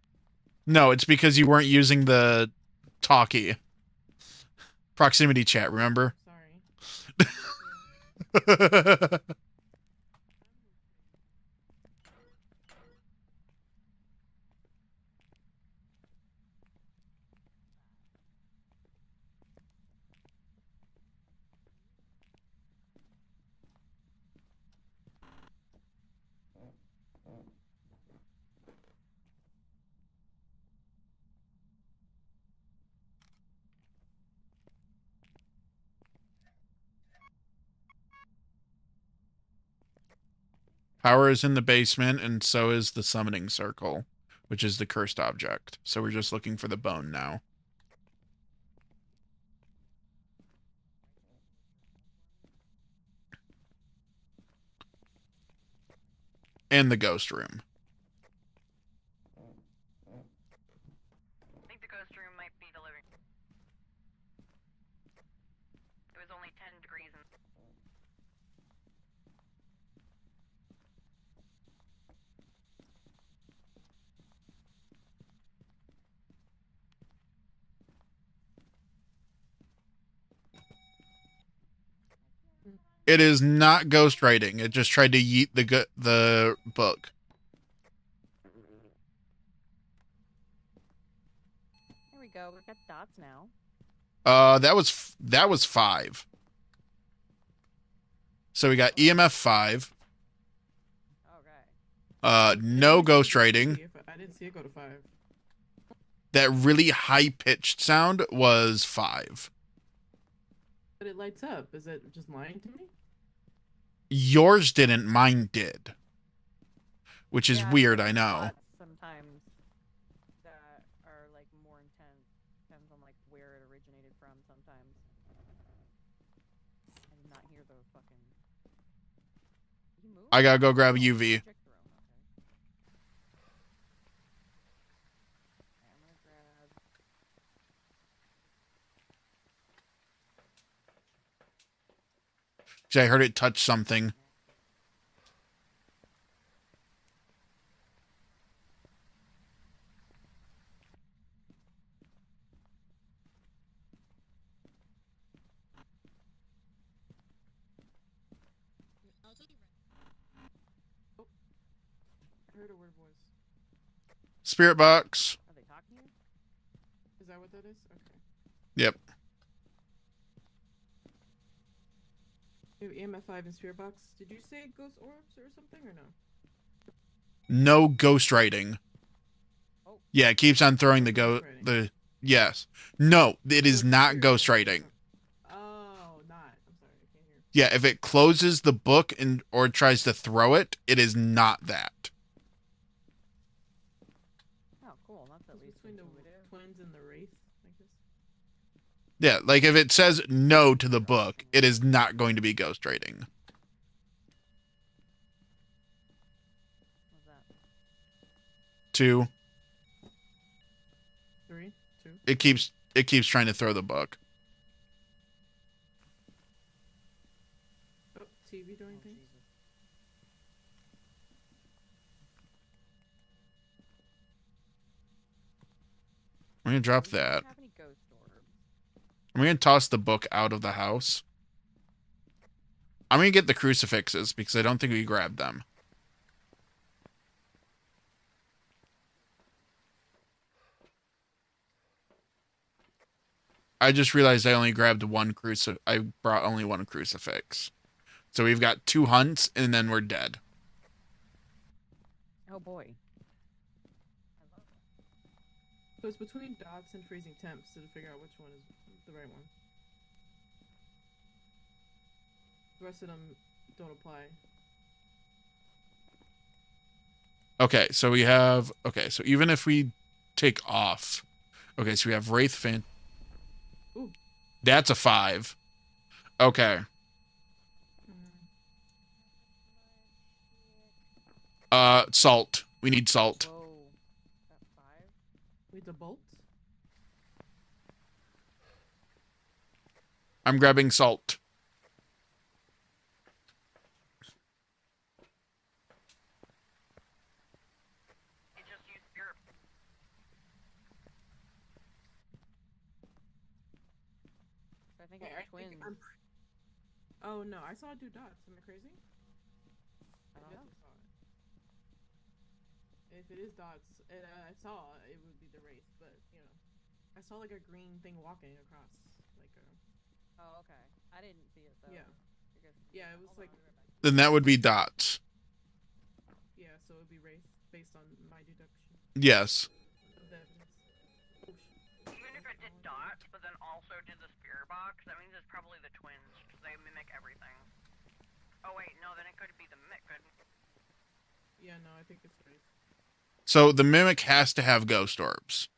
No, it's because you weren't using the talkie. Proximity chat, remember? Sorry. Power is in the basement, and so is the summoning circle, which is the cursed object. So we're just looking for the bone now. And the ghost room. I think the ghost room might be the living room. It was only 10 degrees in... It is not ghostwriting. It just tried to yeet the book. There we go. We've got dots now. That was 5. So we got EMF 5. Okay. No ghostwriting. I didn't see it go to 5. That really high-pitched sound was 5. But it lights up. Is it just lying to me? Yours didn't, mine did. Which is Yeah, weird, there's I know. dots sometimes that are like more intense. Depends on like where it originated from sometimes. I did not hear the fucking... You moved? I gotta go grab a Oh, UV. check the room, okay. Okay, I'm gonna grab... Because I heard it touch something. Spirit box. Are they talking to you? Is that what that is? Okay. Yep. Maybe EMF5 and Spirit Box. Did you say ghost orbs or something or no? No ghost writing. Oh. Yeah, it keeps on throwing the yes. No, it is not ghost writing. Oh, not. I'm sorry, I can't hear. Yeah, if it closes the book and or tries to throw it, it is not that. Oh, cool. That's at least Between the intuitive. twins and the wraith, I guess. Yeah, like if it says no to the book, it is not going to be ghost writing. What's that? 2. 3, 2. It keeps trying to throw the book. Oh, TV doing Oh, things. Jesus. I'm gonna drop We don't that. have any ghost orbs. I'm gonna toss the book out of the house. I'm gonna get the crucifixes because I don't think we grabbed them. I just realized I only grabbed one I brought only one crucifix. So we've got 2 hunts and then we're dead. Oh boy. So it's between dots and freezing temps to figure out which one is the right one. The rest of them don't apply. Okay, so we have so even if we take off. Okay, so we have Wraith Fan. Ooh. That's a 5. Okay. Salt. We need salt. Whoa. That 5? Wait, the bolt? I'm grabbing salt. You just use spirit. So I think Okay, it's twins. Oh no, I saw it do dots. Am I crazy? I don't guess know. I saw it. If it is dots, and I saw it would be the wraith, but you know, I saw like a green thing walking across, like a. Oh, okay. I didn't see it, so. Yeah. I guess, Yeah, it was hold on, like. I'll be right back. Then that would be dots. Yeah, so it would be wraith based on my deduction Yes. of the evidence. Even if it did dots, but then also did the spirit box, that means it's probably the twins, because they mimic everything. Oh wait, no, then it could be the mimic. Yeah, no, I think it's wraith. So the mimic has to have ghost orbs.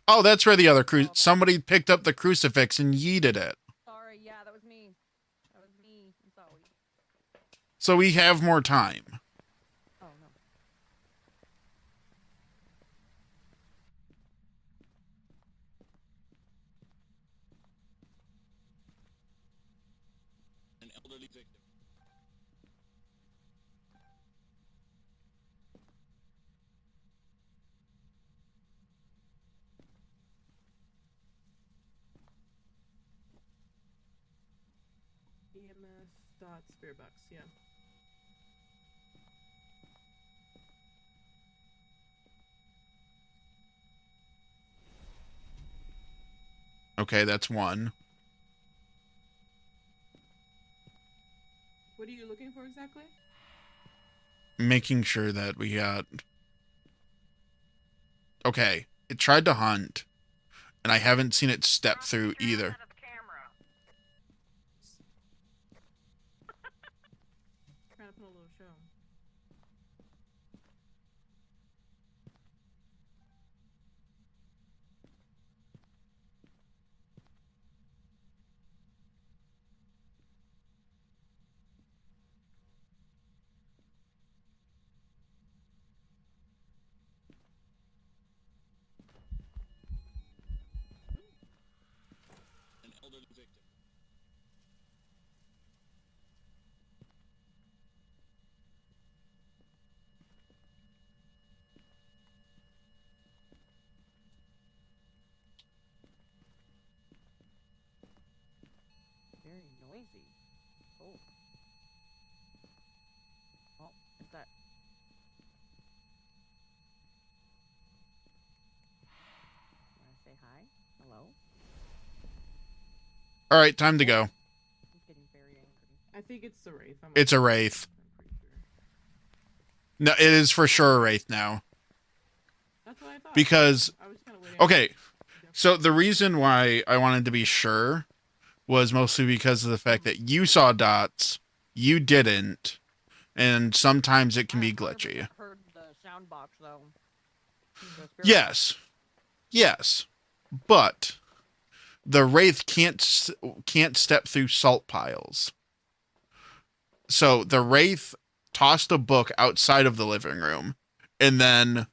Oh, that's where the other somebody picked up the crucifix and yeeted it. Sorry, yeah, that was me. That was me. I'm sorry. So we have more time. Oh, no. An elderly victim. EMF dot spirit box, yeah. Okay, that's 1. What are you looking for exactly? Making sure that we got... Okay, it tried to hunt, and I haven't seen it step through either. Trying to put a little show. An elderly victim. Very noisy. Oh. Oh, is that... Hello? All right, time to go. He's getting very angry. I think it's the Wraith. It's a Wraith. I'm pretty sure. No, it is for sure a Wraith now. That's what I thought. Because, I was kind of waiting. okay, so the reason why I wanted to be sure was mostly because of the fact that you saw dots, you didn't, and sometimes it can be glitchy. Heard the sound box though. Yes, yes, but the Wraith can't step through salt piles. So the Wraith tossed a book outside of the living room, and then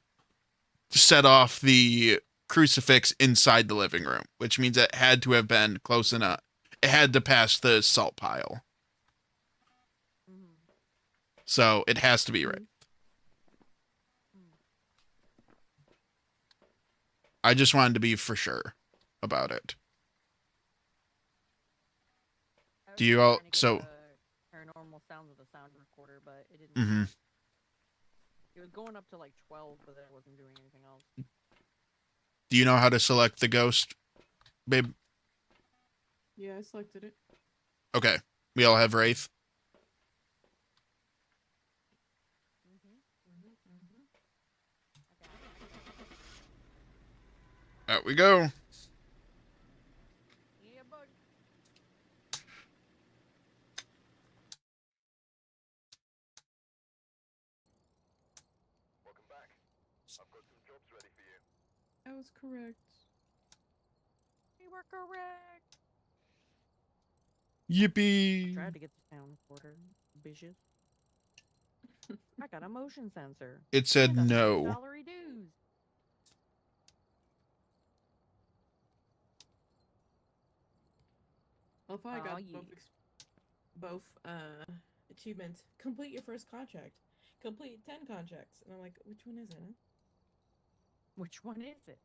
set off the crucifix inside the living room, which means it had to have been close enough. It had to pass the salt pile. So it has to be right. I just wanted to be for sure about it. Do you all, so paranormal sounds with a sound recorder, but it didn't. Mm-hmm. It was going up to like 12, but then it wasn't doing anything else. Do you know how to select the ghost, babe? Yeah, I selected it. Okay. We all have Wraith. Out we go. Yeah, bud. Welcome back. I've got some jobs ready for you. That was correct. We were correct. Yippee. Tried to get the sound recorder, bitches. I got a motion sensor. It said and a no. salary dues. Well, if I got yeah. both achievements. Complete your first contract. Complete 10 contracts. And I'm like, which one is it? Huh? Which one is it?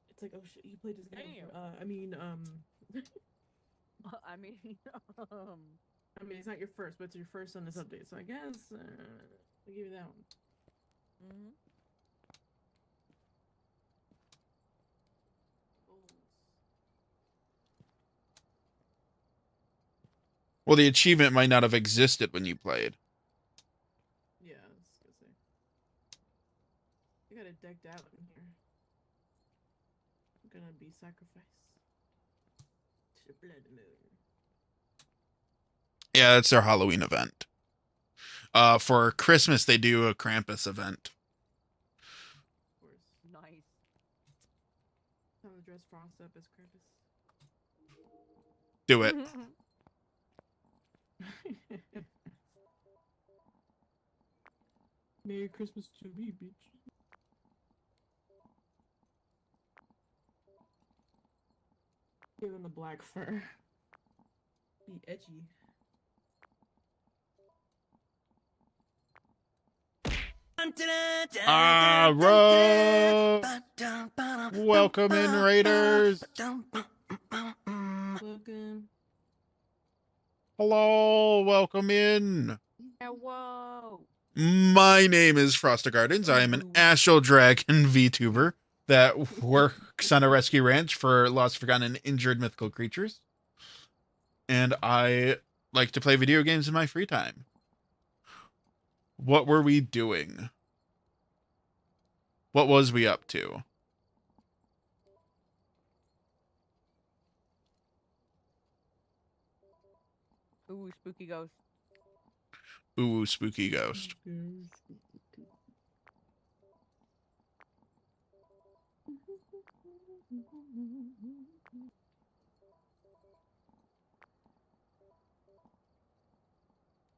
It's like, oh shit, you played this game. Damn. I mean, I mean, I mean, it's not your first, but it's your first on this update. So I guess I'll give you that one. Mm-hmm. Well, the achievement might not have existed when you played. Yeah, I was gonna say. I got it decked out in here. I'm gonna be sacrificed to the blood moon. Yeah, that's their Halloween event. For Christmas, they do a Krampus event. Of course. Nice. Time to dress Frost up as Krampus. Do it. Merry Christmas to me, bitch. Give him the black fur. Be edgy. Row. Welcome in, Raiders. Welcome. Hello, welcome in. Whoa. My name is Frosted Gardens. I am an Astral Dragon VTuber that works on a rescue ranch for lost, forgotten, and injured mythical creatures. And I like to play video games in my free time. What were we doing? What was we up to? Ooh, spooky ghost. Ooh, spooky ghost.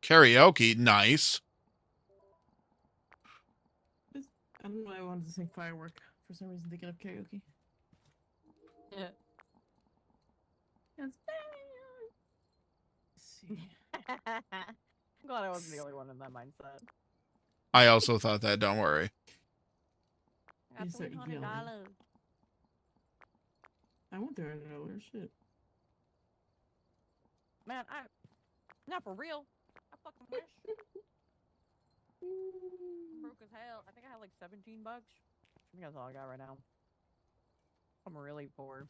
Karaoke, nice. I don't know why I wanted to sing Firework. For some reason, thinking of karaoke. Yeah. Let's see. I'm glad I wasn't the only one in that mindset. I also thought that, don't worry. I got You said $300. yelling. I want $300. Shit. Man, not for real. I fucking wish. I'm broke as hell. I think I have like $17. I think that's all I got right now. I'm really poor.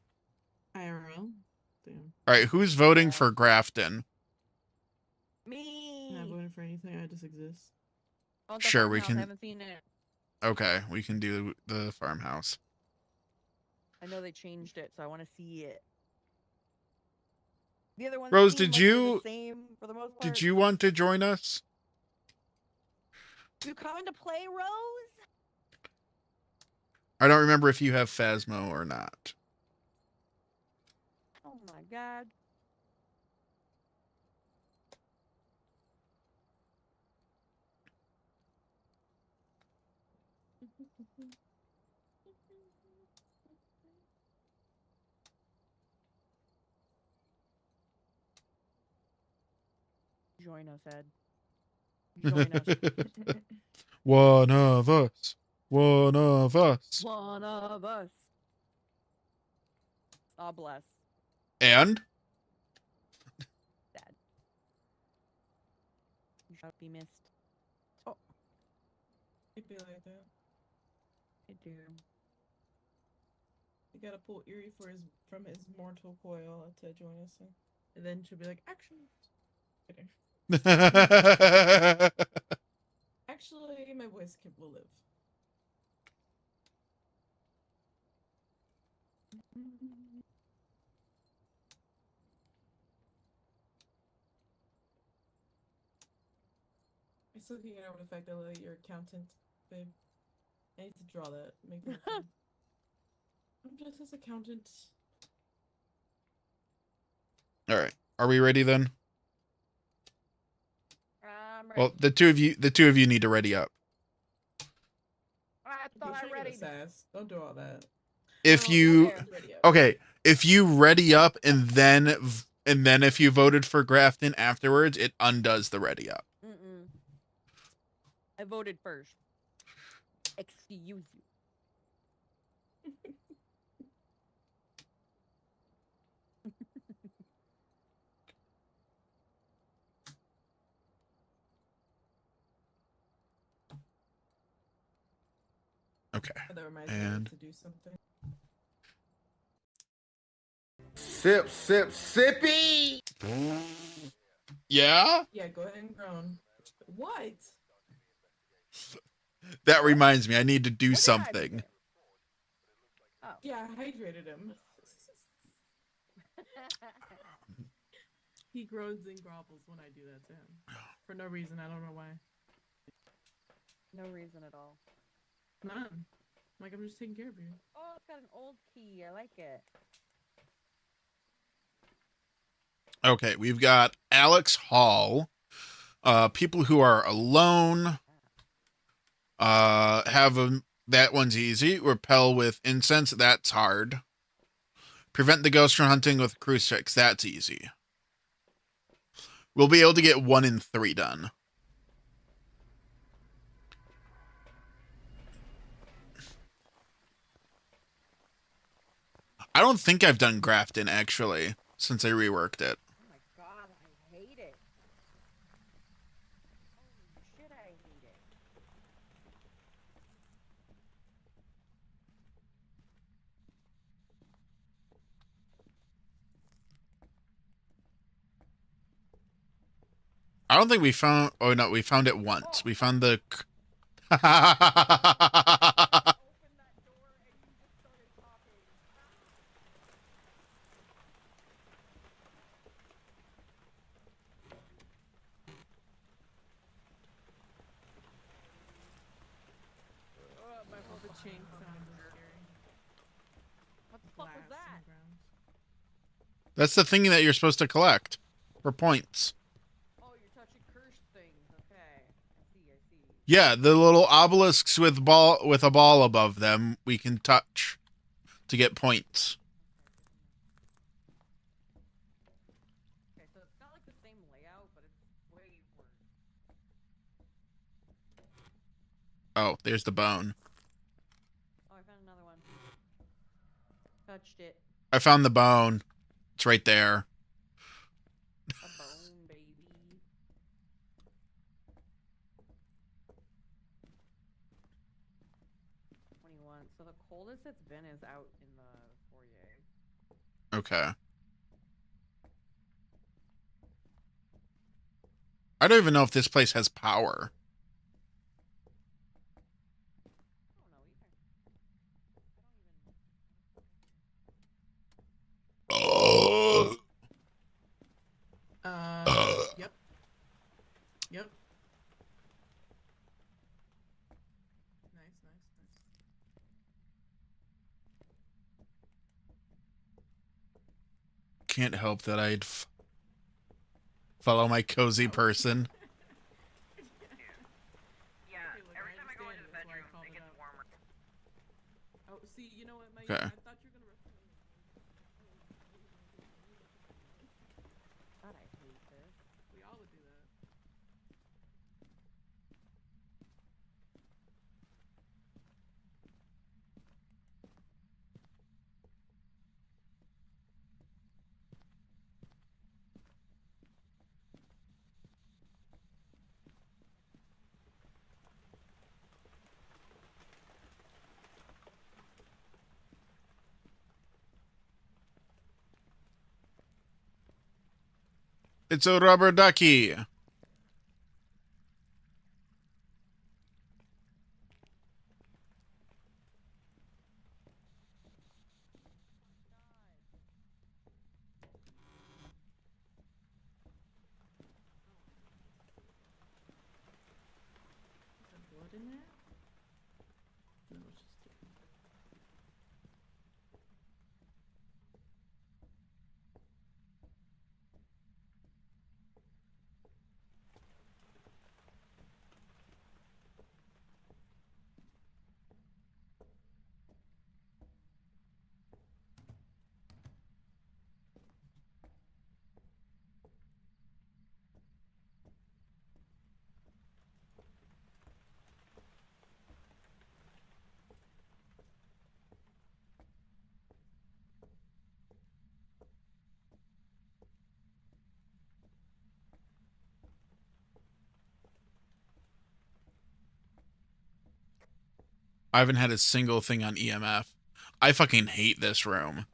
IRL. Damn. All right, who's voting for Grafton? Me. Not voting for anything. I just exist. Oh, the Sure, we farmhouse, can- I haven't seen it. Okay, we can do the farmhouse. I know they changed it, so I want to see it. The other ones Rose, seem did like they're the you same for the most part. did you want to join us? You coming to play, Rose? I don't remember if you have Phasmo or not. Oh my god. Join us, Ed. Join us. One of us. One of us. One of us. Oh, bless. And Sad. You shall be missed. Oh, It'd be like that. I do. You gotta pull Eerie from his mortal coil to join us, and then she'll be like, "Action." Kidding. Actually, my voice will live. I still can't get over the fact that like, you're accountant, babe. I need to draw that. Make that. I'm just his accountant. all right, are we ready then? I'm ready. Well, the two of you need to ready up. I thought I ready. Sass. Don't do all that. If No, you okay, ready up. okay, if you ready up and then if you voted for Grafton afterwards, it undoes the ready up. Mm-mm. I voted first. Excuse you. Okay. That reminds me And to do something. Sip, sippy. yeah, Yeah, go ahead and groan. What? that reminds me, I need to do What did I something. do? Oh. Yeah, I hydrated him. He groans and grovels when I do that to him. For no reason, I don't know why. No reason at all. None. Like, I'm just taking care of you. Oh, it's got an old key. I like it. Okay, we've got Alex Hall. People who are alone. That one's easy. Repel with incense, that's hard. Prevent the ghost from hunting with a crucifix, that's easy. We'll be able to get 1 in 3 done. I don't think I've done Grafton, actually, since I reworked it. Oh my god, I hate it. Holy shit, I hate it. I don't think we found... Oh, no, we found it once. We found the... Open that door and you just started talking. Oh, my All whole the body chain hurts. sound is scary. What the fuck Glass was on that? the ground. That's the thing that you're supposed to collect. For points. Oh, you're touching cursed things. Okay. I see. Yeah, the little obelisks with a ball above them we can touch to get points. Okay, so it's not like the same layout, but it's way worse. Oh, there's the bone. Oh, I found another one. Touched it. I found the bone. It's right there. A bone, baby. So the coldest it's been is out in the foyer. Okay. I don't even know if this place has power. Yep. Yep. Nice, nice, nice. Can't help that I'd follow my cozy person. Yeah, every time I go into the bedroom, it gets warmer. Oh, see, you know what, Mike? Okay. I thought you were gonna. God, I hate this. We all would do that. It's a rubber ducky. Is there blood in there? No, it's just. I haven't had a single thing on EMF. I fucking hate this room.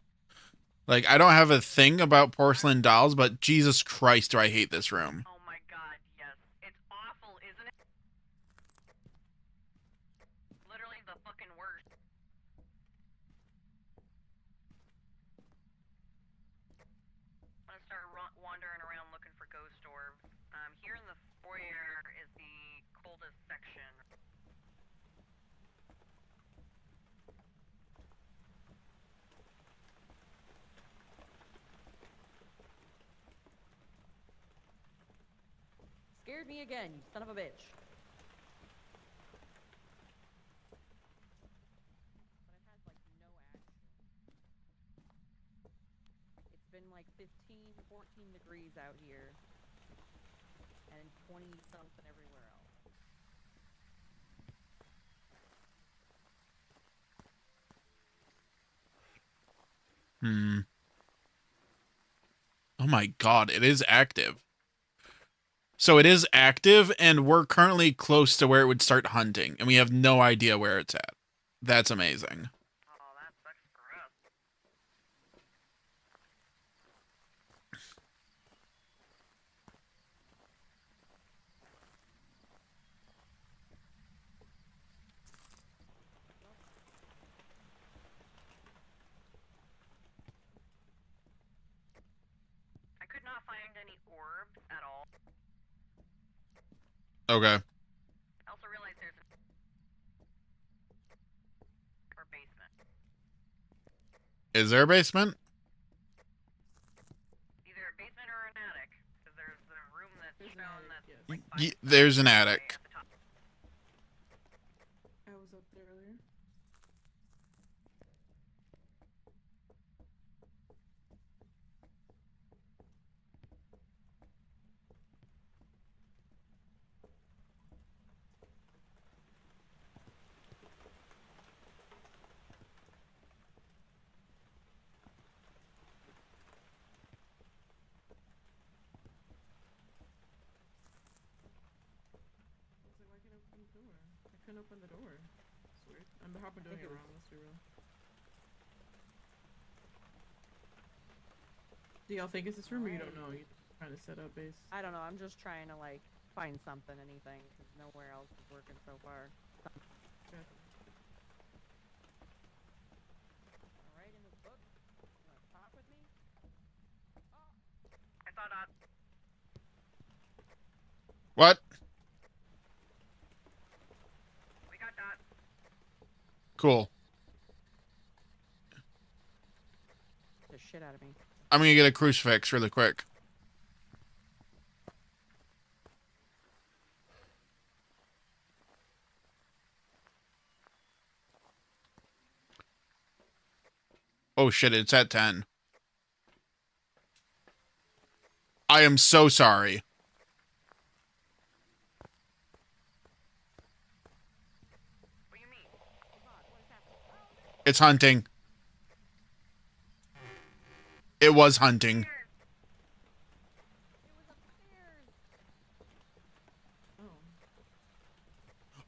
Like, I don't have a thing about porcelain dolls, but Jesus Christ, do I hate this room. Oh my god, yes. It's awful, isn't it? Literally the fucking worst. I'm gonna start wandering around looking for ghost orbs. Here in the foyer is the coldest section. Scared me again, you son of a bitch. It's been like 15, 14 degrees out here. And 20 something everywhere else. Oh my god, it is active. So it is active, and we're currently close to where it would start hunting, and we have no idea where it's at. That's amazing. Oh, that sucks for us. I could not find any orbs at all. Okay. I also realized there's or basement. Is there a basement? Either a basement or an attic. Because there's the room that's shown that's yes. like There's an attic. I was up there earlier. I couldn't open the door. It's weird. I'm hopping doing it wrong, let's be real. Do y'all think it's this room or you don't know? You're trying to set up base? I don't know. I'm just trying to like find something, anything, because nowhere else is working so far. Alright, in this book. You wanna talk with me? I saw Dot. What? We got Dot. Cool. The shit out of me. I'm gonna get a crucifix really quick. Oh shit, it's at 10. I am so sorry. What do you mean? It's hunting. It was hunting.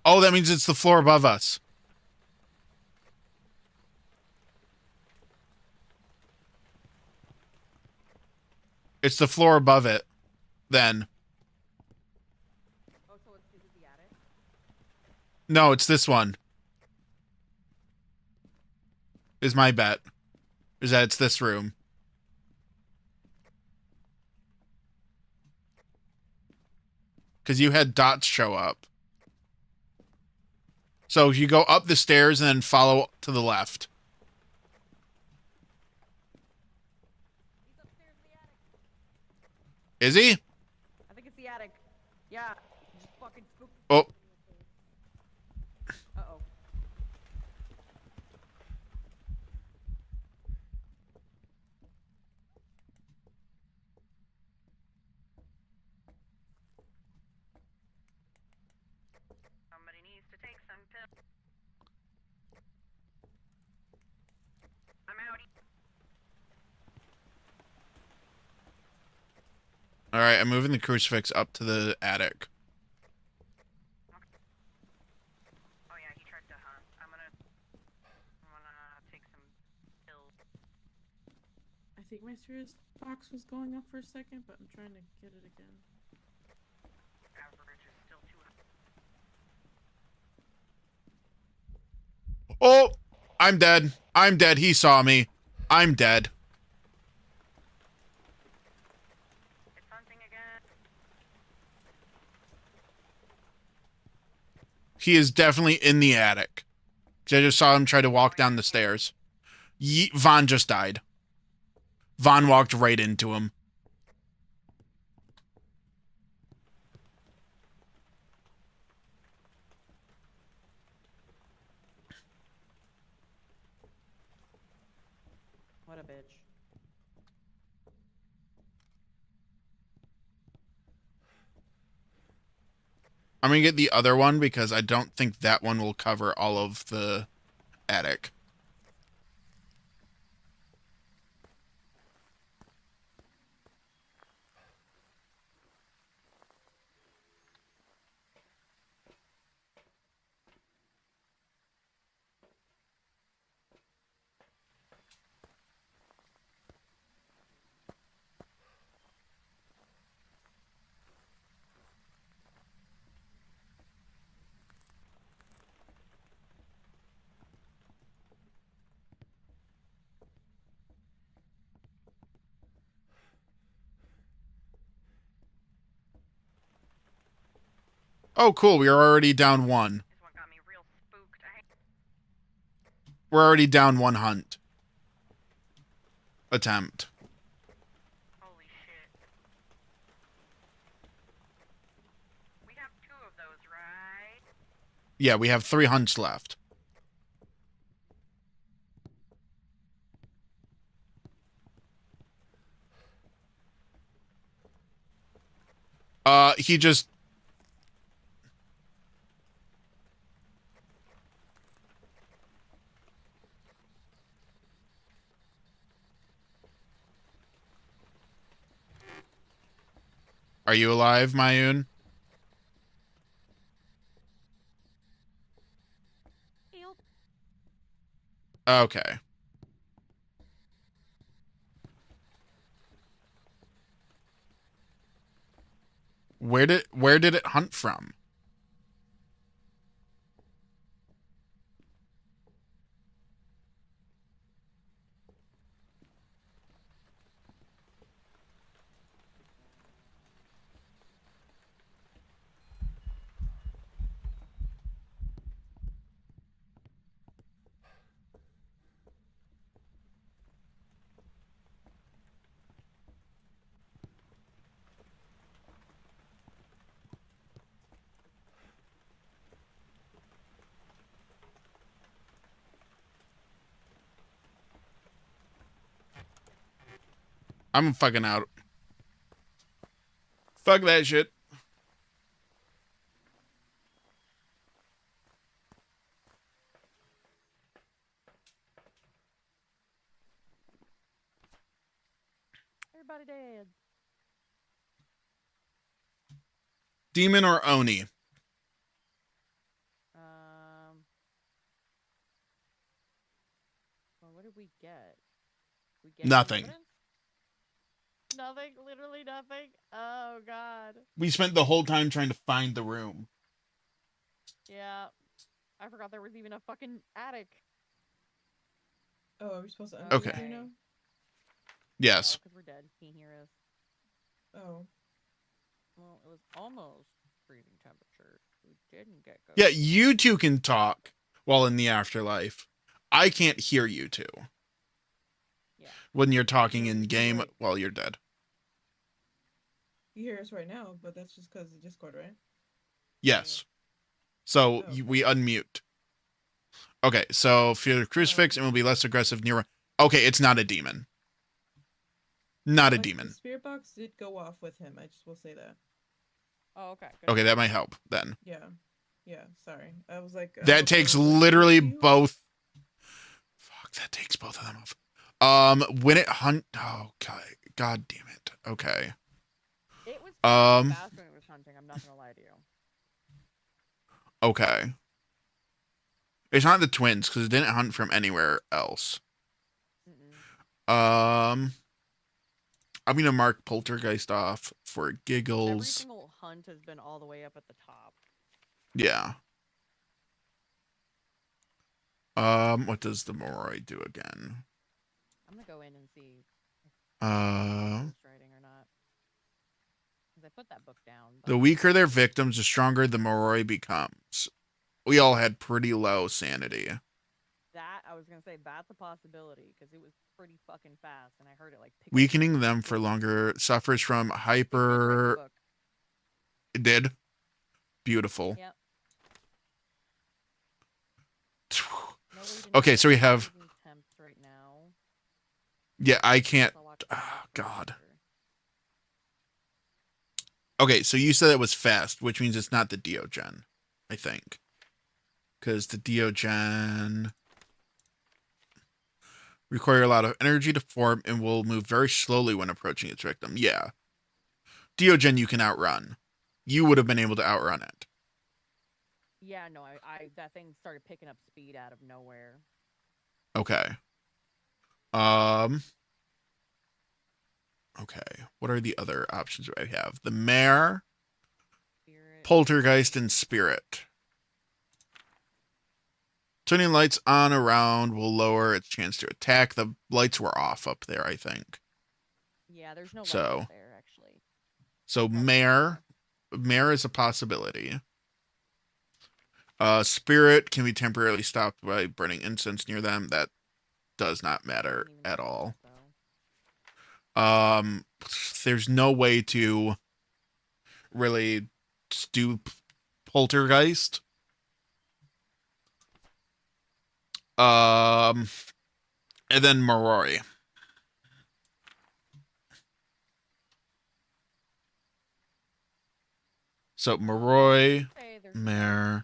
Oh, that means it's the floor above us. It's the floor above it, then. Oh, so is it the attic? No, it's this one. Is my bet. Is that it's this room. Because you had dots show up. So you go up the stairs and then follow to the left. He's upstairs in the attic. Is he? I think it's the attic. Yeah. Just fucking spooked. Oh. Uh-oh. Somebody needs to take some pills. I'm out. Alright, I'm moving the crucifix up to the attic. Oh yeah, he tried to hunt. I'm gonna take some pills. I think my serious box was going up for a second, but I'm trying to get it again. Average is still too high. Oh! I'm dead. I'm dead. He saw me. I'm dead. It's hunting again. He is definitely in the attic. 'Cause I just saw him try to walk down the stairs. Vaughn just died. Vaughn walked right into him. What a bitch. I'm gonna get the other one because I don't think that one will cover all of the attic. Oh, cool. We are already down one. This one got me real spooked. We're already down one hunt. Attempt. Holy shit. We have 2 of those, right? Yeah, we have 3 hunts left. He just... Are you alive, Mayun? Okay. Where did it hunt from? I'm fucking out. Fuck that shit. Everybody dead. Demon or Oni? Well, what did we get? We get any Nothing. evidence? Nothing. Literally nothing. Oh God. We spent the whole time trying to find the room. Yeah. I forgot there was even a fucking attic. Oh, are we supposed to Okay. unmute here now? Yes. Because we're dead. Can't hear us. Oh. Well, it was almost freezing temperature. We didn't get good. Yeah, you two can talk while in the afterlife. I can't hear you two. Yeah. When you're talking in game while you're dead. You hear us right now, but that's just because of Discord, right? Yes. So Oh. we unmute. Okay, so fear the crucifix and will be less aggressive near. Okay, it's not a demon. Not a But demon. The spirit box did go off with him. I just will say that. Oh, okay. Good. Okay, that might help then. Yeah. Yeah, sorry. I was like... That takes literally both. Fuck, that takes both of them off. When it hunt. Oh, God damn it. Okay. It was fast when it was hunting. I'm not gonna lie to you. Okay. It's not the twins because it didn't hunt from anywhere else. I'm gonna mark poltergeist off for giggles. Every single hunt has been all the way up at the top. Yeah. What does the Moroi do again? I'm gonna go in and see if Uh, writing or not. Because I put that book down. the weaker their victims, the stronger the Moroi becomes. We all had pretty low sanity. That, I was gonna say, that's a possibility, because it was pretty fucking fast, and I heard it like pick up Weakening them for longer suffers from hyper. It did. Beautiful. Yep. Okay, so we have. Temps right now. Yeah, I can't. Oh, God. Okay, so you said it was fast, which means it's not the Diogen, I think. Because the Diogen require a lot of energy to form and will move very slowly when approaching its victim. Yeah. Diogen you can outrun. You would have been able to outrun it. Yeah, no, I that thing started picking up speed out of nowhere. Okay. Okay. What are the other options I have? The mare, poltergeist, and spirit. Turning lights on around will lower its chance to attack. The lights were off up there, I think. Yeah, there's no lights So, up there, actually. so mare is a possibility. Spirit can be temporarily stopped by burning incense near them. That does not matter at all. There's no way to really do poltergeist. And then Moroi. So Moroi, mare.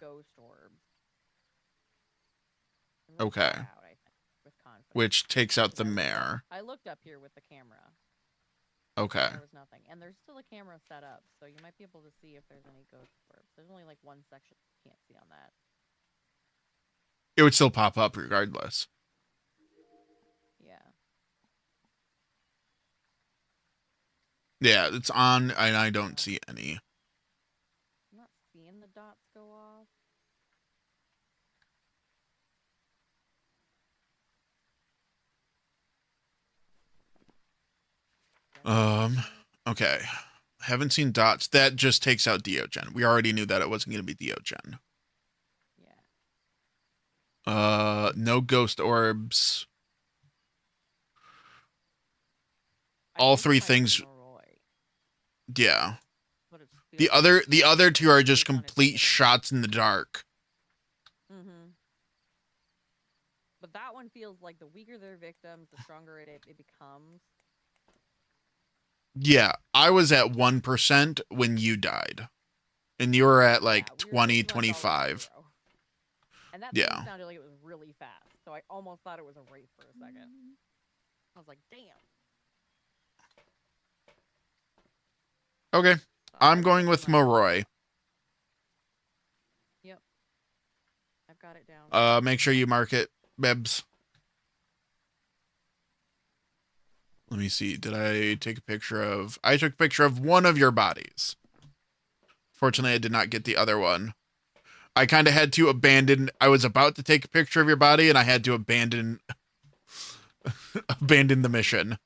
Okay. Which takes out the mare. I looked up here with the camera. Okay. There was nothing. And there's still a camera set up, so you might be able to see if there's any ghost orbs. There's only like one section you can't see on that. It would still pop up regardless. Yeah. Yeah, it's on, and I don't see any. Okay. Haven't seen dots. That just takes out Diogen. We already knew that it wasn't going to be Diogen. Yeah. No ghost orbs. I All think it three might be things. Moroi, Yeah. but it The feels other two are just based on its complete hidden. shots in the dark. Mm-hmm. But that one feels like the weaker their victims, the stronger it becomes. Yeah, I was at 1% when you died. And you were at like Yeah, we were 20, pretty much all at 25. 0. And that thing Yeah. sounded like it was really fast, so I almost thought it was a wraith for a second. I was like, damn. Okay. I'm going with Moroi. Yep. I've got it down. Make sure you mark it, Bebs. Let me see. Did I take a picture of... I took a picture of one of your bodies. Fortunately, I did not get the other one. I kind of had to abandon... I was about to take a picture of your body, and I had to abandon... abandon the mission.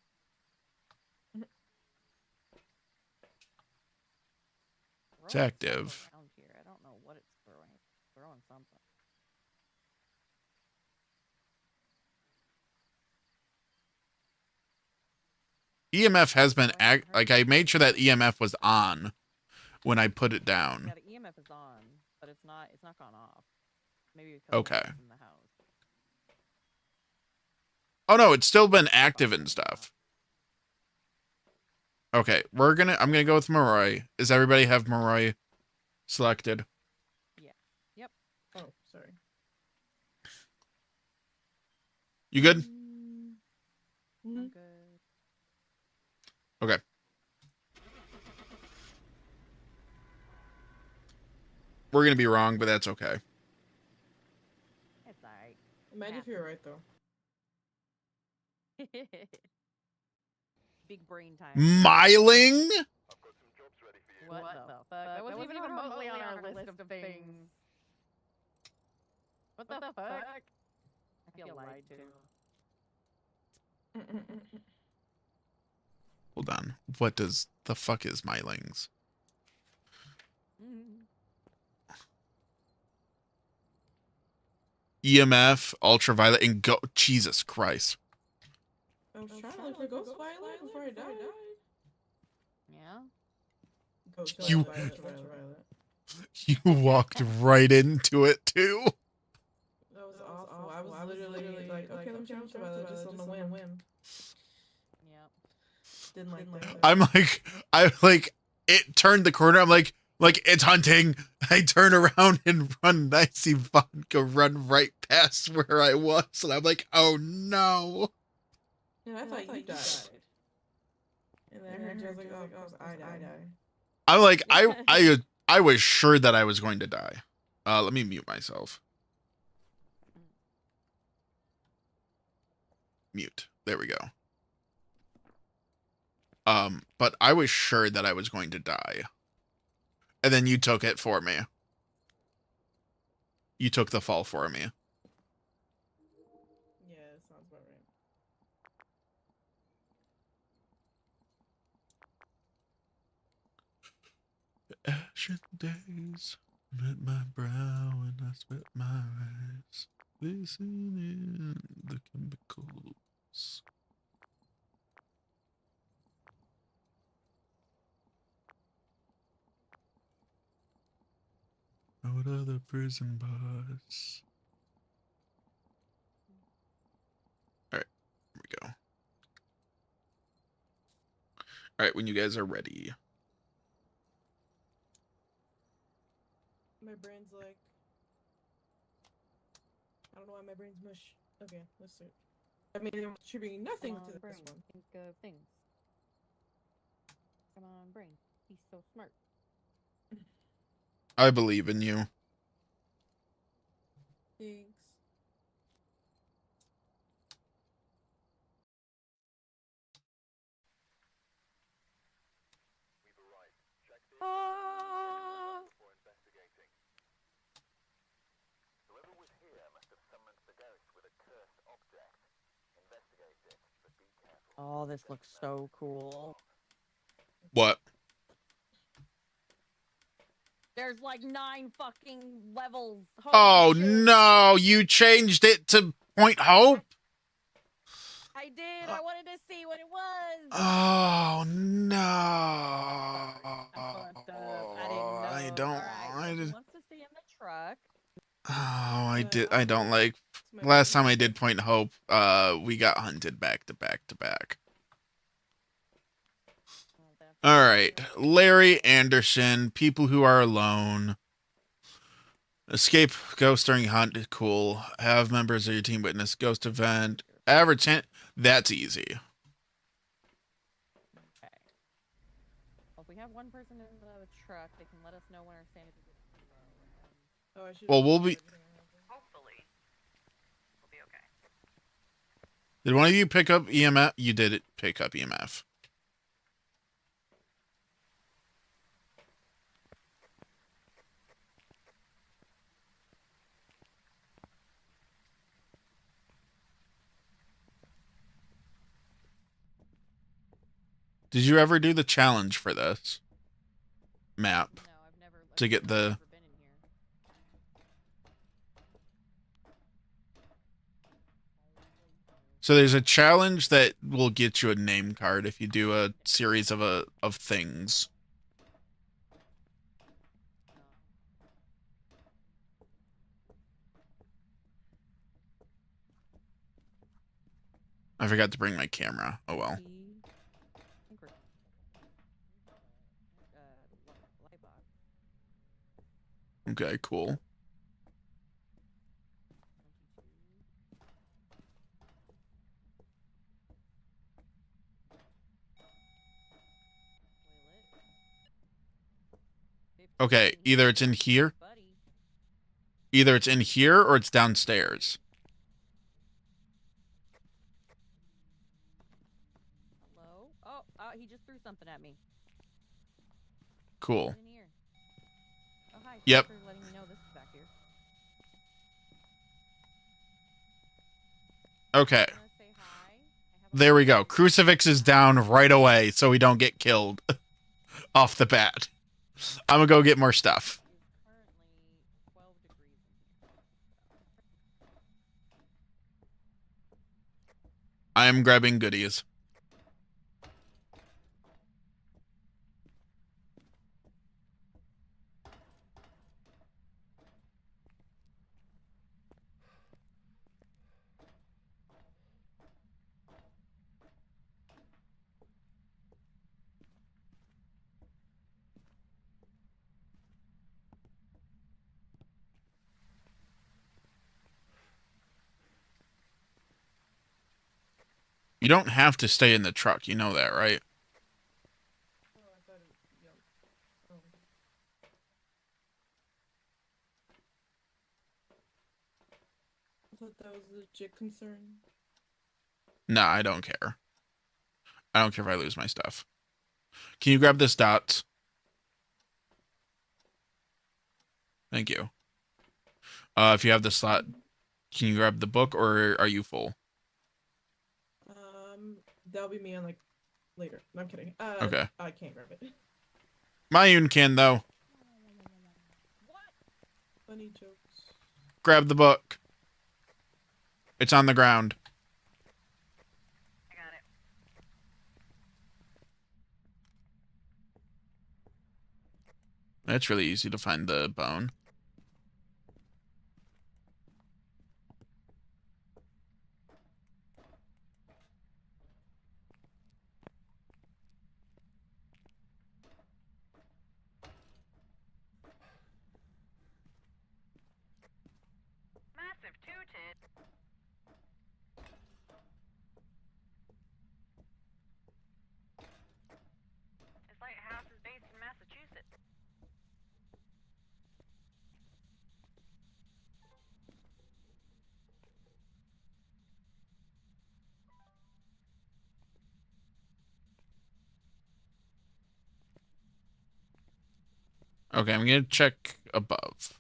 It's active. Around here. I don't know what it's throwing. It's throwing something. EMF has been... Like, I made sure that EMF was on when I put it down. Yeah, the EMF is on, but it's not gone off. Maybe because Okay. it's in the house. Oh no, it's still been active and stuff. Okay, I'm gonna go with Moroi. Does everybody have Moroi selected? Yeah. Yep. Oh, sorry. You good? I'm good. Okay. We're gonna be wrong, but that's okay. It's alright. Imagine if you're right though. Big brain time. Myling? What the fuck? That wasn't even remotely on our list of things. What the fuck? I feel lied to. Hold on. What does the fuck is Mylings? EMF, ultraviolet, and go. Jesus Christ. I was trying to look for Ghost Violet before I died. Yeah. Ghost You- Violet, ultraviolet. You walked right into it too. That was awful. I was literally like, okay, let me try ultraviolet just on the whim. Yep. Didn't like that. I'm like, it turned the corner. I'm like it's hunting. I turn around and run. I see Vodka run right past where I was, and I'm like, oh no. Yeah, I thought you died. And then I heard you, I was like, oh, I died. I'm like, I was sure that I was going to die. Let me mute myself. Mute. There we go. But I was sure that I was going to die. And then you took it for me. You took the fall for me. Yeah, that sounds about right. Ashen days met my brow and I sweat my eyes. Listen in the chemicals. Out of the prison bus. Alright, here we go. Alright, when you guys are ready. My brain's like, I don't know why my brain's mush. Okay, let's see. I mean, I'm contributing nothing to this brain. one. Think of things. Come on, brain. He's so smart. I believe in you. Thanks. For investigating. Whoever was here must have summoned the ghost with a cursed object. Investigate it, but be careful. Oh, this looks so cool. What? There's like 9 fucking levels. Holy Oh shit. no, you changed it to Point Hope? I did. I wanted to see what it was. Oh no. I fucked up. I didn't know. I don't. All right. I Well, he did. wants to stay in the truck. Oh, I But did. I'll I don't go. like. It's my Last turn. time I did Point Hope, we got hunted back to back to back. Oh, that's All right, Larry Anderson. People who are alone. Escape ghost during hunt. Cool. Have members of your team witness ghost event. Average hint. That's easy. okay. Well, if we have one person in the truck, they can let us know when our sanity gets too low. And then... Oh, I should. Well, we'll be. Hopefully, we'll be okay. Did one of you pick up EMF? You did pick up EMF. Did you ever do the challenge for this map? No, I've never. To get the. Never been in here. So there's a challenge that will get you a name card if you do a series of things. I forgot to bring my camera. Oh well. Okay, cool. Okay, either it's in here. Either it's in here or it's downstairs. Hello? Oh, he just threw something at me. Cool. He's in here. Oh, hi. Yep. Thanks for letting me know this is back here. Okay. Wanna say hi? There we go. Crucifix is down right away so we don't get killed off the bat. I'm gonna go get more stuff. I am grabbing goodies. You don't have to stay in the truck. You know that, right? Oh, I thought it. Yeah. Oh. I thought that was a legit concern. Nah, I don't care. I don't care if I lose my stuff. Can you grab this dots? Thank you. If you have the slot, can you grab the book or are you full? That'll be me on like later. No, I'm kidding. Okay. I can't grab it. Mayun can though. Funny jokes. Grab the book. It's on the ground. I got it. It's really easy to find the bone. Massive tooted. This lighthouse is based in Massachusetts. Okay, I'm gonna check above.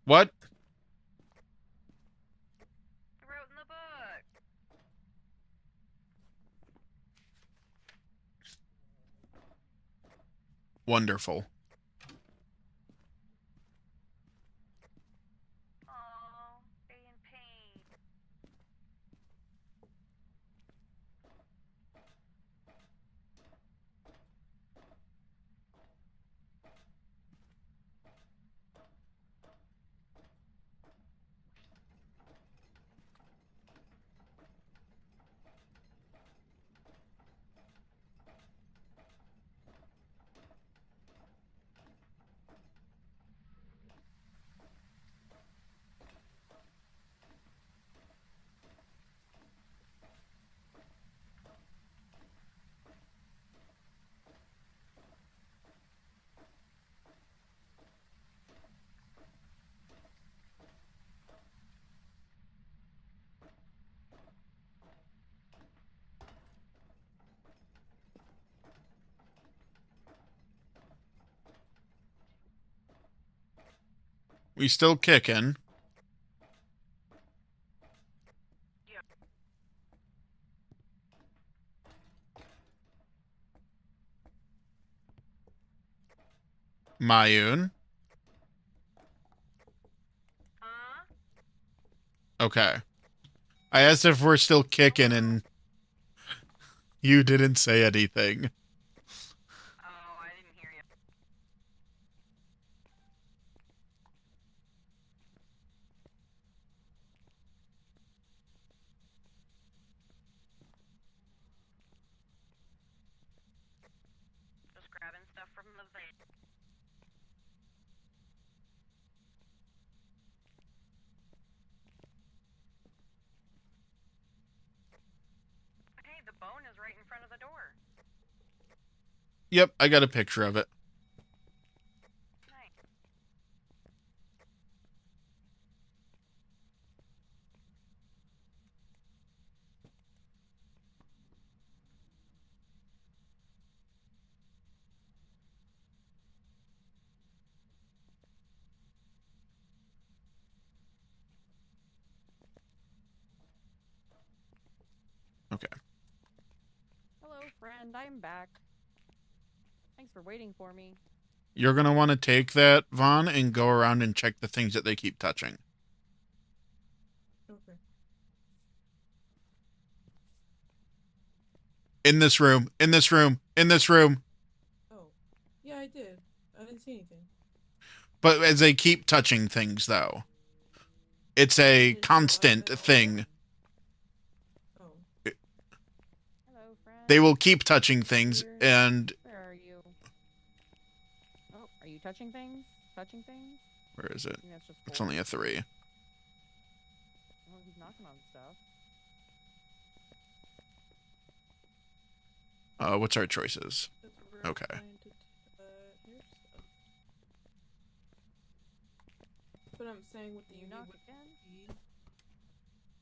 What? You wrote in the book. Wonderful. Oh, stay in pain. We still kicking. Yeah. Mayun. Huh? Okay. I asked if we're still kicking and you didn't say anything. Oh, I didn't hear you. Just grabbing stuff from the van. Hey, the bone is right in front of the door. Yep, I got a picture of it. Nice. Okay. Hello, friend. I'm back. Thanks for waiting for me. You're going to want to take that, Vaughn, and go around and check the things that they keep touching. Okay. In this room. In this room. In this room. Oh. Yeah, I did. I didn't see anything. But as they keep touching things, though. It's a constant thing. Oh. Hello, friend. They will keep touching things, and... Where are you? Oh, are you touching things? Touching things? Where is it? I think that's just It's four. only a 3. Oh, he's knocking on stuff. What's our choices? That's where I'm Okay. trying to, hear stuff. But I'm saying with the You UV knock with again?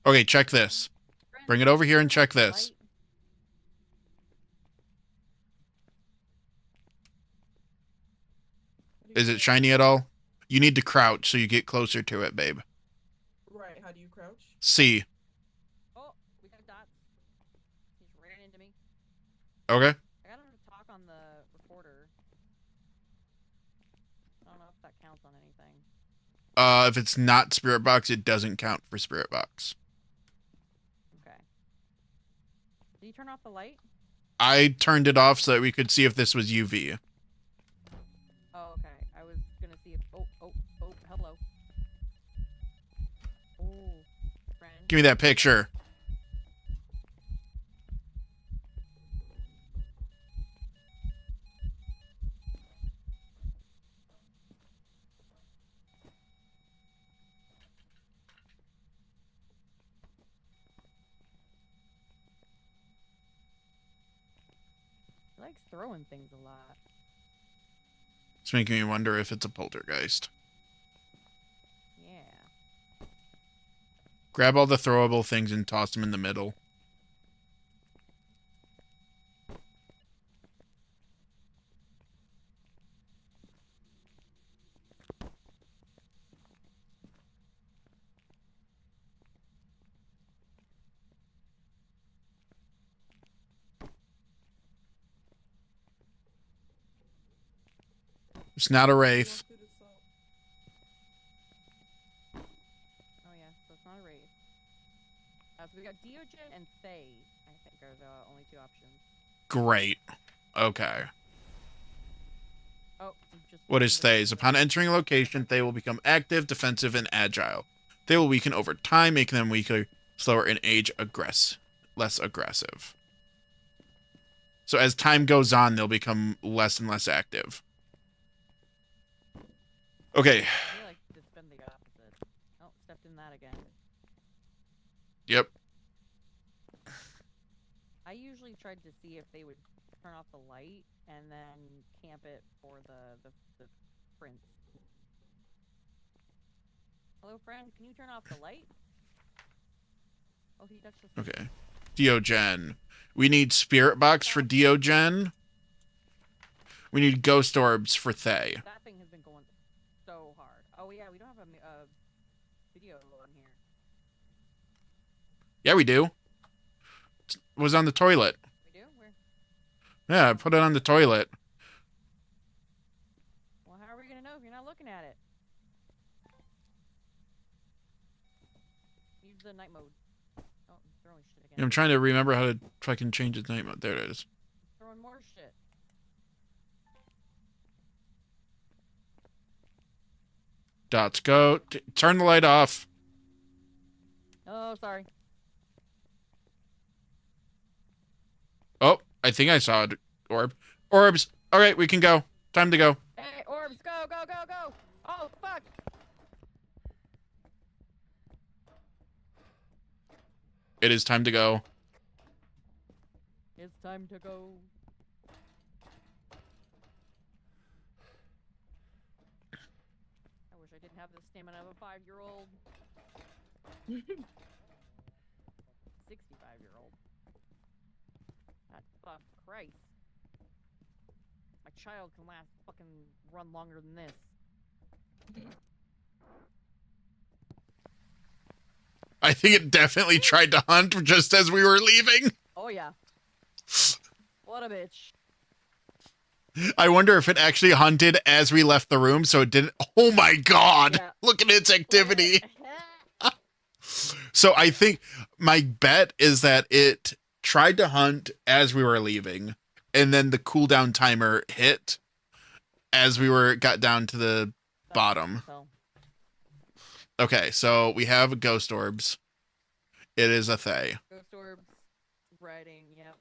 Okay, check this. Friend, Bring it over here and turn off check the this. light. Is it shiny at all? You need to crouch so you get closer to it, babe. Right, how do you crouch? C. Oh, we got dots. He's ran into me. Okay. I got him to talk on the recorder. I don't know if that counts on anything. If it's not Spirit Box, it doesn't count for Spirit Box. Okay. Did you turn off the light? I turned it off so that we could see if this was UV. Oh, okay. I was gonna see if. Oh, hello. Oh, friend. Give me that picture. He likes throwing things a lot. It's making me wonder if it's a poltergeist. Yeah. Grab all the throwable things and toss them in the middle. It's not a wraith. Oh yeah, so it's not a wraith. So we got Diogen and Faye, I think, are the only two options. Great. Okay. Oh, What is Thays? Upon entering a location, they will become active, defensive, and agile. They will weaken over time, making them weaker, slower, and less aggressive. So as time goes on, they'll become less and less active. Okay. I feel like it's been the opposite. Oh, stepped in that again. Yep. I usually tried to see if they would turn off the light and then camp it for the prince. Hello, friend. Can you turn off the light? Oh, he touched the Okay. Diogen. We need Spirit Box for Diogen. We need Ghost Orbs for Thay. That thing has been going so hard. Oh, yeah, we don't have a video on here. Yeah, we do. It was on the toilet. We do? Where? Yeah, I put it on the toilet. Well, how are we going to know if you're not looking at it? Use the night mode. Oh, I'm throwing shit again. I'm trying to remember how to fucking change its name. There it is. Throwing more shit. Dots, go. Turn the light off. Oh, sorry. Oh, I think I saw an orb. Orbs. All right, we can go. Time to go. Hey, orbs, go, go, go, go! Oh, fuck! It is time to go. It's time to go. I wish I didn't have the stamina of a 5-year-old. 65-year-old. God fuck Christ. My child can run longer than this. I think it definitely tried to hunt just as we were leaving. Oh, yeah. What a bitch. I wonder if it actually hunted as we left the room, so it didn't. Oh my god! Yeah. Look at its activity. So I think my bet is that it tried to hunt as we were leaving, and then the cooldown timer hit as we got down to the bottom. Okay, so we have Ghost Orbs. It is a Thay. Ghost Orbs, riding, yep,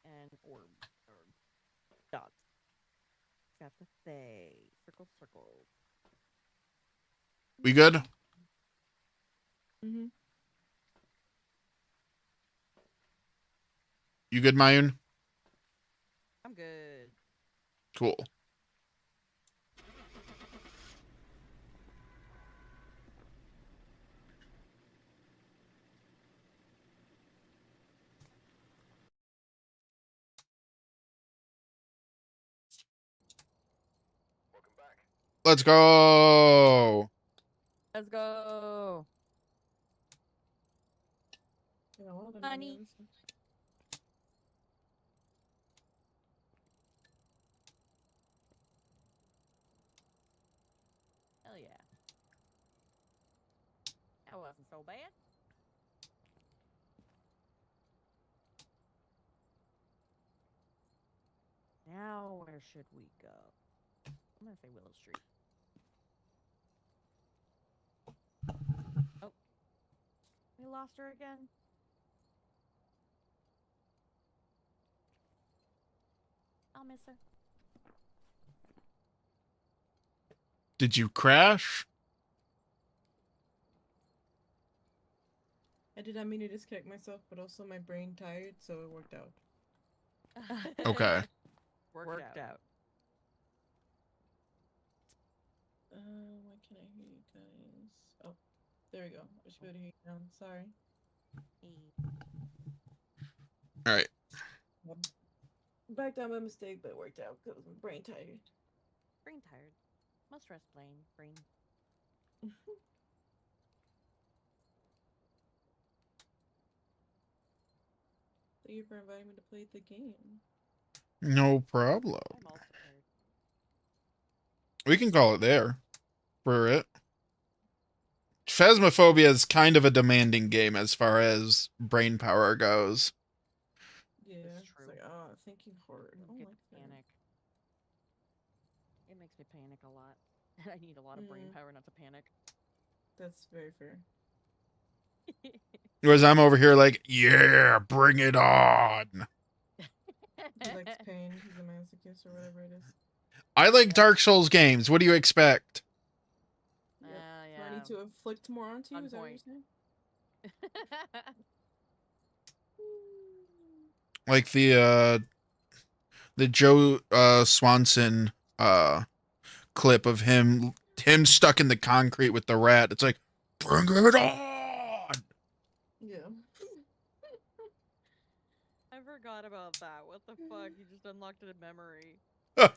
and orb. Dots. Got the Thay. Circle, circle. We good? Mm-hmm. You good, Mayun? I'm good. Cool. Let's go. Let's go. Honey. Hell yeah. That wasn't so bad. Now where should we go? I'm gonna say Willow Street. Oh. We lost her again? I'll miss her. Did you crash? I did not mean to disconnect myself, but also my brain tired, so it worked out. Okay. Worked out. Why can't I hear you guys? Oh, there we go. I should be able to hear you now. Sorry. All right. Backed on my mistake, but it worked out because my brain tired. Brain tired. Must rest brain. Thank you for inviting me to play the game. No problem. I'm also tired. We can call it there for it. Phasmophobia is kind of a demanding game as far as brain power goes. Yeah, It's it's true. like thinking hard. I don't Get like that. panic. It makes me panic a lot. I need a lot of brain power not to panic. That's very fair. Whereas I'm over here like, yeah, bring it on. He likes pain. He's a masochist or whatever it is. I like Dark Souls games. What do you expect? Yep. So I need to inflict more onto you. Is that what you're saying? Like the Joe Swanson clip of him stuck in the concrete with the rat. It's like, bring it on. Yeah. I forgot about that. What the fuck? You just unlocked a memory. Jesus.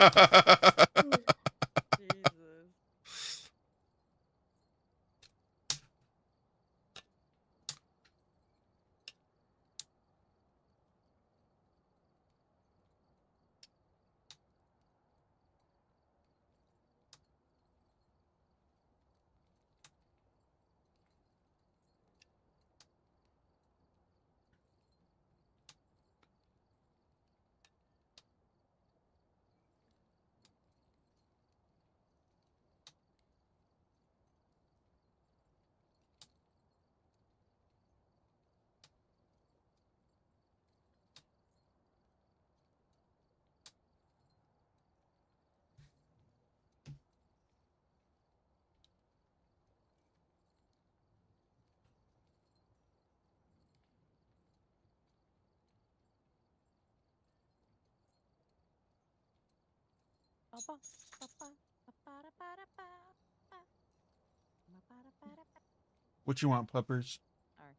What you want, Peppers? Alright.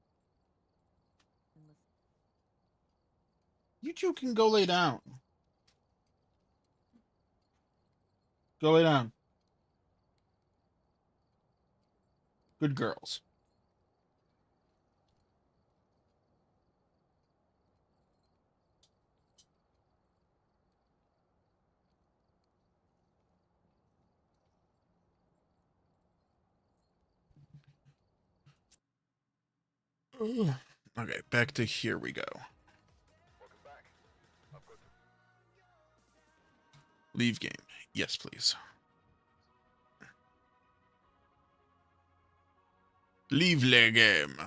You two can go lay down. Go lay down. Good girls. Okay, back to here we go. Leave game. Yes, please. Leave the game.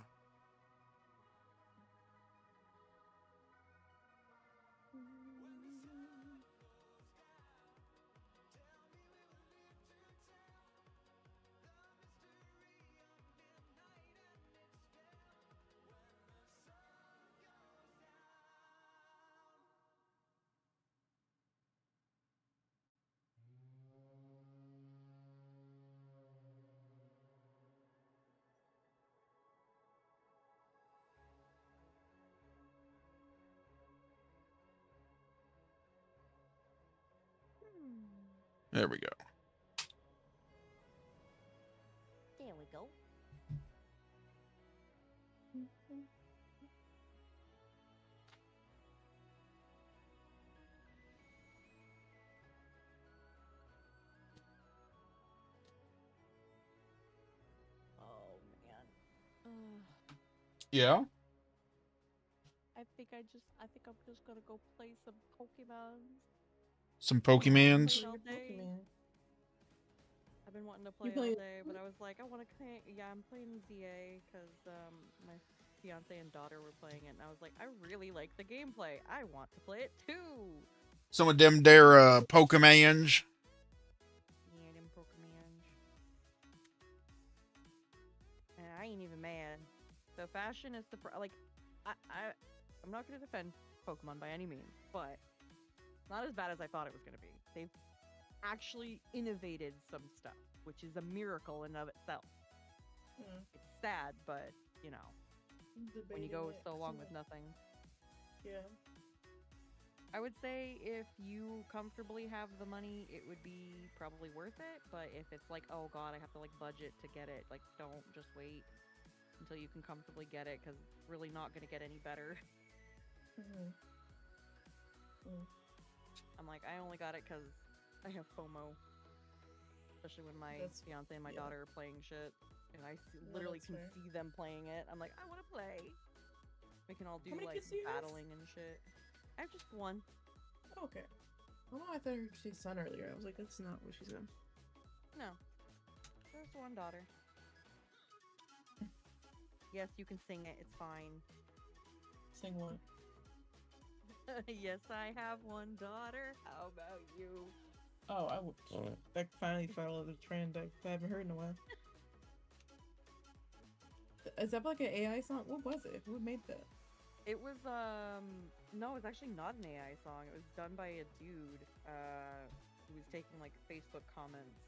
There we go. There we go. Oh man. Yeah? I think I'm just gonna go play some Pokemon. Some Pokemans? All day. I've been wanting to play all playing- day, but I was like, I want to play. Yeah, I'm playing ZA because my fiance and daughter were playing it, and I was like, I really like the gameplay. I want to play it too. Some of them there Pokemans. Yeah, them Pokemon. And I ain't even mad. The fashion is like, I'm not gonna defend Pokemon by any means, but it's not as bad as I thought it was gonna be. They've actually innovated some stuff, which is a miracle in of itself. It's sad, but you know, when you go so long with nothing. Yeah. I would say if you comfortably have the money, it would be probably worth it. But if it's like, oh god, I have to like budget to get it, like don't just wait until you can comfortably get it, because it's really not going to get any better. I'm like, I only got it because I have FOMO. Especially when my That's- fiance and my yeah. daughter are playing shit, and I No, literally that's can fair. see them playing it. I'm like, I want to play. We can all do How many like kids do you have? battling and shit. I have just one. Okay. Oh, I thought she said son earlier. I was like, that's not what she said. No, there's one daughter. Yes, you can sing it. It's fine. Sing what? Yes, I have one daughter. How about you? Oh, that finally fell over the trend. I haven't heard in a while. Is that like an AI song? What was it? Who made that? It was no, it's actually not an AI song. It was done by a dude who was taking like Facebook comments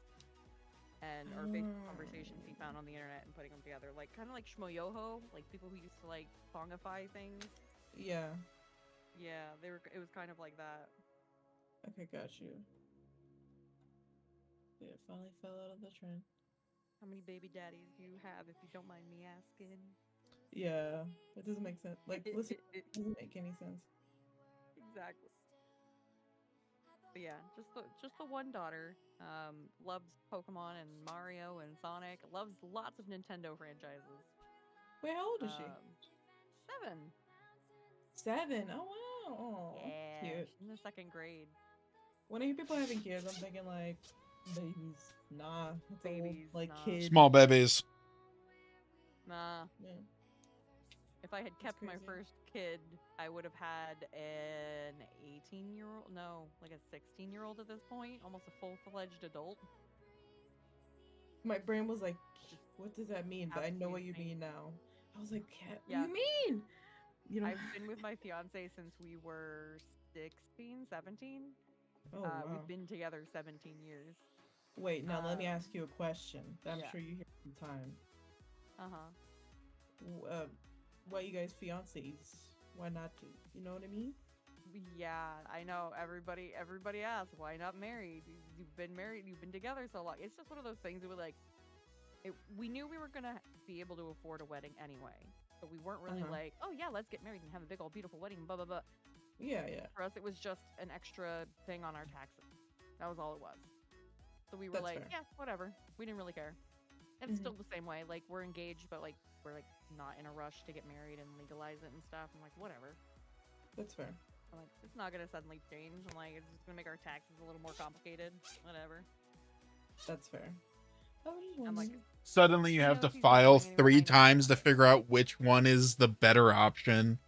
and or Facebook conversations he found on the internet and putting them together, like kind of like Shmoyoho, like people who used to like songify things. Yeah. Yeah, they were. It was kind of like that. Okay, got you. Yeah, it finally fell out of the trend. How many baby daddies do you have, if you don't mind me asking? Yeah, it doesn't make sense. Like, listen, it doesn't make any sense. Exactly. But yeah, just the one daughter. Loves Pokemon and Mario and Sonic. Loves lots of Nintendo franchises. Wait, how old is she? 7. 7. Oh wow. Oh, Yeah, cute. she's in the 2nd grade. When I hear people having kids, I'm thinking like babies. Nah, it's Babies, old, like nah. kids. Small babies. Nah. Yeah. If I had kept my crazy. first kid, I would have had an 18-year-old. No, like a 16-year-old at this point, almost a full-fledged adult. My brain was like, what does that mean? But I know what you Absolutely mean now. I was like, what Yeah. do you mean? You know. I've been with my fiance since we were 16, 17. Oh wow. We've been together 17 years. Wait, now let me ask you a question that I'm yeah. sure you hear from time. Why you guys fiancés? Why not? You know what I mean? Yeah, I know. Everybody asks, why not married? You've been married, you've been together so long. It's just one of those things that we're like, we knew we were gonna be able to afford a wedding anyway, but we weren't really like, oh yeah, let's get married and have a big old beautiful wedding, blah blah blah. Yeah, yeah. For us, it was just an extra thing on our taxes. That was all it was. So we were That's like, fair. yeah, whatever. We didn't really care. And it's still the same way. Like, we're engaged, but like we're like not in a rush to get married and legalize it and stuff. I'm like, whatever. That's fair. I'm like, it's not gonna suddenly change. I'm like, it's just gonna make our taxes a little more complicated. Whatever. That's fair. I'm like, Suddenly you have know, to if he's not file going anywhere, 3 I know times to figure out which one is the better option.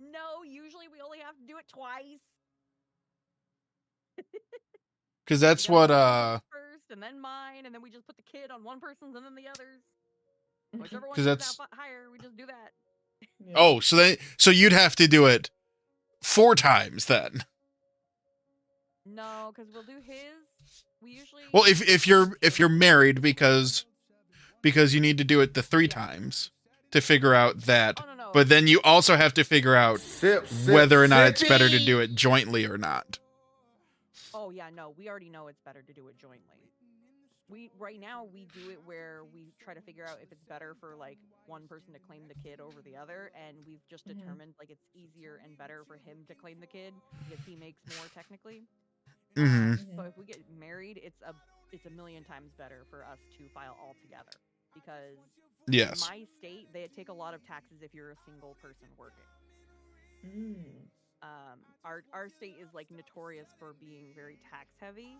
no, usually we only have to do it twice. Because that's We gotta what do yours first, and then mine, and then we just put the kid on one person's and then the others. Whichever one 'Cause turns that's- out higher, we just do that. Oh, so you'd have to do it 4 times then. No, because we'll do his. We usually. Well, if you're married because you need to do it the 3 times to figure out that. Oh, no. But then you also have to figure out whether or not it's better to do it jointly or not. Oh yeah, no, we already know it's better to do it jointly. Right now we do it where we try to figure out if it's better for like one person to claim the kid over the other, and we've just determined like it's easier and better for him to claim the kid because he makes more technically. So if we get married, it's a million times better for us to file all together because Yes. in my state they take a lot of taxes if you're a single person working. Our state is like notorious for being very tax heavy,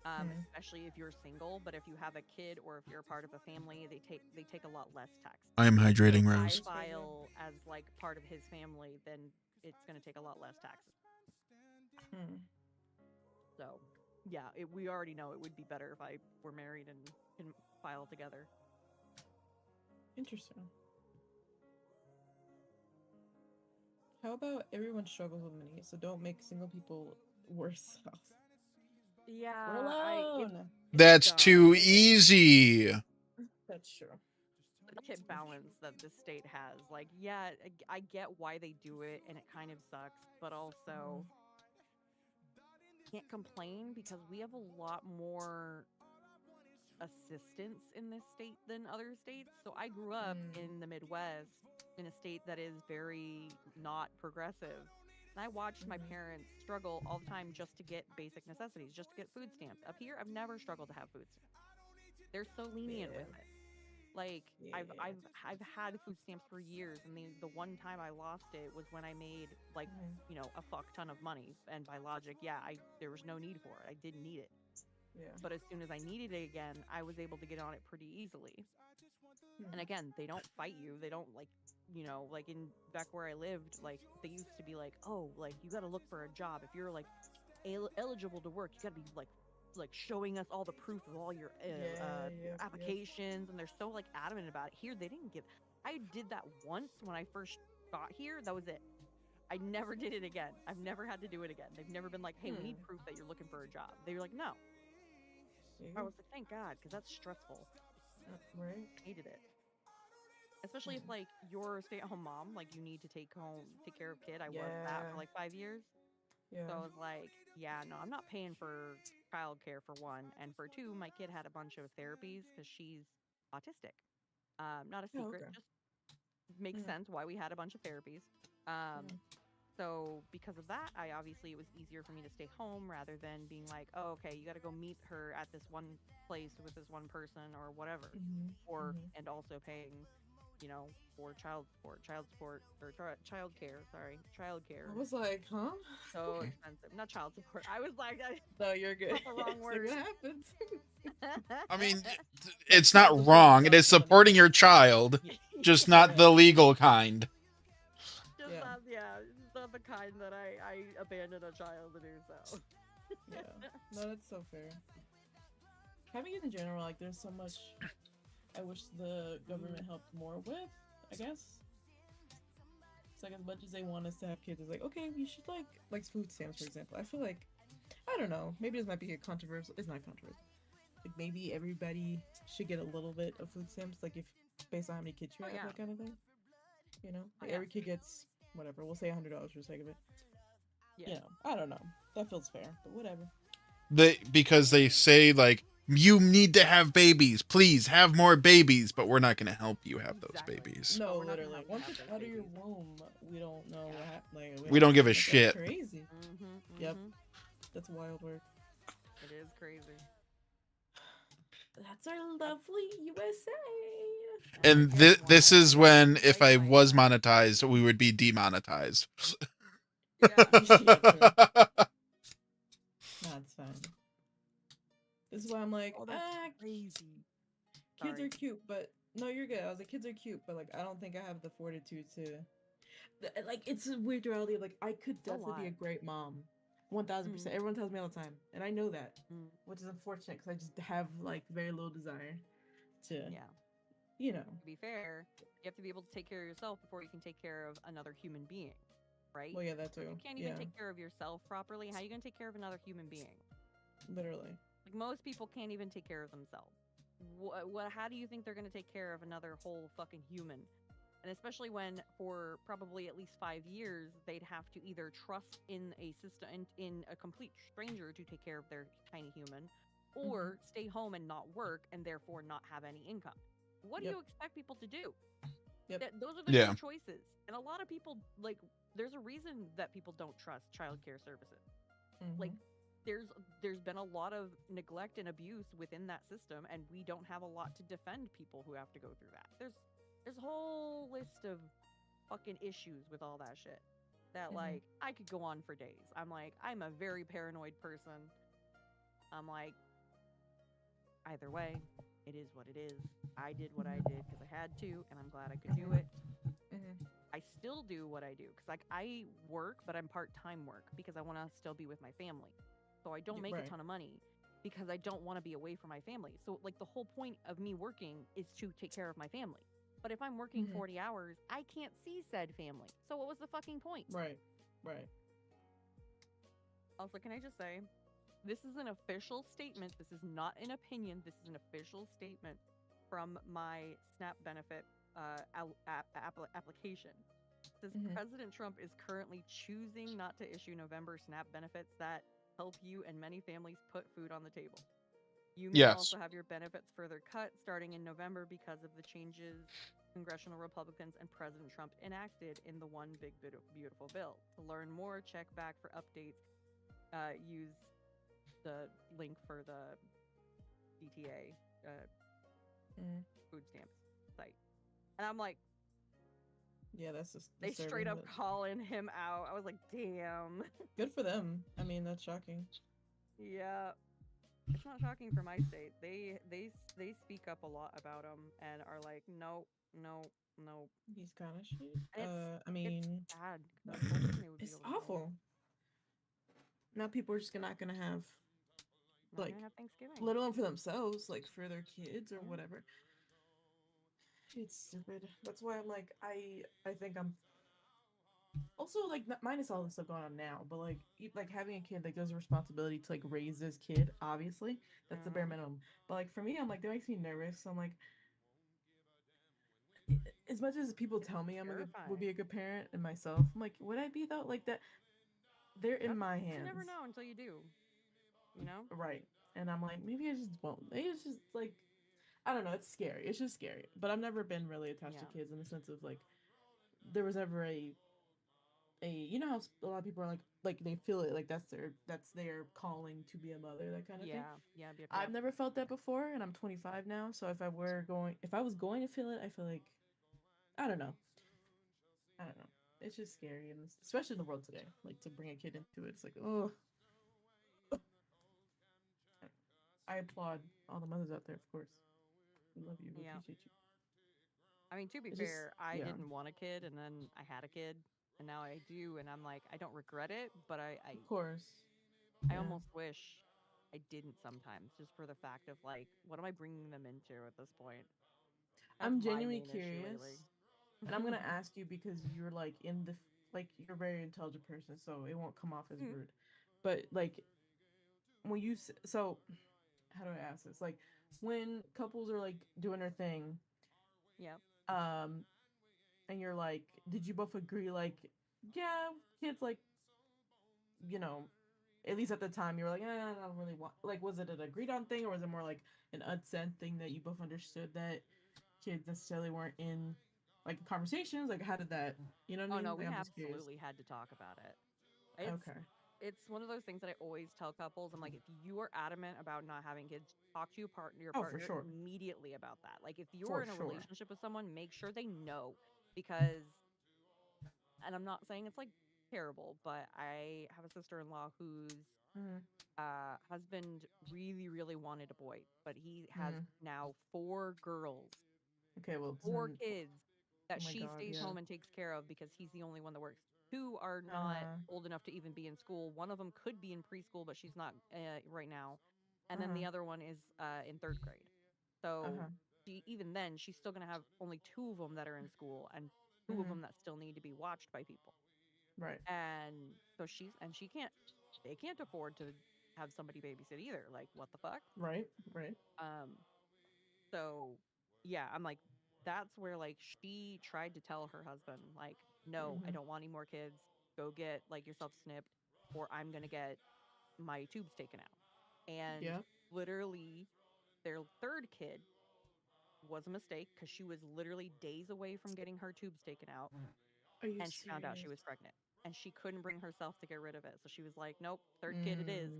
especially if you're single. But if you have a kid or if you're a part of a family, they take a lot less tax. I am hydrating, So Rose. if I file as like part of his family, then it's going to take a lot less taxes. So yeah, we already know it would be better if I were married and can file together. Interesting. How about everyone struggles with money, so don't make single people worse off. Yeah, We're alone. That's too easy. That's true. Delicate balance that the state has. Like, yeah, I get why they do it, and it kind of sucks, but also can't complain because we have a lot more assistance in this state than other states. So I grew up in the Midwest in a state that is very not progressive. And I watched my parents struggle all the time just to get basic necessities, just to get food stamps. Up here, I've never struggled to have food stamps. They're so lenient with it. Like I've had food stamps for years, and the one time I lost it was when I made like a fuck ton of money, and by logic, there was no need for it. I didn't need it. Yeah. But as soon as I needed it again, I was able to get on it pretty easily. And again, they don't fight you. They don't like in back where I lived, like they used to be like, oh, like you got to look for a job if you're like eligible to work. You got to be like showing us all the proof of all your applications, and they're so like adamant about it. Here they didn't give. I did that once when I first got here. That was it. I never did it again. I've never had to do it again. They've never been like, hey, we need proof that you're looking for a job. They were like, no. I was like, thank God, because that's stressful. Right. I hated it. Especially if like you're a stay-at-home mom, like you need to take care of kid. I was that for like 5 years. Yeah. So I was like, no, I'm not paying for childcare for one, and for two, my kid had a bunch of therapies because she's autistic. Not a secret, just makes sense why we had a bunch of therapies. So because of that, it was easier for me to stay home rather than being like, oh, okay, you got to go meet her at this one place with this one person or whatever, and also paying, for child support or childcare. I was like, huh? So expensive. Not child support. I was like, no, you're good. Not the wrong word. What happened? I mean, it's not wrong. It is supporting your child, just not the legal kind. It's not the kind that I abandoned a child to do so. No, that's so fair. Having it in general, like, there's so much I wish the government helped more with, I guess. It's like, as much as they want us to have kids, it's like, okay, we should, like food stamps, for example. I feel like, I don't know, maybe this might be a controversial, it's not controversial. Like, maybe everybody should get a little bit of food stamps, like, if, based on how many kids you have, that kind of thing. Like, every kid gets, whatever, we'll say $100 for the sake of it. I don't know. That feels fair, but whatever. Because they say, like, you need to have babies. Please have more babies, but we're not going to help you have those babies. No, literally. Once it's out of your womb, we don't know what happened. Like, we don't give a shit. That's crazy. Yep. That's wild work. It is crazy. That's our lovely USA. And this is when, if I was monetized, we would be demonetized. That's fine. This is why I'm like, crazy. Kids are cute, but no, you're good. I was like, kids are cute, but like, I don't think I have the fortitude to. Like, it's a weird duality. Like, I could definitely be a great mom, 1000%. Everyone tells me all the time, and I know that, which is unfortunate because I just have like very little desire to. To be fair, you have to be able to take care of yourself before you can take care of another human being, right? Well, yeah, that too. You can't even take care of yourself properly. How are you going to take care of another human being? Literally. Like, most people can't even take care of themselves. How do you think they're going to take care of another whole fucking human? And especially when, for probably at least 5 years, they'd have to either trust in a system, in a complete stranger to take care of their tiny human, or stay home and not work and therefore not have any income. What do you expect people to do? Those are the two choices. And a lot of people, like, there's a reason that people don't trust childcare services. Like, there's been a lot of neglect and abuse within that system, and we don't have a lot to defend people who have to go through that. There's a whole list of fucking issues with all that shit that like I could go on for days. I'm like, I'm a very paranoid person. I'm like, either way, it is what it is. I did what I did because I had to, and I'm glad I could do it. I still do what I do because like I work, but I'm part-time work because I want to still be with my family. So I don't make a ton of money because I don't want to be away from my family. So like the whole point of me working is to take care of my family. But if I'm working 40 hours, I can't see said family. So what was the fucking point? Right. Also, can I just say, this is an official statement. This is not an opinion. This is an official statement from my SNAP benefit application. It says President Trump is currently choosing not to issue November SNAP benefits that help you and many families put food on the table. You may also have your benefits further cut starting in November because of the changes congressional Republicans and President Trump enacted in the One Big Beautiful Bill. To learn more, check back for updates. Use the link for the DTA food stamps site. And I'm like, Yeah, that's just they straight up but calling him out. I was like, damn. good for them. I mean, that's shocking. Yeah. It's not shocking for my state. They speak up a lot about him and are like, no. He's kind of shit. And I mean, it's sad. 'Cause I was hoping they would be it's able to go. awful. Now people are just not gonna have Not like gonna have Thanksgiving. let alone for themselves, like for their kids or whatever. It's stupid. That's why I'm like, I think I'm also like minus all this stuff going on now, but like like having a kid, like there's a responsibility to like raise this kid. Obviously, that's the bare minimum. But like for me, I'm like that makes me nervous. I'm like, as much as people tell me would be a good parent and myself, I'm like, would I be though? Like that, they're in my hands. You never know until you do. You know? Right. And I'm like, maybe I just won't. Maybe it's just like, I don't know. It's scary. It's just scary. But I've never been really attached to kids in the sense of like, there was ever a you know how a lot of people are like they feel it like that's their calling to be a mother, that kind of thing. Yeah. I've never felt that before, and I'm 25 now. So if I was going to feel it, I feel like I don't know. It's just scary, and especially in the world today. Like to bring a kid into it, it's like oh. I applaud all the mothers out there, of course. We love you. We appreciate you. I mean, to be fair, I didn't want a kid, and then I had a kid, and now I do, and I'm like, I don't regret it, but I of course, I almost wish I didn't sometimes, just for the fact of like, what am I bringing them into at this point? I'm genuinely curious, and I'm gonna ask you because you're like you're a very intelligent person, so it won't come off as rude. But like, when you so, how do I ask this? Like, when couples are like doing their thing, and you're like, did you both agree like, yeah, kids like, you know, at least at the time you were like, I don't really want, like, was it an agreed on thing, or was it more like an unsent thing that you both understood that kids necessarily weren't in like conversations? Like, how did that, you know what I mean? No, like, we I'm just absolutely had to talk about it. Okay. It's one of those things that I always tell couples. I'm like, if you are adamant about not having kids, talk to your partner for sure. immediately about that. Like, if you're For in a sure. relationship with someone, make sure they know, because, and I'm not saying it's like terrible, but I have a sister-in-law whose husband really, really wanted a boy, but he has now 4 girls. Okay, well, 4 kids that oh my she God, stays home and takes care of because he's the only one that works. 2 are not old enough to even be in school. One of them could be in preschool, but she's not right now. And then the other one is in 3rd grade. So even then, she's still going to have only 2 of them that are in school, and 2 of them that still need to be watched by people. Right. And so they can't afford to have somebody babysit either. Like, what the fuck? Right. So yeah, I'm like, that's where like she tried to tell her husband, like, no, I don't want any more kids. Go get like yourself snipped, or I'm gonna get my tubes taken out. And literally their 3rd kid was a mistake, because she was literally days away from getting her tubes taken out. And she found out she was pregnant, and she couldn't bring herself to get rid of it. So she was like, nope, 3rd kid it is.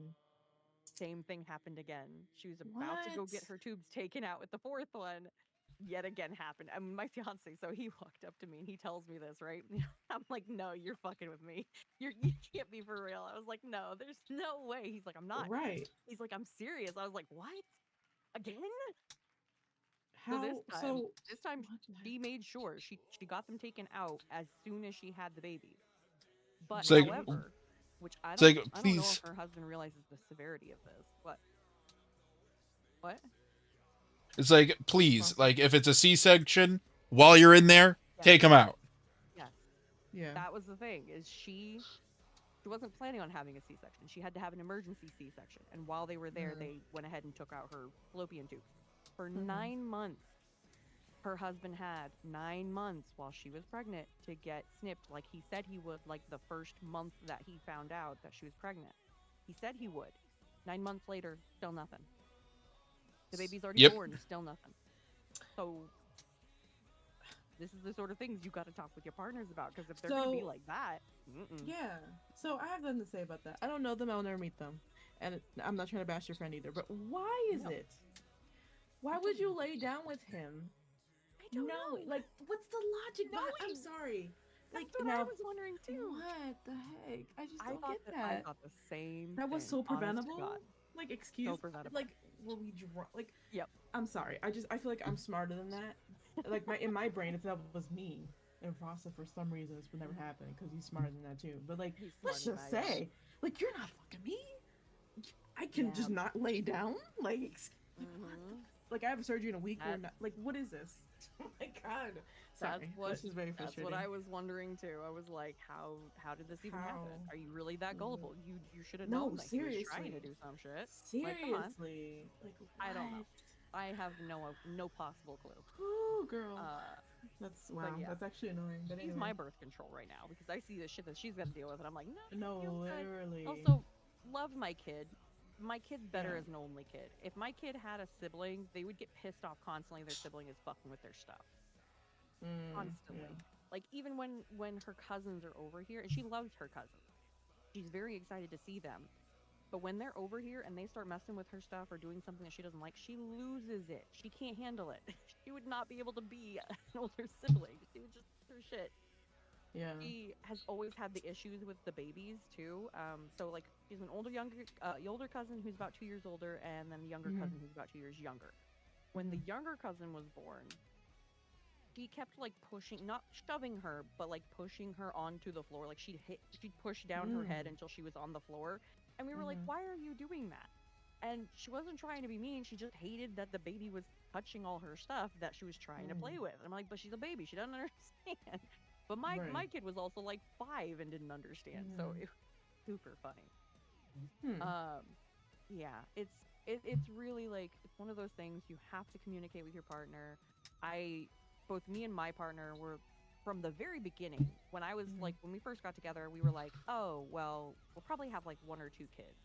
Same thing happened again. She was about to go get her tubes taken out with the 4th one. Yet again happened. My fiance, so he walked up to me and he tells me this, right? I'm like, no, you're fucking with me. You can't be for real. I was like, no, there's no way. He's like, I'm not. Right. He's like, I'm serious. I was like, what? Again? How So this time she made sure she got them taken out as soon as she had the babies. But however, which I don't know if her husband realizes the severity of this. What? It's like, please, like, if it's a C-section, while you're in there, take them out. Yes. Yeah. That was the thing, is she wasn't planning on having a C-section. She had to have an emergency C-section. And while they were there, they went ahead and took out her fallopian tubes. For 9 months, her husband had 9 months while she was pregnant to get snipped, like he said he would, like the first month that he found out that she was pregnant. He said he would. 9 months later, still nothing. The baby's already born, still nothing. So this is the sort of things you got to talk with your partners about, because if they're gonna be So- like that, mm-mm. Yeah. So I have nothing to say about that. I don't know them. I'll never meet them, and I'm not trying to bash your friend either. But why is No. it? Why would you lay down with him? I don't know. Like, what's the logic? I'm Knowing. sorry. That's Like, what now, I was wondering too. what the heck? I just I don't thought get that. I that. thought the same. That was thing, so honest to preventable. God. Like, excuse, preventable. like, were we drunk? Like, Yep. I'm sorry. I feel like I'm smarter than that. Like, in my brain, if that was me and Rasa, for some reason, this would never happen because he's smarter than that too. But like, He's let's smarter just than I am. say, like, you're not fucking me. I can Yeah. just not lay down. Like, Mhm. like I have a surgery in a week. We're That- not. Like, what is this? Oh my god. Sorry. That's what. This is very That's frustrating. what I was wondering too. I was like, how did this even happen? How? Are you really that gullible? You should have No, known that he was trying to seriously. do some shit. Seriously. Like, come on. Like, I don't know. what? I have no possible clue. Ooh, girl. But Wow. yeah. That's actually annoying. But She's anyway. my birth control right now because I see the shit that she's got to deal with, and I'm like, no. No, feels good. literally. Also, love my kid. My kid's better Yeah. as an only kid. If my kid had a sibling, they would get pissed off constantly. Their sibling is fucking with their stuff constantly. Yeah. Like even when her cousins are over here, and she loves her cousins. She's very excited to see them. But when they're over here and they start messing with her stuff or doing something that she doesn't like, she loses it. She can't handle it. She would not be able to be an older sibling. She would just do shit. Yeah. She has always had the issues with the babies too. So like she's an older cousin who's about 2 years older, and then a younger cousin who's about 2 years younger. When the younger cousin was born, she kept like pushing, not shoving her, but like pushing her onto the floor. Like she'd push down her head until she was on the floor. And we were like, why are you doing that? And she wasn't trying to be mean. She just hated that the baby was touching all her stuff that she was trying to play with. And I'm like, but she's a baby. She doesn't understand. But my kid was also like 5 and didn't understand. So it was super funny. Yeah, it's really like, it's one of those things you have to communicate with your partner. Both me and my partner were, from the very beginning, when I was like, when we first got together, we were like, oh, well, we'll probably have like 1 or 2 kids.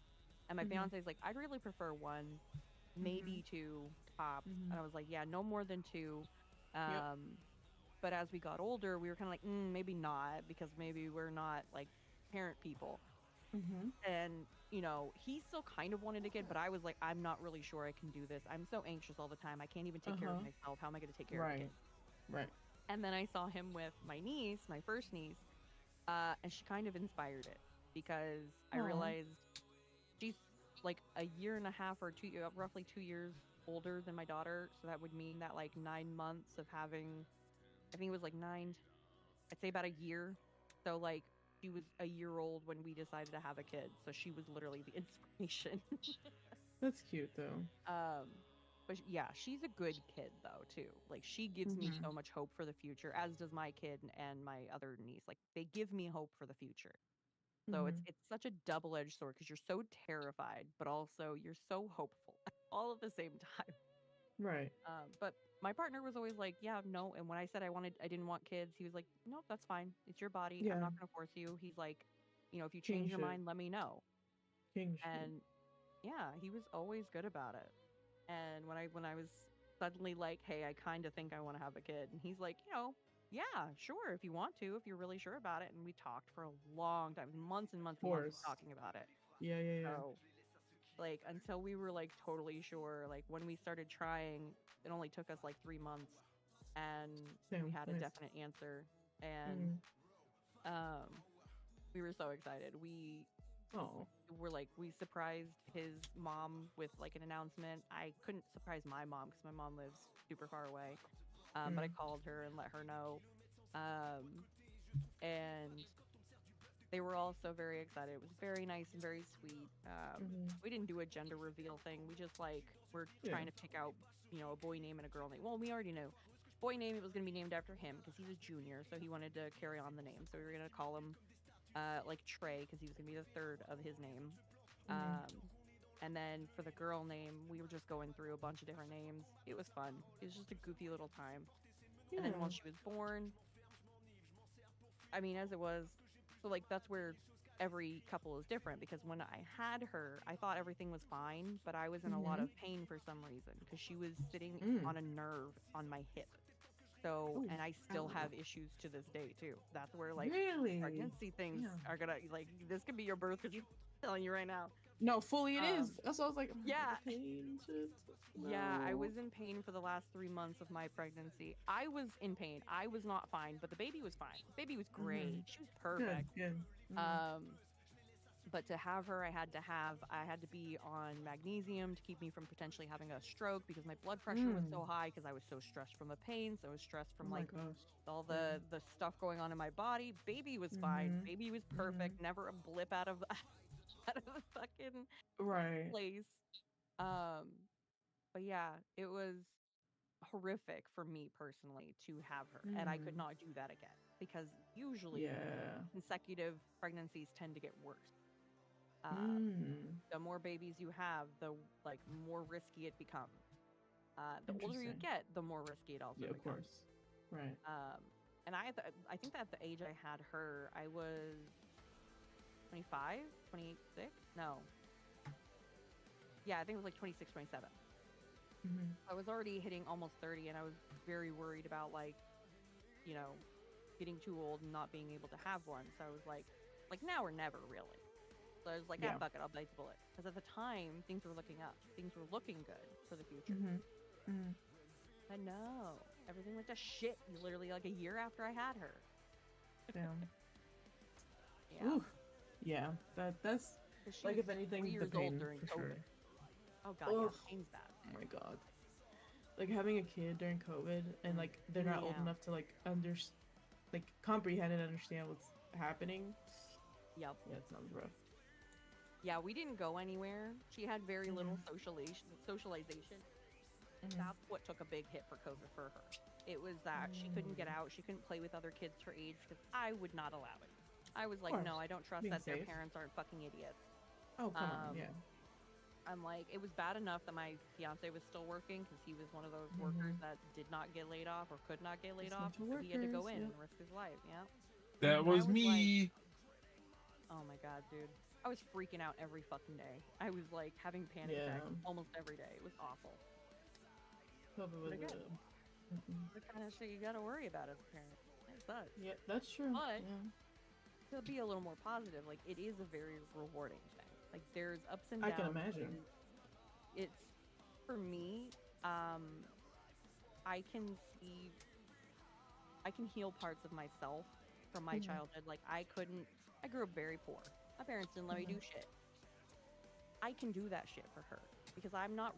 And my fiance's like, I'd really prefer 1, maybe 2 tops. And I was like, yeah, no more than 2. But as we got older, we were kind of like, maybe not, because maybe we're not like parent people. And, you know, he still kind of wanted a kid, but I was like, I'm not really sure I can do this. I'm so anxious all the time. I can't even take care of myself. How am I going to take care of a kid? Right. And then I saw him with my niece, my first niece, and she kind of inspired it, because I realized she's like a year and a half or 2, roughly 2 years older than my daughter. So that would mean that like 9 months of having, I think it was like 9, I'd say about a year. So like she was a year old when we decided to have a kid. So she was literally the inspiration. That's cute though. But yeah, she's a good kid though too. Like she gives me so much hope for the future, as does my kid and my other niece. Like they give me hope for the future. So it's such a double-edged sword, because you're so terrified, but also you're so hopeful all at the same time. Right. But my partner was always like, yeah, no. And when I said I didn't want kids, he was like, no, that's fine. It's your body. I'm not going to force you. He's like, you know, if you change your mind, let me know. And yeah, he was always good about it. And when I was suddenly like, hey, I kind of think I want to have a kid, and he's like, you know, yeah, sure, if you want to, if you're really sure about it. And we talked for a long time, months and months and months talking about it. Yeah. So, like, until we were like totally sure, like when we started trying, it only took us like 3 months, and we had a definite answer. And we were so excited. We surprised his mom with like an announcement. I couldn't surprise my mom because my mom lives super far away. But I called her and let her know. And they were all so very excited. It was very nice and very sweet. We didn't do a gender reveal thing. We just like, we're trying to pick out, you know, a boy name and a girl name. Well, we already knew. Boy name, it was going to be named after him because he's a junior. So he wanted to carry on the name. So we were going to call him like Trey, because he was going to be the 3rd of his name. And then for the girl name, we were just going through a bunch of different names. It was fun. It was just a goofy little time. And then once she was born, I mean, as it was, so like that's where every couple is different, because when I had her, I thought everything was fine, but I was in a lot of pain for some reason, because she was sitting on a nerve on my hip. So, Ooh, and I still ow. have issues to this day too. That's where like Really? pregnancy things Yeah. are gonna like this could be your birth control. I'm telling you right now. No, fully it Um, is. That's why I was like, yeah, pain and shit. yeah. I No. was in pain for the last 3 months of my pregnancy. I was in pain. I was not fine, but the baby was fine. The baby was Mm-hmm. great. She was Good, perfect. good. But to have her, I had to be on magnesium to keep me from potentially having a stroke because my blood pressure was so high because I was so stressed from the pain, so I was stressed Oh from my like gosh. all the stuff going on in my body. Baby was fine. Mm-hmm. Baby was perfect. Never a blip out of out of the fucking Right. place. Um, but yeah, it was horrific for me personally to have her, and I could Mm. not do that again because usually Yeah. consecutive pregnancies tend to get worse. Mm. The more babies you have, the like more risky it becomes. The older you Interesting. get, the more risky it also Yeah, of becomes. course. Right. And I think that at the age I had her, I was 25, 26? No. Yeah, I think it was like 26, 27. Mm-hmm. I was already hitting almost 30, and I was very worried about like, you know, getting too old and not being able to have one. So I was like now or never, really. So I was like, Yeah. fuck it, I'll bite the bullet. Because at the time, things were looking up. Things were looking good for the future. Mm-hmm. Mm. And no, everything went to shit literally like a year after I had her. Damn. Yeah. Ooh. Yeah. That's 'Cause she like, was if anything, 3 the years old pain during for COVID. sure. Oh god, Ugh. yeah, pain's bad. Oh my god. Like having a kid during COVID and like they're not old Yeah. enough to like comprehend and understand what's happening. Yep. Yeah, it sounds rough. Yeah, we didn't go anywhere. She had very little socialization. That's what took a big hit for COVID for her. It was that she couldn't get out. She couldn't play with other kids her age because I would not allow it. I was like, course. no, I don't trust Being that their safe. parents aren't fucking idiots. Oh, come on, yeah. I'm like, it was bad enough that my fiance was still working because he was one of those workers that did not get laid off or could not get laid off. So he had to go in and risk his life. Yeah. That was me. Oh my god, dude. I was freaking out every fucking day. I was like having panic attacks almost every day. It was awful. COVID was the kind of shit you gotta worry about as a parent. It sucks. Yeah, that's true. But yeah. to be a little more positive, like it is a very rewarding thing. Like there's ups and downs. I can imagine. It's for me, I can heal parts of myself from my childhood. Like I grew up very poor. My parents didn't let me do shit. I can do that shit for her because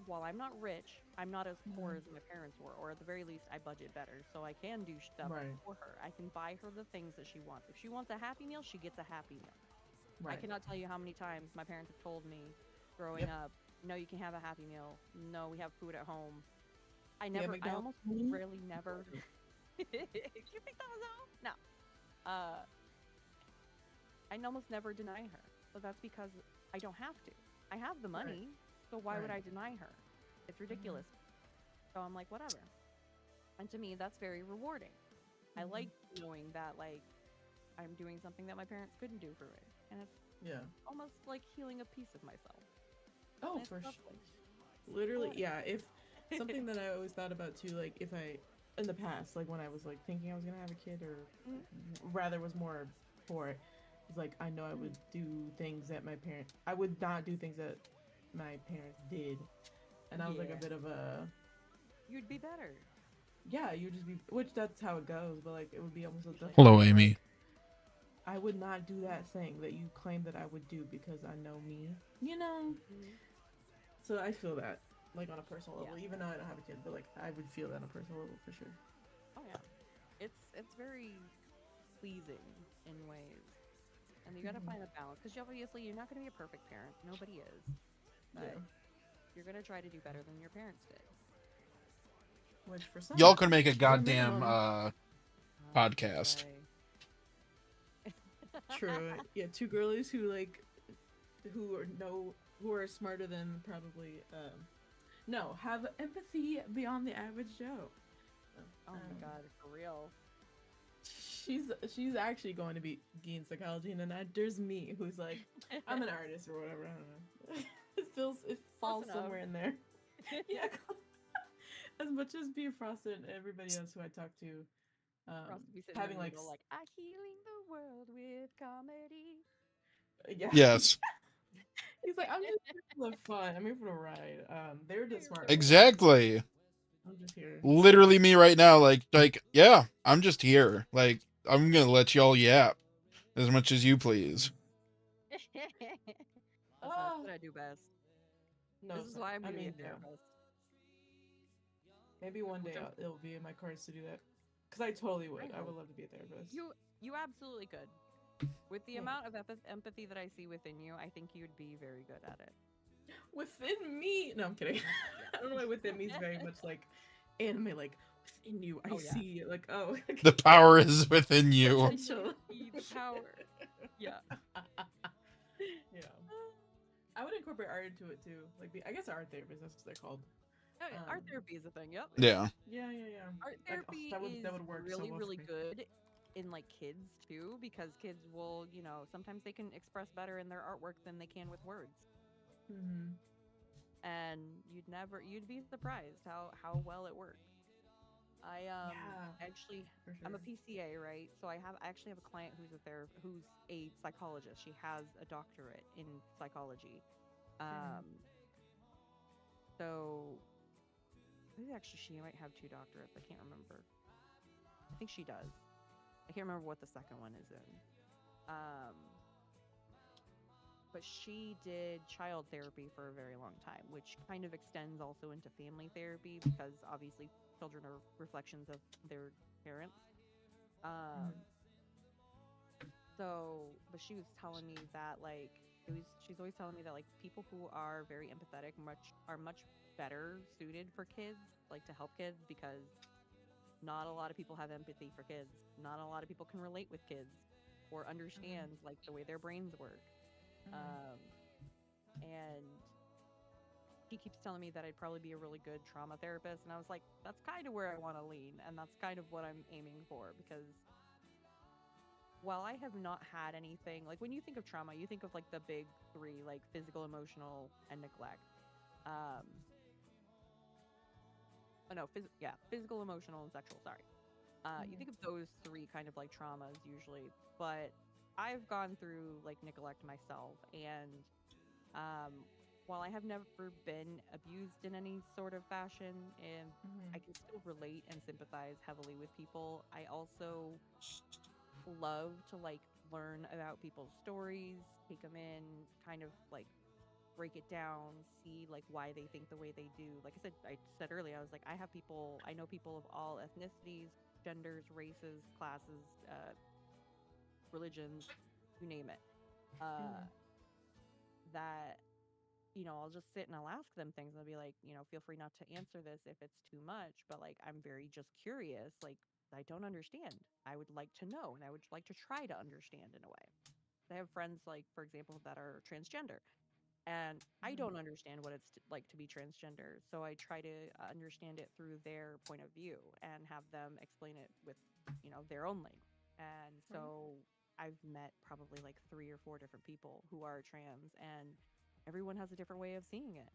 while I'm not rich, I'm not as poor as my parents were, or at the very least I budget better. So I can do stuff for her. I can buy her the things that she wants. If she wants a Happy Meal, she gets a Happy Meal. I cannot tell you how many times my parents have told me growing up, no, you can have a Happy Meal. No, we have food at home. I almost rarely never. You think that was all? No. I almost never deny her, but that's because I don't have to. I have the money, so why would I deny her? It's ridiculous. So I'm like, whatever. And to me, that's very rewarding. I like knowing that, like, I'm doing something that my parents couldn't do for me. And it's almost like healing a piece of myself. Oh, for sure. Literally, yeah. If something that I always thought about too, like if I, in the past, like when I was like thinking I was gonna have a kid, or rather was more for it, was like I know I would do things that I would not do things that my parents did, and I was like a bit of a. You'd be better. Yeah, you'd just be, which that's how it goes, but like it would be almost a different. Hello, Amy. I would not do that thing that you claim that I would do because I know me, you know? So I feel that, like, on a personal level, even though I don't have a kid, but, like, I would feel that on a personal level for sure. Oh, yeah. It's very pleasing in ways. And you gotta find a balance, because obviously you're not gonna be a perfect parent. Nobody is. But you're gonna try to do better than your parents did. Which for some, y'all could make a goddamn podcast. True. Yeah, two girlies who are smarter than probably have empathy beyond the average Joe. Oh my god, for real. She's actually going to be geeing psychology, and then there's me who's like, I'm an artist or whatever. I don't know. It falls somewhere in there. Yeah. as much as Beer Frosted and everybody else who I talk to, Frosty be sitting having in the like middle, like healing the world with comedy. yeah. Yes. He's like, I'm just here for the fun. I'm here for the ride. They were just smart. Exactly. I'm just here. Literally me right now, like, yeah, I'm just here. Like, I'm gonna let y'all yap as much as you please. That's what I do best. No, This is why I'm I gonna be a mean, yeah. therapist. Maybe one day it'll be in my cards to do that. Because I totally would. I would hope. love to be a therapist. You absolutely could. With the amount of empathy that I see within you, I think you'd be very good at it. Within me? No, I'm kidding. I don't know why within me is very much like anime, like within you. I see like, oh. The power is within you. Potential. The power. Yeah. Yeah. I would incorporate art into it too. Like, I guess art therapists, that's what they're called. Art therapy is a thing. Yep. Yeah. Yeah. Art therapy that would work really, so well really for me. good in like kids too, because kids will, sometimes they can express better in their artwork than they can with words. Mm-hmm. And you'd be surprised how well it works. I'm a PCA, right? So I actually have a client who's a psychologist. She has a doctorate in psychology. So maybe actually she might have 2 doctorates. I can't remember. I think she does. I can't remember what the second one is in. But she did child therapy for a very long time, which kind of extends also into family therapy because obviously children are reflections of their parents. But she was telling me that she's always telling me that like people who are very empathetic are much better suited for kids, like to help kids, because not a lot of people have empathy for kids. Not a lot of people can relate with kids or understand like the way their brains work. And he keeps telling me that I'd probably be a really good trauma therapist, and I was like, that's kind of where I want to lean, and that's kind of what I'm aiming for, because while I have not had anything like, when you think of trauma, you think of like the big 3, like physical, emotional, and neglect. Physical, emotional, and sexual. Sorry. You think of those 3 kind of like traumas usually, but I've gone through like neglect myself, and while I have never been abused in any sort of fashion, and I can still relate and sympathize heavily with people, I also love to like learn about people's stories, take them in, kind of like break it down, see like why they think the way they do. Like I said earlier, I was like, I know people of all ethnicities, genders, races, classes, religions, you name it. That, I'll just sit and I'll ask them things, and I'll be like, feel free not to answer this if it's too much, but like, I'm very just curious. Like, I don't understand. I would like to know, and I would like to try to understand in a way. I have friends, like, for example, that are transgender, and I don't understand what it's like to be transgender. So I try to understand it through their point of view and have them explain it with, their own language. And so I've met probably like 3 or 4 different people who are trans, and everyone has a different way of seeing it.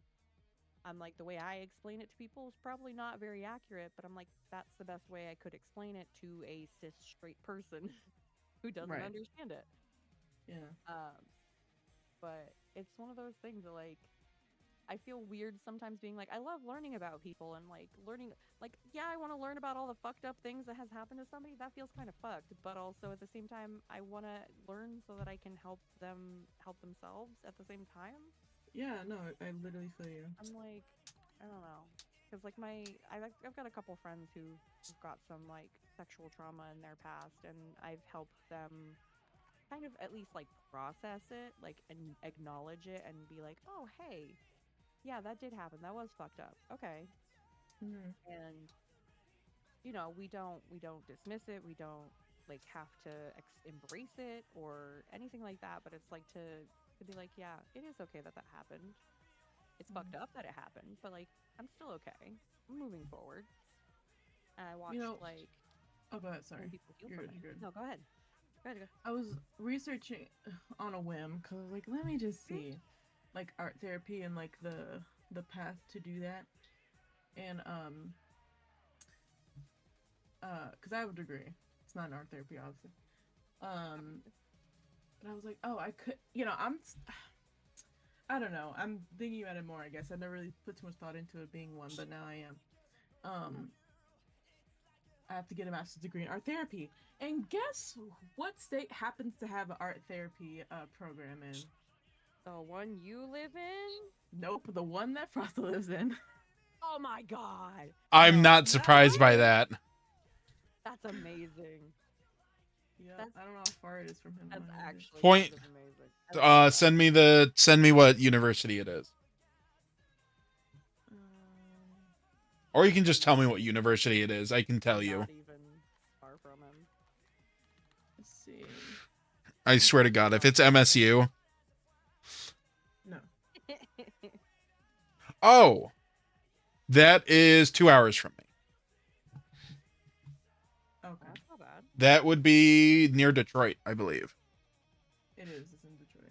I'm like, the way I explain it to people is probably not very accurate, but I'm like, that's the best way I could explain it to a cis straight person who doesn't understand it. Yeah. But it's one of those things that, like, I feel weird sometimes being like, I love learning about people and like learning, like, yeah, I want to learn about all the fucked up things that has happened to somebody. That feels kind of fucked, but also at the same time, I want to learn so that I can help them help themselves at the same time. Yeah, no, I literally feel you. I'm like, I don't know, because like I've got a couple friends who've got some like sexual trauma in their past, and I've helped them kind of at least like process it, like, and acknowledge it and be like, oh, hey, yeah, that did happen. That was fucked up. Okay. And we don't dismiss it. We don't like have to embrace it or anything like that. But it's like to be like, yeah, it is okay that happened. It's fucked up that it happened, but like, I'm still okay. I'm moving forward. And I watched like. Oh, go ahead. Sorry. People heal from it. No, go ahead. I was researching on a whim because I was like, let me just see, like, art therapy and like the path to do that. And because I have a degree. It's not in art therapy, obviously. But I was like, oh, I could, I don't know. I'm thinking about it more, I guess. I never really put too much thought into it being one, but now I am. I have to get a master's degree in art therapy. And guess what state happens to have an art therapy program in? The one you live in? Nope, the one that Frosta lives in. Oh my god. I'm not surprised by that. That's amazing. Yeah, I don't know how far it is from him. That's actually Point. amazing. Send me what university it is. Or you can just tell me what university it is. I can tell you. Not even far from him. Let's see. I swear to God, if it's MSU. No. Oh. That is 2 hours from me. Okay. That's not bad. That would be near Detroit, I believe. It is. It's in Detroit.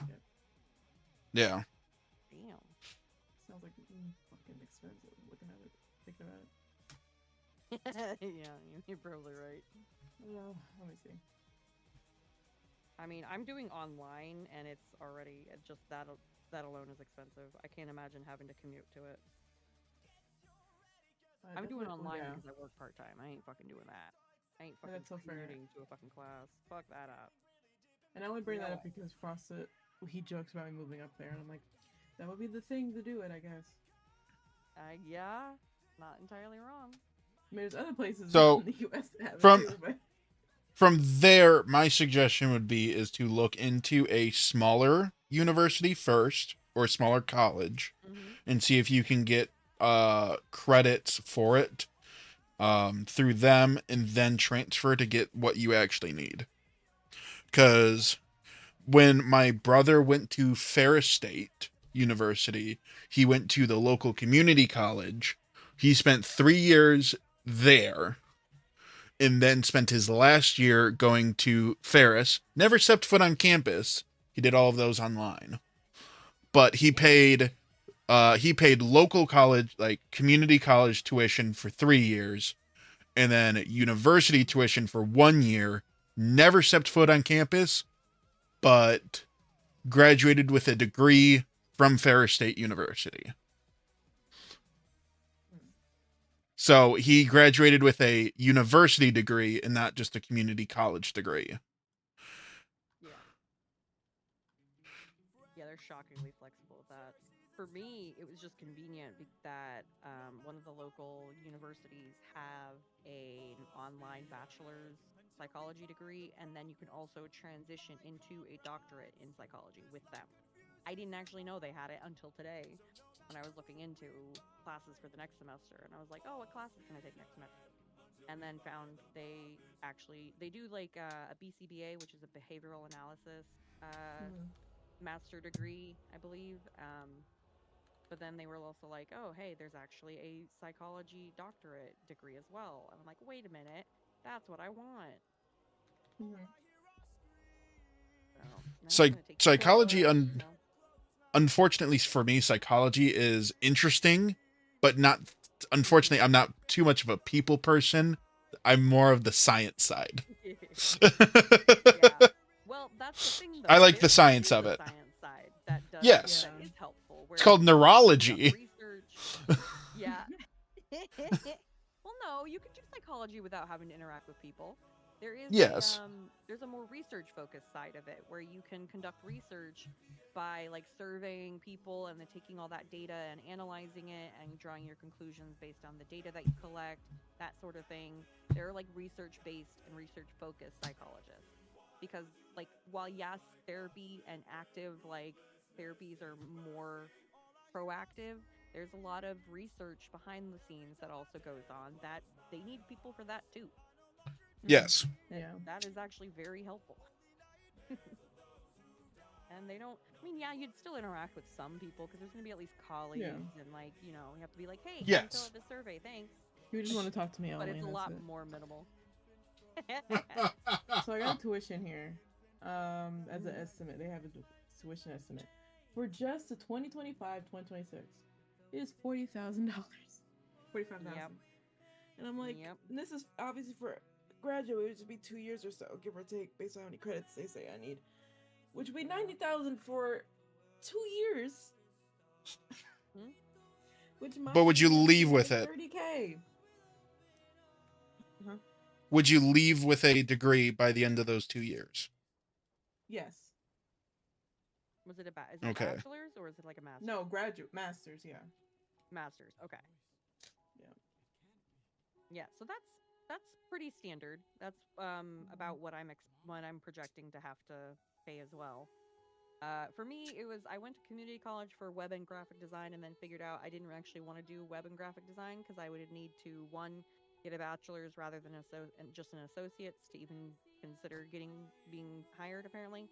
Yeah. Damn. Sounds like fucking expensive. Looking at it, thinking about it. Yeah, you're probably right. Well, let me see. I mean, I'm doing online, and it's already just that alone is expensive. I can't imagine having to commute to it. I'm doing online because I work part time. I ain't fucking doing that. I ain't fucking That's so fair. commuting to a fucking class. Fuck that up. And I only bring that up because Frosta, he jokes about me moving up there, and I'm like, that would be the thing to do it, I guess. Yeah, not entirely wrong. I mean, there's other places So, in the U.S. that have from it too, but... from there, my suggestion would be is to look into a smaller university first, or a smaller college, and see if you can get credits for it through them, and then transfer to get what you actually need. Because when my brother went to Ferris State University, he went to the local community college. He spent 3 years there, and then spent his last year going to Ferris. Never stepped foot on campus. He did all of those online. But he paid local college, like community college tuition for 3 years, and then university tuition for 1 year. Never stepped foot on campus, but graduated with a degree from Ferris State University. So he graduated with a university degree and not just a community college degree. Yeah, they're shockingly flexible with that. For me, it was just convenient that one of the local universities have an online bachelor's psychology degree, and then you can also transition into a doctorate in psychology with them. I didn't actually know they had it until today when I was looking into classes for the next semester, and I was like, oh, what classes can I take next semester? And then found they do like a BCBA, which is a behavioral analysis master degree, I believe. But then they were also like, oh, hey, there's actually a psychology doctorate degree as well. And I'm like, wait a minute, that's what I want. Psychology, unfortunately for me, psychology is interesting, but not, unfortunately, I'm not too much of a people person. I'm more of the science side. Yeah. Well, that's the thing, though. I like the science of it. Science side that does, yes. that is helpful. It's called neurology. Research. Yeah. Well, no, you can do psychology without having to interact with people. There is there's a more research focused side of it where you can conduct research by like surveying people and then taking all that data and analyzing it and drawing your conclusions based on the data that you collect, that sort of thing. There are like research based and research focused psychologists. Because like while yes, therapy and active like therapies are more proactive, there's a lot of research behind the scenes that also goes on that they need people for that too. Yes. Yeah. That is actually very helpful. And they don't, I mean, yeah, you'd still interact with some people because there's going to be at least colleagues and like, you know, you have to be like, hey, can you fill out this survey? Thanks. You just want to talk to me, but Ollie, it's a lot more minimal. So I got a tuition here. As an estimate, they have a tuition estimate for just the 2025-2026. It is $40,000. $45,000. Yep. And I'm like, Yep. and this is obviously for graduate, it would be 2 years or so, give or take, based on how many credits they say I need. Which would be 90,000 for 2 years. Hmm? Which But would you would be leave with like it? 30K. Uh-huh. Would you leave with a degree by the end of those 2 years? Yes. Was it is it a Okay. bachelor's or is it like a master's? No, masters, yeah. Masters. Okay. Yeah. Yeah. So that's pretty standard. That's about what I'm projecting to have to pay as well. For me, I went to community college for web and graphic design, and then figured out I didn't actually want to do web and graphic design because I would need to, one, get a bachelor's rather than just an associate's to even consider being hired apparently,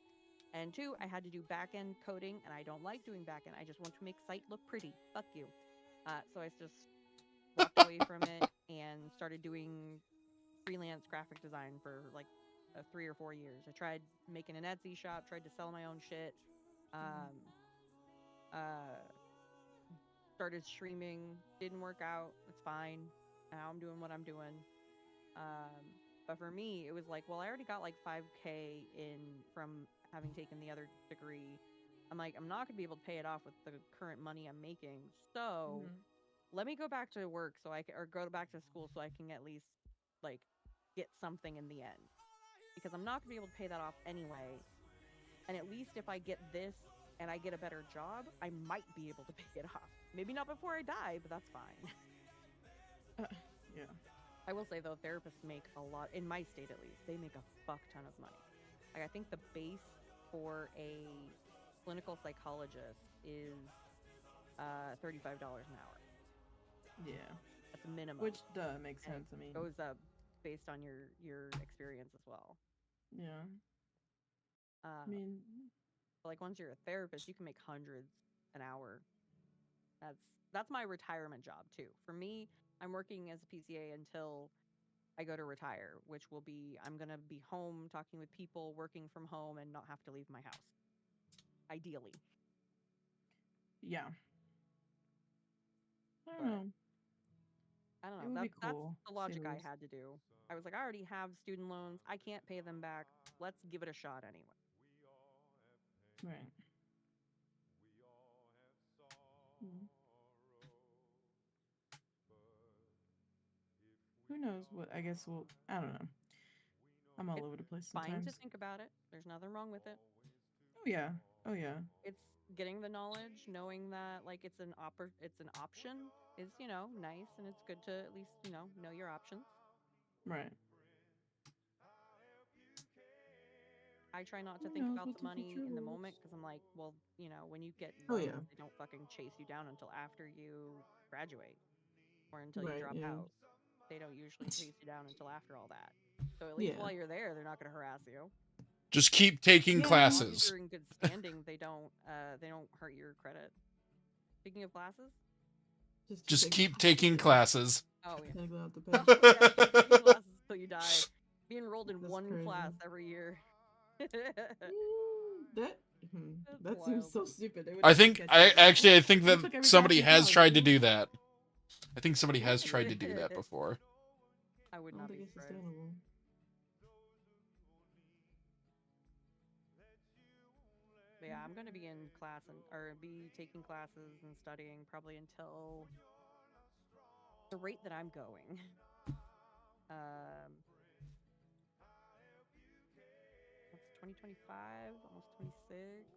and two, I had to do back end coding, and I don't like doing back end. I just want to make site look pretty. Fuck you. So I just walked away from it and started doing freelance graphic design for like 3 or 4 years. I tried making an Etsy shop, tried to sell my own shit. Uh, Started streaming, didn't work out. It's fine. Now I'm doing what I'm doing. But for me, it was like, well, I already got like 5K in from having taken the other degree. I'm like, I'm not gonna be able to pay it off with the current money I'm making. So let me go back to work or go back to school so I can at least like get something in the end, because I'm not gonna be able to pay that off anyway. And at least if I get this and I get a better job, I might be able to pay it off. Maybe not before I die, but that's fine. Yeah. I will say though, therapists make a lot, in my state at least, they make a fuck ton of money. Like I think the base for a clinical psychologist is $35 an hour. Yeah. That's a minimum. Which makes sense. I mean, goes up based on your experience as well. Yeah. I mean, like once you're a therapist, you can make hundreds an hour. That's my retirement job too. For me, I'm working as a PCA until I go to retire, which will be I'm gonna be home talking with people, working from home, and not have to leave my house. Ideally. Yeah. I don't know. That's cool, the logic I had to do. I was like, I already have student loans. I can't pay them back. Let's give it a shot anyway. Right. Who knows what? I guess I don't know. I'm all over the place sometimes. Fine to think about it. There's nothing wrong with it. Oh yeah. Oh yeah. It's getting the knowledge, knowing that like it's an option is, nice, and it's good to at least, know your options. Right. I try not to think about the money in the moment because I'm like, well, when you get loans, they don't fucking chase you down until after you graduate or until you drop out. They don't usually chase you down until after all that. So at least while you're there, they're not going to harass you. Just keep taking classes. If you're in good standing, they don't hurt your credit. Speaking of classes, just keep taking classes. Oh yeah. Taking classes until you die. Be enrolled in one class every year. That seems so stupid. I think that somebody has tried to do that. I think somebody has tried to do that before. I would not be surprised. But yeah, I'm going to be in class or be taking classes and studying probably until the rate that I'm going. That's 2025, almost 26.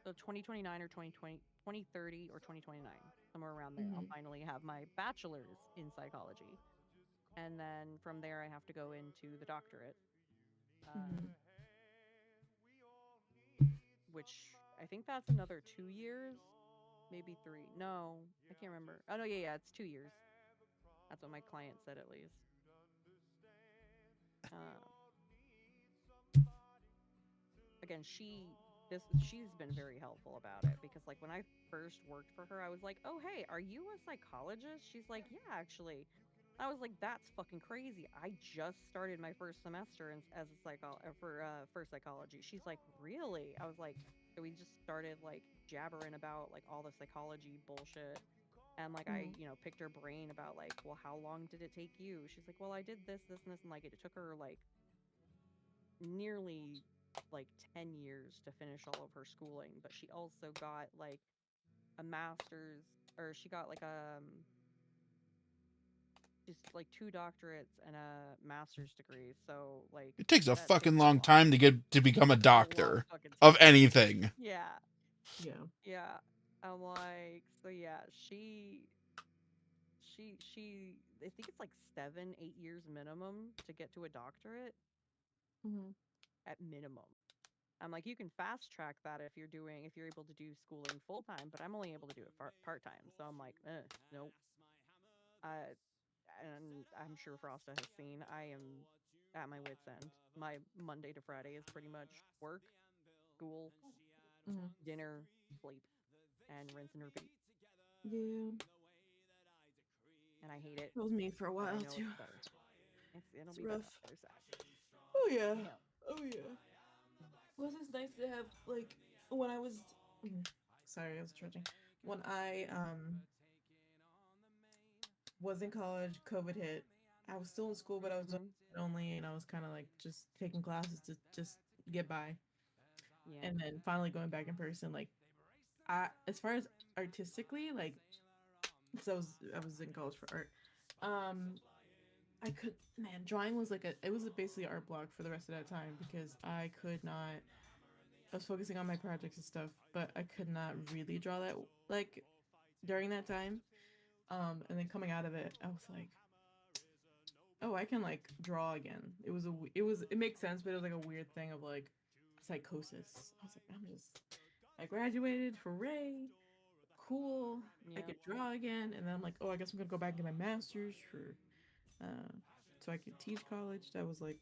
So 2029 or 2020, 2030 or 2029, somewhere around there, I'll finally have my bachelor's in psychology. And then from there, I have to go into the doctorate, which I think that's another 2 years, maybe 3. No, I can't remember. Oh, no, yeah, it's 2 years. That's what my client said, at least. Again, she's been very helpful about it because like when I first worked for her, I was like, oh hey, are you a psychologist? She's like, yeah, actually. I was like, that's fucking crazy. I just started my first semester as a for psychology. She's like, really? I was like, So we just started like jabbering about like all the psychology bullshit. And like I, Mhm. picked her brain about like, well, how long did it take you? She's like, well, I did this, this, and this, and like it took her like nearly like 10 years to finish all of her schooling, but she also got like a master's, or she got like just like two doctorates and a master's degree. So like It takes a that takes fucking a long lot. time to get to become a It takes a long doctor fucking of time. anything. Yeah. Yeah. Yeah. I'm like, so yeah, she I think it's like 7, 8 years minimum to get to a doctorate Mhm. at minimum. I'm like, you can fast track that if you're able to do schooling full time, but I'm only able to do it part time. So I'm like, nope. Uh, and I'm sure Frosta has seen, I am at my wit's end. My Monday to Friday is pretty much work, school, Mhm. dinner, sleep, and rinse and repeat. Yeah. And I hate it, That was me for a but I while know too. it's better. It'll It's be better on rough. the other side. Oh yeah. Yeah. Oh yeah. Well, it's nice to have like when I was mm, sorry, I was stretching. When I was in college, COVID hit. I was still in school, but I was doing Mhm. it only, and I was kind of like just taking classes to just get by. Yeah. And then finally going back in person, like I, as far as artistically, like, so I was in college for art. Um, I could, man, drawing was like it was basically art block for the rest of that time because I could not. I was focusing on my projects and stuff, but I could not really draw that like during that time. And then coming out of it, I was like, oh, I can like draw again. It makes sense, but it was like a weird thing of like psychosis. I was like, I graduated, hooray, cool. I Yep. could draw again, and then I'm like, oh, I guess I'm gonna go back and get my master's uh, so I could teach college. That was like,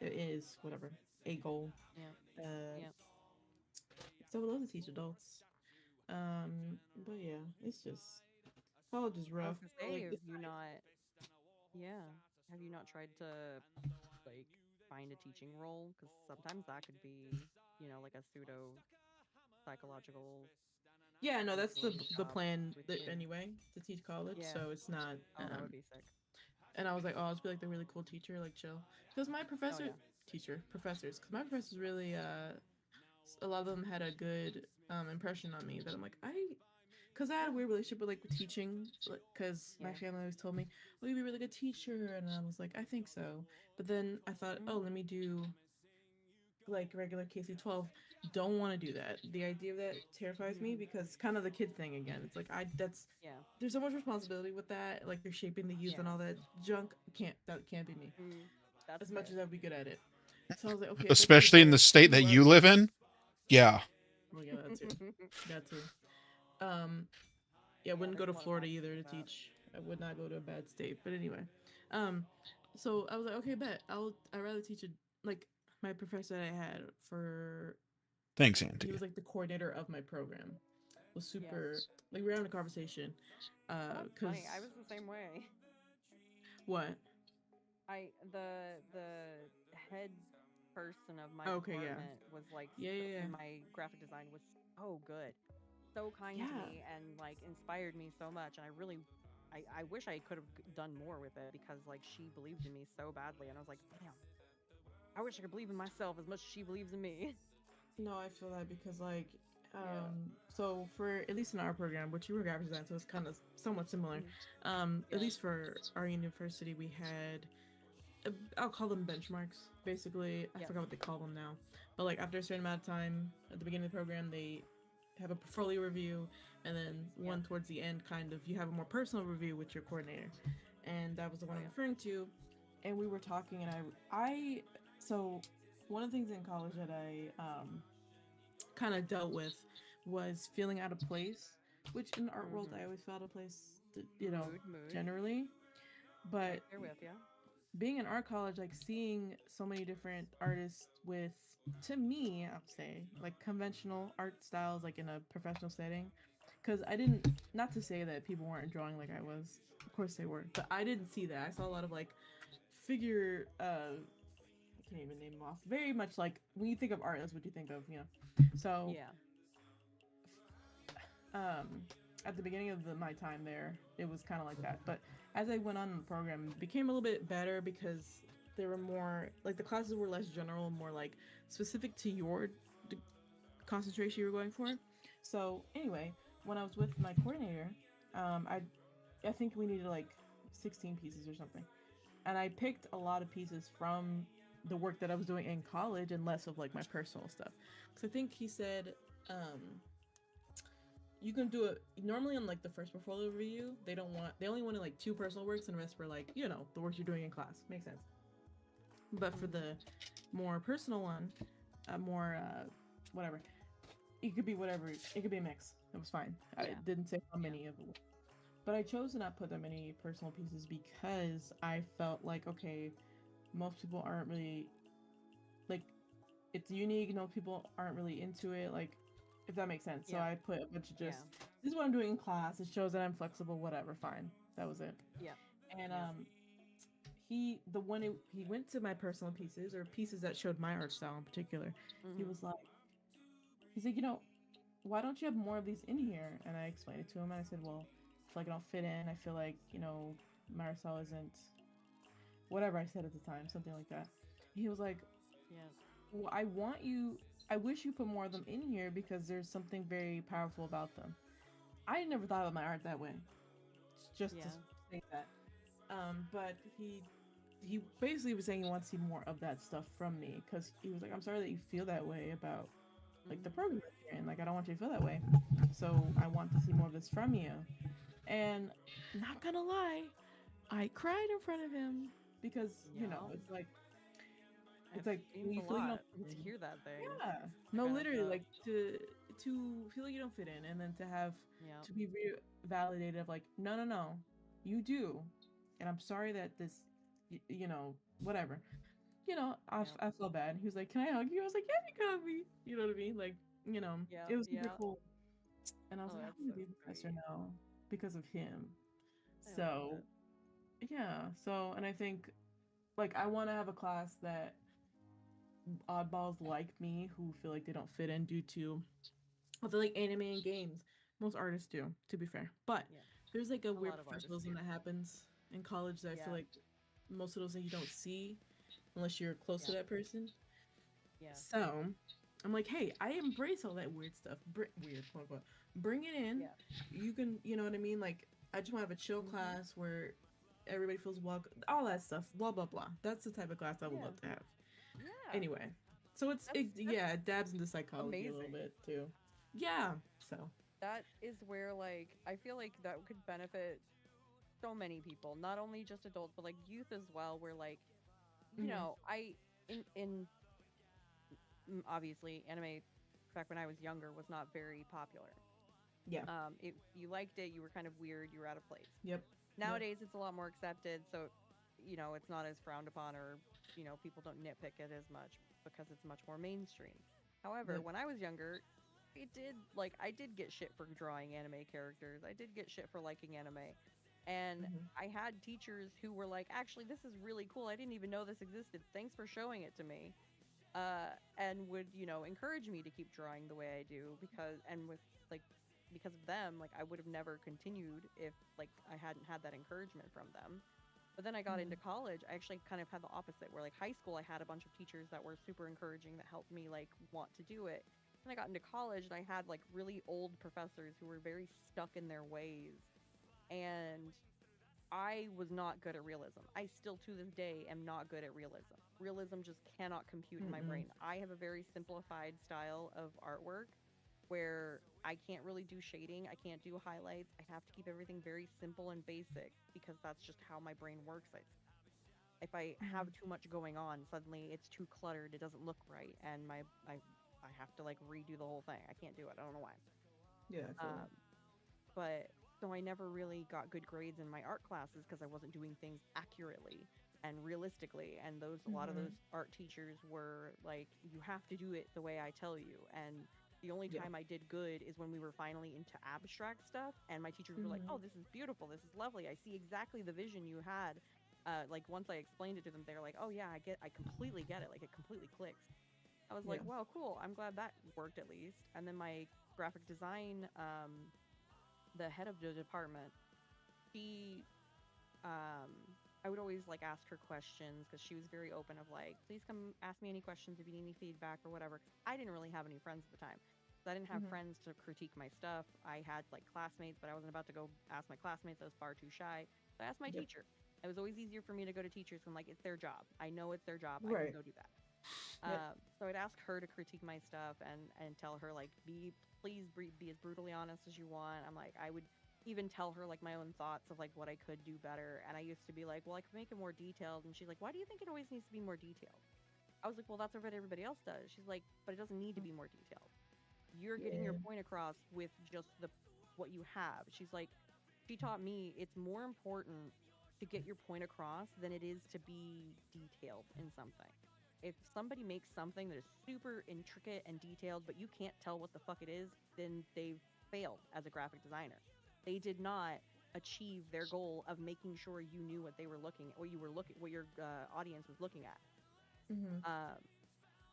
it is whatever a goal. Yep. Uh, Yep. so I would love to teach adults. But yeah, it's just college is I rough. was gonna But say, like, have it's you nice. not? Yeah. Have you not tried to like find a teaching role? Because sometimes that could be, like a pseudo psychological Yeah, no, that's counseling the job plan with kids. anyway to teach college. Yeah. So it's not. Oh, that would be sick. And I was like, oh, I'll just be like the really cool teacher, like chill. Because my Oh yeah. professors, because my professors really, a lot of them had a good impression on me that I'm like, because I had a weird relationship with like teaching, because my Yeah. family always told me, oh, you'd be a really good teacher. And I was like, I think so. But then I thought, oh, Mm. let me do like regular KC-12. Don't want to do that. The idea of that terrifies me because kind of the kid thing again. It's like Yeah. there's so much responsibility with that. Like you're shaping the youth and Yeah. all that junk. That can't be me. Mm. That's As much fair. as I'd be good at it. So I was like, okay, if I can Especially in the prepare state that people you up. live in. Yeah. Well, yeah, that too. That too. Um, yeah, I Yeah, wouldn't go there's a to lot of Florida factors either with to that. teach. I would not go to a bad state. But anyway, um, so I was like, okay, bet I'd rather teach a like my professor that I had for Thanks, he Auntie. was like the coordinator of my program was Yeah. super like we were having a conversation Oh, that's because funny. I was the same way. what The head person of my okay yeah department was like yeah yeah yeah in my graphic design was so good, so kind to yeah me, and like inspired me so much. And I wish I could have done more with it because like she believed in me so badly, and I was like, damn, I wish I could believe in myself as much as she believes in me. no I feel that because like Yeah. so for at least in our program which you were graphic design so it's kind of somewhat similar Mhm. at Yeah. least for our university we had I'll call them benchmarks. Basically, I Yep. forgot what they call them now. But like after a certain amount of time at the beginning of the program, they have a portfolio review, and then Yep. one towards the end, kind of you have a more personal review with your coordinator, and that was the one Oh I'm yeah. referring to. And we were talking, and so one of the things in college that I kind of dealt with was feeling out of place, which in the art world I Mhm. always felt out of place, Mood. generally. Right But there with you. being in art college, like seeing so many different artists with, to me, I'll say, like conventional art styles, like in a professional setting. Because I didn't, not to say that people weren't drawing like I was, of course they were, but I didn't see that. I saw a lot of like figure, I can't even name them off. Very much like when you think of art, that's what you think of, you know. So Yeah. At the beginning of my time there, it was kind of like that. But as I went on in the program, it became a little bit better because there were more, like the classes were less general, more like specific to your concentration you were going for. So anyway, when I was with my coordinator, I think we needed like 16 pieces or something, and I picked a lot of pieces from the work that I was doing in college and less of like my personal stuff. So I think he said, you can do it normally on like the first portfolio review. They only wanted like 2 personal works and the rest were like, the work you're doing in class. Makes sense. But for the more personal one, more whatever, it could be whatever. It could be a mix. It was fine. Yeah. I didn't say how many of them. But I chose to not put that many personal pieces because I felt like, okay, most people aren't really, like, it's unique. No, people aren't really into it. Like, if that makes sense. So I put a bunch of just, this is what I'm doing in class. It shows that I'm flexible, whatever, fine. That was it. Yeah. And he went to my personal pieces or pieces that showed my art style in particular. He was like, he's like, why don't you have more of these in here? And I explained it to him and I said, well, I feel like I don't fit in. I feel like, my art style isn't whatever I said at the time, something like that. He was like, well, I wish you put more of them in here because there's something very powerful about them. I never thought of my art that way. Just to say that. But he basically was saying he wants to see more of that stuff from me because he was like, I'm sorry that you feel that way about like the program that you're in. Like, I don't want you to feel that way. So I want to see more of this from you. And not gonna lie, I cried in front of him because it's like when you feel you don't to hear that thing. Yeah. No, literally, like to feel like you don't fit in, and then to have to be validated of like, no, you do, and I'm sorry that this, whatever. I felt bad. He was like, "Can I hug you?" I was like, "Yeah, you can hug me." You know what I mean? Like, it was super cool. And I was like, "How do you be a professor now because of him?" So, yeah. So, and I think, like, I want to have a class that oddballs like me who feel like they don't fit in due to, I feel like anime and games. Most artists do, to be fair. But there's like a weird professionalism that happens in college that I feel like most of those things you don't see unless you're close to that person. Yeah. So I'm like, hey, I embrace all that weird stuff. Weird, quote unquote. Bring it in. Yeah. You can, you know what I mean? Like, I just want to have a chill class where everybody feels welcome. All that stuff. Blah blah blah. That's the type of class I would love to have. Yeah. Anyway, so it dabs into psychology a little bit too. Yeah. So that is where, like, I feel like that could benefit so many people, not only just adults but like youth as well, where like, I in obviously anime back when I was younger was not very popular. Yeah. If you liked it, you were kind of weird, you were out of place. Yep. Nowadays it's a lot more accepted, so it's not as frowned upon, or people don't nitpick it as much because it's much more mainstream. However, when I was younger, I did get shit for drawing anime characters. I did get shit for liking anime. And I had teachers who were like, actually, this is really cool. I didn't even know this existed. Thanks for showing it to me. And would, encourage me to keep drawing the way I do because of them, like, I would have never continued if, like, I hadn't had that encouragement from them. But then I got into college. I actually kind of had the opposite, where, like, high school, I had a bunch of teachers that were super encouraging that helped me, like, want to do it. And I got into college and I had, like, really old professors who were very stuck in their ways. And I was not good at realism. I still, to this day, am not good at realism. Realism just cannot compute in my brain. I have a very simplified style of artwork where I can't really do shading. I can't do highlights. I have to keep everything very simple and basic because that's just how my brain works. If I have too much going on, suddenly it's too cluttered. It doesn't look right. And I have to, like, redo the whole thing. I can't do it. I don't know why. Yeah. But so I never really got good grades in my art classes because I wasn't doing things accurately and realistically. And a lot of those art teachers were like, you have to do it the way I tell you. And the only time I did good is when we were finally into abstract stuff. And my teachers were like, oh, this is beautiful. This is lovely. I see exactly the vision you had. Like, once I explained it to them, they were like, oh yeah, I completely get it. Like, it completely clicks. I was like, wow, cool. I'm glad that worked at least. And then my graphic design the head of the department, she, I would always like ask her questions because she was very open of like, please come ask me any questions if you need any feedback or whatever. 'Cause I didn't really have any friends at the time. So I didn't have friends to critique my stuff. I had like classmates, but I wasn't about to go ask my classmates. I was far too shy. So I asked my teacher. It was always easier for me to go to teachers when like it's their job. I know it's their job. I can go do that. So I'd ask her to critique my stuff and tell her like, please be as brutally honest as you want. I'm like, I would even tell her like my own thoughts of like what I could do better. And I used to be like, well, I could make it more detailed. And she's like, why do you think it always needs to be more detailed? I was like, well, that's what everybody else does. She's like, but it doesn't need to be more detailed. You're getting your point across with just what you have. She's like, she taught me it's more important to get your point across than it is to be detailed in something. If somebody makes something that is super intricate and detailed, but you can't tell what the fuck it is, then they've failed as a graphic designer. They did not achieve their goal of making sure you knew what they were looking at, what your audience was looking at.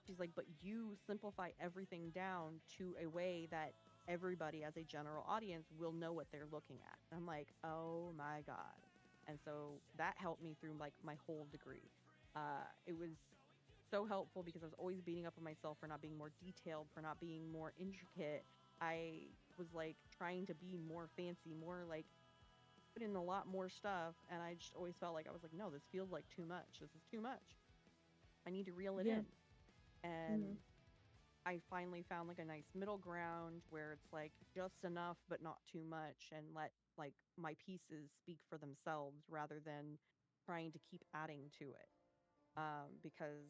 She's like, but you simplify everything down to a way that everybody as a general audience will know what they're looking at. And I'm like, oh my God. And so that helped me through like my whole degree. It was so helpful because I was always beating up on myself for not being more detailed, for not being more intricate. I was like trying to be more fancy, more like put in a lot more stuff. And I just always felt like I was like, no, this feels like too much. This is too much. I need to reel it in. And I finally found like a nice middle ground where it's like just enough, but not too much, and let like my pieces speak for themselves rather than trying to keep adding to it. Because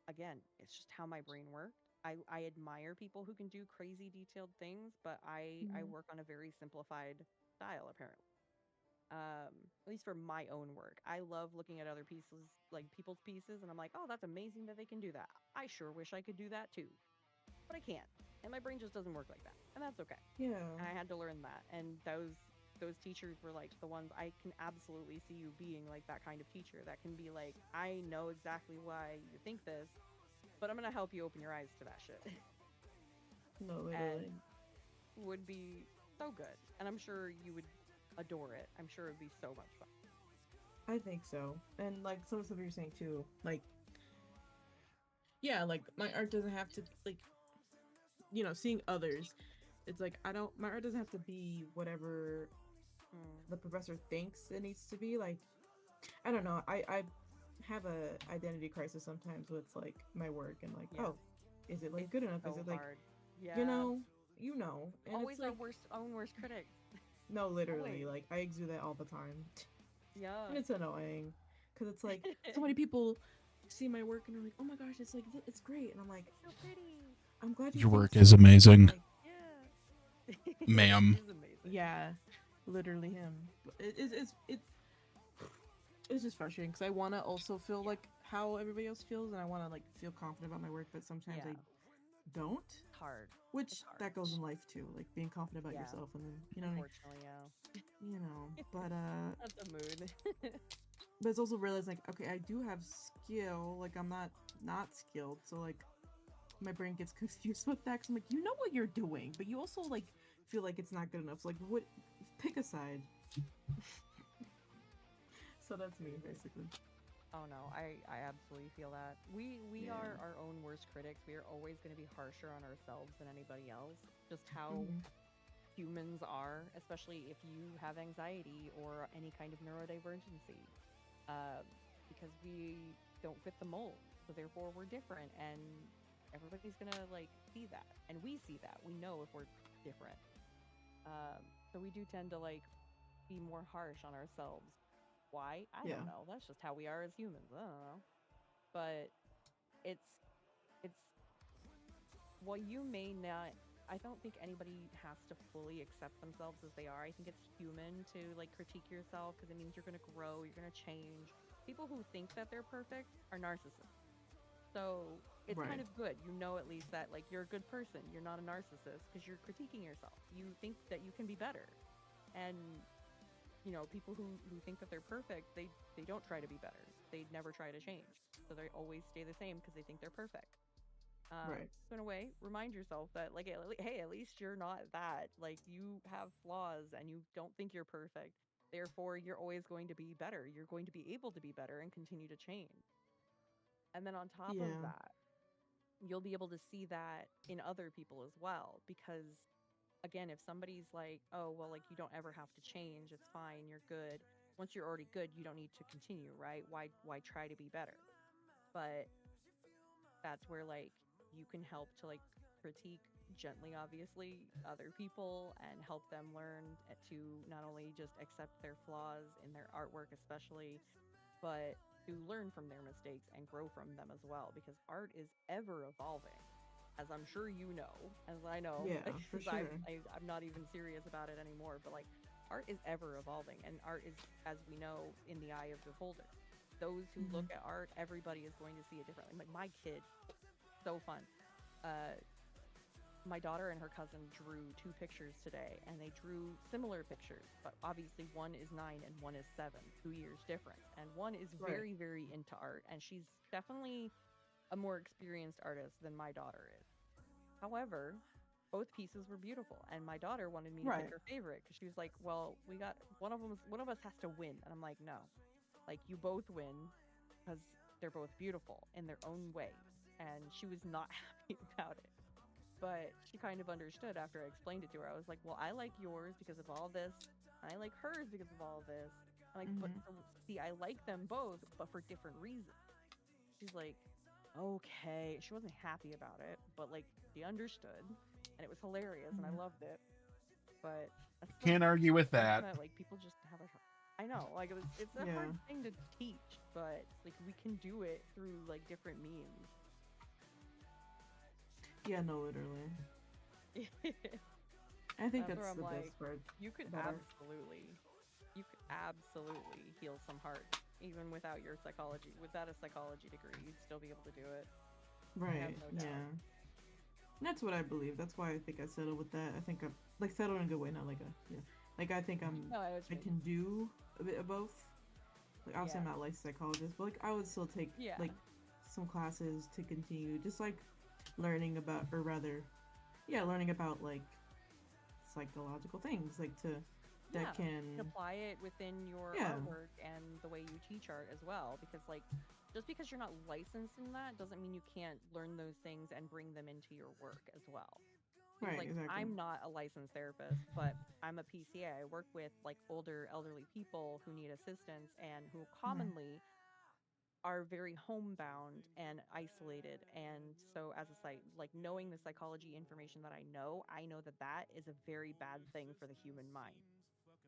again, it's just how my brain worked. I admire people who can do crazy detailed things, but I work on a very simplified style apparently. At least for my own work. I love looking at other pieces, like people's pieces, and I'm like, oh, that's amazing that they can do that. I sure wish I could do that too, but I can't, and my brain just doesn't work like that, and that's okay. Yeah. And I had to learn that, and those teachers were like the ones I can absolutely see you being like that kind of teacher that can be like, I know exactly why you think this, but I'm gonna help you open your eyes to that shit. No, literally. And would be so good, and I'm sure you would adore it. I'm sure it'd be so much fun. I think so. And like some of the stuff you're saying too, like yeah, like my art doesn't have to like, you know, seeing others, it's like my art doesn't have to be whatever the professor thinks it needs to be. Like I don't know, I have a identity crisis sometimes with like my work and like, oh, is it like It's good enough? so Is it like hard. you know and Always it's like our own worst critic. no, literally, Always. like I exude that all the time. Yeah. And it's annoying because it's like so many people see my work and they're like, oh my gosh, it's like it's great, and I'm like, it's so pretty. I'm glad you Your think work so. is amazing. Like, Yeah. Ma'am. It is amazing. yeah, literally him. It's just frustrating because I want to also feel like how everybody else feels, and I want to like feel confident about my work, but sometimes I don't. It's hard. Which It's hard. that goes in life too, like being confident about yourself, and then you know, Unfortunately, yeah. you know. But That's a mood. but it's also realizing like, okay, I do have skill. Like I'm not skilled, so like my brain gets confused with that. Cause I'm like, you know what you're doing, but you also like feel like it's not good enough. So, like, what? Pick a side. So that's me basically. Oh no, I absolutely feel that. We are our own worst critics. We are always going to be harsher on ourselves than anybody else. Just how humans are, especially if you have anxiety or any kind of neurodivergency, because we don't fit the mold. So therefore, we're different, and everybody's gonna like see that, and we see that. We know if we're different. So we do tend to like be more harsh on ourselves. Why? I don't know. That's just how we are as humans. I don't know. But it's well, you may not. I don't think anybody has to fully accept themselves as they are. I think it's human to like critique yourself because it means you're gonna grow, you're gonna change. People who think that they're perfect are narcissists. So it's kind of good. You know at least that like you're a good person. You're not a narcissist because you're critiquing yourself. You think that you can be better. And you know, people who think that they're perfect, they don't try to be better. They never try to change. So they always stay the same because they think they're perfect. Right. So in a way, remind yourself that like, hey, at least you're not that. Like you have flaws and you don't think you're perfect. Therefore, you're always going to be better. You're going to be able to be better and continue to change. And then on top of Yeah. that, you'll be able to see that in other people as well. Because again, if somebody's like, oh, well, like you don't ever have to change, it's fine, you're good. Once you're already good, you don't need to continue, right? Why try to be better? But that's where like you can help to like critique gently, obviously, other people and help them learn to not only just accept their flaws in their artwork, especially, but to learn from their mistakes and grow from them as well, because art is ever evolving, as I'm sure you know, as I know. Yeah, for 'Cause sure. I'm not even serious about it anymore, but like art is ever evolving, and art is, as we know, in the eye of the beholder. Those who look at art, everybody is going to see it differently. Like my kid, so fun. My daughter and her cousin drew 2 pictures today, and they drew similar pictures, but obviously one is 9 and one is 7, 2 years difference. And one is Right. very, very into art, and she's definitely a more experienced artist than my daughter is. However, both pieces were beautiful, and my daughter wanted me to Right. pick her favorite because she was like, "Well, we got one of us has to win," and I'm like, "No, like you both win because they're both beautiful in their own way." And she was not happy about it, but she kind of understood after I explained it to her. I was like, "Well, I like yours because of all this, and I like hers because of all this." I'm like, "But see, I like them both, but for different reasons." She's like, "Okay." She wasn't happy about it, but like she understood, and it was hilarious, and I loved it. But that's Can't argue with that. like people just have a. I know, like it's a Yeah. hard thing to teach, but like we can do it through like different means. Yeah, no, literally. I think That's where that's I'm the like, best part. you could about art. absolutely heal some hearts, even without your psychology, without a psychology degree, you'd still be able to do it. I have Right. no doubt. Yeah. That's what I believe. That's why I think I settled with that. I think I'm like settled in a good way, not like a yeah. Like I think No, I I can do a bit of both. Like obviously I'm Yeah. not like a psychologist, but like I would still take Yeah. like some classes to continue just like learning about, or rather, yeah, learning about like psychological things like to that Yeah, can apply it within your Yeah. artwork and the way you teach art as well, because like just because you're not licensed in that doesn't mean you can't learn those things and bring them into your work as well. Because, Right, like exactly. I'm not a licensed therapist, but I'm a PCA. I work with like older elderly people who need assistance and who commonly are very homebound and isolated. And so as a like knowing the psychology information that I know that that is a very bad thing for the human mind.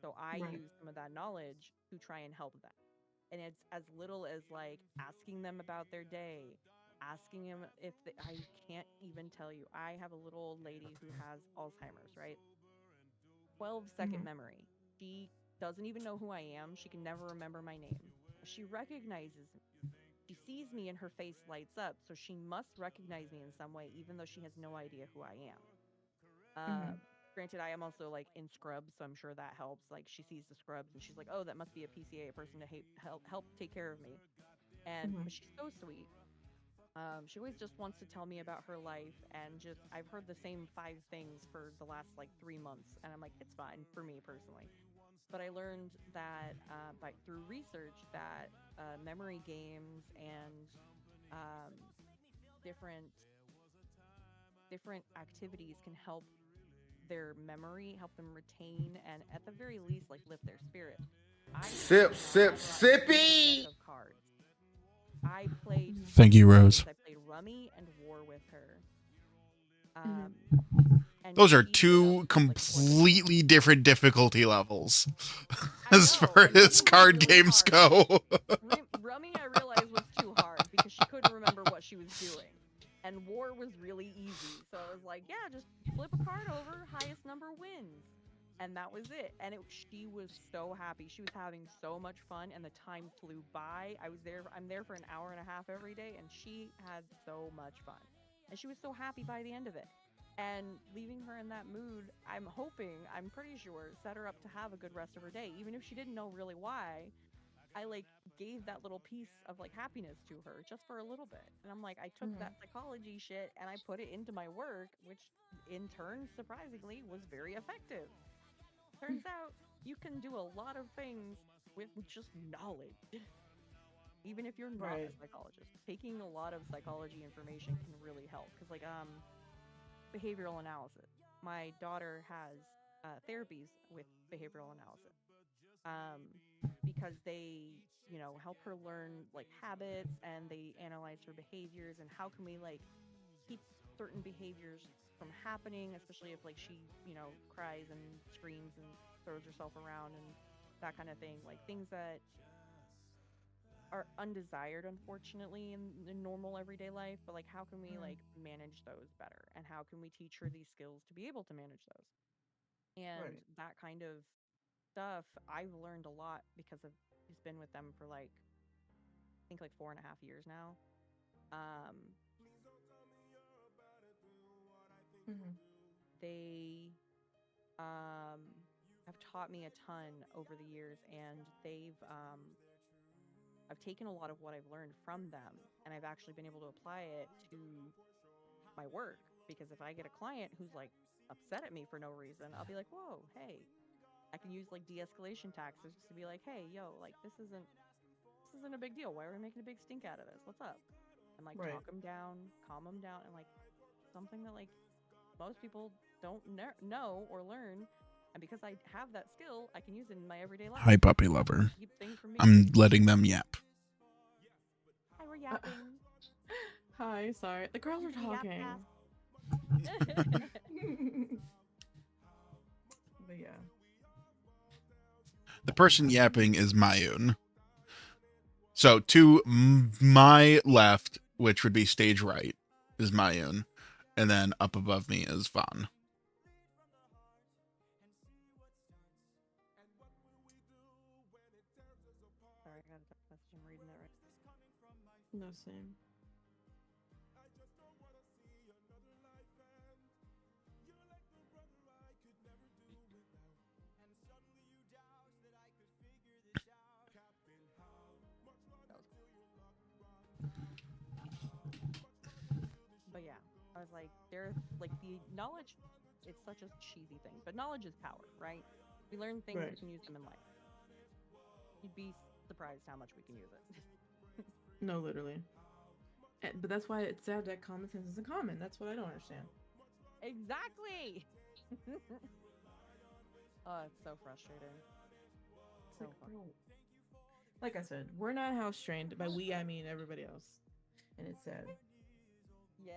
So I Right. use some of that knowledge to try and help them. And it's as little as like asking them about their day, asking them if I can't even tell you. I have a little old lady who has Alzheimer's, right? 12-second memory. She doesn't even know who I am. She can never remember my name. She recognizes me. She sees me and her face lights up, so she must recognize me in some way, even though she has no idea who I am. Granted, I am also like in scrubs, so I'm sure that helps. Like she sees the scrubs and she's like, "Oh, that must be a PCA person to help take care of me." And but she's so sweet. She always just wants to tell me about her life, and just I've heard the same 5 things for the last like 3 months, and I'm like, it's fine for me personally. But I learned that by through research that memory games and um, different activities can help their memory, help them retain, and at the very least, like lift their spirit. Sip, sip, sippy. Of cards. I played. Thank you, Rose. I played Rummy and War with her. And Those are she two completely different difficulty levels as far as card games go. Rummy, I realized, was too hard because she couldn't remember what she was doing. And War was really easy. So I was like, yeah, just flip a card over, highest number wins. And that was it. And she was so happy. She was having so much fun, and the time flew by. I'm there for an hour and a half every day, and she had so much fun. And she was so happy by the end of it. And leaving her in that mood, I'm pretty sure, set her up to have a good rest of her day. Even if she didn't know really why, I like gave that little piece of like happiness to her just for a little bit. And I'm like, I took that psychology shit and I put it into my work, which in turn, surprisingly, was very effective. Turns out you can do a lot of things with just knowledge. Even if you're not a psychologist, taking a lot of psychology information can really help. Because like behavioral analysis, my daughter has therapies with behavioral analysis. Because they, you know, help her learn like habits and they analyze her behaviors and how can we like keep certain behaviors from happening, especially if like she, you know, cries and screams and throws herself around and that kind of thing, like things that are undesired unfortunately in normal everyday life, but like how can we like manage those better and how can we teach her these skills to be able to manage those, and that kind of stuff I've learned a lot because of he's been with them for like I think like 4.5 years now. They have taught me a ton over the years, and they've I've taken a lot of what I've learned from them, and I've actually been able to apply it to my work. Because if I get a client who's like upset at me for no reason, I'll be like, whoa, hey, I can use like de-escalation tactics to be like, hey, yo, like this isn't a big deal. Why are we making a big stink out of this? What's up? And like talk them down, calm them down, and like something that like most people don't know or learn. And because I have that skill, I can use it in my everyday life. Hi, puppy lover. Keep things from I'm letting them yap. Hi, we're yapping. Hi, sorry. The girls are talking. But yeah. The person yapping is Mayun. So to my left, which would be stage right, is Mayun. And then up above me is Vaughn. Sorry, I got a text message. I'm reading it right. No, same. But yeah, I was like, there's like the knowledge, it's such a cheesy thing, but knowledge is power, right? We learn things, we can use them in life. You'd be surprised how much we can use it. No, literally. But that's why it's sad that common sense isn't common. That's what I don't understand. Exactly! Oh, it's so frustrating. So like I said, we're not house trained. By we, I mean everybody else. And it's sad. Yeah.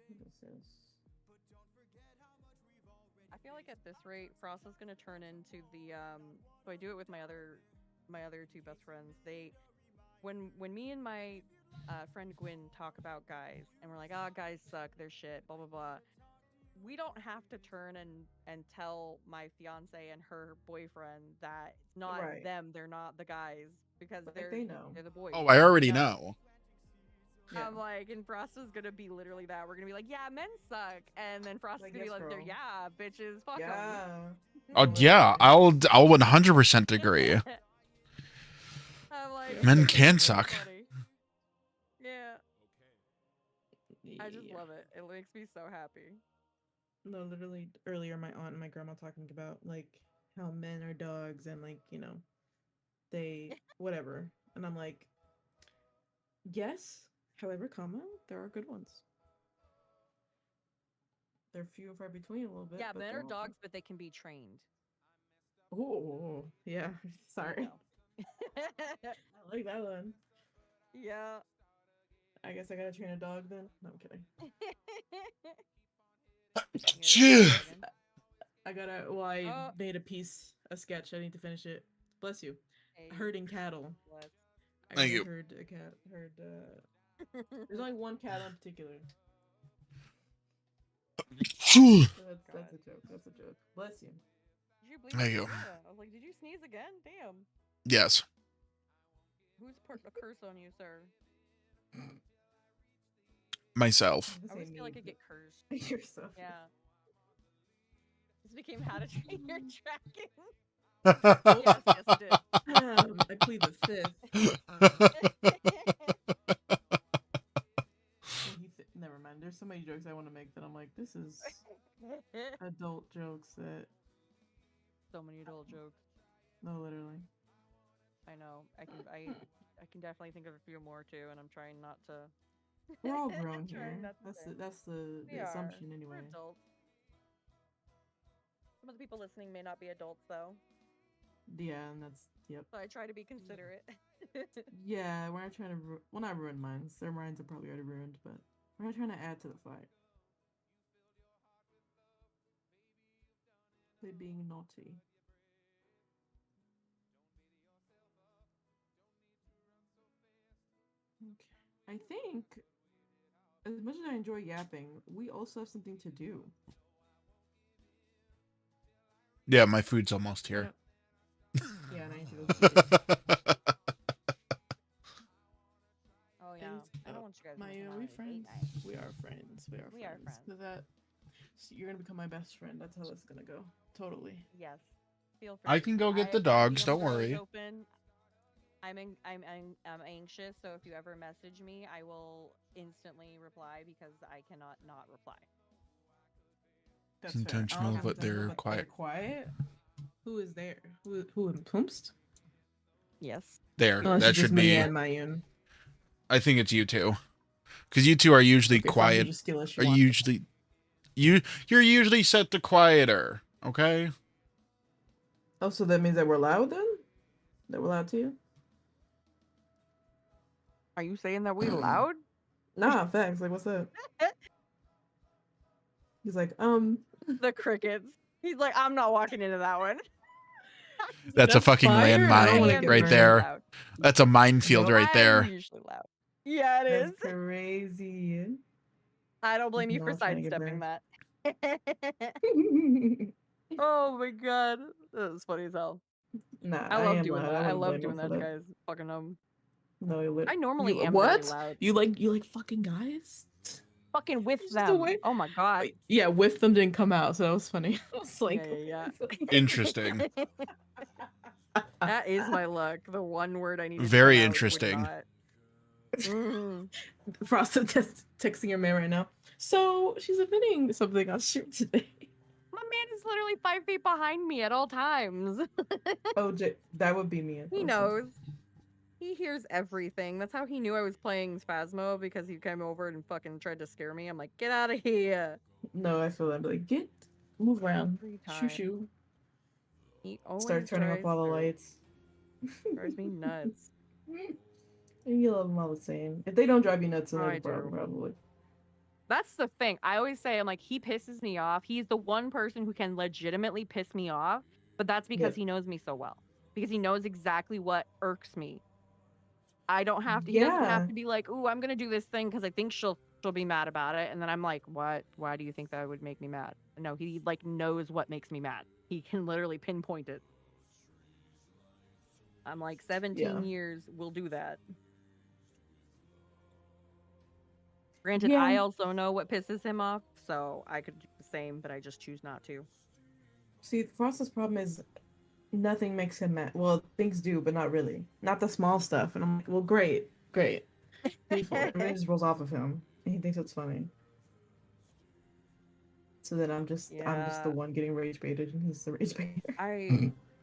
What is this? I feel like at this rate, Frost is gonna turn into the so I do it with my other two best friends. They when me and my friend Gwyn talk about guys and we're like, oh, guys suck, they're shit, blah blah blah. We don't have to turn and tell my fiance and her boyfriend that it's not them, they're not the guys, because they're the boys. Oh, I already know. I'm like, and Frost is gonna be literally that. We're gonna be like, yeah, men suck, and then Frost is gonna be like, yeah, bitches, fuck them. Oh yeah, I'll 100% agree. I'm like, men can suck. Yeah. I just love it. It makes me so happy. No, literally earlier my aunt and my grandma talking about like how men are dogs and like, you know, they whatever. And I'm like, yes, however, there are good ones. They're few and far between a little bit. Yeah, men are dogs, but they can be trained. Oh, yeah. Sorry. I like that one. Yeah. I guess I gotta train a dog then. No, I'm kidding. I gotta. Well, I made a sketch. I need to finish it. Bless you. Hey. Herding cattle. Thank you. Herd a cat. There's only one cat in particular. That's a joke. That's a joke. Bless you. Did you bleed? Thank you. I was like, did you sneeze again? Damn. Yes. Who's put a curse on you, sir? Myself. I always feel like I get cursed. Yourself. Yeah. This became How to Train Your Dragon. Yes, yes, it did. I plead the fifth. Never mind. There's so many jokes I want to make that I'm like, this is adult jokes that. So many adult jokes. No, literally. I know. I can definitely think of a few more too, and I'm trying not to. We're all grown Trying here. not to That's say. the We are. assumption We're anyway. adults. Some of the people listening may not be adults though, Yeah, and that's yep. so I try to be considerate. Yeah, we're not trying to well, not ruin minds. Their minds are probably already ruined, but we're not trying to add to the fight. They're being naughty. Okay. I think as much as I enjoy yapping, we also have something to do. Yeah, my food's almost here. Yeah, and I need to go eat it. Oh yeah, I don't want you guys. My, missing out we on any friends. date night. We are friends. We are We are friends. friends. So that so you're gonna become my best friend. That's how it's gonna go. Totally. Yes. Feel free. I can go get the my dogs. DMs Don't are always worry. Open. I'm anxious, so if you ever message me, I will instantly reply because I cannot not reply. That's It's fair. intentional, I'll but have to- they're but quiet. Quiet. Who is there? Who in Plumpst? Yes. There, No, it's that just should me be. and Mayun. I think it's you two, because you two are usually Okay, fine, you quiet. just steal what you Are want. usually you're usually set to quieter. Okay. Oh, so that means that we're loud then? That we're loud too? Are you saying that we loud? Nah, facts. Like, what's up? He's like, The crickets. He's like, I'm not walking into that one. That's a fucking fire. I don't wanna landmine get right burned. there. Loud. That's a minefield Nope. right there. I'm usually loud. Yeah, it is. That's crazy. I don't blame you for Not trying to get sidestepping burned. that. Oh my god. That was funny as hell. Nah, I love am doing loud. that. I wouldn't love blame doing him for that, guys. Fucking No, you I normally am what? very loud. You like fucking guys? Fucking with Just the them. way- Oh my god. Wait, yeah, with them didn't come out, so that was funny. I was like, Yeah. Interesting. That is my luck. The one word I need. Very interesting. Frost texting your man right now. So she's admitting something on stream today. My man is literally 5 feet behind me at all times. Oh, that would be me. He knows. He hears everything. That's how he knew I was playing Phasmo, because he came over and fucking tried to scare me. I'm like, get out of here. No, I feel that. Like, move around. Every Shoo time. shoo. He always Start turning up tries all the to. lights. Drives me nuts. And you love them all the same. If they don't drive you nuts, then I they're the problem, do. probably. That's the thing. I always say, I'm like, he pisses me off. He's the one person who can legitimately piss me off, but that's because he knows me so well. Because he knows exactly what irks me. I don't have to. He doesn't have to be like, "Ooh, I'm gonna do this thing because I think she'll be mad about it," and then I'm like, "What? Why do you think that would make me mad?" No, he like knows what makes me mad. He can literally pinpoint it. I'm like, 17 years will do that. Granted, I also know what pisses him off, so I could do the same, but I just choose not to. See, Frost's problem is nothing makes him mad. Well, things do, but not really. Not the small stuff. And I'm like, well, great. And then it just rolls off of him, and he thinks it's funny. So then I'm just the one getting rage baited, and he's the rage baiter.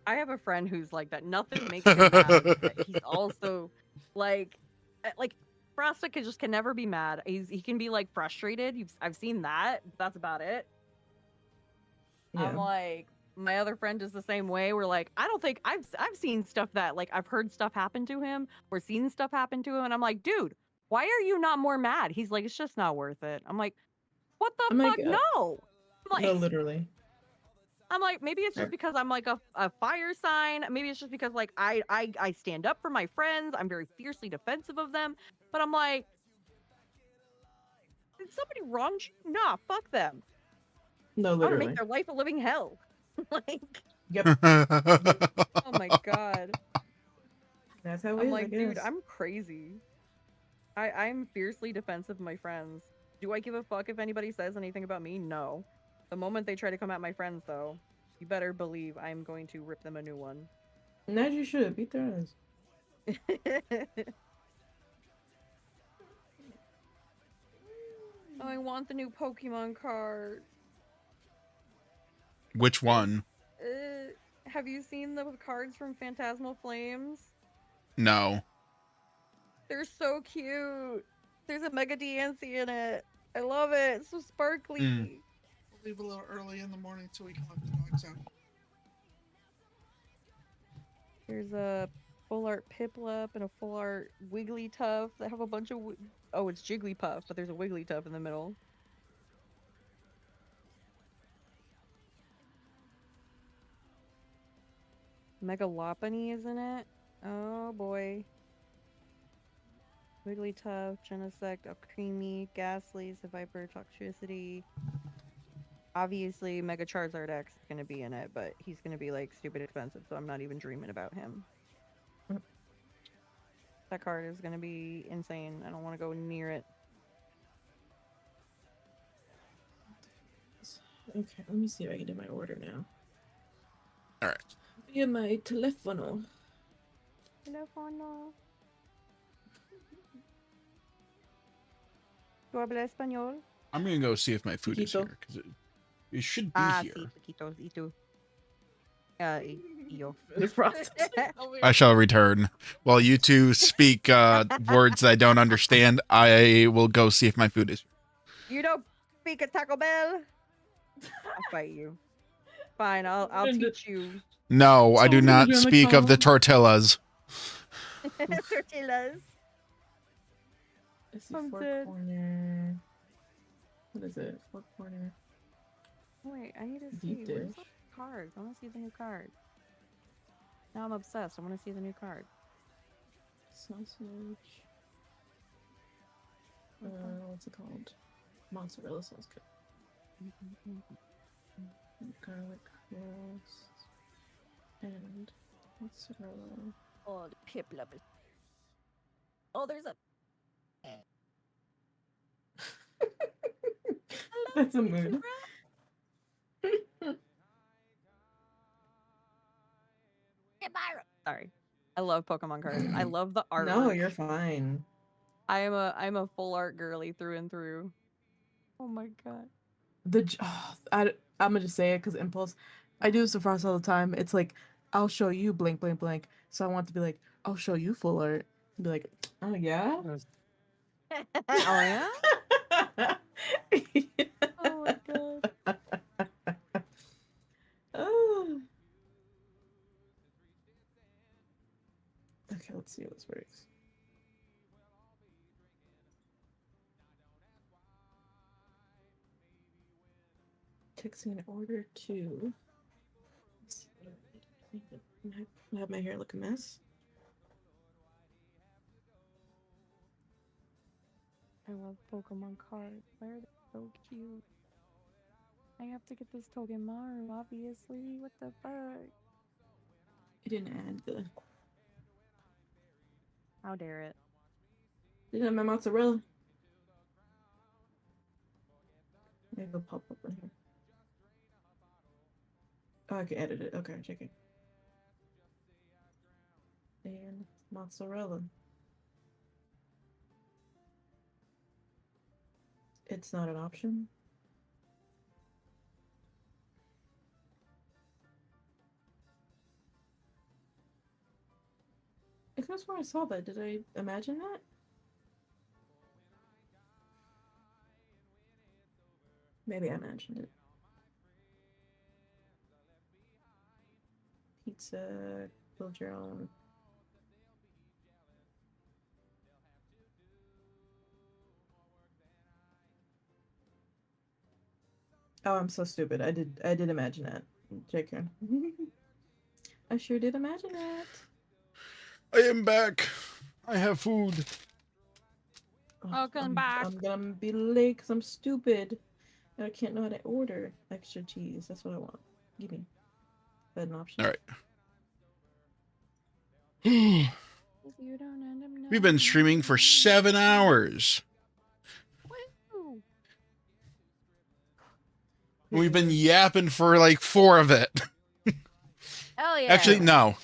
I have a friend who's like that. Nothing makes him mad. But he's also like Frosted can never be mad. He can be like frustrated. I've seen that. That's about it. Yeah. I'm like, my other friend is the same way. We're like, I don't think I've seen stuff that like I've heard stuff happen to him or seen stuff happen to him, and I'm like, dude, why are you not more mad? He's like, it's just not worth it. I'm like, what the fuck? No. I'm like, No, literally. I'm like, maybe it's just because I'm like a fire sign. Maybe it's just because like I stand up for my friends. I'm very fiercely defensive of them. But I'm like, did somebody wrong you? Nah, fuck them. No, I want to literally. make their life a living hell. Like, Yep. oh my god. That's how it I'm is, like, I dude, guess. I'm crazy. I'm fiercely defensive of my friends. Do I give a fuck if anybody says anything about me? No. The moment they try to come at my friends, though, You better believe I'm going to rip them a new one. And as you should. Beat their ass. Oh, I want the new Pokemon card. Which one? Have you seen the cards from Phantasmal Flames? No. They're so cute. There's a Mega Diancie in it. I love it. It's so sparkly. Mm. We'll leave a little early in the morning so we can let the dogs out. There's a full art Piplup and a full art Wigglytuff that have a bunch of. Oh, it's Jigglypuff, but there's a Wigglytuff in the middle. Megalopony is in it. Oh boy. Wigglytuff, Genesect, Creamy, Ghastly, Viper, Toxtricity. Obviously, Mega Charizard X is going to be in it, but he's going to be like stupid expensive, so I'm not even dreaming about him. That card is going to be insane. I don't want to go near it. Okay, let me see if I can do my order now. Alright. Via my telefono. Telefono. ¿Tú hablas español? I'm gonna go see if my food is here, because it should be here. Sí, poquitos, y tú. Y yo. I shall return. While you two speak words I don't understand, I will go see if my food is here. You don't speak a Taco Bell? I'll fight you. Fine, I'll teach you. No, I do not speak of the tortillas. Tortillas. Let's see, corner. What is it? Four corner. Wait, I need to see. Deep Where's dish. the cards? I want to see the new card. Now I'm obsessed. I want to see the new card. Sausage. What's it called? Mozzarella sauce. Good. Garlic roast. And mozzarella. Oh, the Piplup is. Oh, there's a. That's a mood. Sorry. I love Pokemon cards. I love the art. No, you're fine. I'm a full art girly through and through. Oh my god. I'm gonna just say it because impulse. I do this to Frost all the time. It's like I'll show you blank blank blank. So I want to be like, I'll show you full art. And be like, oh yeah. Oh yeah. Oh my god. Oh. Okay, let's see how this works. Texting order to. I have my hair look a mess. I love Pokemon cards. Why are they so cute? I have to get this Togemaru, obviously. What the fuck? I didn't add the. How dare it? Didn't have my mozzarella. Maybe it'll pop up in here. Oh, I can edit it. Okay, check it. And mozzarella. It's not an option. I could have sworn I saw that. Did I imagine that? Maybe I imagined it. Pizza, build your own. Oh, I'm so stupid. I did imagine that. JK. I sure did imagine that. I am back. I have food. Welcome back. I'm gonna be late because I'm stupid. And I can't know how to order extra cheese. That's what I want. Give me. That's an option. All right. We've been streaming for 7 hours. We've been yapping for like 4 of it. Hell yeah. Actually, no.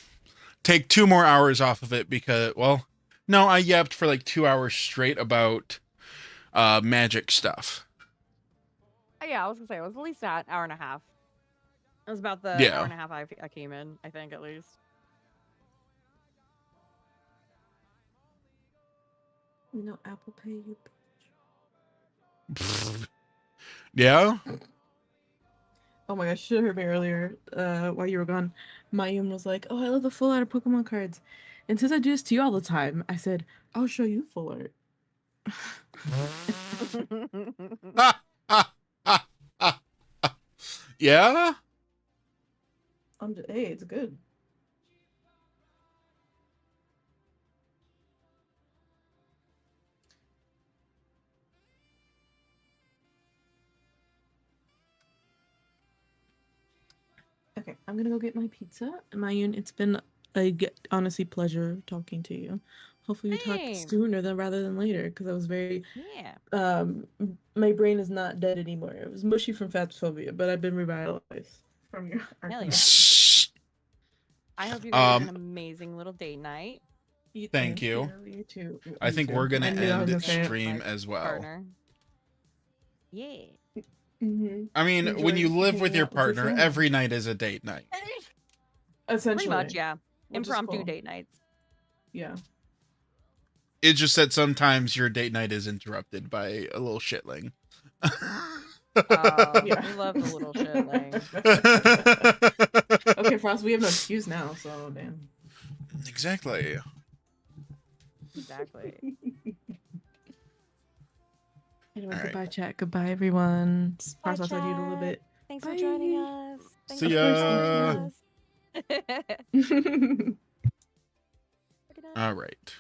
Take 2 more hours off of it because, well, no, I yapped for like 2 hours straight about magic stuff. Yeah, I was gonna say it was at least an hour and a half. It was about the Yeah. hour and a half I came in, I think, at least. No Apple Pay, you Yeah? Oh my gosh, you should have heard me earlier while you were gone. Mayum was like, oh, I love the full art of Pokemon cards. And since I do this to you all the time, I said, I'll show you full art. Yeah? Hey, it's good. Okay, I'm gonna go get my pizza. Mayun, it's been honestly pleasure talking to you. Hopefully we talk Same. sooner rather than later, because I was very Yeah. My brain is not dead anymore. It was mushy from phasmophobia, but I've been revitalized from your Hell yeah. I hope you guys have an amazing little date night. Thank you. You too. I think we're going to I knew I was end gonna say it. stream as well. Partner. Yeah. I mean, Enjoy when you live with hanging your out with your partner, friends. every night is a date night. Essentially. Pretty much, yeah. Which is Impromptu cool. date nights. Yeah. It's just that sometimes your date night is interrupted by a little shitling. Yeah. We love the little shitling. Okay, Frost, we have no excuse now, so damn. Exactly. Exactly. Anyway, All right. goodbye, chat. Goodbye, everyone. Frost, I'll talk to you in a little bit. Thanks Bye. for joining us. Thanks See for ya. joining us. All right.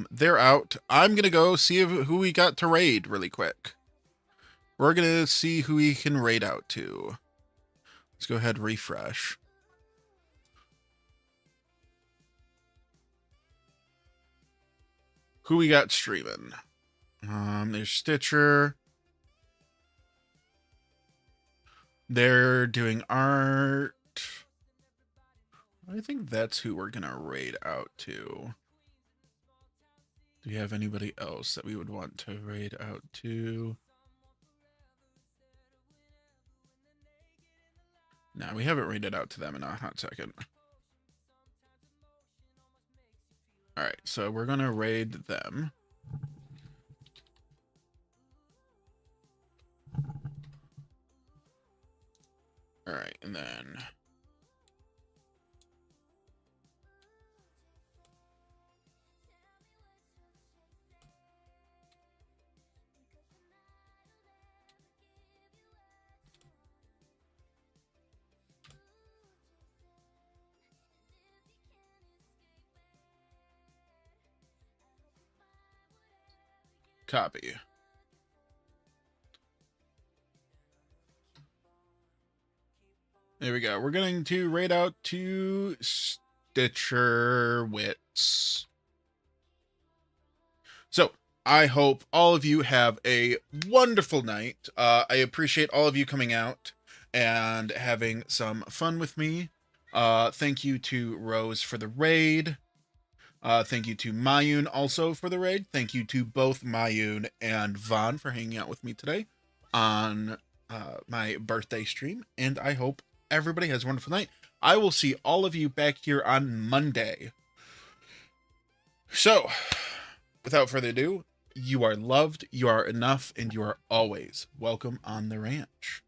They're out. I'm gonna go see who we got to raid really quick. We're gonna see who we can raid out to. Let's go ahead and refresh. Who we got streaming? There's Stitcher. They're doing art. I think that's who we're gonna raid out to. Do we have anybody else that we would want to raid out to? No, we haven't raided out to them in a hot second. Alright, so we're gonna raid them. Alright, and then... Copy. There we go. We're going to raid out to Stitcher Wits. So, I hope all of you have a wonderful night. I appreciate all of you coming out and having some fun with me. Thank you to Rose for the raid. Thank you to Mayun also for the raid. Thank you to both Mayun and Vaughn for hanging out with me today on my birthday stream. And I hope everybody has a wonderful night. I will see all of you back here on Monday. So, without further ado, you are loved, you are enough, and you are always welcome on the ranch.